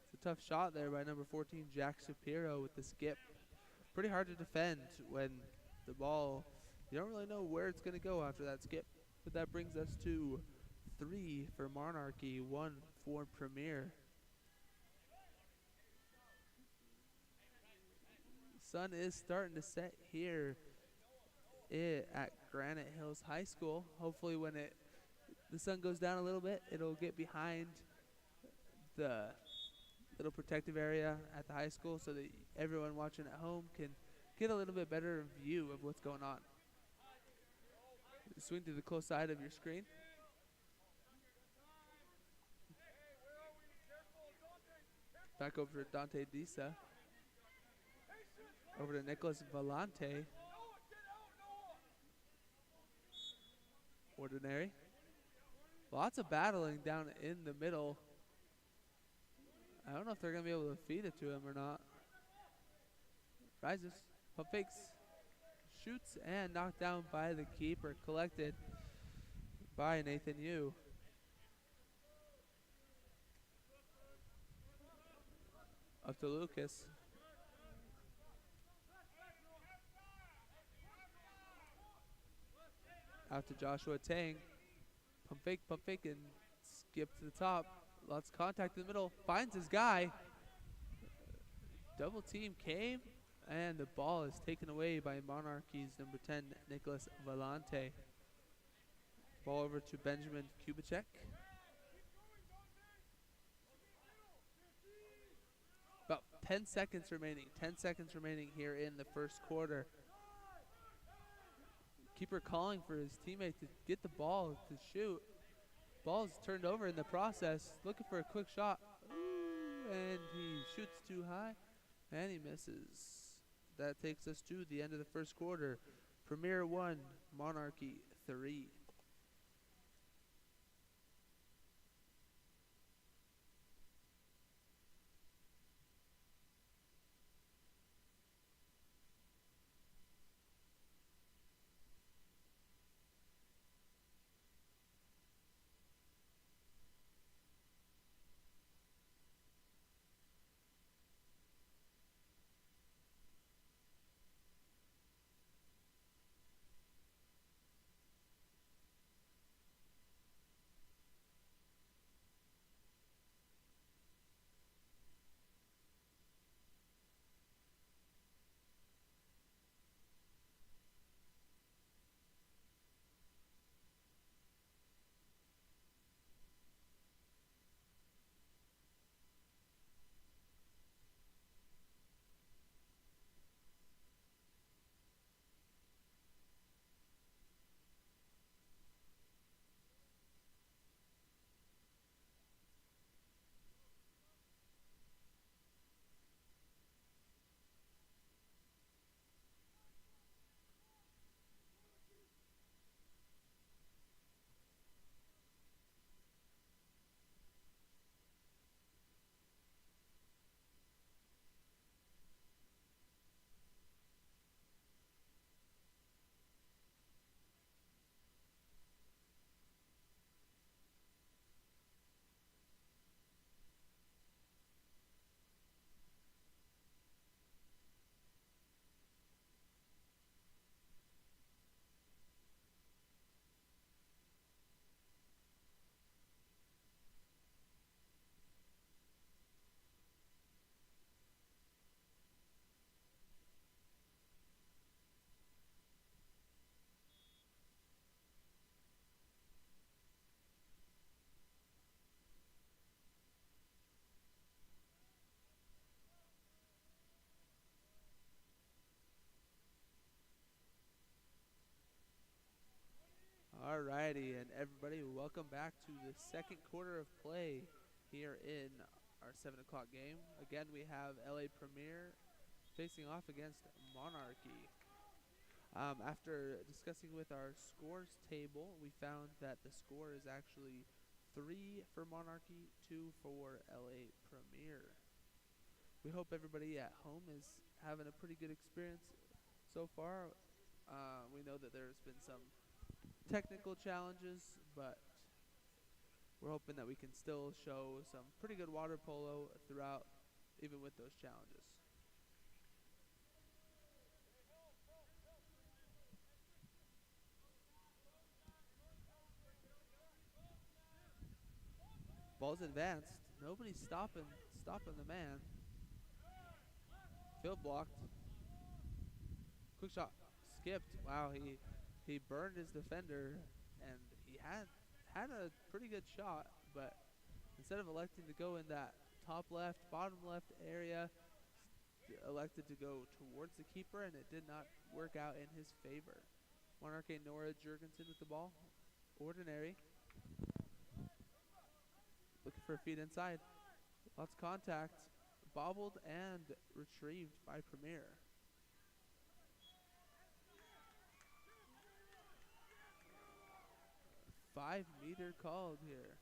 S3: It's a tough shot there by number 14, Jack Shapiro, with the skip. Pretty hard to defend when the ball, you don't really know where it's going to go after that skip. But that brings us to 3 for Monarchy, 1 for Premier. Sun is starting to set here at Granite Hills High School. Hopefully when the sun goes down a little bit, it'll get behind the little protective area at the high school so that everyone watching at home can get a little bit better view of what's going on. Swing to the close side of your screen. Back over to Dante Disa. Over to Nicholas Valente. Ordinary. Lots of battling down in the middle. I don't know if they're going to be able to feed it to him or not. Rises. Pump fakes. Shoots and knocked down by the keeper. Collected by Nathan Yu. Up to Lucas. Out to Joshua Tang. Pump fake, and skip to the top. Lots of contact in the middle. Finds his guy. Double team came, and the ball is taken away by Monarchy's number 10, Nicholas Valente. Ball over to Benjamin Kubicek. About 10 seconds remaining. 10 seconds remaining here in the first quarter. Keeper calling for his teammate to get the ball to shoot. Ball's turned over in the process. Looking for a quick shot. Ooh, and he shoots too high. And he misses. That takes us to the end of the first quarter. Premier 1, Monarchy 3. Alrighty, and everybody, welcome back to the second quarter of play here in our 7 o'clock game. Again, we have LA Premier facing off against Monarchy. After discussing with our scores table, we found that the score is actually 3 for Monarchy, 2 for LA Premier. We hope everybody at home is having a pretty good experience so far. We know that there's been some technical challenges, but we're hoping that we can still show some pretty good water polo throughout, even with those challenges. Ball's advanced. Nobody's stopping the man. Field blocked. Quick shot. Skipped. Wow, he burned his defender, and he had a pretty good shot, but instead of electing to go in that top left, bottom left area, elected to go towards the keeper, and it did not work out in his favor. Monarchy Nora Jurgensen with the ball. Ordinary. Looking for a feed inside. Lots of contact. Bobbled and retrieved by Premier. Five-meter called here.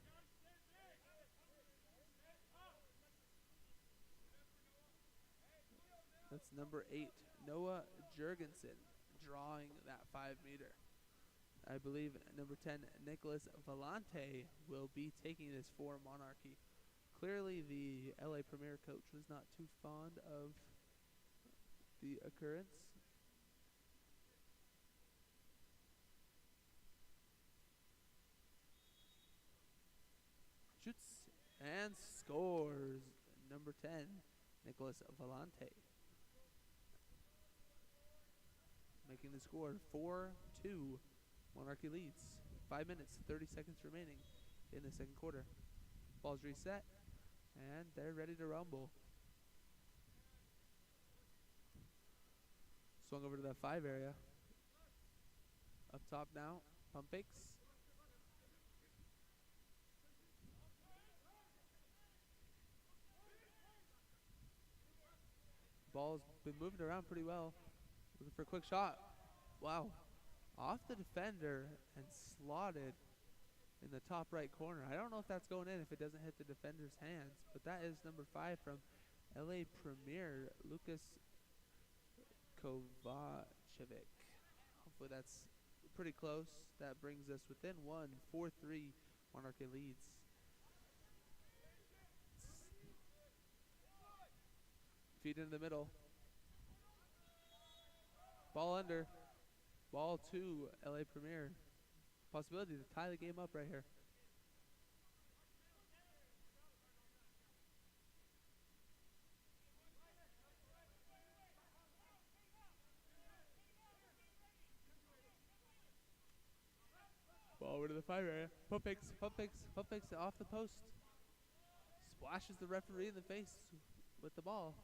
S3: That's number 8, Noah Jurgensen, drawing that 5-meter. I believe number 10, Nicholas Vellante, will be taking this for Monarchy. Clearly, the LA Premier coach was not too fond of the occurrence. Shoots and scores. Number 10, Nicholas Vellante. Making the score 4-2. Monarchy leads. 5 minutes, 30 seconds remaining in the second quarter. Ball's reset, and they're ready to rumble. Swung over to that 5 area. Up top now, pump fakes. Ball's been moving around pretty well. Looking for a quick shot. Wow. Off the defender and slotted in the top right corner. I don't know if that's going in if it doesn't hit the defender's hands, but that is number 5 from LA Premier, Lucas Kovacevic. Hopefully that's pretty close. That brings us within 1, 4-3. Monarchy leads. Feed in the middle. Ball under. Ball to LA Premier. Possibility to tie the game up right here. Ball over to the 5 area. Pump fakes off the post. Splashes the referee in the face with the ball.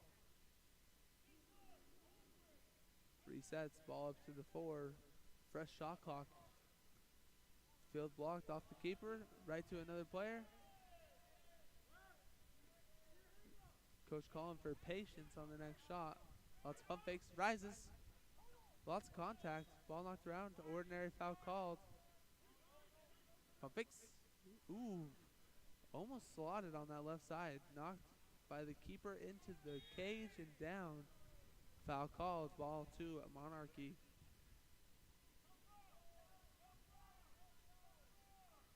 S3: Resets, ball up to the 4. Fresh shot clock. Field blocked off the keeper, right to another player. Coach calling for patience on the next shot. Lots of pump fakes, rises. Lots of contact. Ball knocked around. Ordinary foul called. Pump fakes. Ooh, almost slotted on that left side. Knocked by the keeper into the cage and down. Foul called. Ball to Monarchy.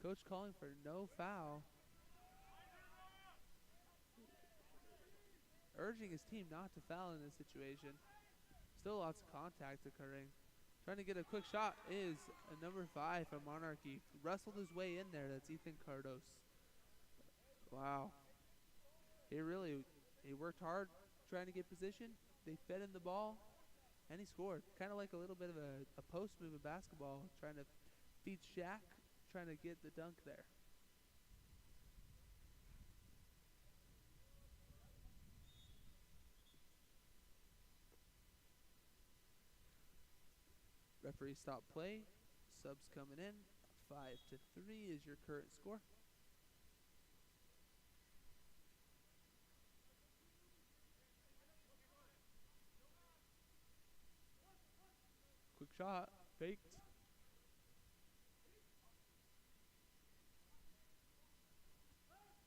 S3: Coach calling for no foul. Urging his team not to foul in this situation. Still lots of contact occurring. Trying to get a quick shot is a number 5 from Monarchy. Wrestled his way in there. That's Ethan Cardos. Wow. He worked hard trying to get position. They fed him the ball, and he scored. Kind of like a little bit of a post move in basketball, trying to feed Shaq, trying to get the dunk there. Referee stopped play. Subs coming in. 5-3 is your current score. Quick shot, faked.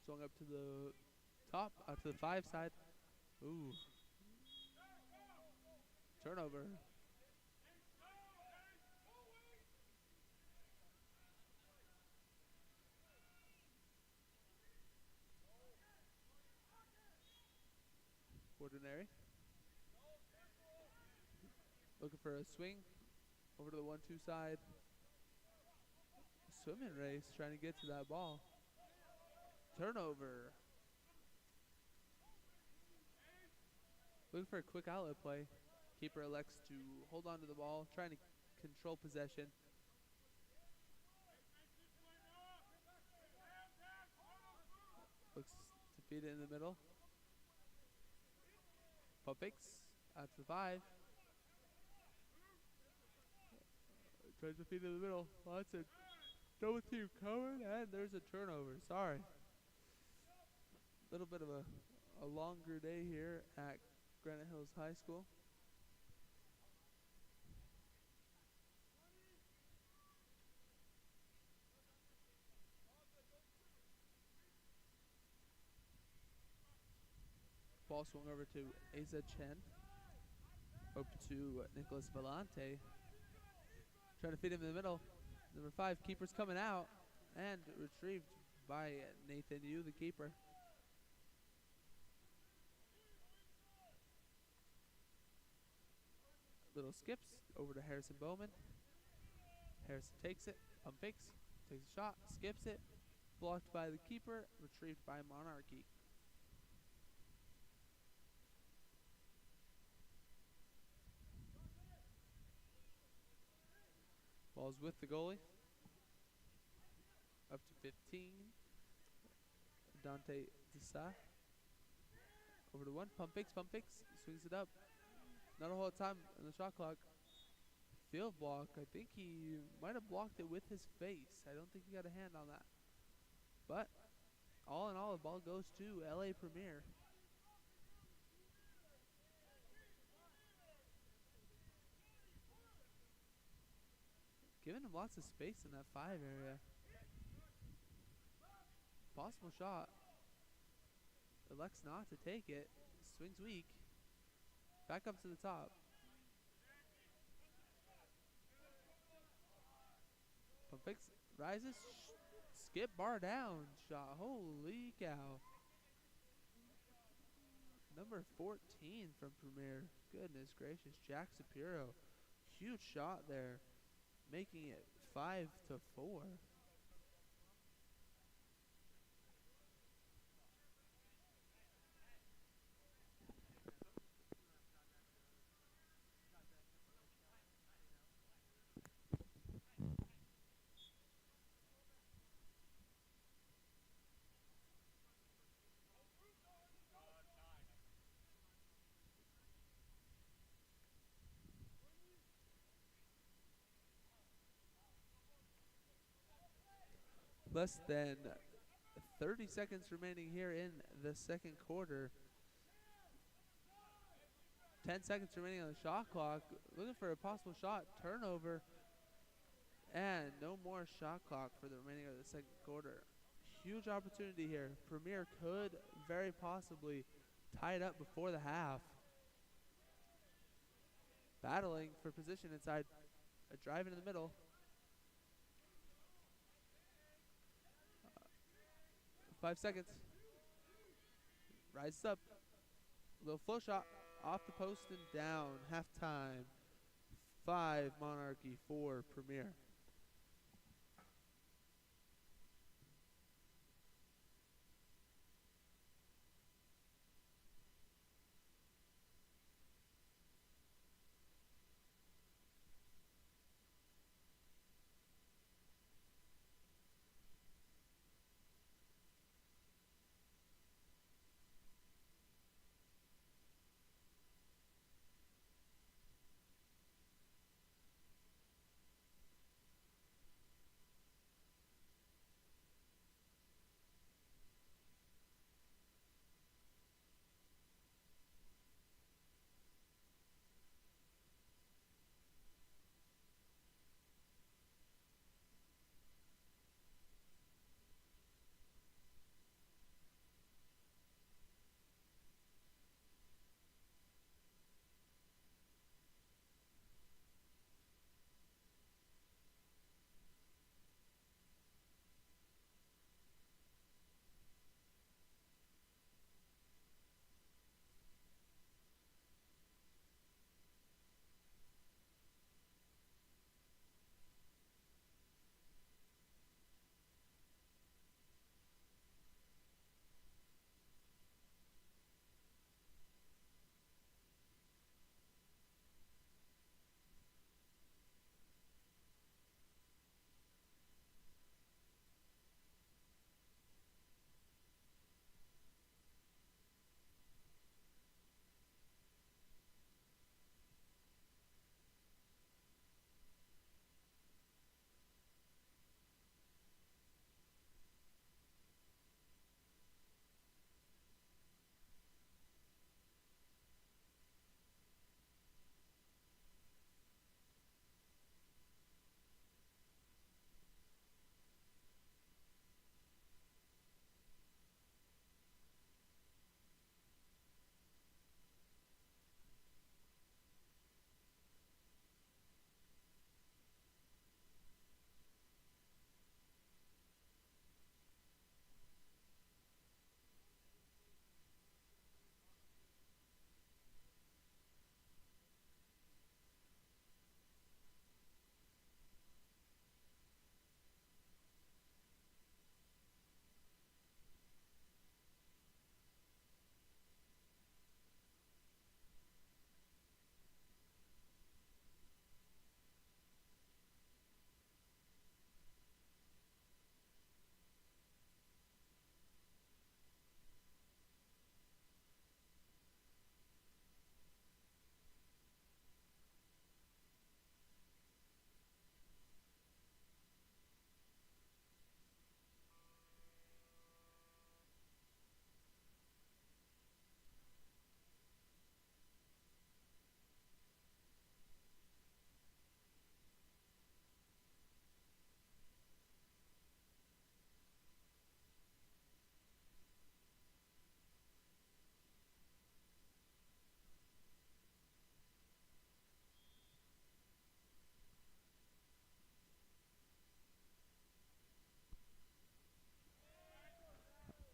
S3: Swung up to the top, out to the 5 side. Ooh. Turnover. Ordinary. Looking for a swing over to the 1-2 side. Swimming race, trying to get to that ball. Turnover. Looking for a quick outlet play. Keeper elects to hold on to the ball, trying to control possession. Looks to feed it in the middle. Pump fakes out to the 5. Tries to feed it in the middle. Lots of double team covered, and there's a turnover. Sorry. A little bit of a longer day here at Granite Hills High School. Ball swung over to Aza Chen. Up to Nicholas Vellante. Trying to feed him in the middle. Number 5, keeper's coming out. And retrieved by Nathan Yu, the keeper. Little skips over to Harrison Bowman. Harrison takes it, pump fakes, takes a shot, skips it. Blocked by the keeper, retrieved by Monarchy. Ball's with the goalie. Up to 15. Dante Desa. Over to 1. Pump fakes. Swings it up. Not a whole lot of time on the shot clock. Field block. I think he might have blocked it with his face. I don't think he got a hand on that. But all in all, the ball goes to LA Premier. Giving him lots of space in that 5 area. Possible shot. Elects not to take it. Swings weak. Back up to the top. Pump fakes. Rises. Skip bar down. Shot. Holy cow. Number 14 from Premier. Goodness gracious. Jack Shapiro. Huge shot there. Making it 5-4. Less than 30 seconds remaining here in the second quarter. 10 seconds remaining on the shot clock. Looking for a possible shot. Turnover. And no more shot clock for the remaining of the second quarter. Huge opportunity here. Premier could very possibly tie it up before the half. Battling for position inside. A drive into the middle. 5 seconds. Rises up. Little flow shot off the post and down. Halftime. 5 Monarchy, 4 Premier.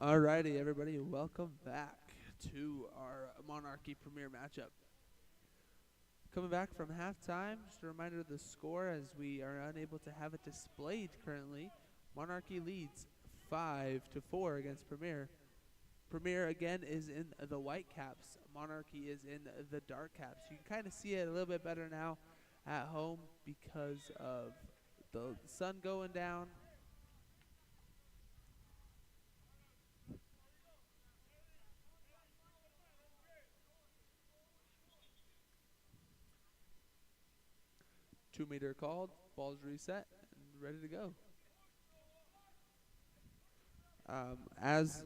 S3: Alrighty, everybody, welcome back to our Monarchy Premier matchup. Coming back from halftime, just a reminder of the score as we are unable to have it displayed currently. Monarchy leads 5-4 against Premier. Premier again is in the white caps. Monarchy is in the dark caps. You can kind of see it a little bit better now at home because of the sun going down. Two-meter called, ball's reset, and ready to go. As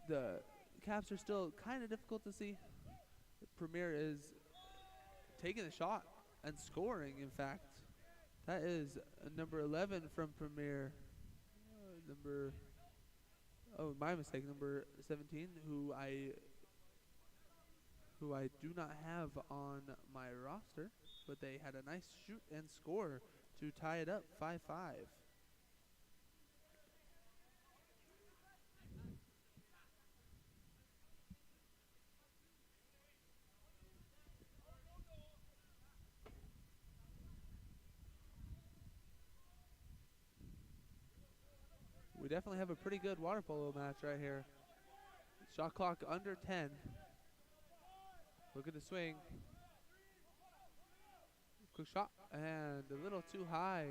S3: the caps are still kind of difficult to see, Premier is taking a shot and scoring, in fact. That is number 11 from Premier. My mistake, number 17, who I do not have on my roster, but they had a nice shoot and score to tie it up 5-5. We definitely have a pretty good water polo match right here. Shot clock under 10. Look at the swing. Quick shot and a little too high.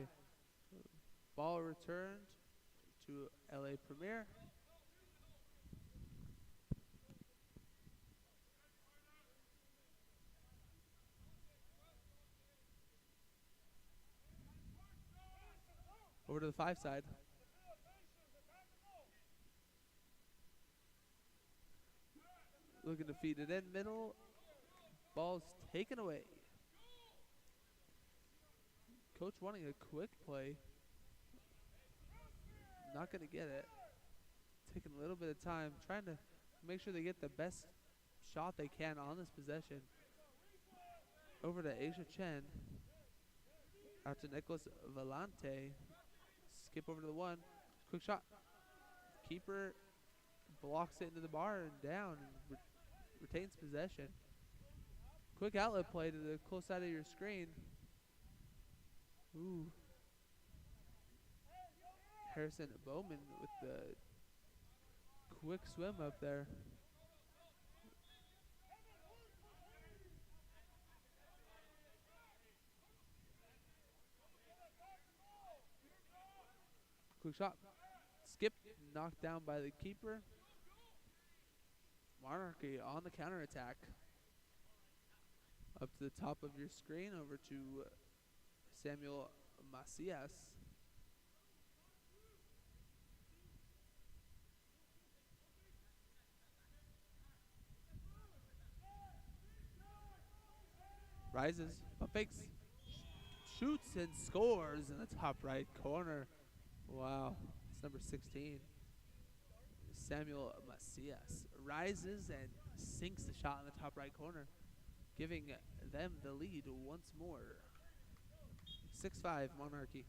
S3: Ball returned to LA Premier. Over to the 5 side. Looking to feed it in middle. Ball's taken away. Coach wanting a quick play. Not going to get it. Taking a little bit of time. Trying to make sure they get the best shot they can on this possession. Over to Asia Chen. Out to Nicholas Valente. Skip over to the 1. Quick shot. Keeper blocks it into the bar and down. And retains possession. Quick outlet play to the close side of your screen. Ooh. Harrison Bowman with the quick swim up there. Quick shot. Skip. Knocked down by the keeper. Monarchy on the counterattack. Up to the top of your screen, over to Samuel Macias. Rises, pump fakes, shoots and scores in the top right corner. Wow, it's number 16. Samuel Macias rises and sinks the shot in the top right corner, giving them the lead once more. 6-5 Monarchy.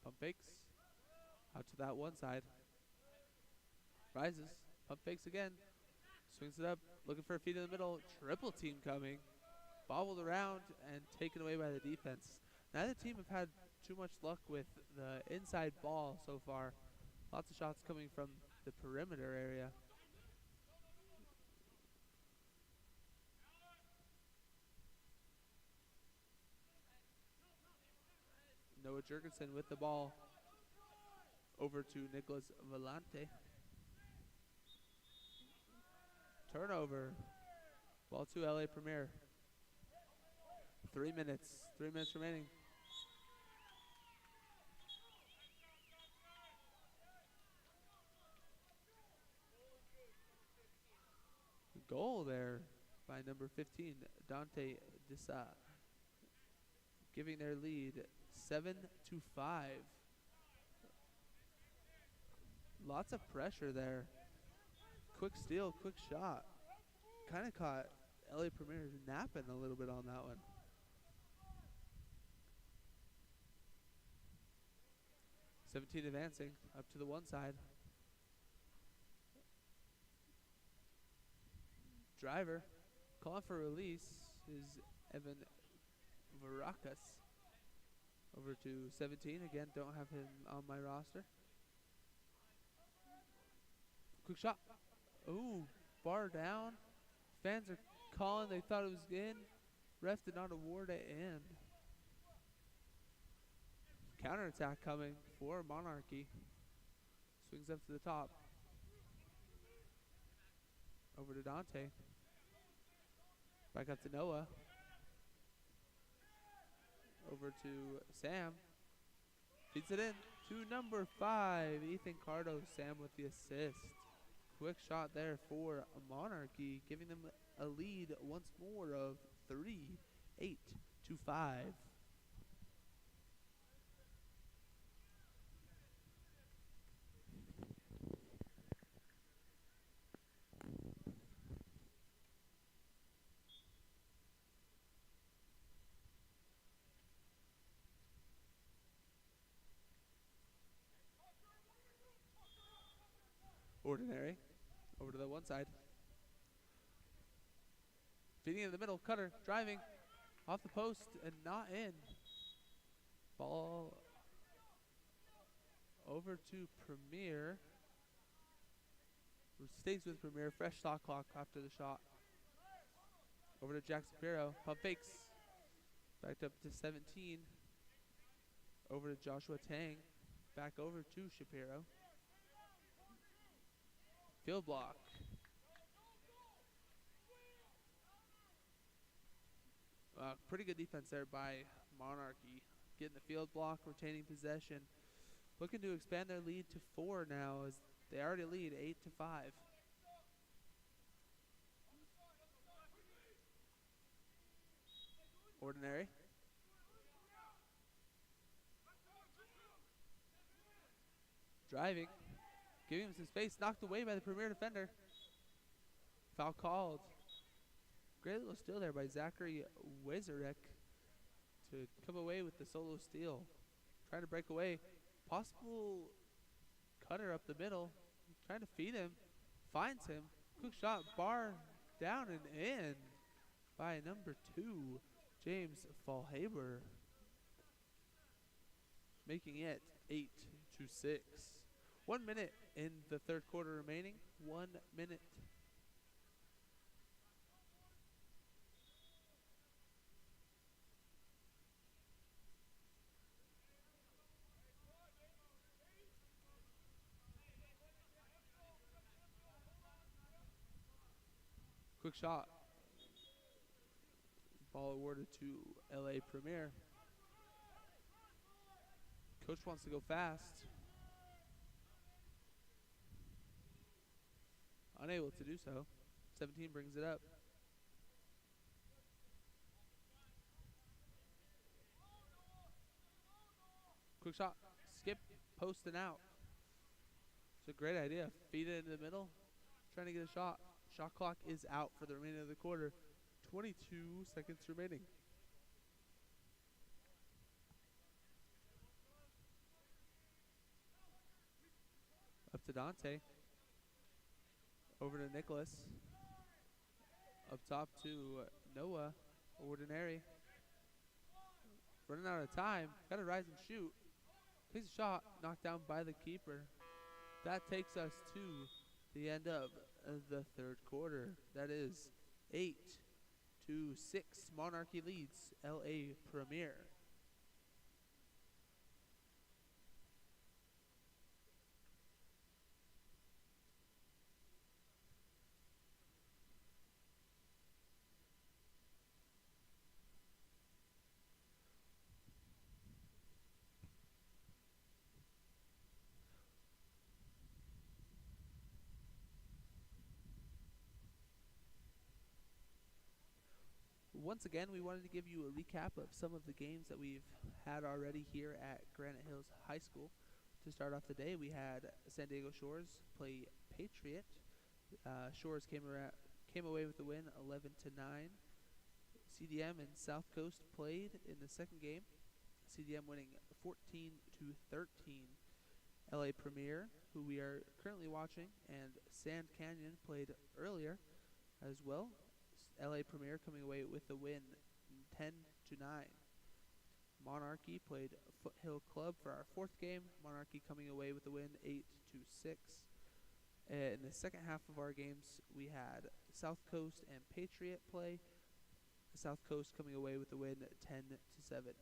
S3: Pump fakes. Out to that 1 side. Rises. Pump fakes again. Swings it up. Looking for a feed in the middle. Triple team coming. Bobbled around and taken away by the defense. Neither team have had too much luck with the inside ball so far. Lots of shots coming from the perimeter area. Noah Jurgensen with the ball. Over to Nicholas Valente. Turnover. Ball to LA Premier. 3 minutes. 3 minutes remaining. Goal there by number 15, Dante Dissa, giving their lead 7-5. Lots of pressure there. Quick steal, quick shot. Kind of caught LA Premier napping a little bit on that one. '17 advancing up to the one side. Driver calling for release is Evan Varakas. Over to 17 again. Don't have him on my roster. Quick shot. Ooh, bar down. Fans are calling. They thought it was in. Ref did not award it in. Counterattack coming for Monarchy. Swings up to the top. Over to Dante. Back up to Noah. Over to Sam. Feeds it in to number 5, Ethan Cardo. Sam with the assist. Quick shot there for Monarchy, giving them a lead once more of 3-8 to 5. Ordinary. Over to the one side. Feeding in the middle. Cutter. Driving. Off the post and not in. Ball over to Premier. Who stays with Premier. Fresh shot clock after the shot. Over to Jack Shapiro. Pump fakes. Backed up to 17. Over to Joshua Tang. Back over to Shapiro. Field block. Pretty good defense there by Monarchy. Getting the field block, retaining possession. Looking to expand their lead to 4 now as they already lead 8 to 5. Ordinary. Driving. Giving him some space. Knocked away by the Premier defender. Foul called. Great little steal there by Zachary Wezarek to come away with the solo steal. Trying to break away. Possible cutter up the middle. Trying to feed him. Finds him. Quick shot. Bar down and in by number 2, James Fallhaber. Making it 8 to 6. 1 minute in the third quarter remaining. 1 minute. Quick shot. Ball awarded to LA Premier. Coach wants to go fast. Unable to do so. 17 brings it up. Quick shot. Skip, post, and out. It's a great idea. Feed it in the middle. Trying to get a shot. Shot clock is out for the remainder of the quarter. 22 seconds remaining. Up to Dante. Over to Nicholas. Up top to Noah. Ordinary. Running out of time. Got to rise and shoot. Takes a shot. Knocked down by the keeper. That takes us to the end of the third quarter. That is 8 to 6. Monarchy leads LA Premier. Once again, we wanted to give you a recap of some of the games that we've had already here at Granite Hills High School. To start off the day, we had San Diego Shores play Patriot. Shores came away with the win, 11-9. CDM and South Coast played in the second game. CDM winning 14-13. LA Premier, who we are currently watching, and Sand Canyon played earlier as well. LA Premier coming away with the win, 10-9. Monarchy played Foothill Club for our fourth game. Monarchy coming away with the win, 8-6. In the second half of our games, we had South Coast and Patriot play. South Coast coming away with the win, 10-7.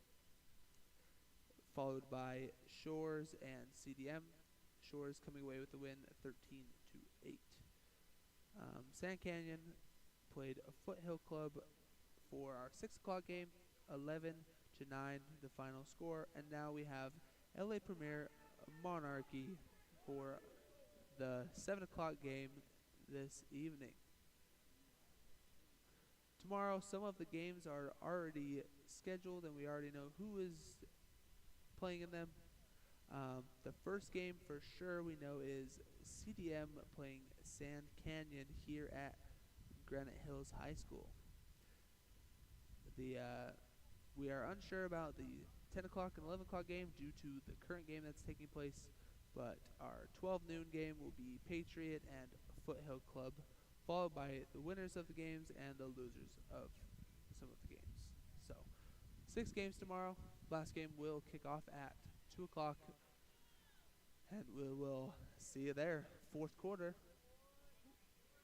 S3: Followed by Shores and CDM. Shores coming away with the win, 13-8. Sand Canyon played a Foothill Club for our 6 o'clock game, 11-9 the final score. And now we have LA Premier Monarchy for the 7 o'clock game this evening. Tomorrow, some of the games are already scheduled, and we already know who is playing in them. The first game for sure we know is CDM playing Sand Canyon here at Granite Hills High School. We are unsure about the 10 o'clock and 11 o'clock game due to the current game that's taking place, but our 12 noon game will be Patriot and Foothill Club, followed by the winners of the games and the losers of some of the games. So, 6 games tomorrow. Last game will kick off at 2 o'clock, and we will see you there. Fourth quarter,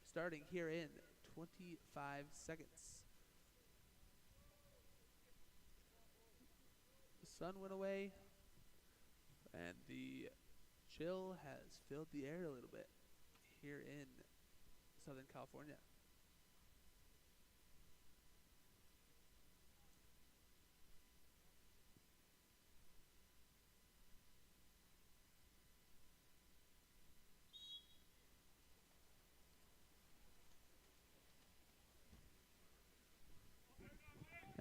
S3: starting here in 25 seconds. The sun went away, and the chill has filled the air a little bit here in Southern California.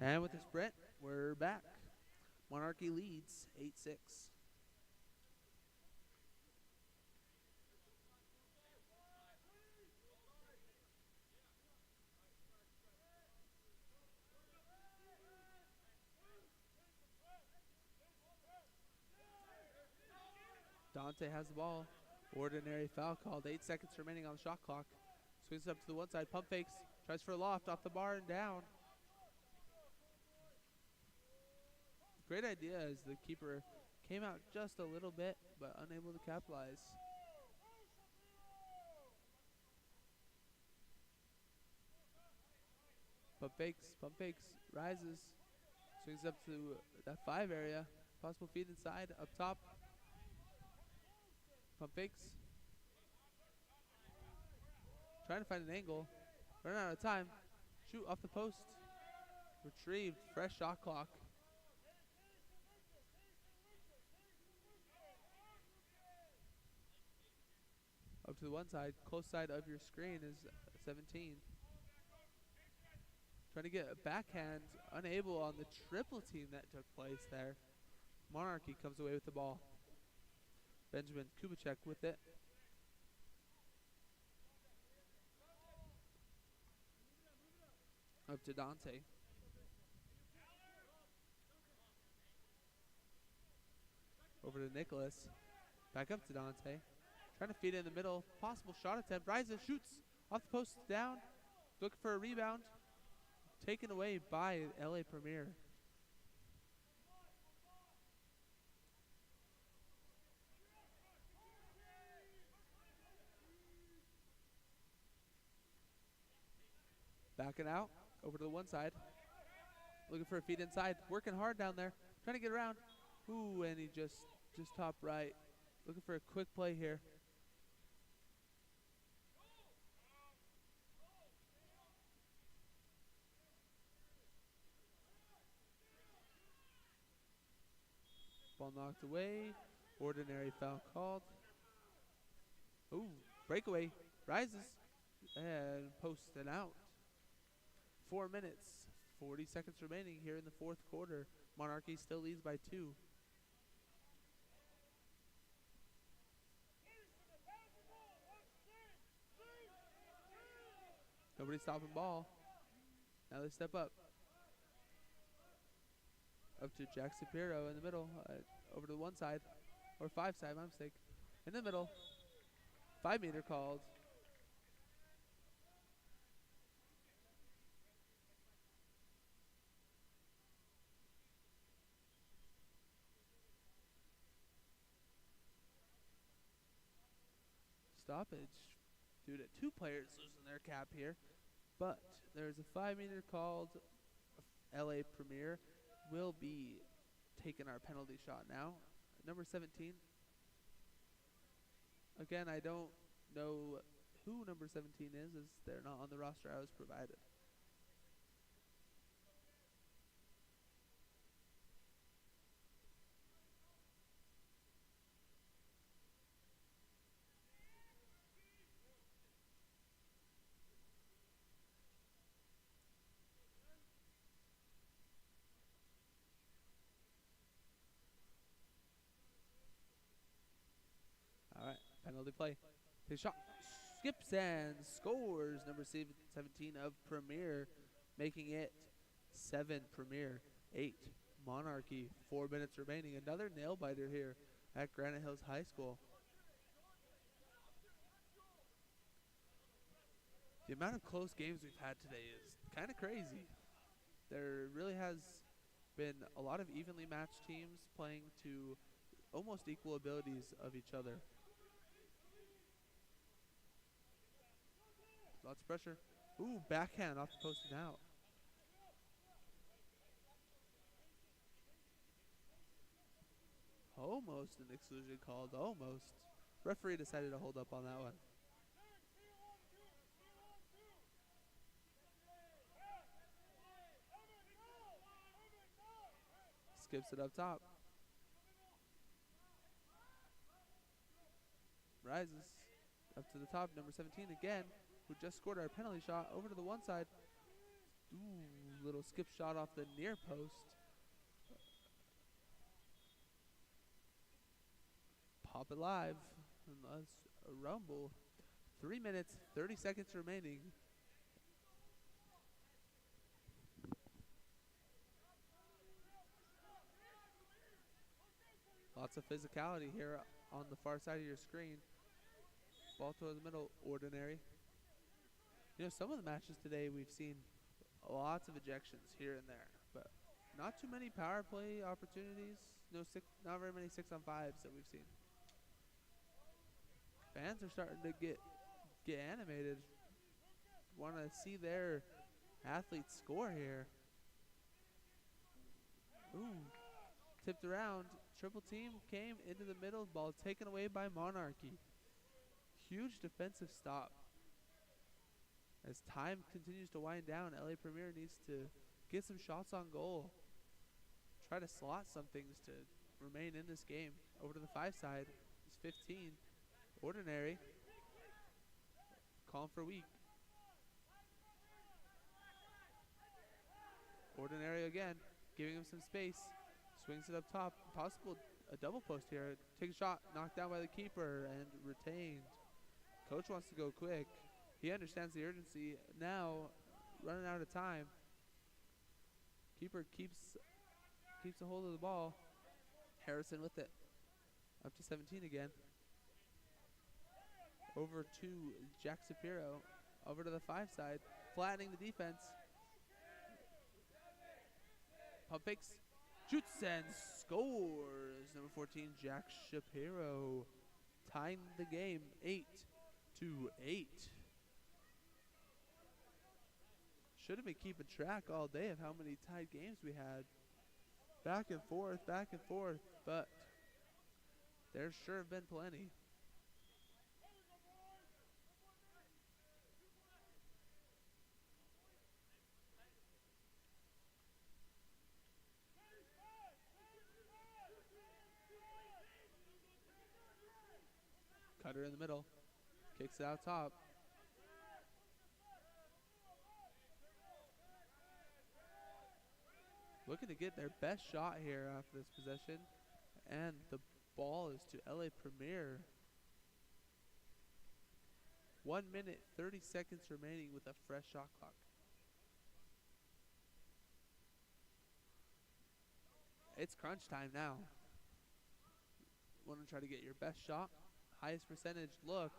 S3: And with the sprint, we're back. Monarchy leads 8-6. Dante has the ball. Ordinary foul called. 8 seconds remaining on the shot clock. Swings up to the one side. Pump fakes. Tries for a loft off the bar and down. Great idea as the keeper came out just a little bit, but unable to capitalize. Pump fakes, rises. Swings up to that 5 area. Possible feed inside, up top. Pump fakes. Trying to find an angle. Running out of time. Shoot off the post. Retrieved. Fresh shot clock. Up to the one side. Close side of your screen is 17. Trying to get a backhand. Unable on the triple team that took place there. Monarchy comes away with the ball. Benjamin Kubicek with it. Up to Dante. Over to Nicholas. Back up to Dante. Trying to feed it in the middle. Possible shot attempt. Rises, shoots. Off the post, down. Looking for a rebound. Taken away by LA Premier. Backing out. Over to the one side. Looking for a feed inside. Working hard down there. Trying to get around. Ooh, and he just top right. Looking for a quick play here. Ball knocked away. Ordinary foul called. Ooh, breakaway. Rises. And posted out. 4 minutes. 40 seconds remaining here in the fourth quarter. Monarchy still leads by 2. Nobody stopping ball. Now they step up. Up to Jack Shapiro in the middle. Over to the one side. Or 5 side, my mistake. In the middle. 5 meter called. Stoppage due to 2 players losing their cap here. But there's a 5 meter called. LA Premier will be taking our penalty shot now. Number 17. Again, I don't know who number 17 is, as they're not on the roster I was provided. All right, penalty play. His shot skips and scores. Number 17 of Premier, making it 7 Premier, 8 Monarchy. 4 minutes remaining. Another nail biter here at Granite Hills High School. The amount of close games we've had today is kind of crazy. There really has been a lot of evenly matched teams playing to almost equal abilities of each other. Lots of pressure. Ooh, backhand off the post and out. Almost an exclusion called, almost. Referee decided to hold up on that one. Skips it up top. Rises up to the top, number 17 again, who just scored our penalty shot. Over to the one side. Ooh, little skip shot off the near post. Pop it live. And let's rumble. 3 minutes, 30 seconds remaining. Lots of physicality here on the far side of your screen. Ball towards the middle, ordinary. You know, some of the matches today we've seen lots of ejections here and there, but not too many power play opportunities. Not very many 6-on-5s that we've seen. Fans are starting to get animated. Want to see their athletes score here. Ooh, tipped around. Triple team came into the middle. Ball taken away by Monarchy. Huge defensive stop. As time continues to wind down, LA Premier needs to get some shots on goal. Try to slot some things to remain in this game. Over to the 5 side. It's 15. Ordinary. Calling for weak. Ordinary again. Giving him some space. Swings it up top. Possible a double post here. Take a shot. Knocked down by the keeper and retained. Coach wants to go quick. He understands the urgency. Now, running out of time. Keeper keeps a hold of the ball. Harrison with it. Up to 17 again. Over to Jack Shapiro. Over to the 5 side. Flattening the defense. Pump fakes. Shoots and scores. Number 14, Jack Shapiro. Tying the game 8-8. Should have been keeping track all day of how many tied games we had. Back and forth, but there sure have been plenty. Cutter in the middle. Kicks it out top. Looking to get their best shot here after this possession. And the ball is to LA Premier. 1 minute, 30 seconds remaining with a fresh shot clock. It's crunch time now. Want to try to get your best shot, highest percentage look.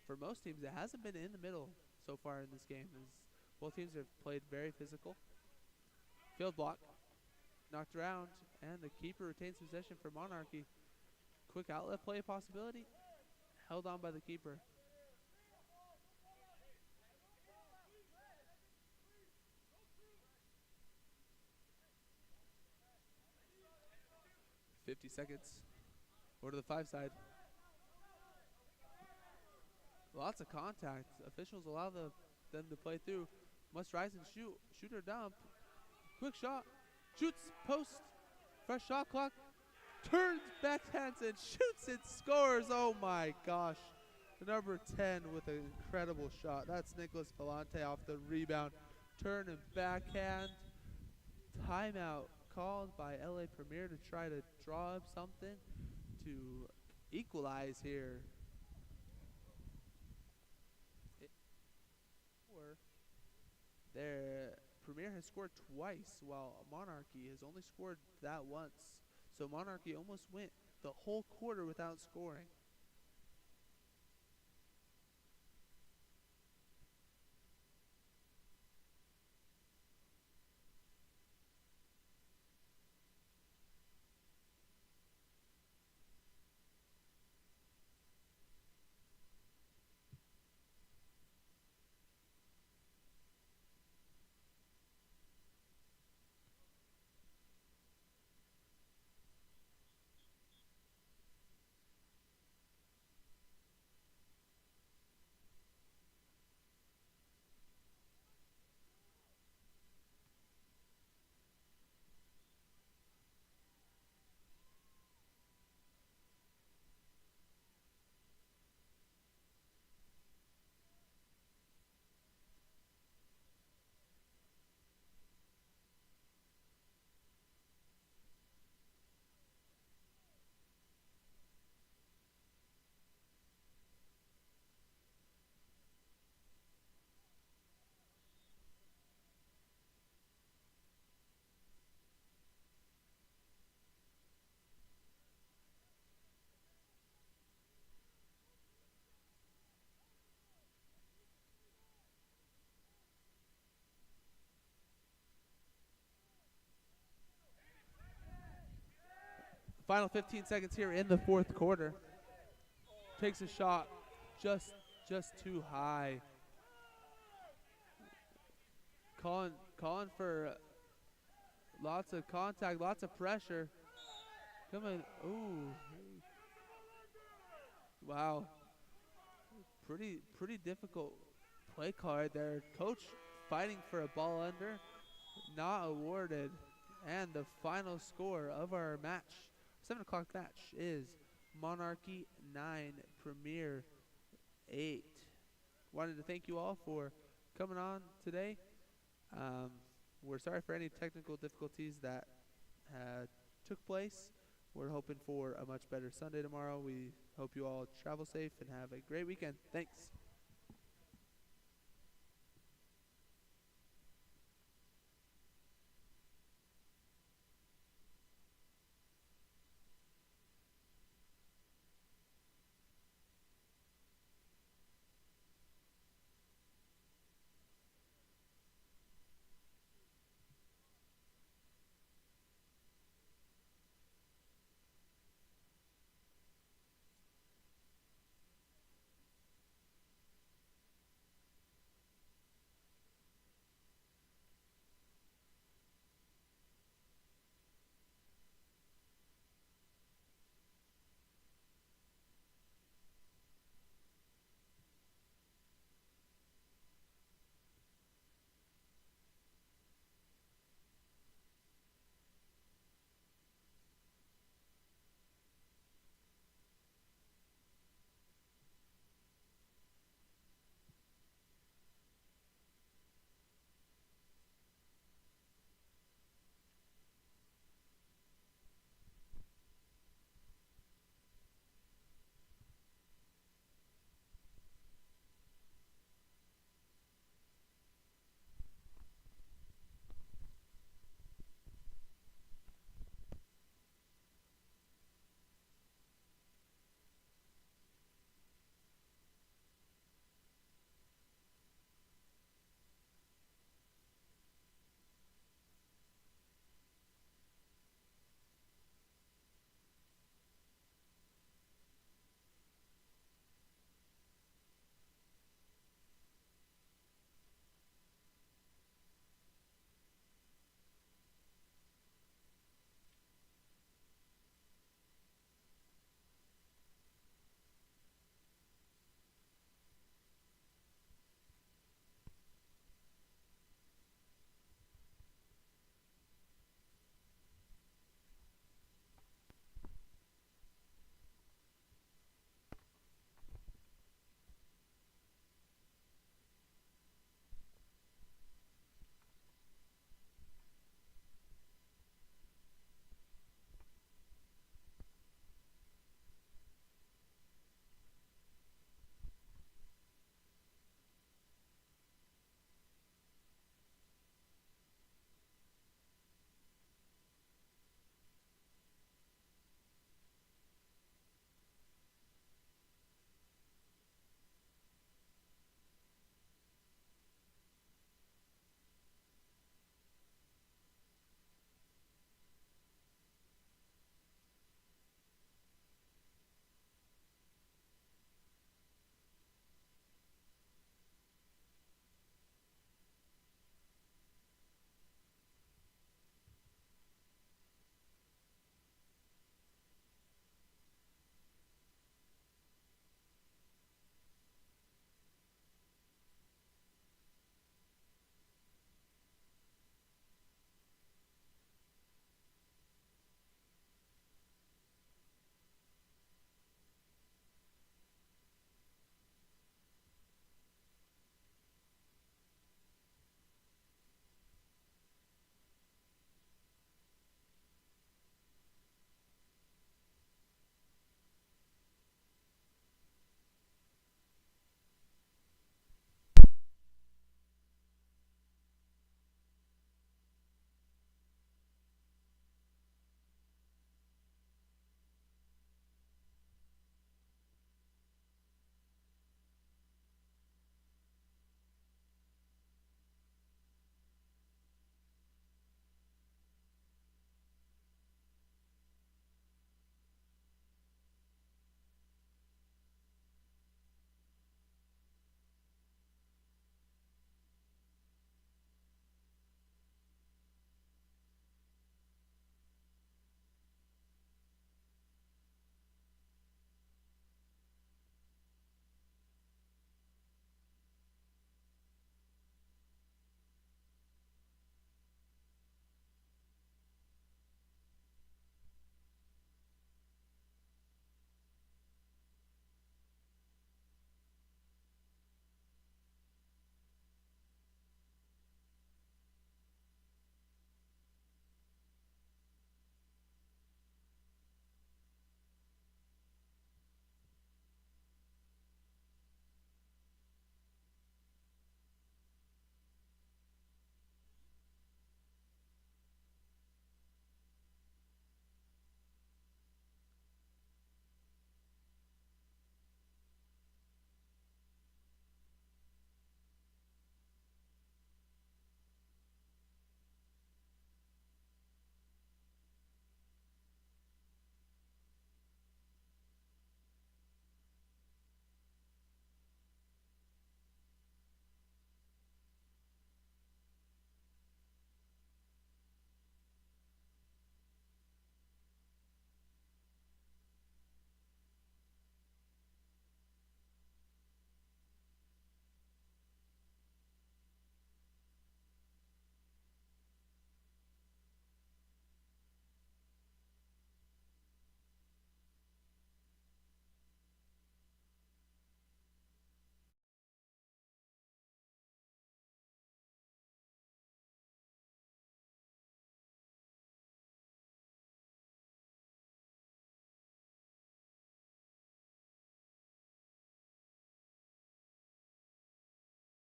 S3: For most teams, it hasn't been in the middle so far in this game. As both teams have played very physical. Field block, knocked around, and the keeper retains possession for Monarchy. Quick outlet play possibility, held on by the keeper. $50 seconds. Over to the 5 side. Lots of contact. Officials allow them to play through. Must rise and shoot. Shoot or dump. Quick shot. Shoots. Post. Fresh shot clock. Turns, backhands, and shoots and scores. Oh my gosh. The number 10 with an incredible shot. That's Nicholas Palante off the rebound. Turn and backhand. Timeout called by LA Premier to try to draw up something to equalize here. Their Premier has scored twice, while Monarchy has only scored that once. So Monarchy almost went the whole quarter without scoring. Final 15 seconds here in the fourth quarter. Takes a shot just too high. Calling for lots of contact, lots of pressure. Coming, ooh. Wow. Pretty difficult play call right there. Coach fighting for a ball under, not awarded. And the final score of our match, 7 o'clock match, is Monarchy 9, Premier 8. Wanted to thank you all for coming on today. We're sorry for any technical difficulties that took place. We're hoping for a much better Sunday tomorrow. We hope you all travel safe and have a great weekend. Thanks.